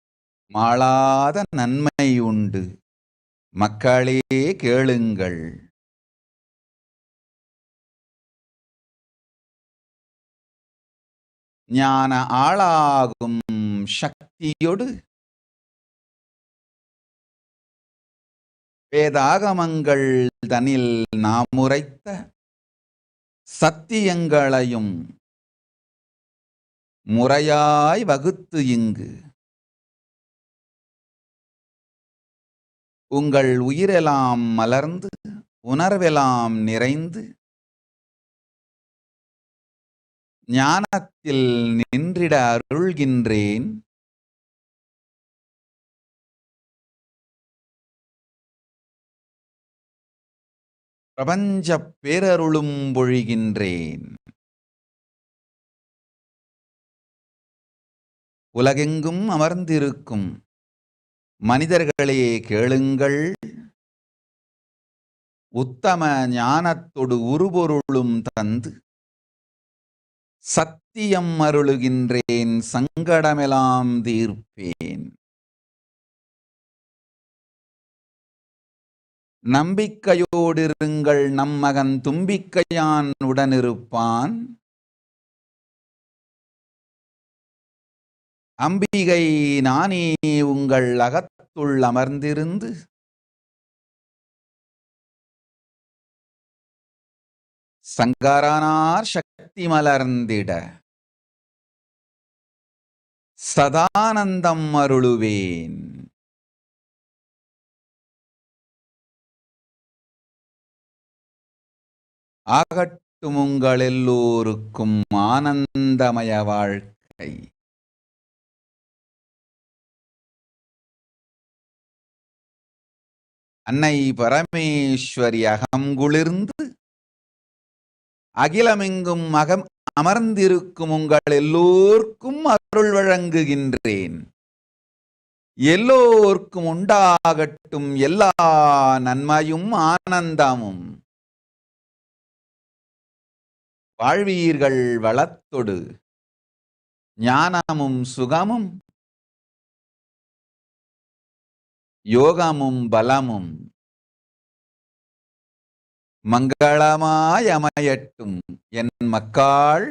மாளாத நன்மை உண்டு, மக்களே கேளுங்கள். ஞான ஆளாகும் சக்தியொடு வேதாகமங்கள் தனில் நாம் உரைத்த சத்தியங்களையும் முறையாய் வகுத்து இங்கு உங்கள் உயிரெல்லாம் மலர்ந்து உணர்வெல்லாம் நிறைந்து ஞானத்தில் நின்றிட அருள்கின்றேன். பிரபஞ்சப் பேரருளும் பொழிகின்றேன். உலகெங்கும் அமர்ந்திருக்கும் மனிதர்களே கேளுங்கள். உத்தம ஞானத்தொடு உருபொருளும் தந்து சத்தியம் அருளுகின்றேன், சங்கடமெல்லாம் தீர்ப்பேன். நம்பிக்கையோடிருங்கள், நம் மகன் தும்பிக்கையான் உடனிருப்பான். அம்பிகை நானே உங்கள் அகத்துள் அமர்ந்திருந்து சங்கரனார் சக்தி மலர்ந்திட சதானந்தம் அருளுவேன். ஆகட்டும் உங்கள் எல்லோருக்கும் ஆனந்தமய வாழ்க்கை. அன்னை பரமேஸ்வரி அகங்குளிர்ந்து அகிலமெங்கும் அமர்ந்திருக்கும் உங்கள் எல்லோர்க்கும் அருள் வழங்குகின்றேன். எல்லோர்க்கும் உண்டாகட்டும் எல்லா நன்மையும் ஆனந்தமும். வாழ்வீர்கள் வளத்தொடு ஞானமும் சுகமும் யோகமும் பலமும் மங்களமாயமையட்டும் என் மக்கள்.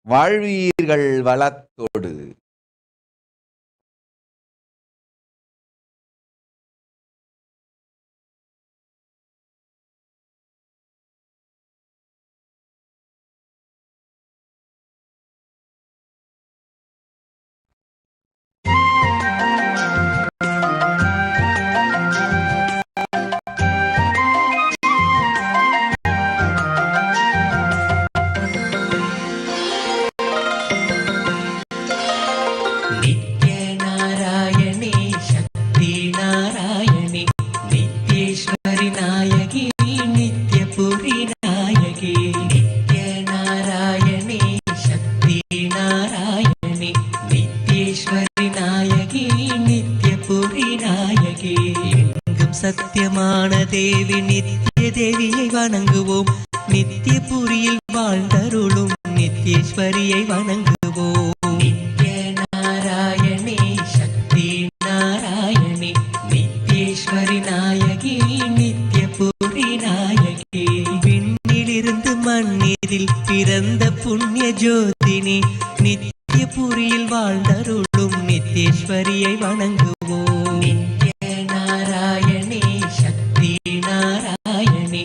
வாழ்வீர்கள் வளத்தோடு. சத்தியமான தேவி நித்திய தேவியை வணங்குவோம். நித்திய புரியில் வாழ்ந்தருளும் நித்யேஸ்வரியை வணங்குவோம். நித்ய நாராயணி சக்தி நாராயணி நித்யேஸ்வரி நாயகி நித்ய புரி நாயகி. விண்ணிலிருந்து மண்ணிதில் பிறந்த புண்ணிய ஜோதினி நித்திய புரியில் வாழ்ந்தருளும் நித்யேஸ்வரியை வணங்குவோம். நாராயணி சக்தி நாராயணி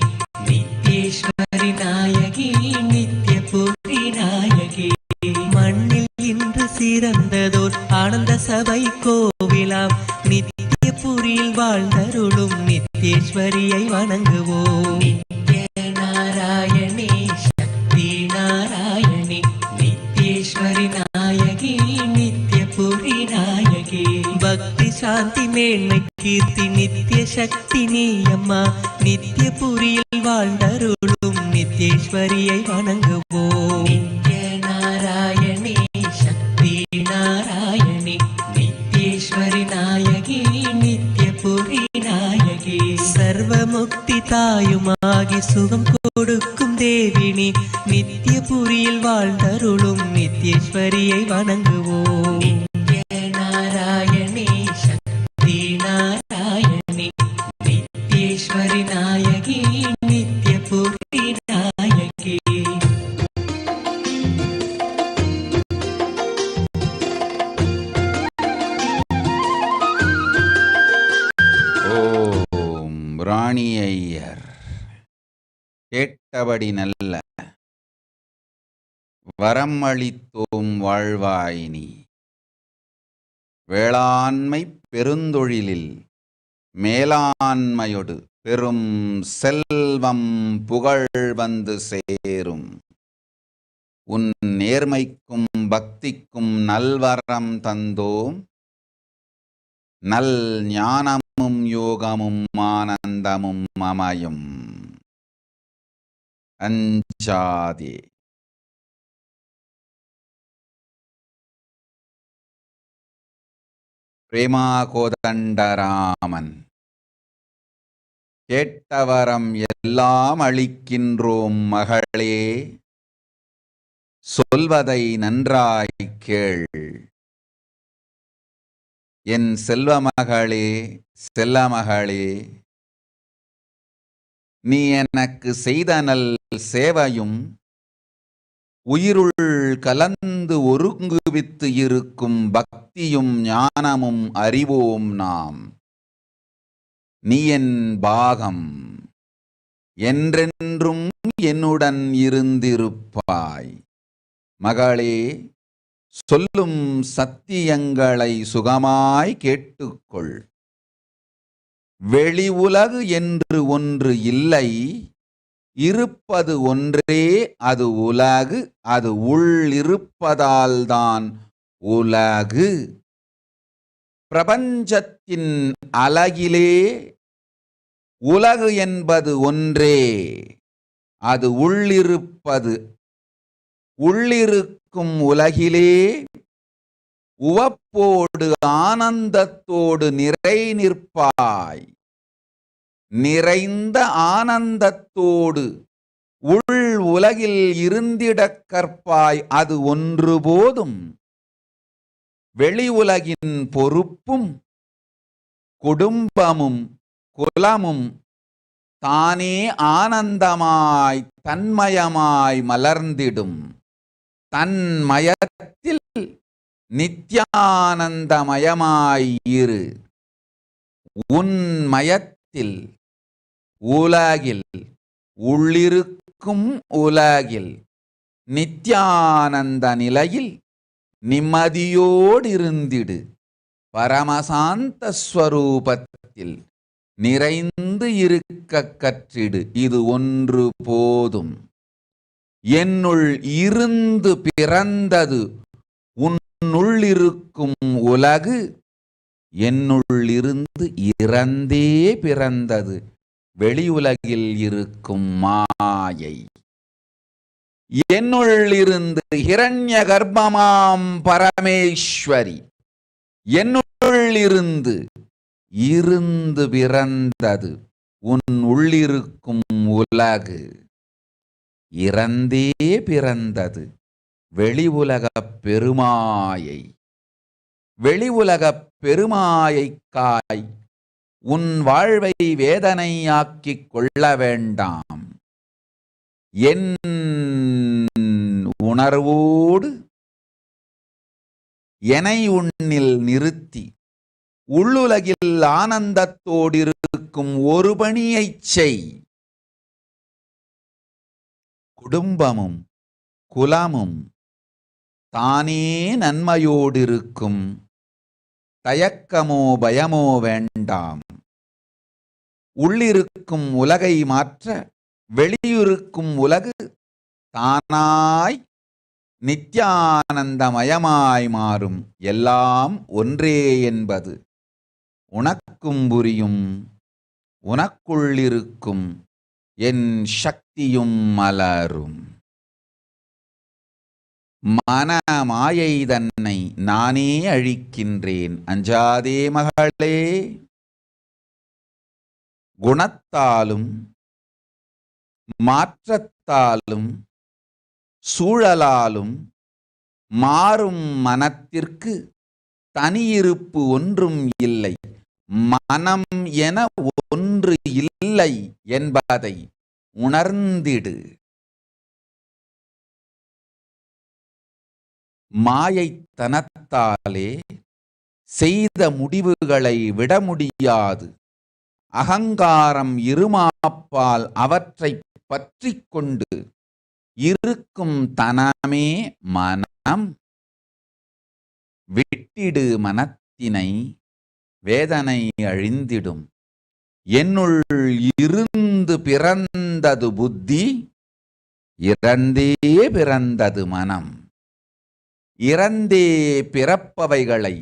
நித்யேஸ்வரி நாயகி நித்ய புரி நாயகி. மண்ணில் இன்று சிறந்ததோர் ஆனந்த சபை கோவிலாம் நித்திய புரியில் வாழ்ந்தருளும் நித்யேஸ்வரியை வணங்குவோம். நித்ய நாராயணி சக்தி நாராயணி நித்யேஸ்வரி நாயகி நித்ய புரி நாயகி. பக்தி சாந்தி மேன்மை கீர்த்தி நித்திய சக்தி நீயம்மா நித்திய புரியில் வாழ்ந்தருளும் நித்யேஸ்வரியை வணங்குவோம். நித்ய நாராயணி சக்தி நாராயணி நித்யேஸ்வரி நாயகி நித்ய புரி நாயகி. சர்வ முக்தி தாயுமாகி சுகம் கொடுக்கும் தேவினி நித்திய புரியில் வாழ்ந்தருளும் நித்யேஸ்வரியை வணங்குவோம். நித்ய நாராயணி கேட்டபடி நல்ல வரம் அளித்தோம் வாழ்வாய் நீ. வேளாண்மை பெருந்தொழிலில் மேலாண்மையொடு பெரும் செல்வம் புகழ் வந்து சேரும். உன் நேர்மைக்கும் பக்திக்கும் நல்வரம் தந்தோம். நல் ஞானமும் யோகமும் ஆனந்தமும் அமையும். அஞ்சாதே. பிரேமா கோதண்டராமன். கேட்டவரம் எல்லாம் அளிக்கின்றோம் மகளே, சொல்வதை நன்றாய் கேள். என் செல்வமகளே செல்லமகளே, நீ எனக்கு செய்த நல் சேவையும் உயிருள் கலந்து ஒருங்குவித்து இருக்கும் பக்தியும் ஞானமும் அறிவோம் நாம். நீ என் பாகம், என்றென்றும் என்னுடன் இருந்திருப்பாய். மகளே, சொல்லும் சத்தியங்களை சுகமாய் கேட்டுக்கொள். வெளி உலகு என்று ஒன்று இல்லை, இருப்பது ஒன்றே அது உலகு. அது உள் இருப்பதால்தான் உலகு. பிரபஞ்சத்தின் அலகிலே உலகு என்பது ஒன்றே, அது உள்ளிருப்பது. உள்ளிருக்கும் உலகிலே உவப்போடு ஆனந்தத்தோடு நிறை நிற்பாய். நிறைந்த ஆனந்தத்தோடு உள் உலகில் இருந்திடக் கற்பாய். அது ஒன்று போதும். வெளி உலகின் பொறுப்பும் குடும்பமும் குலமும் தானே ஆனந்தமாய் தன்மயமாய் மலர்ந்திடும். தன்மயத்தில் நித்யானந்தமயமாய் இரு. உன்மயத்தில் உலகில் உள்ளிருக்கும் உலகில் நித்யானந்த நிலையில் நிம்மதியோடு இருந்திடு. பரமசாந்த ஸ்வரூபத்தில் நிறைந்து இருக்க கற்றிடு. இது ஒன்று போதும். என்னுள் இருந்து பிறந்தது உன்னுள்ளிருக்கும் உலகு. என்னுள்ளிருந்து இறந்தே பிறந்தது வெளியுலகில் இருக்கும் மாயை. என்னுள்ளிருந்து ஹிரண்ய கர்ப்பமாம் பரமேஸ்வரி என்னுள்ளிருந்து இருந்து பிறந்தது உன் உள்ளிருக்கும் உலகு. இறந்தே பிறந்தது வெளி உலகப் பெருமாயை. வெளி உலகப் பெருமாயைக்காய் உன் வாழ்வை வேதனையாக்கிக் கொள்ள வேண்டாம். என் உணர்வோடு என்னை உன்னில் நிறுத்தி உள்ளுலகில் ஆனந்தத்தோடிருக்கும் ஒரு பணியைச் செய். குடும்பமும் குலமும் தானே நன்மையோடிருக்கும். தயக்கமோ பயமோ வேண்டாம். உள்ளிருக்கும் உலகை மாற்ற வெளியிருக்கும் உலகு தானாய் நித்யானந்தமயமாய் மாறும். எல்லாம் ஒன்றே என்பது உனக்கும் புரியும். உனக்குள்ளிருக்கும் என் சக்தியும் மலரும். மன மாயை தன்னை நானே அழிக்கின்றேன். அஞ்சாதே மகளே. குணத்தாலும் மாற்றத்தாலும் சூழலாலும் மாறும் மனத்திற்கு தனியிருப்பு ஒன்றும் இல்லை. மனம் என ஒன்று இல்லை என்பதை உணர்ந்திடு. மாயைத்தனத்தாலே செய்த முடிவுகளை விட முடியாது. அகங்காரம் இருமாப்பால் அவற்றை பற்றிக் கொண்டு இருக்கும் தனமே மனம். விட்டிடு மனத்தினை வேதனை அழிந்திடும். என்னுள் இருந்து பிறந்தது புத்தி, இறந்தே பிறந்தது மனம். இறந்தே பிறப்பவைகளை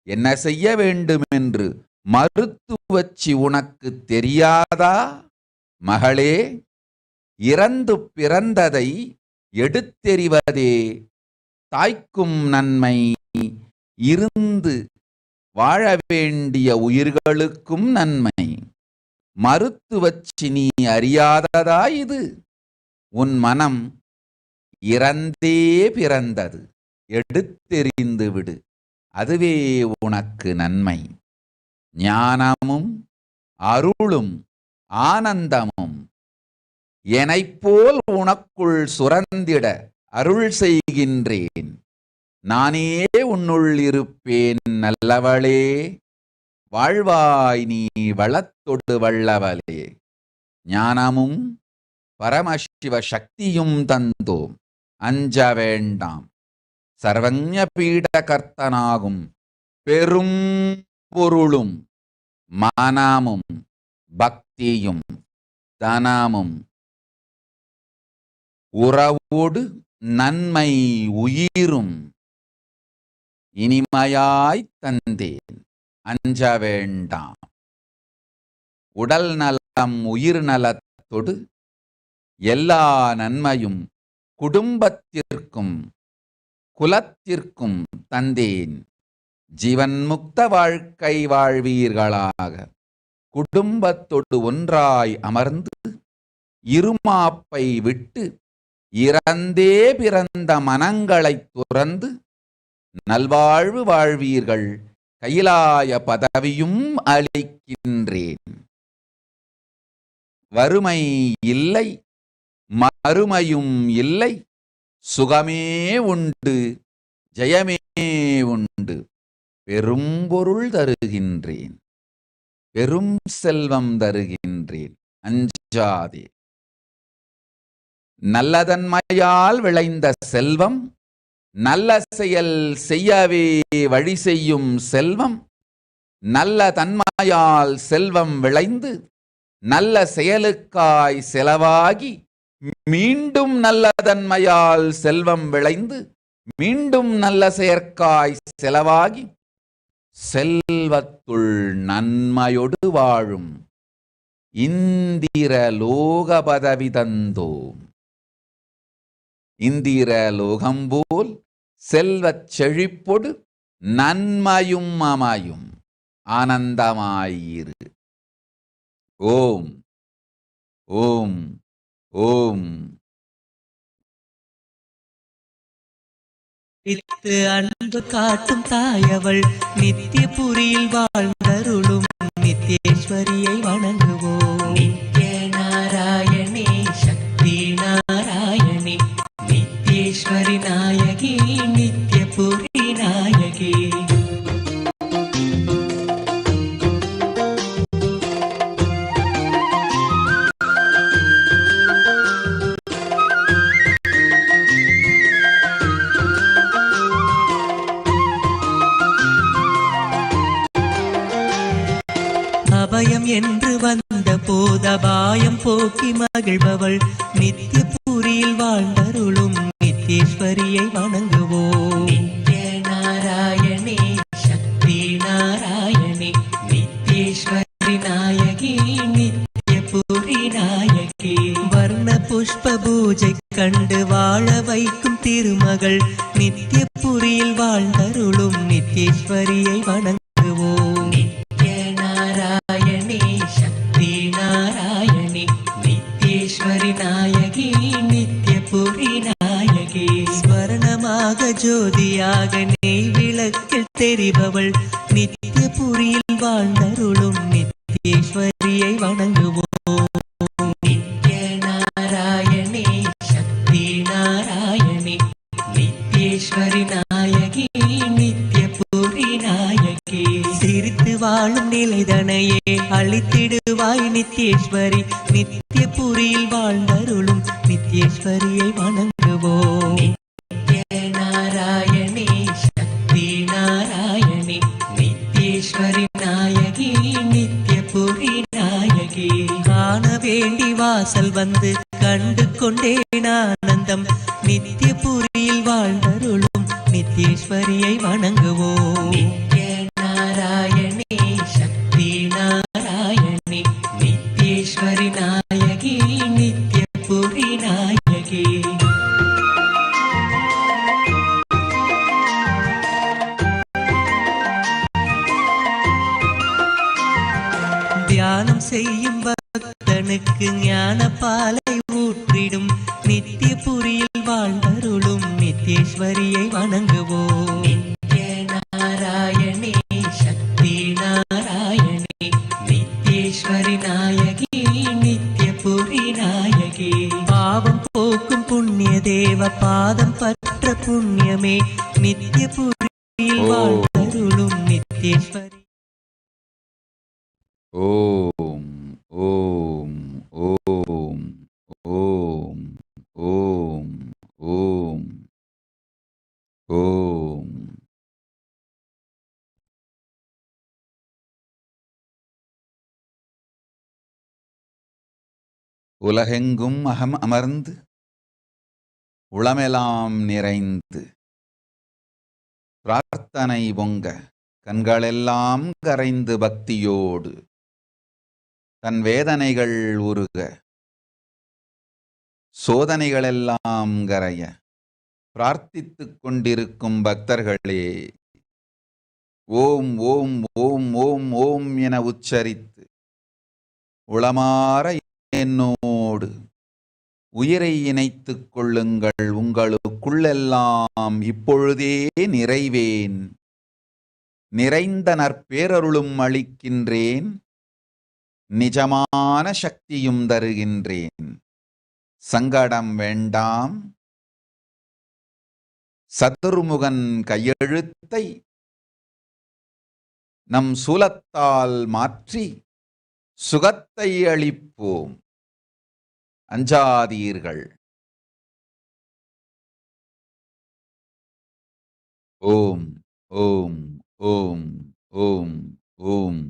என்ன செய்ய வேண்டும் என்று மருத்துவச்சி உனக்கு தெரியாதா மகளே? இறந்து பிறந்ததை எடுத்தெறிவதே தாய்க்கும் நன்மை, இருந்து வாழ வேண்டிய உயிர்களுக்கும் நன்மை. மருத்துவச்சி நீ அறியாததா இது? உன் மனம் இறந்தே பிறந்தது, எடுத்தெறிந்து விடு, அதுவே உனக்கு நன்மை. ஞானமும் அருளும் ஆனந்தமும் எனைப்போல் உனக்குள் சுரந்திட அருள் செய்கின்றேன். நானே உன்னுள் இருப்பேன் நல்லவளே. வாழ்வாய் நீ வளத்தொடு வல்லவளே. ஞானமும் பரமசிவ சக்தியும் தந்தோம், அஞ்ச வேண்டாம். சர்வஞ பீடகர்த்தனாகும் பெரும் பொருளும் மனமும் பக்தியும் தனமும் உறவோடு நன்மை உயிரும் இனிமையாய் தந்தேன், அஞ்ச வேண்டாம். உடல் நலம் உயிர் நலத்தொடு எல்லா நன்மையும் குடும்பத்திற்கும் குலத்திற்கும் தந்தேன். ஜீவன் முக்த வாழ்க்கை வாழ்வீர்களாக. குடும்பத்தொடு ஒன்றாய் அமர்ந்து இருமாப்பை விட்டு இறந்தே பிறந்த மனங்களைத் துறந்து நல்வாழ்வு வாழ்வீர்கள். கைலாய பதவியும் அளிக்கின்றேன். வறுமை இல்லை, மறுமையும் இல்லை, சுகமே உண்டு, ஜெயமே உண்டு. பெரும்பொருள் தருகின்றேன், பெரும் செல்வம் தருகின்றேன், அஞ்சாதே. நல்லதன்மையால் விளைந்த செல்வம், நல்ல செயல் செய்யவே வழி செய்யும் செல்வம். நல்ல தன்மையால் செல்வம் விளைந்து நல்ல செயலுக்காய் செலவாகி மீண்டும் நல்ல தன்மையால் செல்வம் விளைந்து மீண்டும் நல்ல செயற்காய் செலவாகி செல்வத்துள் நன்மையொடு வாழும் இந்திர லோக பதவி தந்தோம். இந்திர லோகம் போல் செல்வச் செழிப்பொடு நன்மையும் அமையும். ஆனந்தமாயிரு. ஓம் ஓம் ஓம். அன்பு காட்டும் தாயவள் நித்திய புரியில் வாழ்ந்தருளும் நித்யேஸ்வரியை வணங்குவோம். நித்ய நாராயணி சக்தி நாராயணி நித்யேஸ்வரி நாயகி நித்ய புரி நாயகி. அபயம் என்று வந்த போதபாயம் போக்கி மகிழ்பவள் நித்திய பூரியில் வாழ்ந்தருளும் நித்யேஸ்வரியை வணங்குவோம். நித்ய நாராயணி சக்தி நாராயணி நித்யேஸ்வரி நாயகி நித்ய பூரி நாயகி. வர்ண புஷ்ப பூஜை கண்டு வாழ வைக்கும் திருமகள் நித்திய பூரியில் வாழ்ந்தருளும் நித்யேஸ்வரியை வணங்குவோம். நாராயணி சக்தி நாராயணி நித்யேஸ்வரி நாயகி நித்ய புரி நாயகி. ஸ்வர்ணமாக ஜோதியாக நெய் விளக்கில் தெரிபவள் நித்ய புரியில் வாழ்ந்தருளும் நித்யேஸ்வரியை வணங்குவோம். நித்ய நாராயணி சக்தி நாராயணி நித்யேஸ்வரி நாயகி நித்ய புரி நாயகி. சிரித்து வாழ வாழும் நிலைதனையே அளித்திடுவாய் நித்யேஸ்வரி. நித்திய புரியில் வாழ்ந்தருளும் நித்யேஸ்வரியை வணங்குவோம். நித்ய நாராயணி சக்தி நாராயணி நித்யேஸ்வரி நாயகி நித்யபுரி நாயகி. காண வேண்டி வாசல் வந்து கண்டு கொண்டேன் ஆனந்தம். நித்யபுரியில் வாழ்ந்தருளும் நித்யேஸ்வரியை வணங்குவோம். நித்ய நாராயணி சக்தி நாராயணி நித்யேஸ்வரி நாயகி நித்யபுரி நாயகி. தியானம் செய்யும் பக்தனுக்கு ஞான பாலை ஊற்றிடும் நித்யபுரியில் வாழ்ந்தருளும் நித்யேஸ்வரியை வணங்குவோம். நித்ய நாராயணி சக்தி நாராயணி நித்யேஸ்வரி நாயகி நித்யபுரி நாயகி. பாவம் போக்கும் புண்ணிய தேவ பாதம் பற்ற புண்ணியமே நித்யபுரியில் வாழ்ந்தருளும் நித்யேஸ்வரி. ஓம் ஓம் ஓம் ஓம் ஓம் ஓம் ஓம். உலகெங்கும் அமர்ந்து உளமெலாம் நிறைந்து பிரார்த்தனை பொங்க கண்களெல்லாம் கரைந்து பக்தியோடு தன் வேதனைகள் உருக சோதனைகளெல்லாம் கரைய பிரார்த்தித்துக் கொண்டிருக்கும் பக்தர்களே, ஓம் ஓம் ஓம் ஓம் ஓம் என உச்சரித்து உளமாற என்னோடு உயிரை இணைத்துக் கொள்ளுங்கள். உங்களுக்குள்ளெல்லாம் இப்பொழுதே நிறைவேன். நிறைந்த நற்பேரருளும் அளிக்கின்றேன். நிஜமான சக்தியும் தருகின்றேன். சங்கடம் வேண்டாம். சதுர்முகன் கையெழுத்தை நம் சூலத்தால் மாற்றி சுகத்தை அளிப்போம். அஞ்சாதீர்கள். ஓம் ஓம் ஓம் ஓம் ஓம்.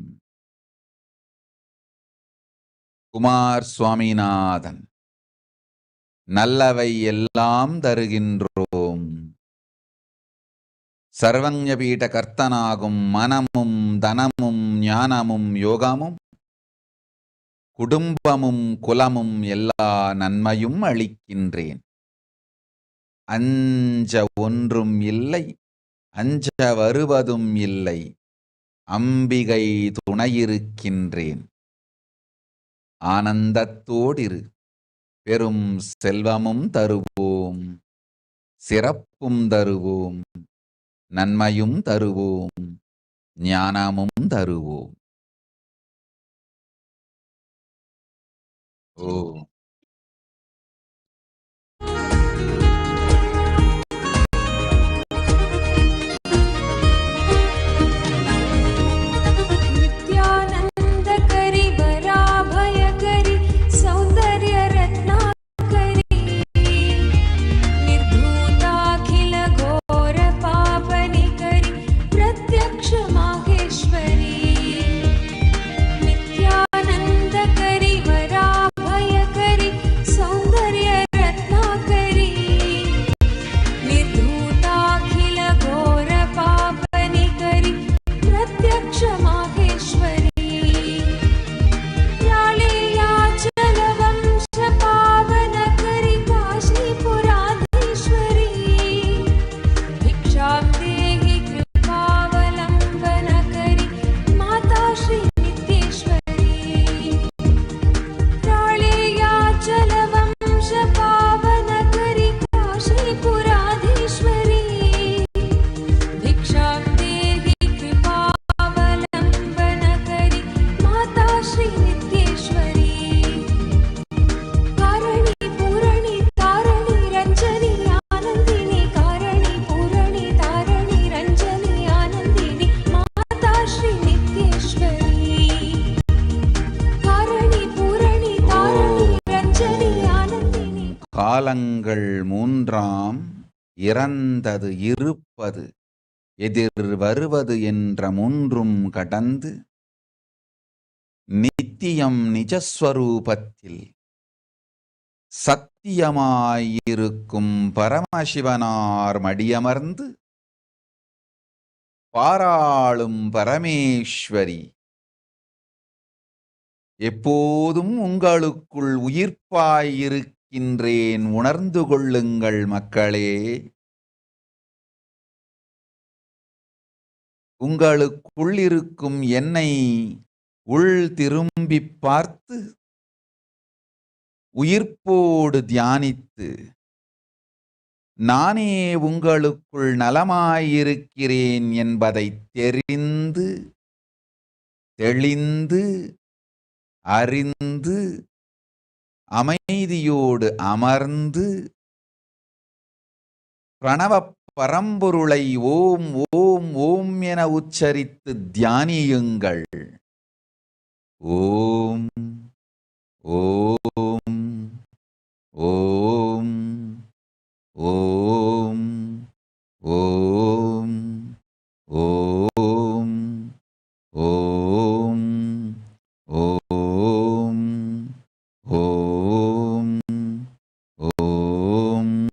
குமார் சுவாமிநாதன். நல்லவை எல்லாம் தருகின்றோம். சர்வஞபீட கர்த்தனாகும் மனமும் தனமும் ஞானமும் யோகமும் குடும்பமும் குலமும் எல்லா நன்மையும் அளிக்கின்றேன். அஞ்ச ஒன்றும் இல்லை, அஞ்ச வருவதும் இல்லை. அம்பிகை துணையிருக்கின்றேன். ஆனந்தத்தோடிரு. பெரும் செல்வமும் தருவோம், சிறப்பும் தருவோம், நன்மையும் தருவோம், ஞானமும் தருவோம். ஓ नित्यानंद करी वराभयकरी காலங்கள் மூன்றாம் இறந்தது இருப்பது எதிர் வருவது என்ற மூன்றும் கடந்து நித்தியம் நிஜஸ்வரூபத்தில் சத்தியமாயிருக்கும் பரமசிவனார் மடியமர்ந்து பாராளும் பரமேஸ்வரி எப்போதும் உங்களுக்குள் உயிர்ப்பாயிருக்கின்றேன் உணர்ந்து கொள்ளுங்கள் மக்களே. உங்களுக்குள் இருக்கும் என்னை உள் திரும்பிப் பார்த்து உயிர்ப்போடு தியானித்து நானே உங்களுக்குள் நலமாயிருக்கிறேன் என்பதை தெரிந்து தெளிந்து அறிந்து அமைதியோடு அமர்ந்து பிரணவ பரம்பொருளை ஓம் ஓம் ஓம் என உச்சரித்து தியானியுங்கள். ஓம் ஓம் ஓம் ஓம் ஓம் ஓம் ஓம் ஓம் ஓம் ஓம்.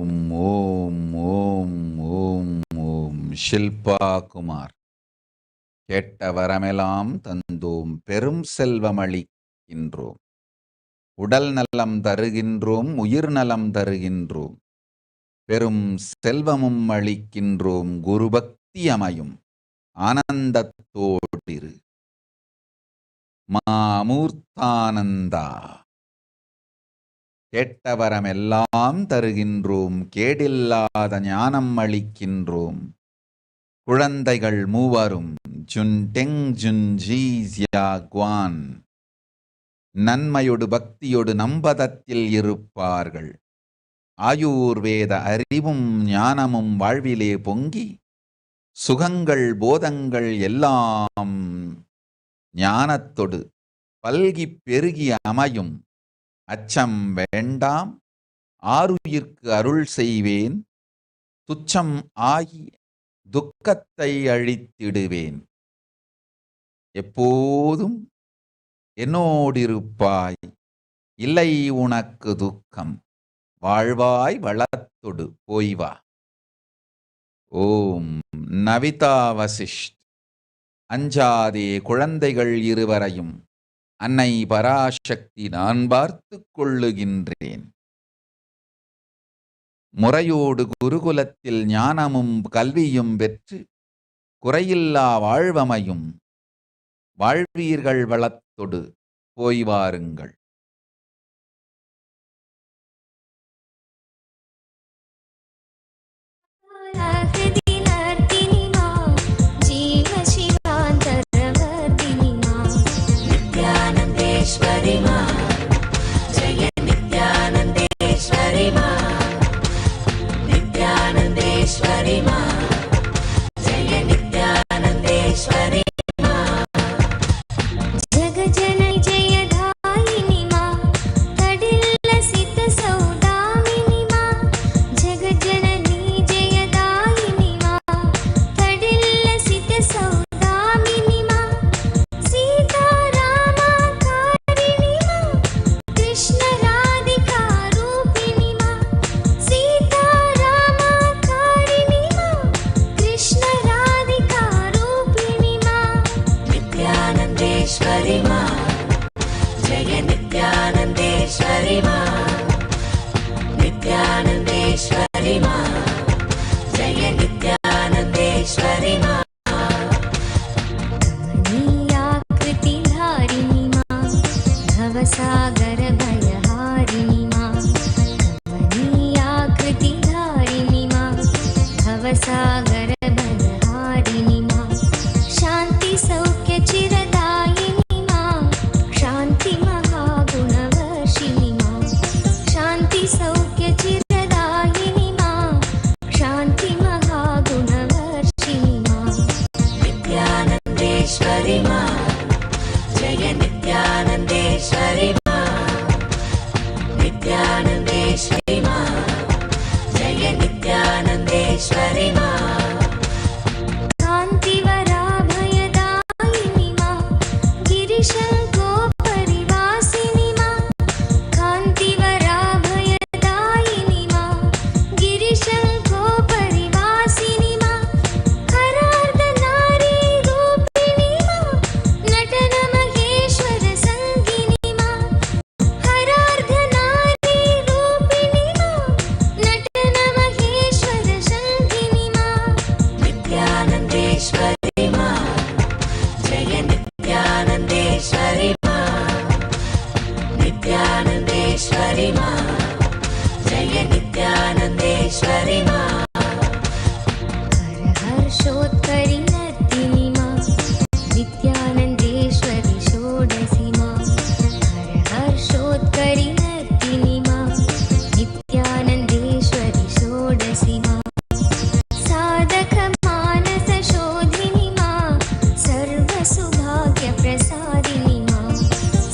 ஓம் ஓம் ஓம் ஓம். ஷில்பா குமார். கேட்ட வரமெல்லாம் தந்தோம், பெரும் செல்வமளிக்கின்றோம், உடல் நலம் தருகின்றோம், உயிர் நலம் தருகின்றோம், பெரும் செல்வமும் அளிக்கின்றோம், குருபக்தி அமையும் ஆனந்தத்தோடிரு. மாமூர்த்தானந்தா. கேட்டவரம் எல்லாம் தருகின்றோம், கேடில்லாத ஞானம் அளிக்கின்றோம், குழந்தைகள் மூவரும் ஜுன் டெங் ஜுன் ஜி ஜியா குவான் நன்மையொடு பக்தியொடு நம்பதத்தில் இருப்பார்கள். ஆயுர்வேத அறிவும் ஞானமும் வாழ்விலே பொங்கி, சுகங்கள் போதங்கள் எல்லாம் ஞானத்தொடு பல்கி பெருகி அமையும். அச்சம் வேண்டாம், ஆருயிர்க்கு அருள் செய்வேன், துச்சம் ஆகி துக்கத்தை அழித்திடுவேன். எப்போதும் என்னோடிருப்பாய், இல்லை உனக்கு துக்கம், வாழ்வாய் வளத்தொடு போய்வா. ஓம். நவிதா வசிஷ்ட். அஞ்சாதே குழந்தைகள் இருவரையும் அன்னை பராசக்தி நான் பார்த்துக் கொள்ளுகின்றேன். முறையோடு குருகுலத்தில் ஞானமும் கல்வியும் பெற்று குறையில்லா வாழ்வமையும். வாழ்வீர்கள் வளத்தொடு போய் வாருங்கள். नित्यानन्देश्वरि मां, जय नित्यानन्देश्वरि मां, नित्यानन्देश्वरि मां, जय नित्यानन्देश्वरि मां, जगजननि जयदायिनि मां, तडिल्लसित सौदामिनि मां, जगजननि जयदायिनि मां, तडिल्लसित सौदामिनि मां, सीतारामाकारिणि मां, कृष्ण राधिका रूपिणि मां, सीतारामाकारिणि मां, कृष्ण राधिका रूपिणि मां, नित्यानन्देश्वरि मां, जय नित्यानन्देश्वरि मां, नित्यानन्देश्वरि मां, जय नित्यानन्देश्वरि मां, कमनीयाकृतिधारिणि मां, भवसागर भयहारिणि मां, कमनीयाकृतिधारिणि मां, भवसागर भयहारिणि मां, शान्ति सौख्य चिरदायिनि मां, शान्ति महागुणवर्षिणि मां, शान्ति सौख्य चिरदायिनि मां, शान्ति महागुणवर्षिणि मां, नित्यानन्देश्वरि मां, जय नित्यानन्देश्वरि मां, नित्यानन्देश्वरि मां, जय नित्यानन्देश्वरि मां, कान्तिवराभयदायिनि मां, गिरिशङ्कोपरिवासिनि मां, कान्तिवराभयदायिनि मां, गिरिशङ्कोपरिवासिनि मां, हरार्धनारी रूपिणि मां, नटनमहेश्वर सङ्गिनि मां, हरार्धनारी रूपिणि मां, नटनमहेश्वर सङ्गिनि मां, नित्यानन्देश्वरि मां, जय नित्यानन्देश्वरि मां, नित्यानन्देश्वरि मां, जय नित्यानन्देश्वरि मां, हर्षोत्करि नर्तिनि मां, नित्यानन्देश्वरि षोडशि मां, हर्षोत्करि नर्तिनि मां, नित्यानन्देश्वरि षोडशि मां, साधकमानसशोधिनि मां, सर्वसुभाग्यप्रसादिनि मां,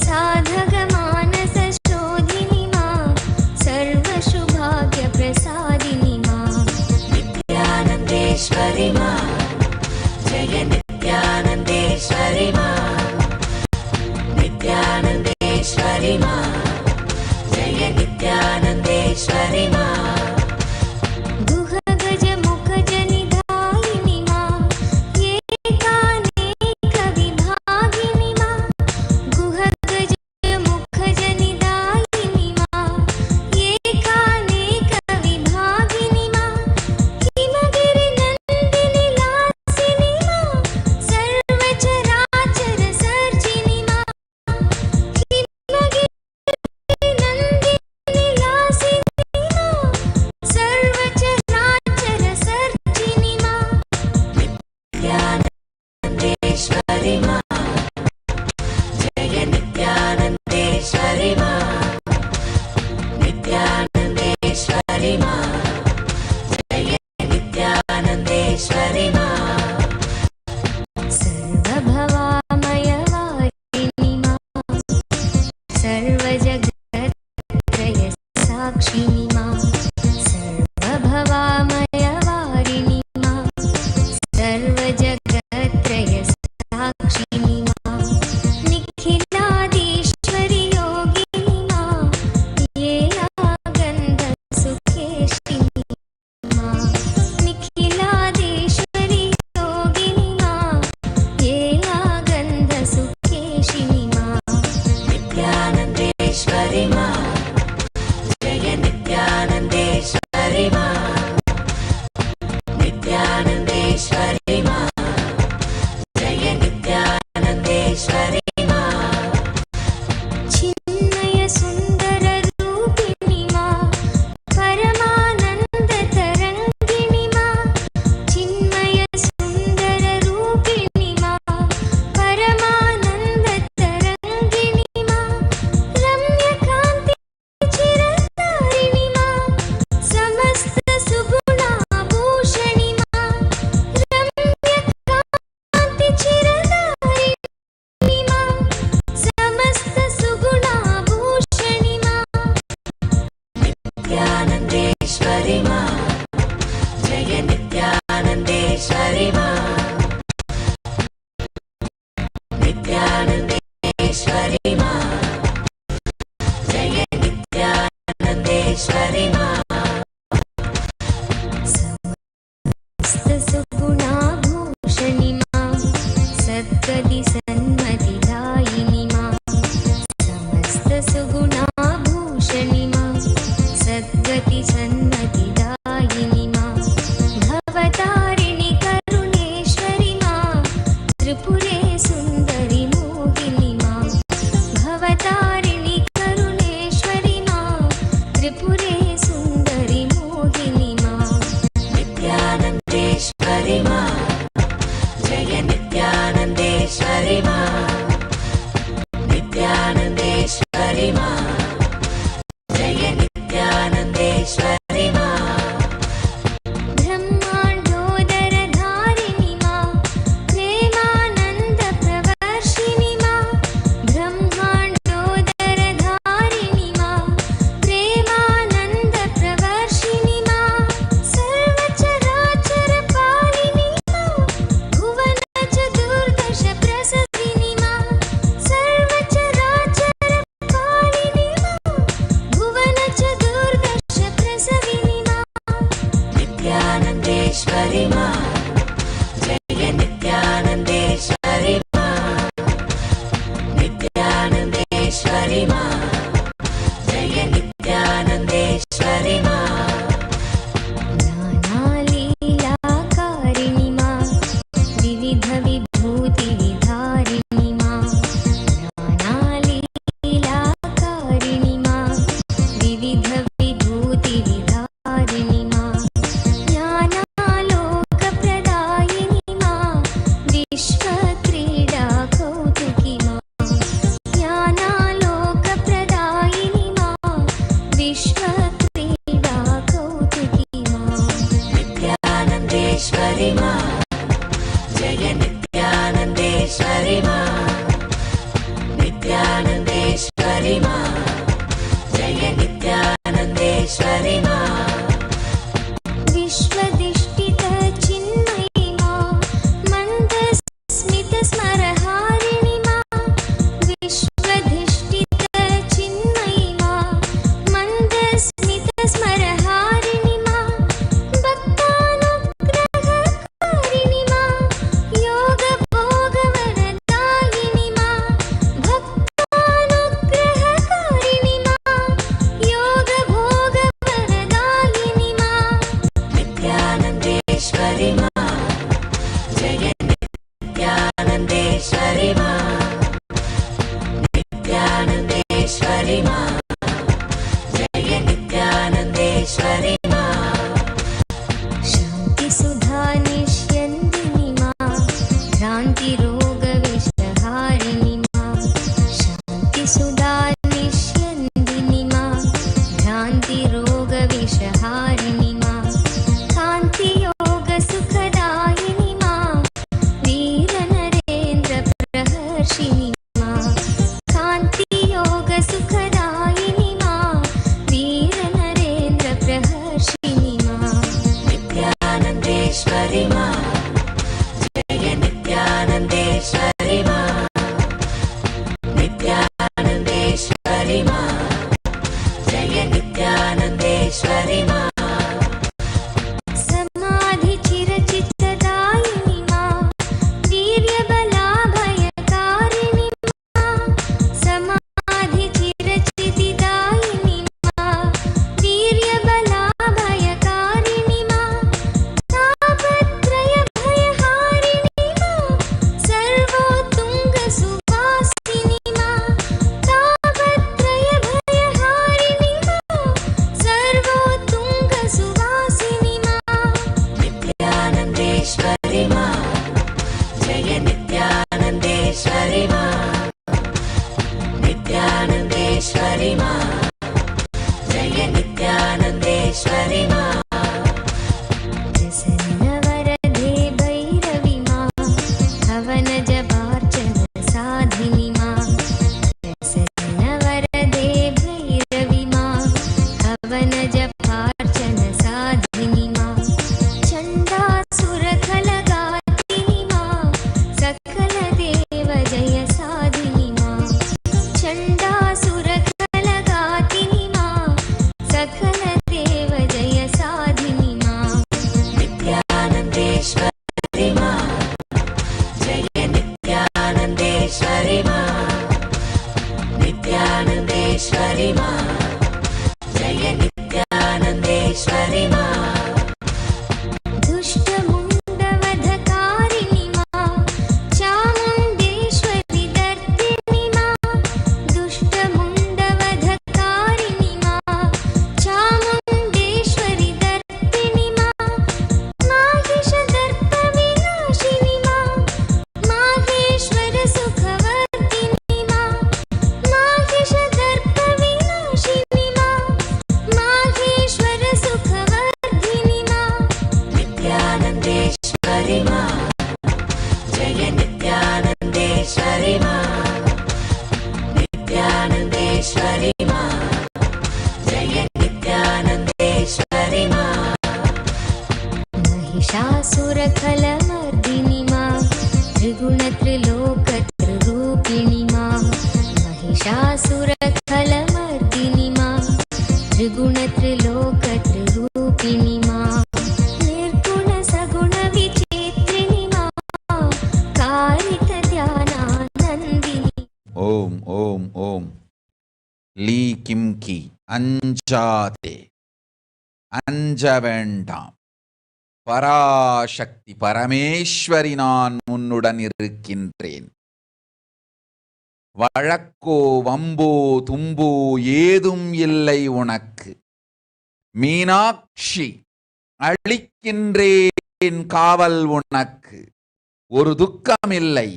साधकमानसशोधिनि मां, सर्वसुभाग्यप्रसादिनि मां, मा जय नित्यानन्देश्वरि मा सर्वभवामयवारिणि मा सर्वजगत्त्रय साक्षिणि मा सर्वभवामयवारिणि मा सर्वजगत्त्रय साक्षिणि मा निखिलाधीश्वरि योगिनि मा येलागन्धसुखेशिनि मा निखिलाधीश्वरि योगिनि मा येलागन्धसुखेशिनि मा नित्यानन्देश्वरि मा जय नित्यानन्देश्वरि मा नित्यानन्देश्वरि मा जय नित्यानन्देश्वरि मा चिन्मय सुन्दर रूपिणि मा परमानन्द तरङ्गिणि मा चिन्मय सुन्दर रूपिणि मा परमानन्द तरङ्गिणि मा रम्यकान्ति चिरतारिणि मा समस्त सुगुणाभूषणि मा रम्यकान्ति चिरतारिणि मा समस्त सुगुणाभूषणि मा नित्यानन्देश्वरि मा जय नित्यानन्देश्वरि मा नित्यानन्देश्वरि मा जय नित्यानन्देश्वरि मा समस्त सुगुणाभूषणि मा सद्गति सन्मतिदायिनि मा समस्त सुगुणाभूषणि मा सद्गति सन्मतिदायिनि मा भवतारिणि करुणेश्वरि मा त्रिपुरे सुन्दरि मोहिनि मा भवतारिणि करुणेश्वरि मा त्रिपुरे सुन्दरि मोहिनि मा नित्यानन्देश्वरि मा जय नित्यानन्देश्वरि मा नित्यानन्देश्वरि मा जय नित्यानन्देश्वरि मा ब्रह्माण्डोदरधारिणि मा प्रेमानन्दप्रवर्षिणि मा ब्रह्माण्डोदरधारिणि मा प्रेमानन्दप्रवर्षिणि मा सर्वचराचरपालिनि मा भुवनचतुर्दशप्रसविनि मा सर्वचराचरपालिनि मा भुवनचतुर्दशप्रसविनि मा नित्यानन्देश्वरि मा जय नित्यानन्देश्वरि मा नित्यानन्देश्वरि मा जय नित्यानन्देश्वरि मा नानालीलाकारिणि मा विविधविभूतिविधारिणि मा नानालीलाकारिणि मा विविधविभूतिविधारिणि मा ज्ञानालोकप्रदायिनि मा विश्वक्रीडा कौतुकि मा ज्ञानालोकप्रदायिनि मा विश्वक्रीडा कौतुकि मा नित्यानन्देश्वरि मा जय नित्यानन्देश्वरि मा नित्यानन्देश्वरि मा जय नित्यानन्देश्वरि मा विश्वदिष्टितचिन्मयि मा मन्दस्मितस्मरहारिणि मा विश्वधिष्ठितचिन्मयि मा मन्दस्मितस्मरहारिणि मा भक्तानुग्रहकारिणि मा योगभोगवरदायिनि मा भक्तानुग्रहकारिणि मा योगभोगवरदायिनि मा नित्यानन्देश्वरि मा जय नित्यानन्देश्वरि मा नित्यानन्देश्वरि मा जय नित्यानन्देश्वरि मा शान्तिसुधा निष्यन्दिनि मा भ्रान्तिरोगविषहारिणि मा शान्तिसुधा निष्यन्दिनि मा भ्रान्तिरोगविषहारिणि नित्यानन्देश्वरि मा प्रसन्नवरदे भैरवि मा हवनजपार्चन साधिनि मा प्रसन्नवरदे भैरवि मा हवनजपार्चन साधिनि मा चण्डासुरखलगातिनि मा सकलदेव जय साधिनि मा चण्डासुरखलगातिनि मा सकलदेव जय साधिनि मा नित्यानन्देश्वरि मा जय नित्यानन्देश्वरि मा नित्यानन्देश्वरि मा जय नित्यानन्देश्वरि मा दुष्टमुण्डवधकारिणि मा चामुण्डेश्वरि दर्दिनि मा दुष्टमुण्डवधकारिणि मा चामुण्डेश्वरि दर्दिनि मा माहिषदर्पविनाशिनि मा माहेश्वर सुखवर्धिनि मा माहिषदर्पविनाशिनि मा माहेश्वर सुखवर्धिनि मा नित्यानन्देश्वरि मा जय नित्यानन्देश्वरि मा नित्यानन्देश्वरि मा जय नित्यानन्देश्वरि मा महिषासुरखलमर्दिनि मा त्रिगुणत्रिलोकत्रिरूपिणि मा महिषासुरखलमर्दिनि मा त्रिगुणत्रिलोकत्रिरूपिणि मा निर्गुणसगुणविचेत्रिणि मा कारितध्यानानन्दिनि ஓம் ஓம் ஓம் லீ கிம் கி அஞ்சாதே அஞ்ச வேண்டாம் பராசக்தி பரமேஸ்வரி நான் உன்னுடன் இருக்கின்றேன் வழக்கோ வம்போ தும்போ ஏதும் இல்லை உனக்கு மீனாட்சி அளிக்கின்றேன் காவல் உனக்கு ஒரு துக்கமில்லை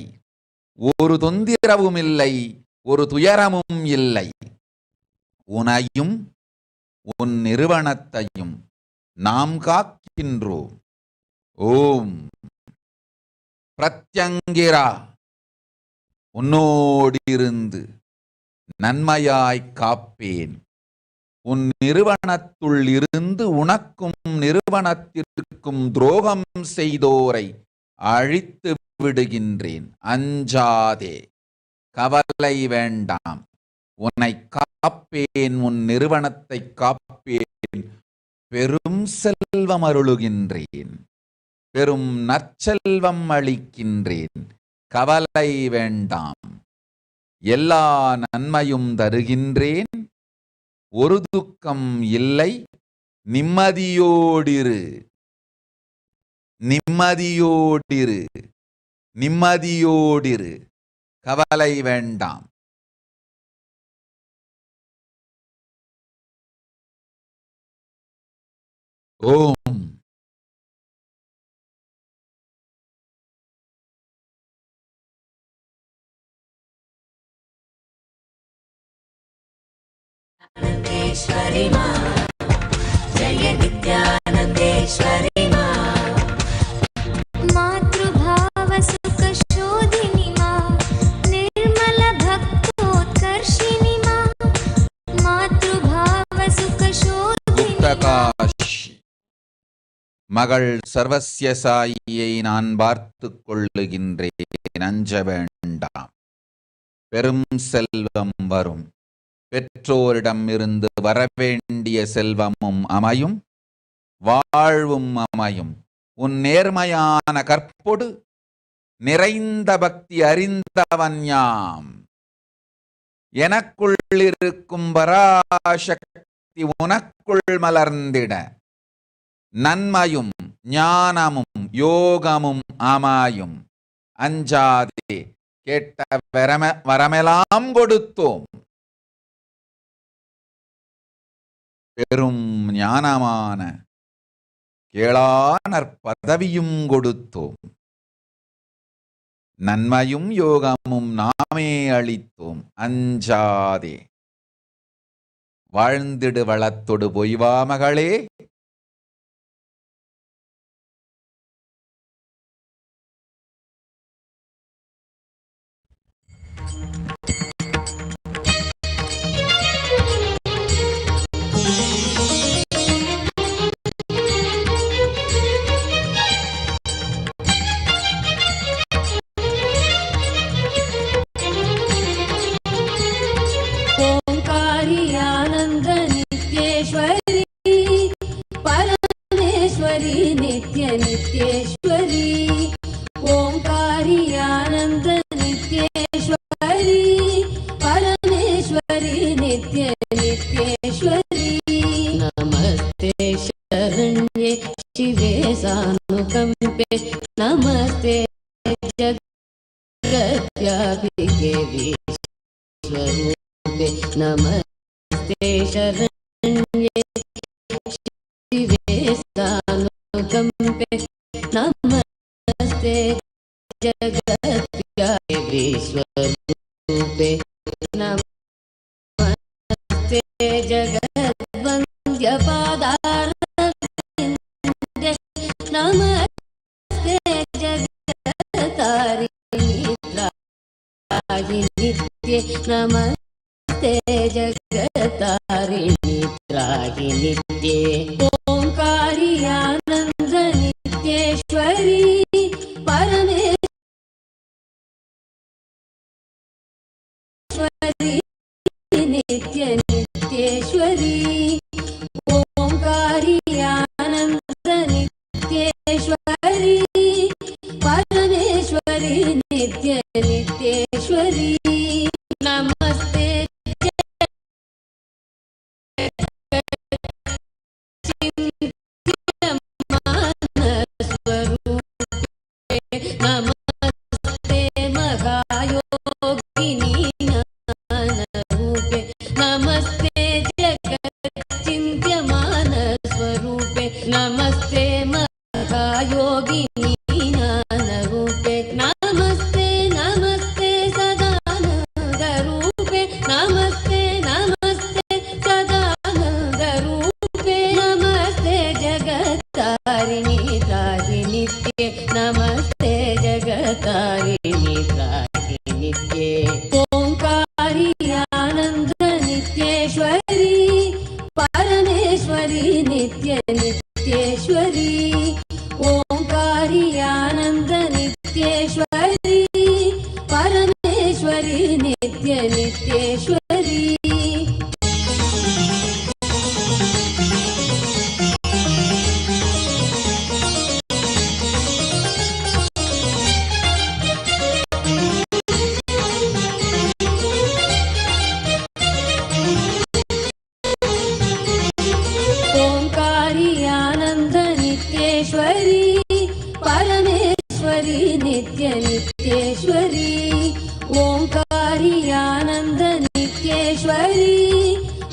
ஒரு தொந்திரவும் இல்லை ஒரு துயரமும் இல்லை உனையும் உன் நிறுவனத்தையும் நாம் காக்கின்றோம் ஓம் பிரத்யங்கிரா உன்னோடிருந்து நன்மையாய் காப்பேன் உன் நிறுவனத்துள் இருந்து உனக்கும் நிறுவனத்திற்கும் துரோகம் செய்தோரை அழித்து விடுகின்றேன் அஞ்சாதே கவலை வேண்டாம் உன்னை காப்பேன் உன் நிறுவனத்தை காப்பேன் பெரும் செல்வம் அருளுகின்றேன் பெரும் நற்செல்வம் அளிக்கின்றேன் கவலை வேண்டாம் எல்லா நன்மையும் தருகின்றேன் ஒரு துக்கம் இல்லை நிம்மதியோடிரு நிம்மதியோடிரு நிம்மதியோடிரு கவலை வேண்டாம் ஓம் नित्यानन्देश्वरि मा जय नित्यानन्देश्वरि मा मातृभावसुखशोधिनि मा निर्मलभक्तोत्कर्षिणि मा मातृभावसुखशोधिनि குப்தகாஷி மகள் சர்வஸ்ய சாயியை நான் பார்த்துக் கொள்ளுகின்றேன் அஞ்ச வேண்டாம் பெரும் செல்வம் வரும் பெற்றோரிடம் இருந்து வரவேண்டிய செல்வமும் அமையும் வாழ்வும் அமையும் உன் நேர்மையான கற்பொடு நிறைந்த பக்தி அறிந்தவன் யாம் எனக்குள் இருக்கும் பராசக்தி உனக்குள் மலர்ந்திட நன்மையும் ஞானமும் யோகமும் அமையும் அஞ்சாதே கேட்ட வரமெல்லாம் கொடுத்தோம் பெரும் ஞானமான கேளானற் பதவியும் கொடுத்தோம் நன்மையும் யோகமும் நாமே அளித்தோம் அஞ்சாதே வாழ்ந்திடு வளத்தொடு பொய்வா மகளே. ओंकारी आनंद नित्येश्वरी परमेश्वरी नित्य नित्येश्वरी ओंकारी आनंद नित्येश्वरी परमेश्वरी नित्य नित्येश्वरी नमस्ते शरण्ये शिवे सानुकंपे नमस्ते जगद्व्यापिके विश्वरूपे नमस्ते शरण्ये शिवे सानुकंपे नमस्ते जगद्व्यापिके विश्वरूपे नमस्ते जगद्वन्द्यपादारविन्दे नमस्ते जगत्तारिणी त्राहि नित्ये नमस्ते जगत्तारिणी त्राहि नित्ये ओंकारी आनंद नित्येश्वरी परमेश्वरी नित्य नित्येश्वरी ओंकारी आनंद नित्येश्वरी परमेश्वरी नित्य नित्येश्वरी नमस्ते चिन्त्यमानस्वरूपे नमस्ते महायोगिनी ज्ञानरूपे नमस्ते जगच्चिन्त्यमानस्वरूपे नमस्ते महायोगिनी ज्ञानरूपे नमस्ते नमस्ते सदानन्दरूपे नमस्ते नमस्ते सदानन्दरूपे नमस्ते जगत्तारिणी त्राहि नित्ये नमस्ते जगत्तारिणी त्राहि नित्ये ओंकारी आनंद नित्येश्वरी परमेश्वरी नित्य नित्येश्वरी ओंकारी आनंद नित्येश्वरी परमेश्वरी नित्य नित्येश्वरी ओंकारी आनंद नित्येश्वरी परमेश्वरी नित्य नित्येश्वरी ओंकारी आनंद नित्येश्वरी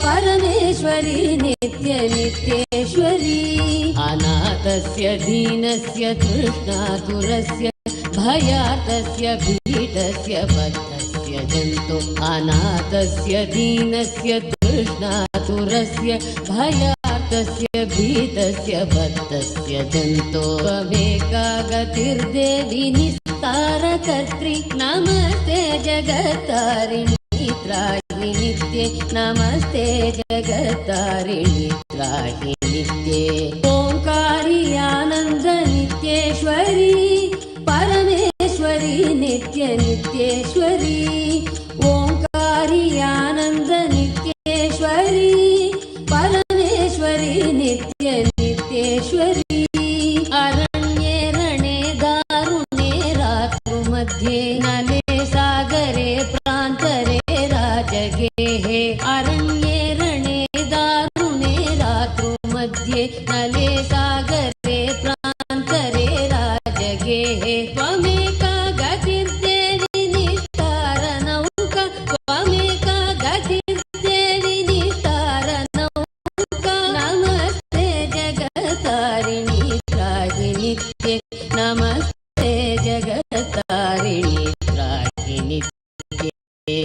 परमेश्वरी नित्य नित्येश्वरी अनाथस्य दीनस्य तृष्णातुरस्य भयार्तस्य पीडस्य बद्धस्य जन्तु अनाथस्य दीनस्य तृष्णातुरस्य भयार्तस्य भीतस्य बद्धस्य जन्तु त्वमेका गतिर्देवि निस्तारकर्त्री नमस्ते जगत्तारिणी त्राहि नित्ये नमस्ते जगत्तारिणी त्राहि नित्ये ओंकारी आनंद नित्येश्वरी परमेश्वरी नित्य नित्येश्वरी ओंकारी आनंद नित्येश्वरी परमेश्वरी नित्य नित्येश्वरी अरण्ये रणे दारुणे रात्रुमध्ये नले सागरे प्रान्तरे राजगेहे अरण्ये रणे दारुणे रात्रुमध्ये नले सागरे प्रान्तरे राजगेहे त्वमेका गतिर्देवि निस्तारनौका त्वमेका गतिर्देवि निस्तारनौका नमस्ते जगत्तारिणी त्राहि नित्ये नमस्ते जगत्तारिणी त्राहि नित्ये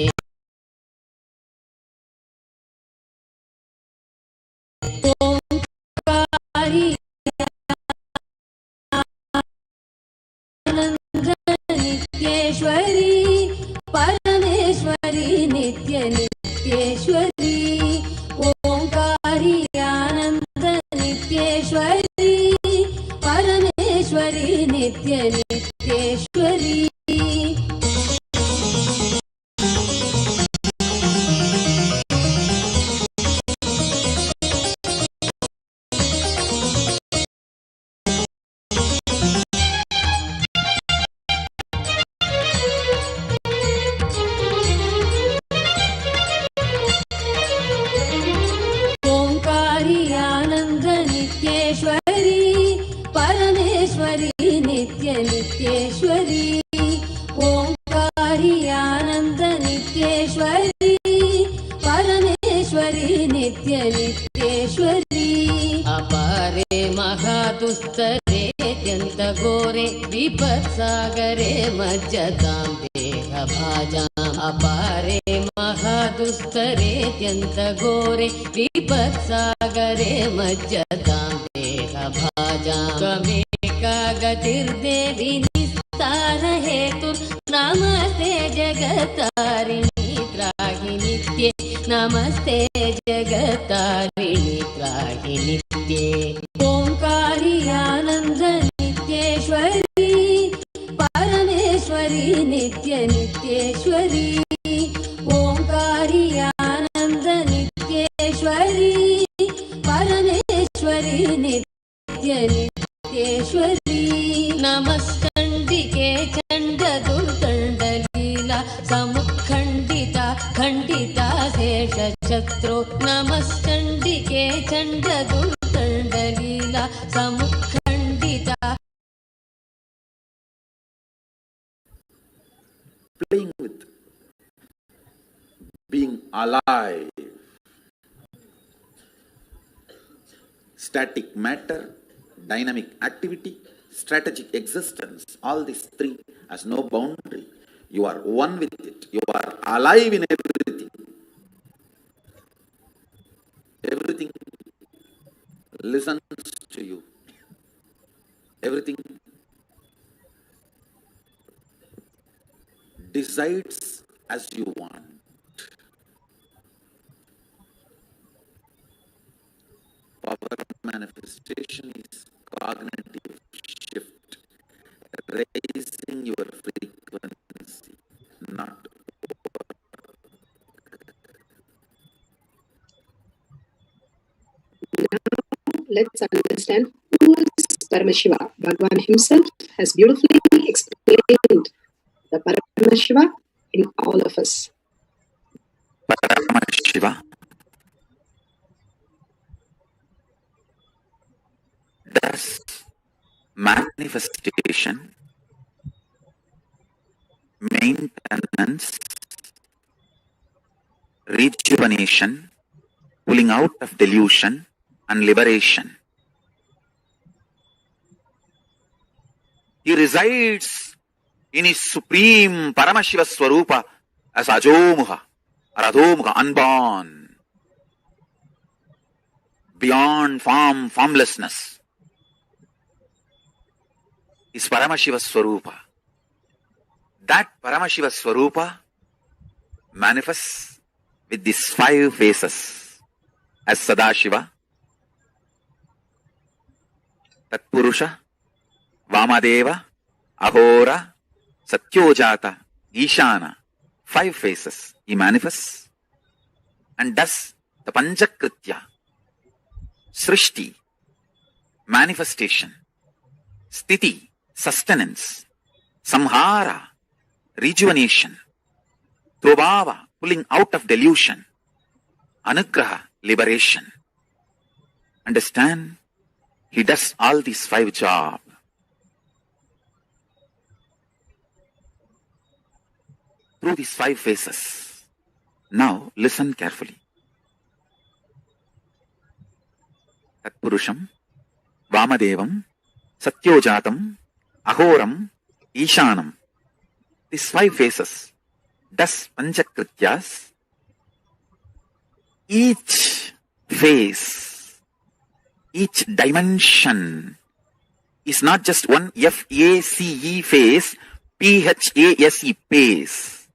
अपारे महादुस्तरे त्यन्तघोरे विपत्सागरे मज्जतां देहभाजाम् अपारे महादुस्तरे त्यन्तघोरे विपत्सागरे मज्जतां देहभाजाम् त्वमेका गतिर्देवि नमस्ते जगतारिणी त्राहि नित्ये नमस्ते जगतारिणी त्राहि नित्ये ओंकारी आनंद नित्येश्वरी परमेश्वरी नित्य नित्येश्वरी ओंकारी आनंद नित्येश्वरी परमेश्वरी नित्य नित्येश्वरी नमस्कंडिके Chand दुर्दंडलीला समुखंडिता खंडिता शेषशत्रो नमस्कंडिके Chand दुर्दंडलीला समुखंडिता. Playing with being alive, static matter, dynamic activity, strategic existence, all these three has no boundary. You are one with it. You are alive in everything. Everything listens to you. Everything decides as you want. Power manifestation is cognitive shift, raising your frequency, not let's understand who is Paramashiva. Bhagavan himself has beautifully explained the Paramashiva in all of us. Paramashiva does manifestation, maintenance, rejuvenation, pulling out of delusion, and liberation. He resides in his supreme Paramashiva Swarupa as Ajomuha or Adhomuha, unborn, beyond form, formlessness. Is Paramashiva Swarupa. That Paramashiva Swarupa manifests with these 5 faces as Sadashiva, Tatpurusha, Vamadeva, Ahora, Satyojata, Ishana. 5 faces he manifests and does the Panchakritya, Srishti, manifestation, Sthiti, sustenance, Samhara, rejuvenation, Prabhava, pulling out of delusion, Anugraha, liberation. Understand? He does all these 5 jobs. Through these 5 phases. Now listen carefully. Tatpurusham, Vamadevam, Satyojatam, Ahoram, Ishanam. These 5 phases does Panchakrityas. Each phase, each dimension is not just one F-A-C-E phase, P-H-A-S-E phase.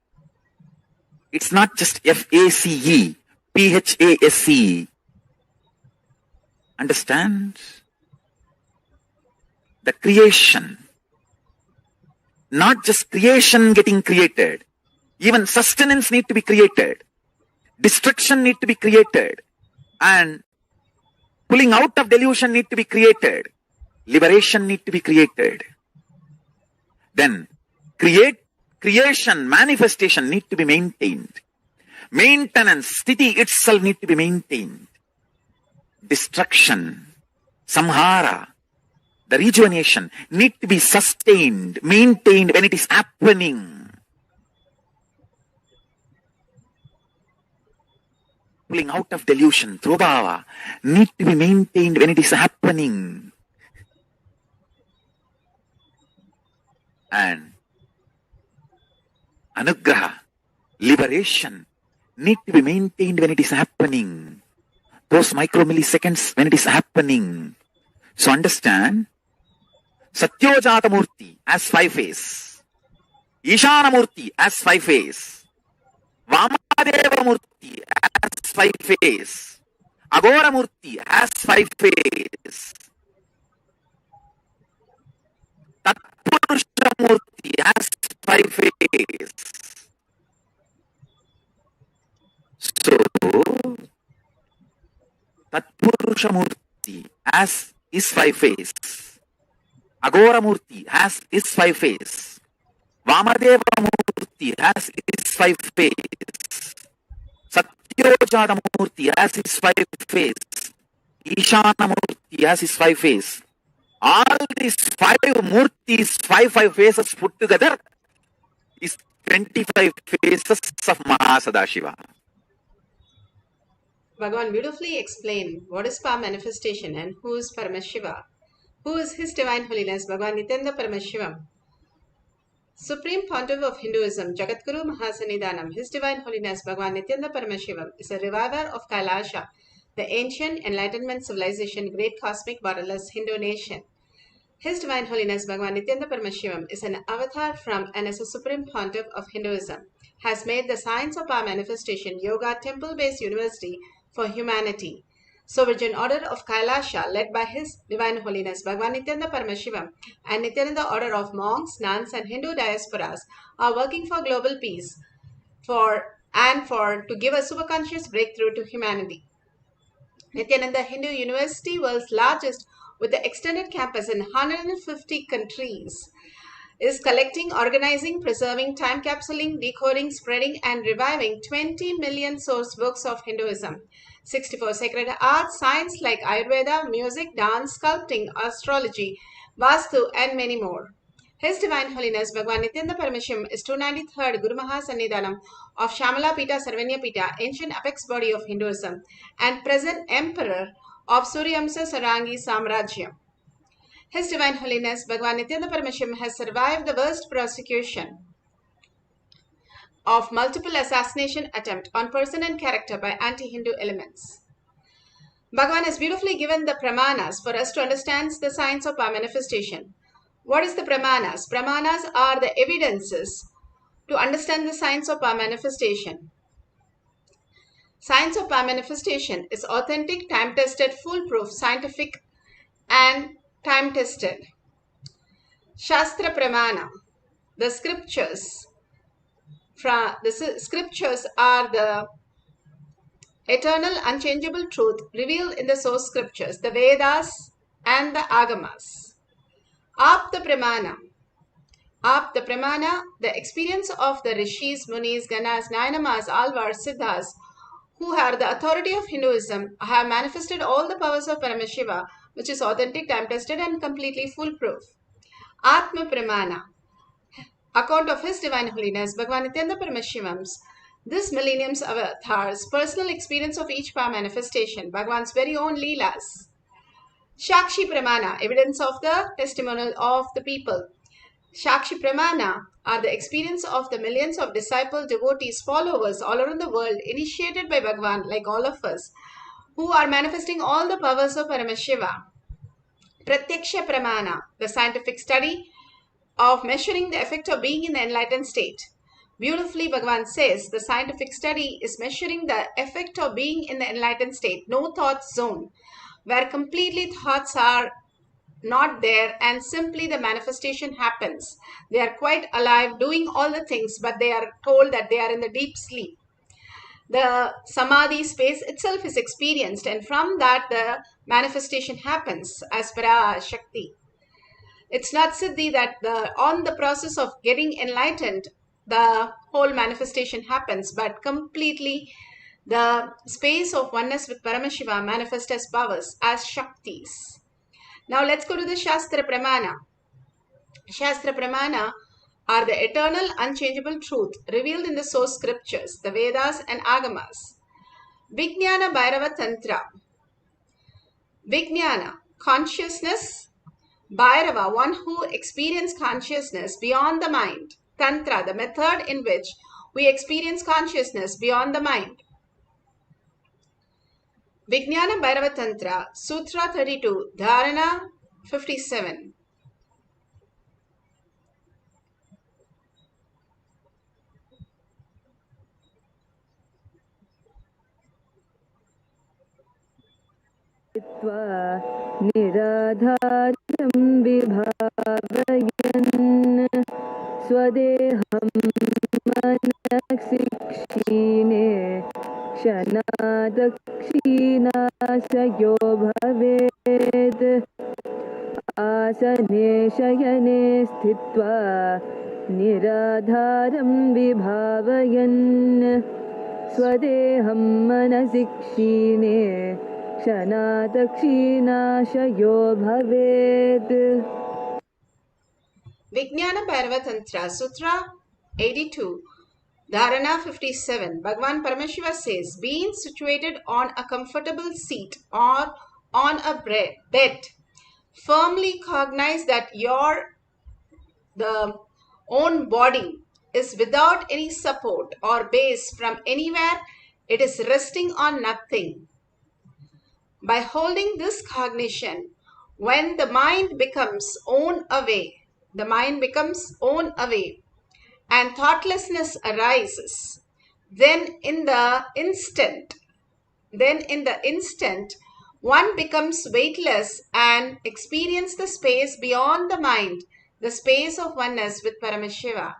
It's not just F-A-C-E, P-H-A-S-E. Understand? The creation, not just creation getting created, even sustenance need to be created, destruction need to be created, and pulling out of delusion need to be created, liberation need to be created. Then creation, manifestation need to be maintained. Maintenance, sthiti itself need to be maintained. Destruction, samhara, the rejuvenation need to be sustained, maintained when it is happening. pulling out of delusion, Throbhava, need to be maintained when it is happening. And Anugraha, liberation, need to be maintained when it is happening. Those micromilliseconds when it is happening. So understand, Satyojata Murti as 5 face, Ishana Murti as 5 face, Vamadeva Murti as 5 face, Agora Murti as 5 face, Tatpurusha Murti as 5 face. So, Tatpurusha Murti has his 5 face. Agora Murti has his 5 face. Vamadeva Murti has his 5 face. Satyojata Murti has his 5 face. Ishana Murti has his 5 face. All these 5 Murtis, 5 faces put together is 25 faces of Mahasadashiva. Bhagavan beautifully explained what is power manifestation and who is Paramashiva. Who is His Divine Holiness Bhagavan Nityananda Paramashivam, Supreme Pontiff of Hinduism, Jagatguru Mahasannidhanam. His Divine Holiness Bhagavan Nityananda Paramashivam is a reviver of Kailasha, the ancient enlightenment civilization, great cosmic borderless Hindu nation. His Divine Holiness Bhagavan Nityananda Paramashivam is an avatar from and as a Supreme Pontiff of Hinduism, has made the science of power manifestation yoga temple-based university for humanity. So Virgin Order of Kailasha, led by His Divine Holiness Bhagavan Nityananda Paramashivam and Nityananda Order of monks, nuns and Hindu diasporas are working for global peace to give a superconscious breakthrough to humanity. Nityananda Hindu University, world's largest with the extended campus in 150 countries, is collecting, organizing, preserving, time capsuling, decoding, spreading and reviving 20 million source books of Hinduism, 64 sacred arts, science like Ayurveda, music, dance, sculpting, astrology, Vastu and many more. His Divine Holiness Bhagavan Nityananda Paramashivam is 293rd Guru Mahasannidhanam of Shamala Pita Sarvanya Pita, ancient apex body of Hinduism, and present Emperor of Suryamsa Sarangi Samrajyam. His Divine Holiness Bhagavan Nityananda Paramashivam has survived the worst prosecution of multiple assassination attempt on person and character by anti-Hindu elements. Bhagavan has beautifully given the pramanas for us to understand the science of power manifestation. What is the pramanas? Pramanas are the evidences to understand the science of power manifestation. Science of power manifestation is authentic, time-tested, foolproof, scientific and time-tested. Shastra Pramana, the scriptures are the eternal, unchangeable truth revealed in the source scriptures, the Vedas and the Agamas. Apta Pramana, the experience of the Rishis, Munis, Ganas, Nainamas, Alvars, Siddhas, who are the authority of Hinduism, have manifested all the powers of Paramashiva, which is authentic, time-tested and completely foolproof. Atma Pramana, account of His Divine Holiness Bhagavan Nityananda Paramashivan's this millennium's avatars, personal experience of each power manifestation, Bhagavan's very own Leelas. Shakshi Pramana, evidence of the testimonial of the people. Shakshi Pramana are the experience of the millions of disciples, devotees, followers all around the world, initiated by Bhagavan, like all of us, who are manifesting all the powers of Paramashiva. Pratyaksha Pramana, the scientific study of measuring the effect of being in the enlightened state. Beautifully, Bhagavan says the scientific study is measuring the effect of being in the enlightened state, no thought zone, where completely thoughts are not there and simply the manifestation happens. They are quite alive, doing all the things, but they are told that they are in the deep sleep. The samadhi space itself is experienced, and from that the manifestation happens as Parashakti. It's not Siddhi that on the process of getting enlightened, the whole manifestation happens, but completely the space of oneness with Paramashiva manifests as powers, as Shaktis. Now let's go to the Shastra Pramana. Shastra Pramana are the eternal, unchangeable truth revealed in the source scriptures, the Vedas and Agamas. Vijnana Bhairava Tantra. Vijnana, consciousness. Bhairava, one who experiences consciousness beyond the mind. Tantra, the method in which we experience consciousness beyond the mind. Vijnana Bhairava Tantra, Sutra 32, Dharana 57. निराधारं विभावयन् स्वदेहं मनसि क्षीणे क्षणादक्षीणाशयो भवेत् आसने शयने स्थित्वा निराधारं विभावयन् स्वदेहं मनसि क्षीणे क्षणादक्षीणाशयो भवेत्. Vijnana Bhairava Tantra, Sutra 82, Dharana 57. Bhagavan Paramashiva says, being situated on a comfortable seat or on a bed, firmly cognize that the own body is without any support or base from anywhere. It is resting on nothing. By holding this cognition, when the mind becomes own away, and thoughtlessness arises, then in the instant, one becomes weightless and experience the space beyond the mind, the space of oneness with Paramashiva.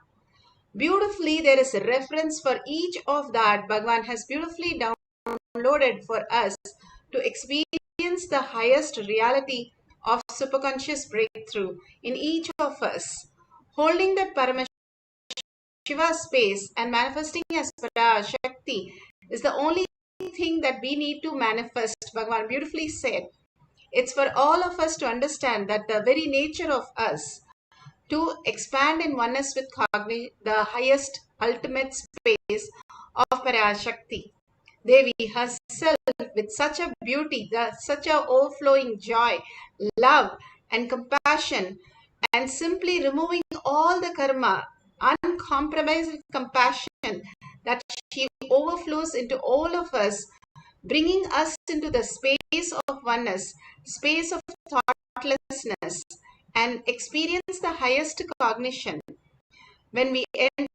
Beautifully, there is a reference for each of that Bhagavan has beautifully downloaded for us to experience the highest reality of superconscious breakthrough in each of us. Holding that Paramashiva space and manifesting as Parashakti is the only thing that we need to manifest. Bhagavan beautifully said. It's for all of us to understand that the very nature of us to expand in oneness with the highest ultimate space of Parashakti. Devi herself with such a beauty, such a overflowing joy, love and compassion, and simply removing all the karma, uncompromised compassion that she overflows into all of us, bringing us into the space of oneness, space of thoughtlessness, and experience the highest cognition. When we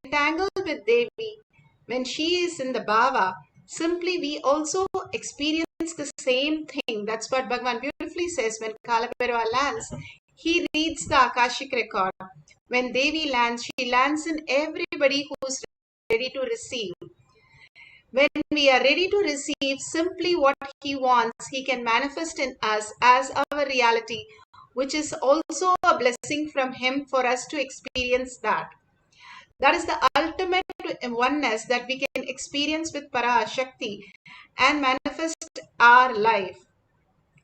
entangle with Devi, when she is in the bhava, simply we also experience the same thing. That's what Bhagavan beautifully says. When Kalabhairava lands, he reads the Akashic record. When Devi lands, she lands in everybody who's ready to receive. When we are ready to receive simply what he wants, he can manifest in us as our reality, which is also a blessing from him for us to experience that. That is the ultimate oneness that we can experience with Parashakti and manifest our life.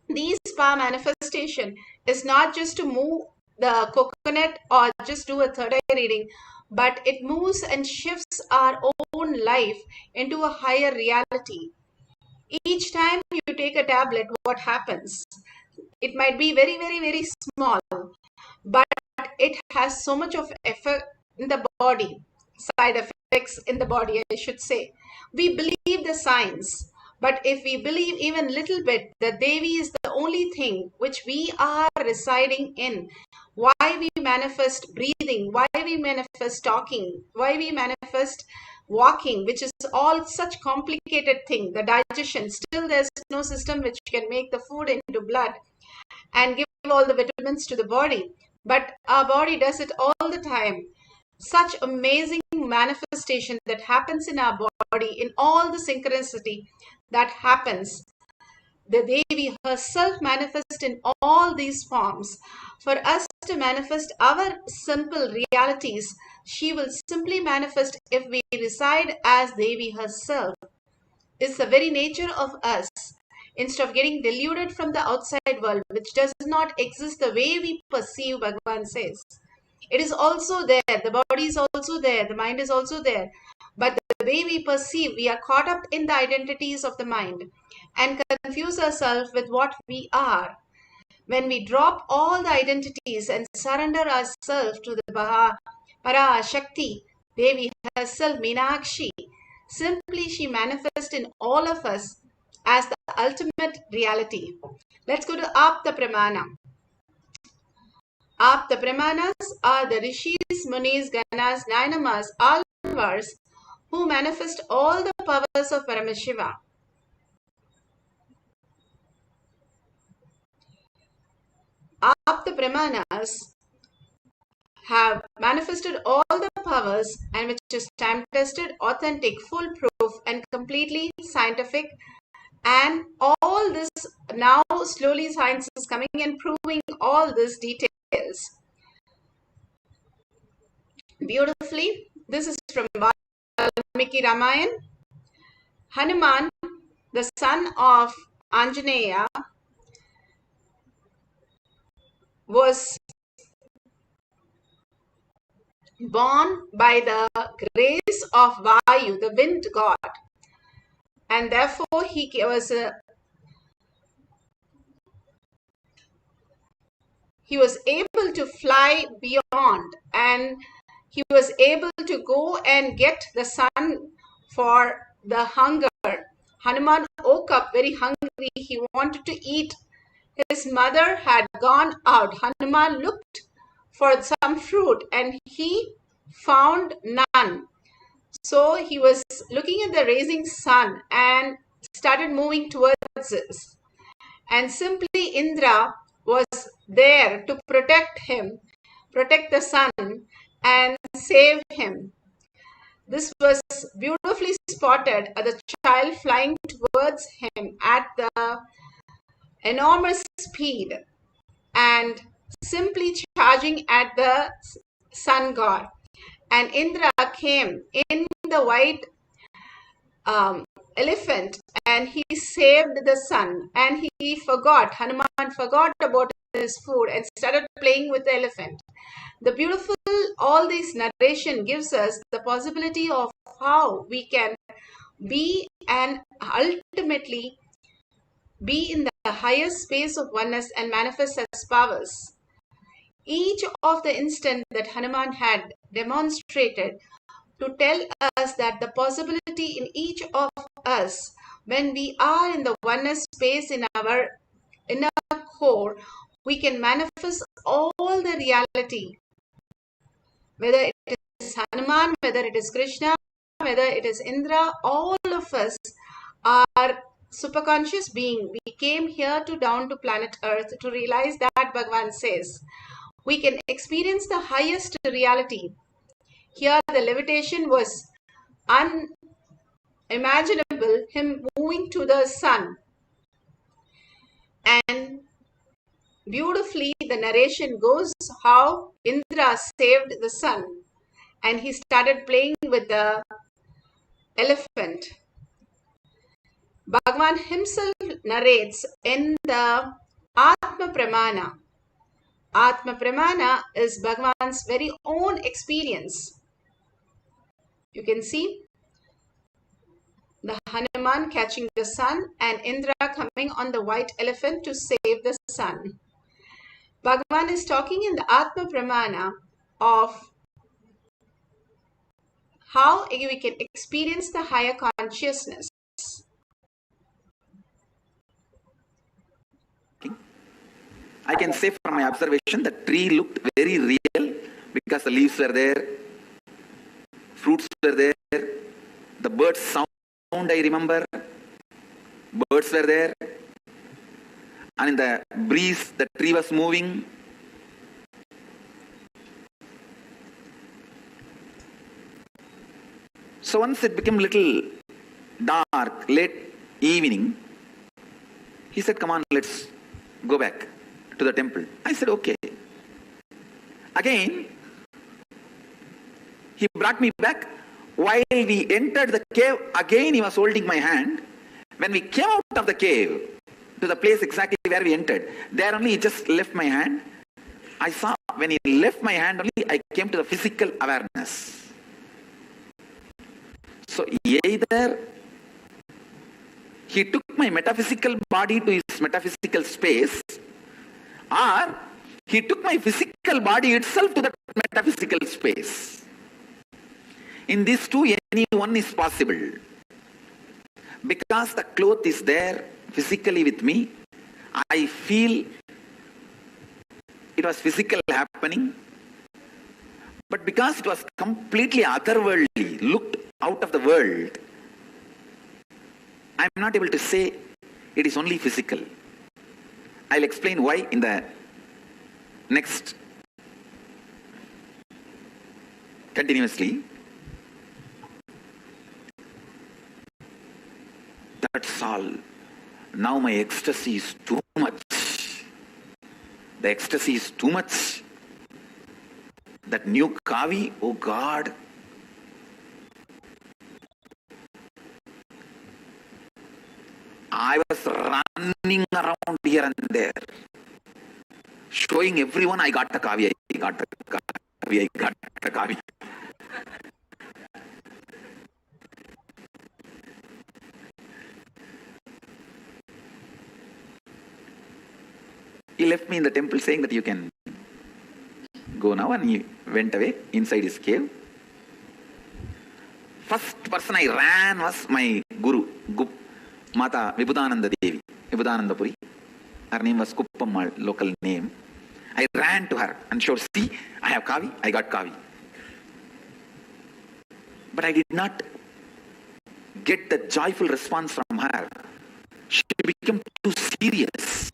These power manifestation is not just to move the coconut or just do a third eye reading, but it moves and shifts our own life into a higher reality. Each time you take a tablet, what happens? It might be very, very, very small, but it has so much of effect in the body, side effects in the body, I should say. We believe the science, but if we believe even little bit that Devi is the only thing which we are residing in, why we manifest breathing, why we manifest talking, why we manifest walking, which is all such complicated thing, the digestion, still there's no system which can make the food into blood and give all the vitamins to the body, but our body does it all the time. Such amazing manifestation that happens in our body in all the synchronicity that happens. The Devi herself manifests in all these forms. For us to manifest our simple realities, she will simply manifest if we reside as Devi herself. It's the very nature of us. Instead of getting deluded from the outside world, which does not exist the way we perceive, Bhagavan says. It is also there. The body is also there. The mind is also there. But the way we perceive, we are caught up in the identities of the mind and confuse ourselves with what we are. When we drop all the identities and surrender ourselves to the Parashakti, Devi herself, Meenakshi, simply she manifests in all of us as the ultimate reality. Let's go to Apta Pramana. Apta Pramanas are the Rishis, Munis, Ganas, Nainamas, Alvars who manifest all the powers of Paramashiva. Apta Pramanas have manifested all the powers and which is time-tested, authentic, foolproof and completely scientific, and all this now slowly science is coming and proving all these details beautifully. This is from Valmiki Ramayan. Hanuman, the son of Anjaneya, was born by the grace of Vayu, the wind god, and therefore he was able to fly beyond, and he was able to go and get the sun for the hunger. Hanuman woke up very hungry. He wanted to eat. His mother had gone out. Hanuman looked for some fruit and he found none. So he was looking at the rising sun and started moving towards it. And simply Indra was there to protect him, protect the sun and save him. This was beautifully spotted at the child flying towards him at the enormous speed and simply charging at the sun god. And Indra came in the white elephant and he saved the sun, and he forgot, Hanuman forgot about his food and started playing with the elephant. The beautiful, all this narration gives us the possibility of how we can be and ultimately be in the highest space of oneness and manifest as powers. Each of the instant that Hanuman had demonstrated to tell us that the possibility in each of us, when we are in the oneness space in our inner core, we can manifest all the reality. Whether it is Hanuman, whether it is Krishna, whether it is Indra, all of us are superconscious being. We came here down to planet Earth to realize that Bhagavan says we can experience the highest reality. Here the levitation was unimaginable, him moving to the sun. And beautifully the narration goes how Indra saved the sun and he started playing with the elephant. Bhagavan himself narrates in the Atma Pramana. Atma Pramana is Bhagavan's very own experience. You can see the Hanuman catching the sun and Indra coming on the white elephant to save the sun. Bhagavan is talking in the Atma Pramana of how we can experience the higher consciousness. I can say from my observation the tree looked very real because the leaves were there, fruits were there, the birds sound I remember, birds were there, and in the breeze the tree was moving. So once it became little dark, late evening, he said, come on, let's go back to the temple. I said, okay. Again, he brought me back. While we entered the cave, again he was holding my hand. When we came out of the cave to the place exactly where we entered, there only he just left my hand. I saw when he left my hand only, I came to the physical awareness. So either he took my metaphysical body to his metaphysical space, or he took my physical body itself to that metaphysical space. In these two, any one is possible. Because the cloth is there physically with me, I feel it was physical happening. But because it was completely otherworldly, looked out of the world, I am not able to say it is only physical. I'll explain why in the next continuously. That's all. Now my ecstasy is too much. The ecstasy is too much. That new kavi, oh God. I was running around here and there, showing everyone I got the kavi, I got the kavi, I got the kavi. He left me in the temple saying that you can go now, and he went away inside his cave. First person I ran was my guru, Mata Vibhudananda Devi, Vibhudanandapuri. Her name was Kuppammal, local name. I ran to her and showed, see, I have kavi, I got kavi. But I did not get the joyful response from her. She became too serious.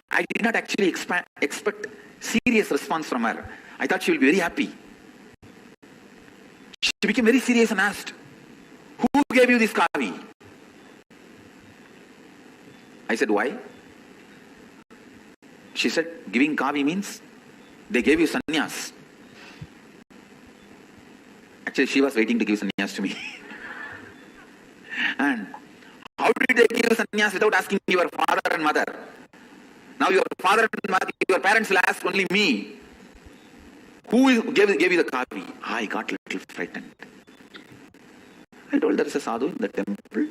I did not actually expect serious response from her. I thought she will be very happy. She became very serious and asked, who gave you this kavi? I said, why? She said, giving kavi means they gave you sannyas. Actually, she was waiting to give sannyas to me. And how did they give sannyas without asking your father and mother? Now your father and mother, your parents will ask only me. Who gave you the kavi? I got a little frightened. I told there is a sadhu in the temple.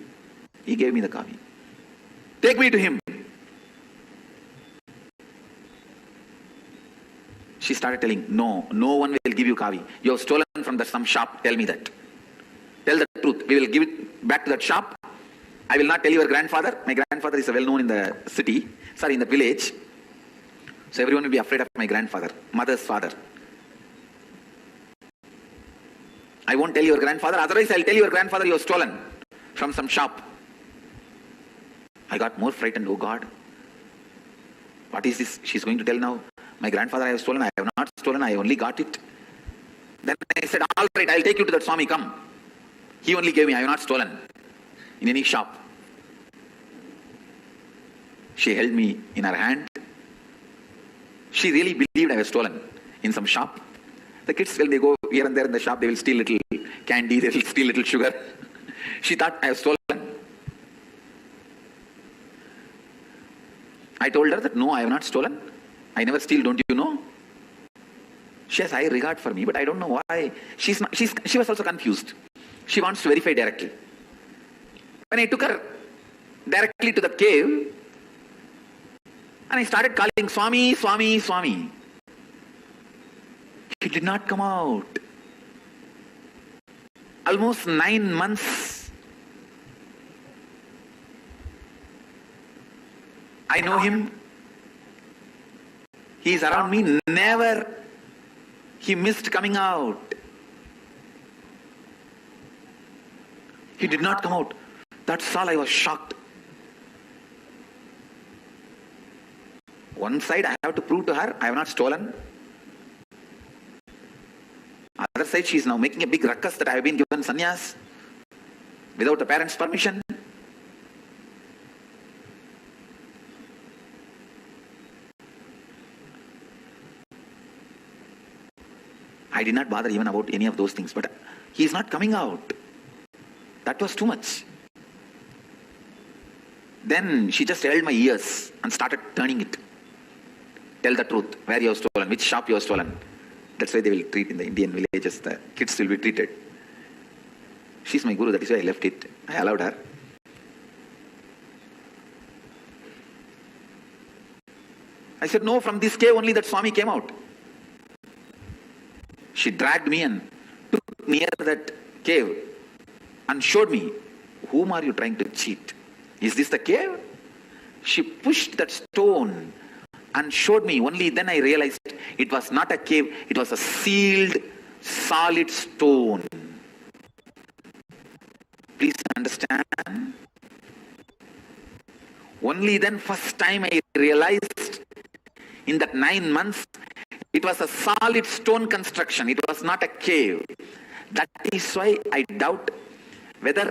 He gave me the kavi. Take me to him. She started telling, no one will give you kavi. You have stolen from some shop. Tell me that. Tell the truth. We will give it back to that shop. I will not tell your grandfather. My grandfather is well known in the city. Sorry, in the village. So everyone will be afraid of my grandfather, mother's father. I won't tell your grandfather. Otherwise, I'll tell your grandfather you have stolen from some shop. I got more frightened. Oh God. What is this? She's going to tell now. My grandfather I have stolen. I have not stolen. I only got it. Then I said, all right, I'll take you to that Swami. Come. He only gave me. I have not stolen in any shop. She held me in her hand. She really believed I was stolen in some shop. The kids, when they go here and there in the shop, they will steal little candy, they will steal little sugar. She thought I have stolen. I told her that no, I have not stolen. I never steal, don't you know? She has high regard for me, but I don't know why. She was also confused. She wants to verify directly. When I took her directly to the cave, and I started calling Swami, Swami, Swami. He did not come out. Almost 9 months. I know him. He is around me. Never. He missed coming out. He did not come out. That's all. I was shocked. One side I have to prove to her I have not stolen. Other side she is now making a big ruckus that I have been given sannyas without the parents' permission. I did not bother even about any of those things, but he is not coming out. That was too much. Then she just held my ears and started turning it. Tell the truth, where you have stolen, which shop you have stolen. That's why they will treat in the Indian villages, the kids will be treated. She's my guru, that is why I left it. I allowed her. I said, no, from this cave only that Swami came out. She dragged me and took near that cave and showed me, whom are you trying to cheat? Is this the cave? She pushed that stone and showed me. Only then I realized it was not a cave, it was a sealed, solid stone. Please understand. Only then first time I realized in that 9 months, it was a solid stone construction. It was not a cave. That is why I doubt whether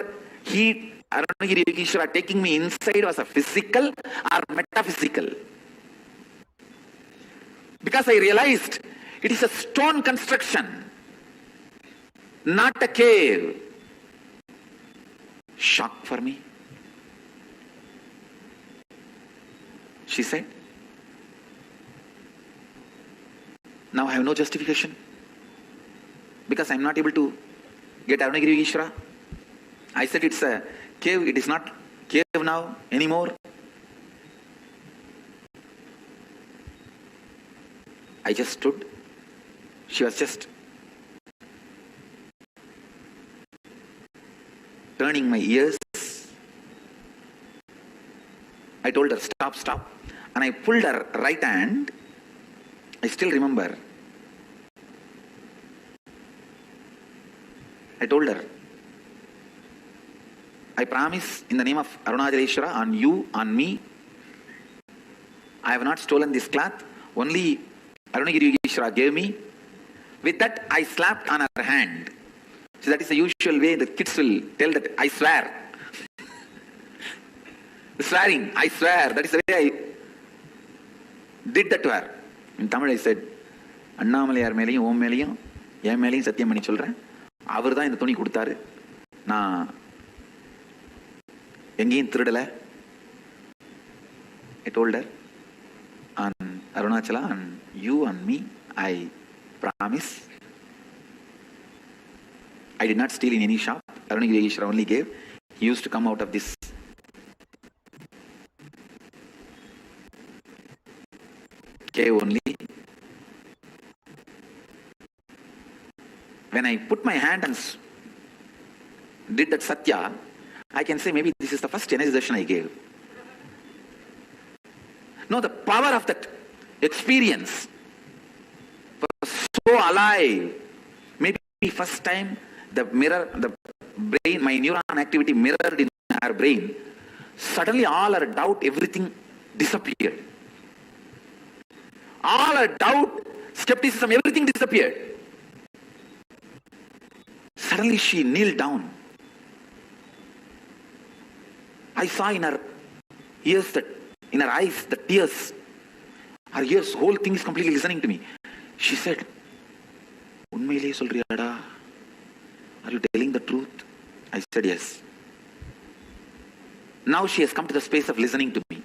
Arunagiri Yogeshwara taking me inside was a physical or metaphysical. Because I realized it is a stone construction, not a cave. Shock for me. She said, now I have no justification because I am not able to get Arunagiri Yogeshwara. I said it's a cave, it is not cave now anymore. I just stood. She was just turning my ears. I told her, stop, stop. And I pulled her right hand. I still remember. I told her, I promise in the name of Arunachaleshwara, on you, on me, I have not stolen this cloth. Only Arunagiri Yogeshwara gave me. With that, I slapped on her hand. So that is the usual way the kids will tell that, I swear. Swearing, I swear. That is the way I did that to her. In Tamil I said, Annamalaiyar மேலையும் ஓம் மேலையும் என் மேலையும் சத்தியம் பண்ணி சொல்றேன், அவர் தான் இந்த துணி கொடுத்தாரு, நான் எங்கேயும் திருடலை. I told her, on Arunachala, on you, on me, I promise I did not steal in any shop. Arunagiri Yogeshwara only gave. He used to come out of this cave only. When I put my hand and did that Satya, I can say maybe this is the first energy darshan I gave. No, the power of that experience was so alive. Maybe first time the mirror, the brain, my neuron activity mirrored in our brain. Suddenly all our doubt, everything disappeared. All our doubt, skepticism, everything disappeared. Suddenly she kneeled down. I saw in her ears, in her eyes, the tears. Her ears, whole thing is completely listening to me. She said, "Unmaile solriyada? Are you telling the truth?" I said, "Yes." Now she has come to the space of listening to me.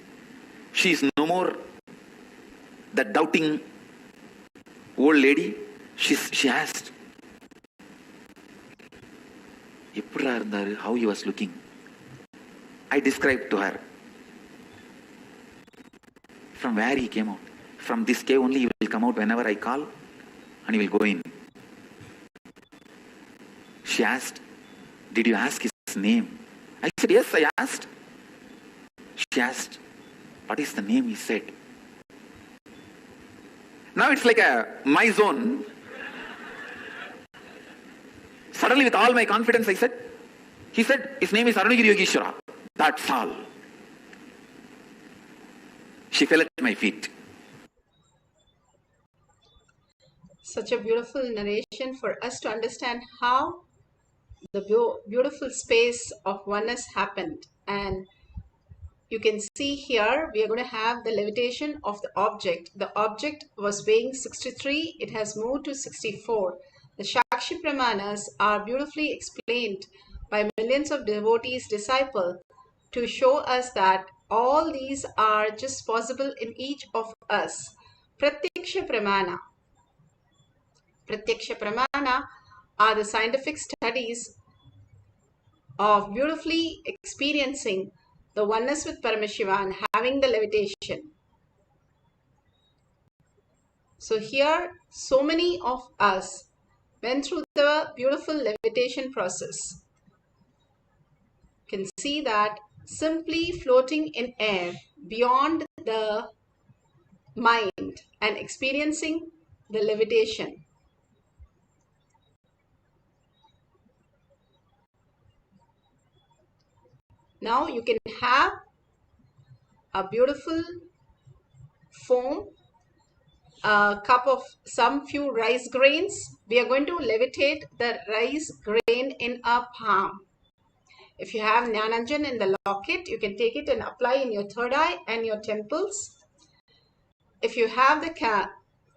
She is no more the doubting old lady. She asked, how he was looking. I described to her from where he came out. From this cave only he will come out whenever I call and he will go in. She asked, "Did you ask his name?" I said, "Yes, I asked." She asked, "What is the name?" He said. Now it's like my zone. Suddenly with all my confidence I said, he said, "His name is Arunagiri Yogeshwara." That's all. She fell at my feet. Such a beautiful narration for us to understand how the beautiful space of oneness happened. And you can see here, we are going to have the levitation of the object. The object was weighing 63. It has moved to 64. The Shakshi Pramanas are beautifully explained by millions of devotees, disciples, to show us that all these are just possible in each of us. Pratyaksha Pramana. Pratyaksha Pramana are the scientific studies of beautifully experiencing the oneness with Paramashiva and having the levitation. So here, so many of us went through the beautiful levitation process. You can see that simply floating in air beyond the mind and experiencing the levitation. Now you can have a beautiful foam, a cup of some few rice grains. We are going to levitate the rice grain in our palm. If you have Jnananjan in the locket, you can take it and apply in your third eye and your temples. If you have the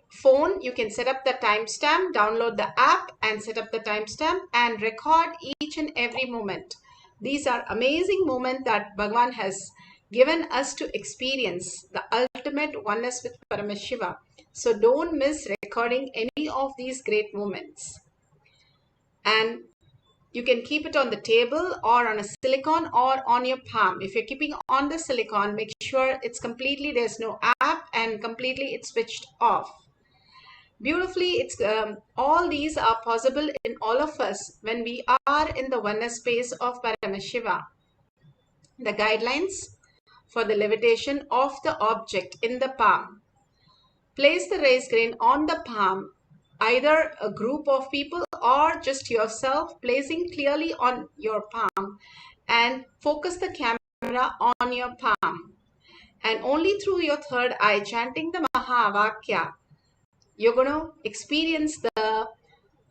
phone, you can set up the timestamp, download the app and set up the timestamp and record each and every moment. These are amazing moments that Bhagavan has given us to experience the ultimate oneness with Paramashiva. So don't miss recording any of these great moments. And you can keep it on the table or on a silicone or on your palm. If you're keeping on the silicone, make sure it's completely, there's no app and completely it's switched off. Beautifully, it's all these are possible in all of us when we are in the oneness space of Paramashiva. The guidelines for the levitation of the object in the palm. Place the rice grain on the palm, either a group of people or just yourself, placing clearly on your palm and focus the camera on your palm. And only through your third eye, chanting the Mahavakya, you're going to experience the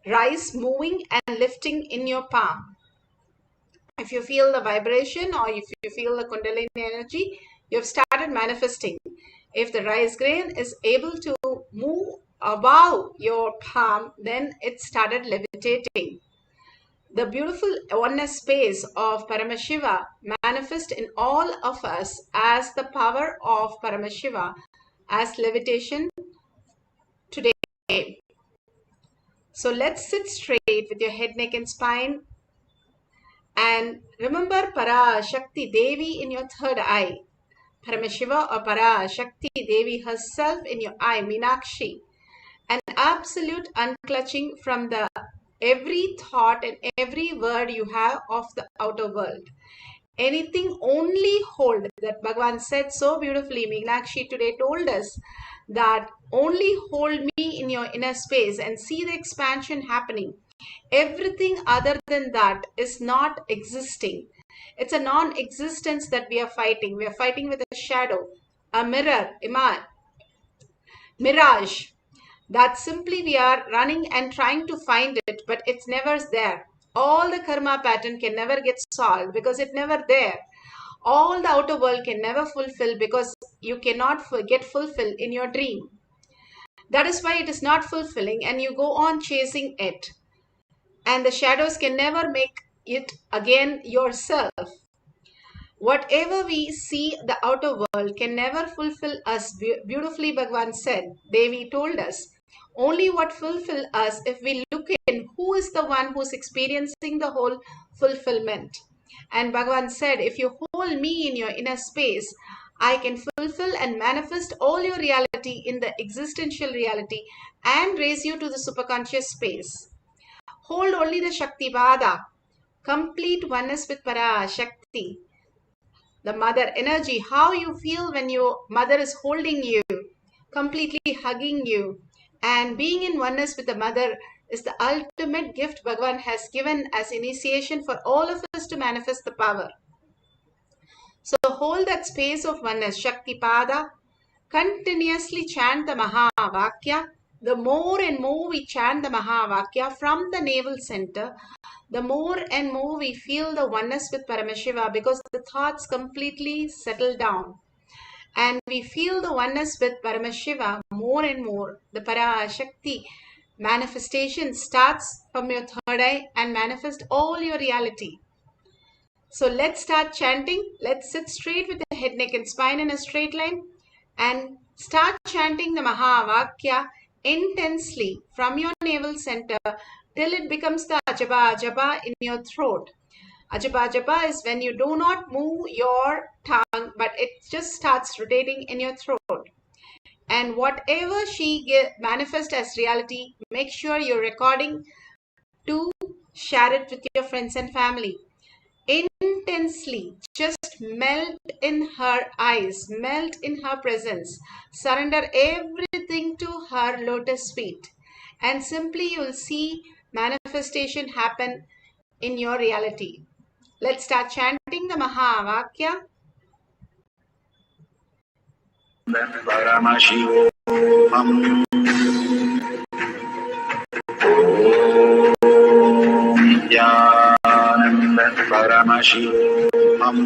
rice moving and lifting in your palm. If you feel the vibration or if you feel the Kundalini energy, you've started manifesting. If the rice grain is able to move above your palm, then it started levitating. The beautiful oneness space of Paramashiva manifest in all of us as the power of Paramashiva as levitation today. So let's sit straight with your head, neck and spine. And remember Parashakti Devi in your third eye. Paramashiva or Parashakti Devi herself in your eye, Meenakshi. An absolute unclutching from the every thought and every word you have of the outer world. Anything only hold, that Bhagavan said so beautifully. Meenakshi today told us that only hold me in your inner space and see the expansion happening. Everything other than that is not existing. It's a non-existence that we are fighting. We are fighting with a shadow, a mirror, mirage. That simply we are running and trying to find it, but it's never there. All the karma pattern can never get solved because it's never there. All the outer world can never fulfill because you cannot get fulfilled in your dream. That is why it is not fulfilling and you go on chasing it. And the shadows can never make it again yourself. Whatever we see, the outer world can never fulfill us. Beautifully Bhagavan said, Devi told us, only what fulfill us if we look in who is the one who is experiencing the whole fulfillment. And Bhagavan said, if you hold me in your inner space, I can fulfill and manifest all your reality in the existential reality and raise you to the superconscious space. Hold only the Shakti Pada, complete oneness with Parashakti, the mother energy, how you feel when your mother is holding you, completely hugging you, and being in oneness with the mother is the ultimate gift Bhagavan has given as initiation for all of us to manifest the power. So hold that space of oneness, Shakti Pada, continuously chant the Mahavakya. The more and more we chant the Mahavakya from the navel center, the more and more we feel the oneness with Paramashiva because the thoughts completely settle down. And we feel the oneness with Paramashiva more and more. The Parashakti manifestation starts from your third eye and manifest all your reality. So let's start chanting. Let's sit straight with the head, neck and spine in a straight line and start chanting the Mahavakya intensely from your navel center till it becomes the ajaba ajaba in your throat. Ajaba ajaba is when you do not move your tongue, but it just starts rotating in your throat. And whatever she manifests as reality, make sure you're recording to share it with your friends and family. Intensely, just melt in her eyes, melt in her presence, surrender everything to her lotus feet, and simply you'll see manifestation happen in your reality. Let's start chanting the Mahavakya. Paramashivoham. Nityananda Paramashivoham.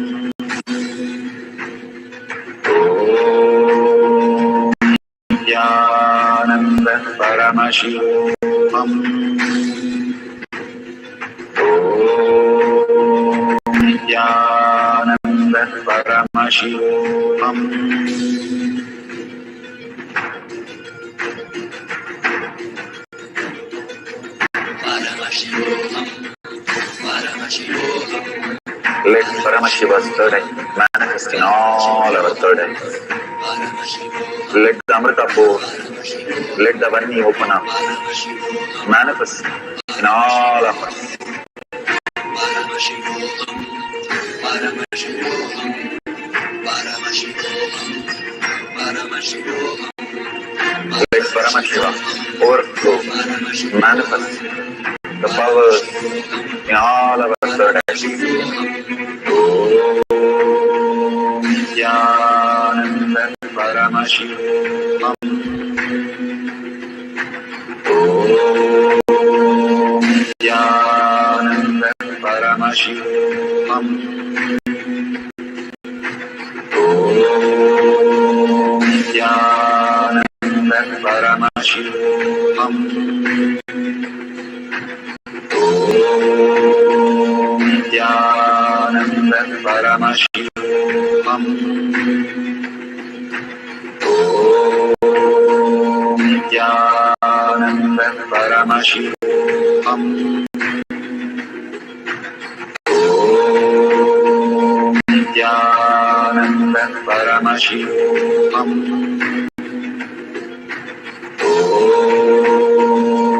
Nityananda Paramashivoham. Nityananda Paramashivoham. Let Paramashiva's third eye manifest in all our third eyes. Let the Amrita pour, let the Vani open up, manifest in all of us. Let Paramashiva overflow, manifest the powers in all our third eyes. Om Nityananda Paramashivoham. Om Nityananda Paramashivoham. Om Nityananda Paramashivoham. Om Nityananda Paramashivoham. Om Nityananda Paramashivoham. Om Nityananda Paramashivoham. Om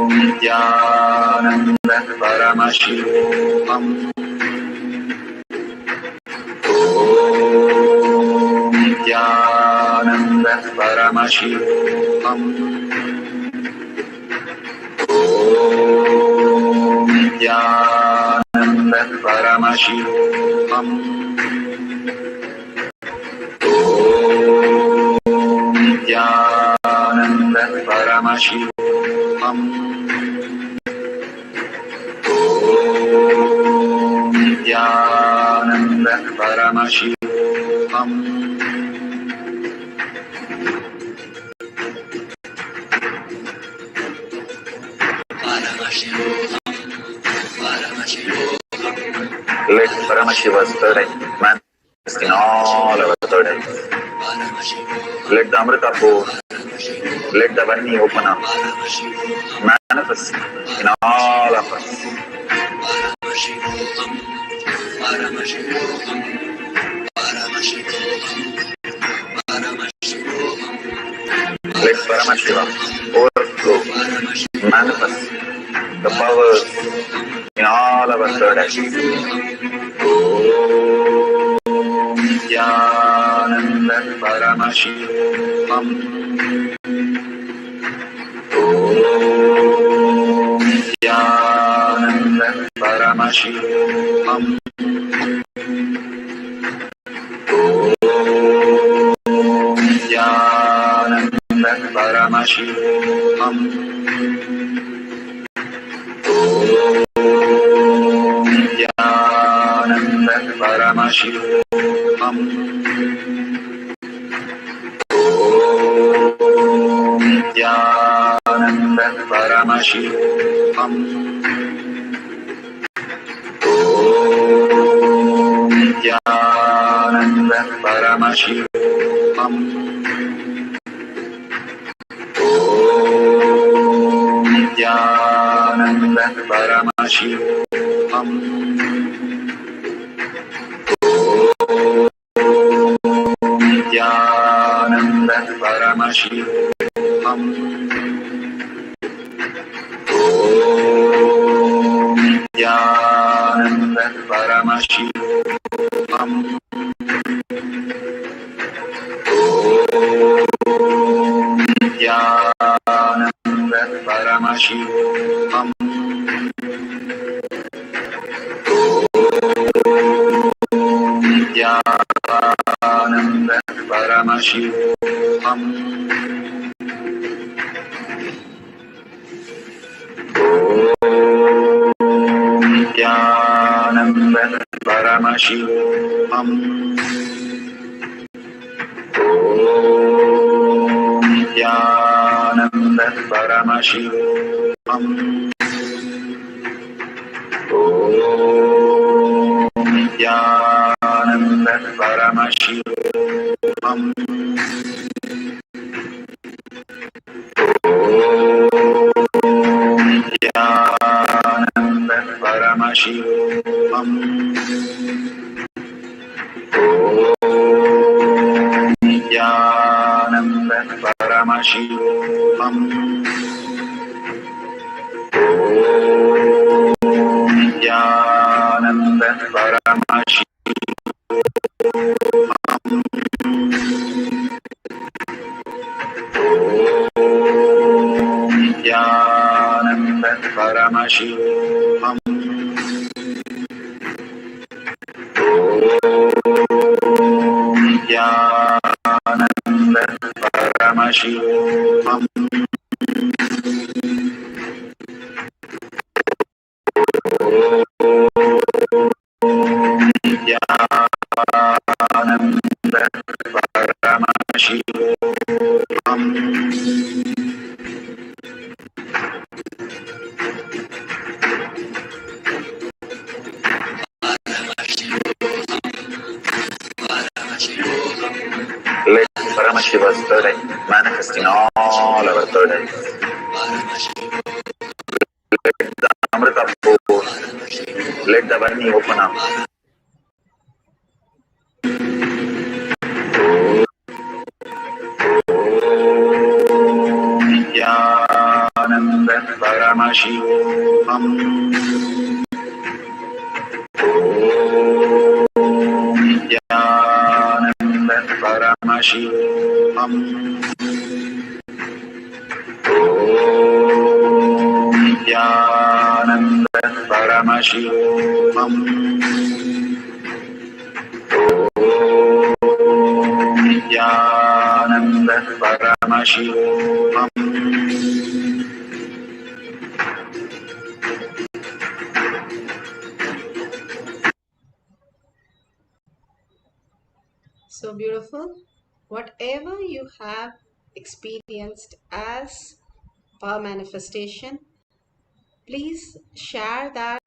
Nityananda Paramashivoham. Om Nityananda Paramashivoham. Om Nityananda Paramashivoham. Om Nityananda Paramashivoham. Om Nityananda Paramashivoham. Let Paramashiva's third eye manifest in all our third eyes. Let the Amrita pour, let the Vani open up, manifest in all of us. Let Paramashiva overflow, manifest the powers in all our third eyes. Om Nityananda Paramashivoham. Om Nityananda Paramashivoham. Om Nityananda Paramashivoham. Om Nityananda Paramashivoham. Om Nityananda Paramashivoham. Om Nityananda Paramashivoham. Om Paramashivam. Nityananda Paramashivam. Nityananda Paramashivam. Nityananda Paramashivam. Nityananda Paramashivam. Nityananda Paramashivam. Nityananda Paramashivam. Nityananda Paramashivam. Nityananda Paramashivam. Nityananda Paramashivam. Nityananda Paramashivam. Nityananda Paramashivam. Nityananda Paramashivam. Let Paramashiva's third eye manifest in all our third eyes. Let the Amrita pour. Let the Varni open up. Nityananda Paramashivam. Nityananda Paramashivam. Nityananda Paramashivam. Nityananda Paramashivam. So beautiful. Whatever you have experienced as power manifestation, please share that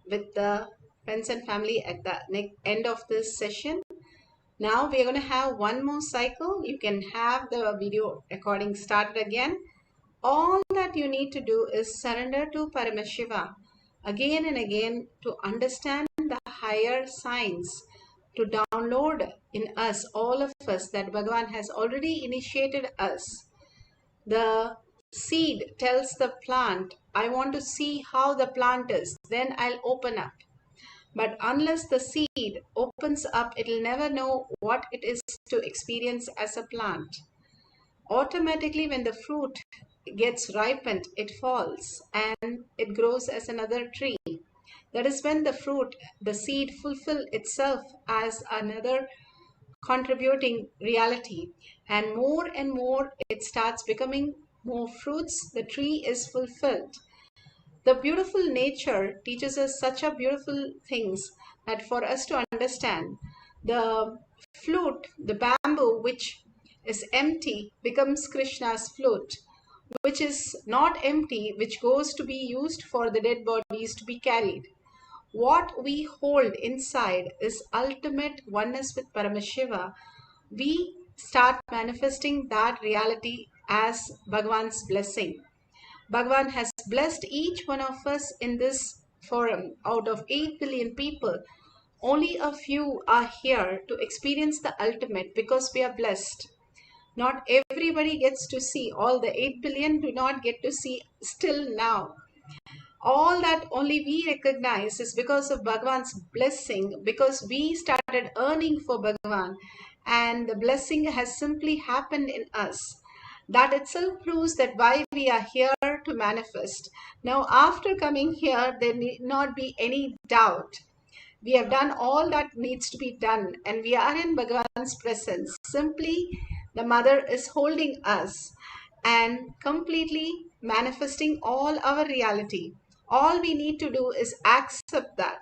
with the friends and family at the end of this session. Now we are going to have one more cycle. You can have the video recording started again. All that you need to do is surrender to Paramashiva again and again to understand the higher signs, to download in us, all of us, that Bhagavan has already initiated us. The seed tells the plant, I want to see how the plant is, then I'll open up. But unless the seed opens up, it will never know what it is to experience as a plant. Automatically, when the fruit gets ripened, it falls and it grows as another tree. That is when the fruit, the seed, fulfill itself as another contributing reality, and more it starts becoming more fruits. The tree is fulfilled. The beautiful nature teaches us such a beautiful things that for us to understand, the flute, the bamboo which is empty becomes Krishna's flute, which is not empty, which goes to be used for the dead bodies to be carried. What we hold inside is ultimate oneness with Paramashiva. We start manifesting that reality as Bhagavan's blessing. Bhagavan has blessed each one of us in this forum. Out of 8 billion people, only a few are here to experience the ultimate because we are blessed. Not everybody gets to see. All the 8 billion do not get to see still now. All that only we recognize is because of Bhagavan's blessing, because we started earning for Bhagavan, and the blessing has simply happened in us. That itself proves that why we are here to manifest. Now, after coming here, there need not be any doubt. We have done all that needs to be done, and we are in Bhagavan's presence. Simply, the Mother is holding us and completely manifesting all our reality. All we need to do is accept that.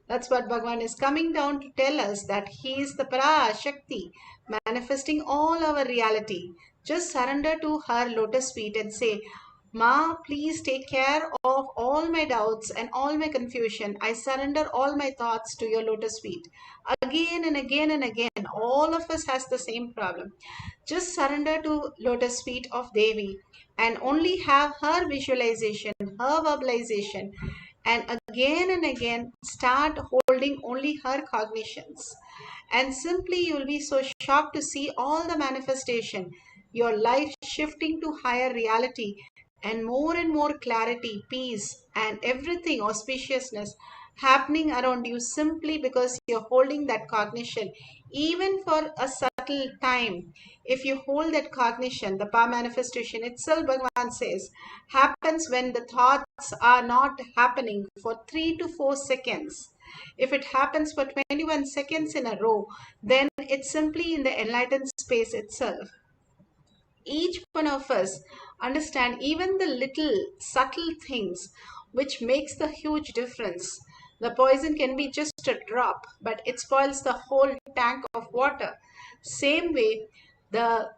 That's what Bhagavan is coming down to tell us, that He is the Parashakti, manifesting all our reality. Just surrender to her lotus feet and say, Ma, please take care of all my doubts and all my confusion. I surrender all my thoughts to your lotus feet. Again and again and again, all of us has the same problem. Just surrender to lotus feet of Devi and only have her visualization, her verbalization, and again start holding only her cognitions. And simply you will be so shocked to see all the manifestation, your life shifting to higher reality, and more clarity, peace, and everything auspiciousness happening around you simply because you're holding that cognition, even for a subtle time. If you hold that cognition, the power manifestation itself, Bhagavan says, happens when the thoughts are not happening for 3 to 4 seconds. If it happens for 21 seconds in a row, then it's simply in the enlightened space itself. Each one of us understand even the little subtle things which makes the huge difference. The poison can be just a drop, but it spoils the whole tank of water. Same way, the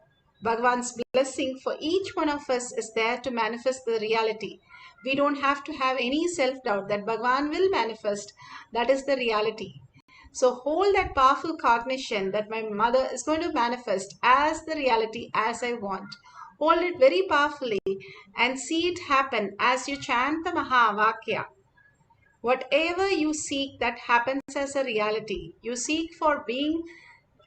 Bhagavan's blessing for each one of us is there to manifest the reality. We don't have to have any self-doubt that Bhagavan will manifest. That is the reality. So hold that powerful cognition that my mother is going to manifest as the reality as I want. Hold it very powerfully and see it happen as you chant the Mahavakya. Whatever you seek, that happens as a reality. You seek for being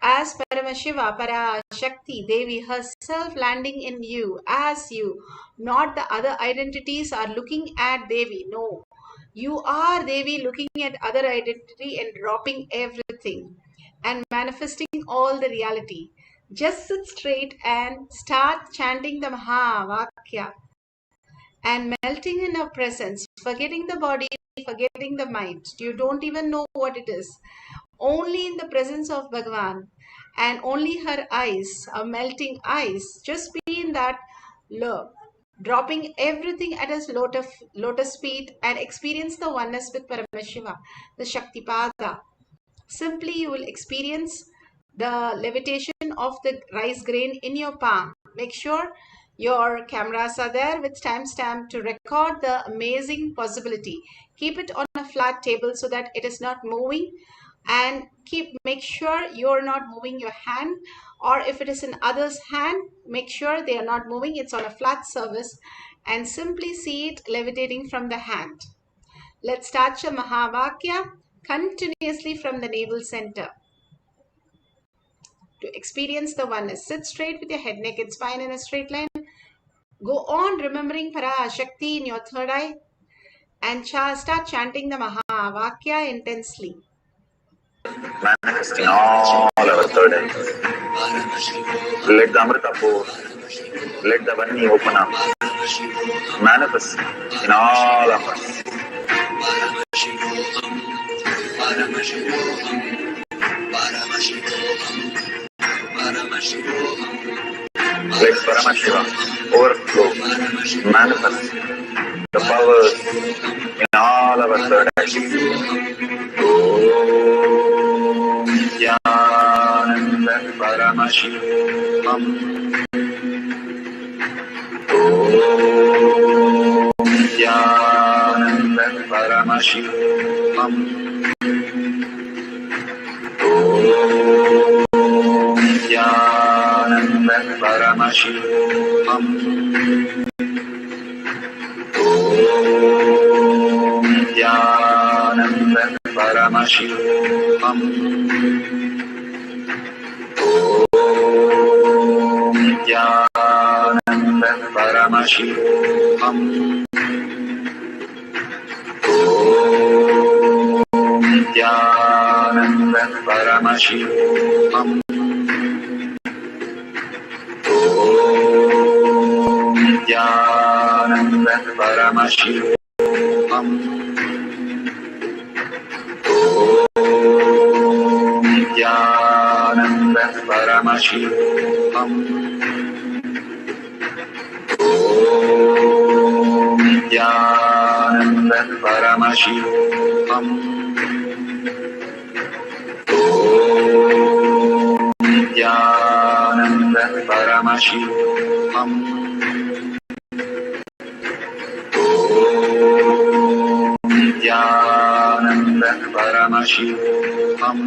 as Paramashiva, Parashakti, Devi herself landing in you, as you, not the other identities are looking at Devi. No, you are Devi looking at other identity and dropping everything and manifesting all the reality. Just sit straight and start chanting the Mahavakya and melting in her presence, forgetting the body, forgetting the mind. You don't even know what it is. Only in the presence of Bhagavan and only her eyes, her melting eyes. Just be in that love, dropping everything at his lotus feet and experience the oneness with Paramashiva, the Shaktipada. Simply you will experience the levitation of the rice grain in your palm. Make sure your cameras are there with timestamp to record the amazing possibility. Keep it on a flat table so that it is not moving, and make sure you're not moving your hand, or if it is in others' hand, make sure they are not moving. It's on a flat surface and simply see it levitating from the hand. Let's start the Mahavakya continuously from the navel center. To experience the oneness, sit straight with your head, neck, and spine in a straight line. Go on remembering Parashakti in your third eye and start chanting the Mahavakya intensely. Manifesting all our third eye. Let the Amrita pour. Let the Vani open up. Manifest in all of us. Let Paramashiva overflow, manifest the powers in all our third eye. Om Jnanam Paramashivam. Om Jnanam Paramashivam. Om Jnanam Paramashivam. Nityanand Paramashivam Nityanand Paramashivam Nityanand Paramashivam Nityanand Paramashivam Nityanand Paramashivam Nityanand Paramashivam Nityanand Paramashivam Nityanand Paramashivam Nityanand Paramashivam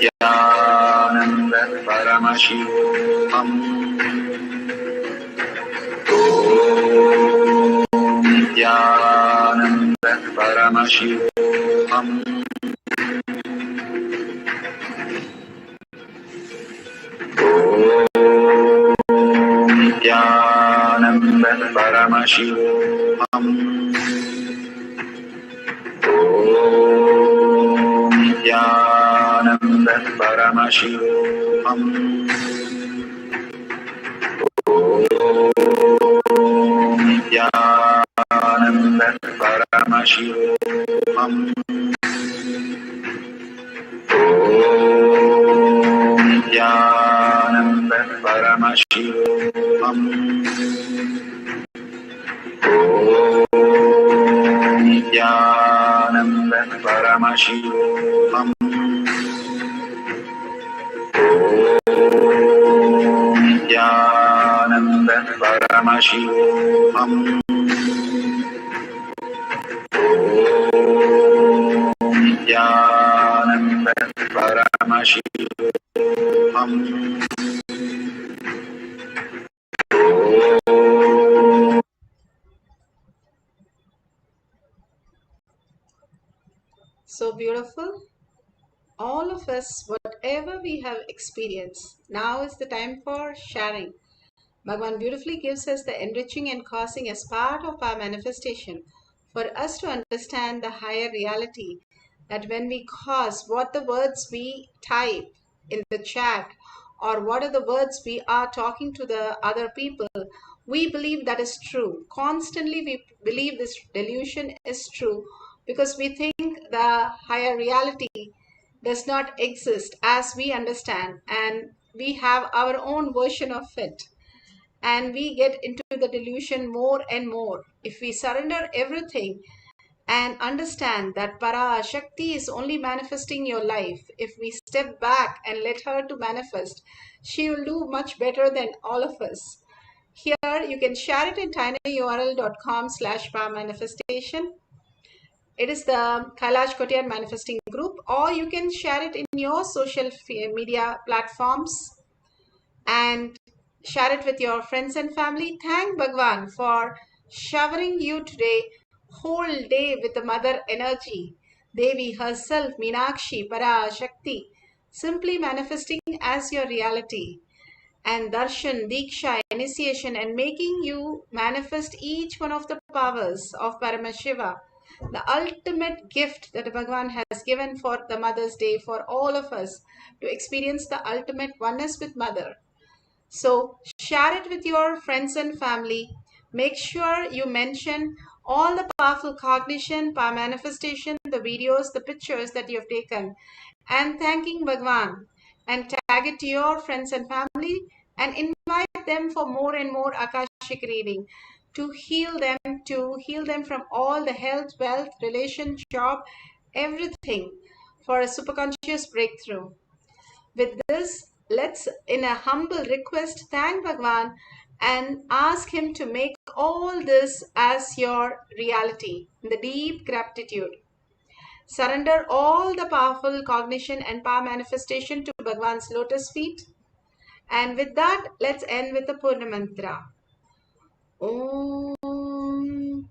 Nityanand Paramashivam Nityanand Paramashivam Nityanand Paramashivam Nityanand Paramashivam Nityanand Paramashivam Nityanand Paramashivam Nityanand Paramashivam Nityanand Paramashivam So beautiful. All of us, whatever we have experienced, now is the time for sharing. Bhagavan beautifully gives us the enriching and causing as part of our manifestation for us to understand the higher reality, that when we cause what the words we type in the chat or what are the words we are talking to the other people, we believe that is true. Constantly we believe this delusion is true because we think the higher reality does not exist as we understand, and we have our own version of it, and we get into the delusion more and more. If we surrender everything and understand that Parashakti is only manifesting your life, if we step back and let her to manifest, she will do much better than all of us. Here you can share it in tinyurl.com/powermanifestation. It is the Kailash Kotiyan Manifesting Group, or you can share it in your social media platforms and share it with your friends and family. Thank Bhagwan for showering you today whole day with the mother energy. Devi herself, Meenakshi, Parashakti, simply manifesting as your reality. And Darshan, Diksha, initiation, and making you manifest each one of the powers of Paramashiva, the ultimate gift that Bhagavan has given for the Mother's Day for all of us to experience the ultimate oneness with Mother. So share it with your friends and family. Make sure you mention all the powerful cognition, power manifestation, the videos, the pictures that you have taken, and thanking Bhagwan, and tag it to your friends and family and invite them for more and more Akashic reading to heal them from all the health, wealth, relation, job, everything for a superconscious breakthrough. With this, let's, in a humble request, thank Bhagwan and ask him to make all this as your reality in the deep gratitude. Surrender all the powerful cognition and power manifestation to Bhagwan's lotus feet. And with that, let's end with the Purna Mantra. Om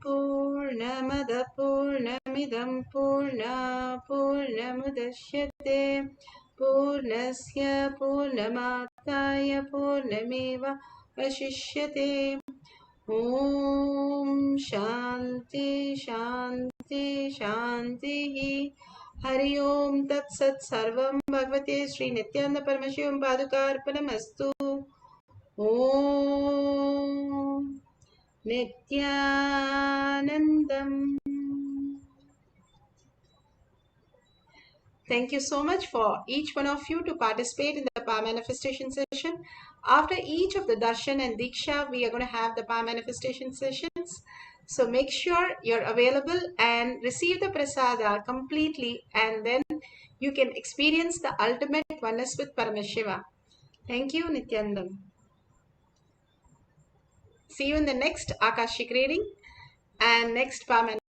Purnamada Purnamidam Purna Purnamudashyate Purnasya Purnamataya Purnameva Vashishyate. Om Shanti Shanti Shanti. Hari Om Tat Sat Sarvam Bhagavate Sri Nityananda Paramashivam Padukarpanamastu. Om Nityanandam. Thank you so much for each one of you to participate in the power manifestation session. After each of the darshan and diksha, we are going to have the power manifestation sessions. So make sure you're available and receive the prasada completely, and then you can experience the ultimate oneness with Paramashiva. Thank you, Nityanandam. See you in the next Akashic reading and next power manifestation.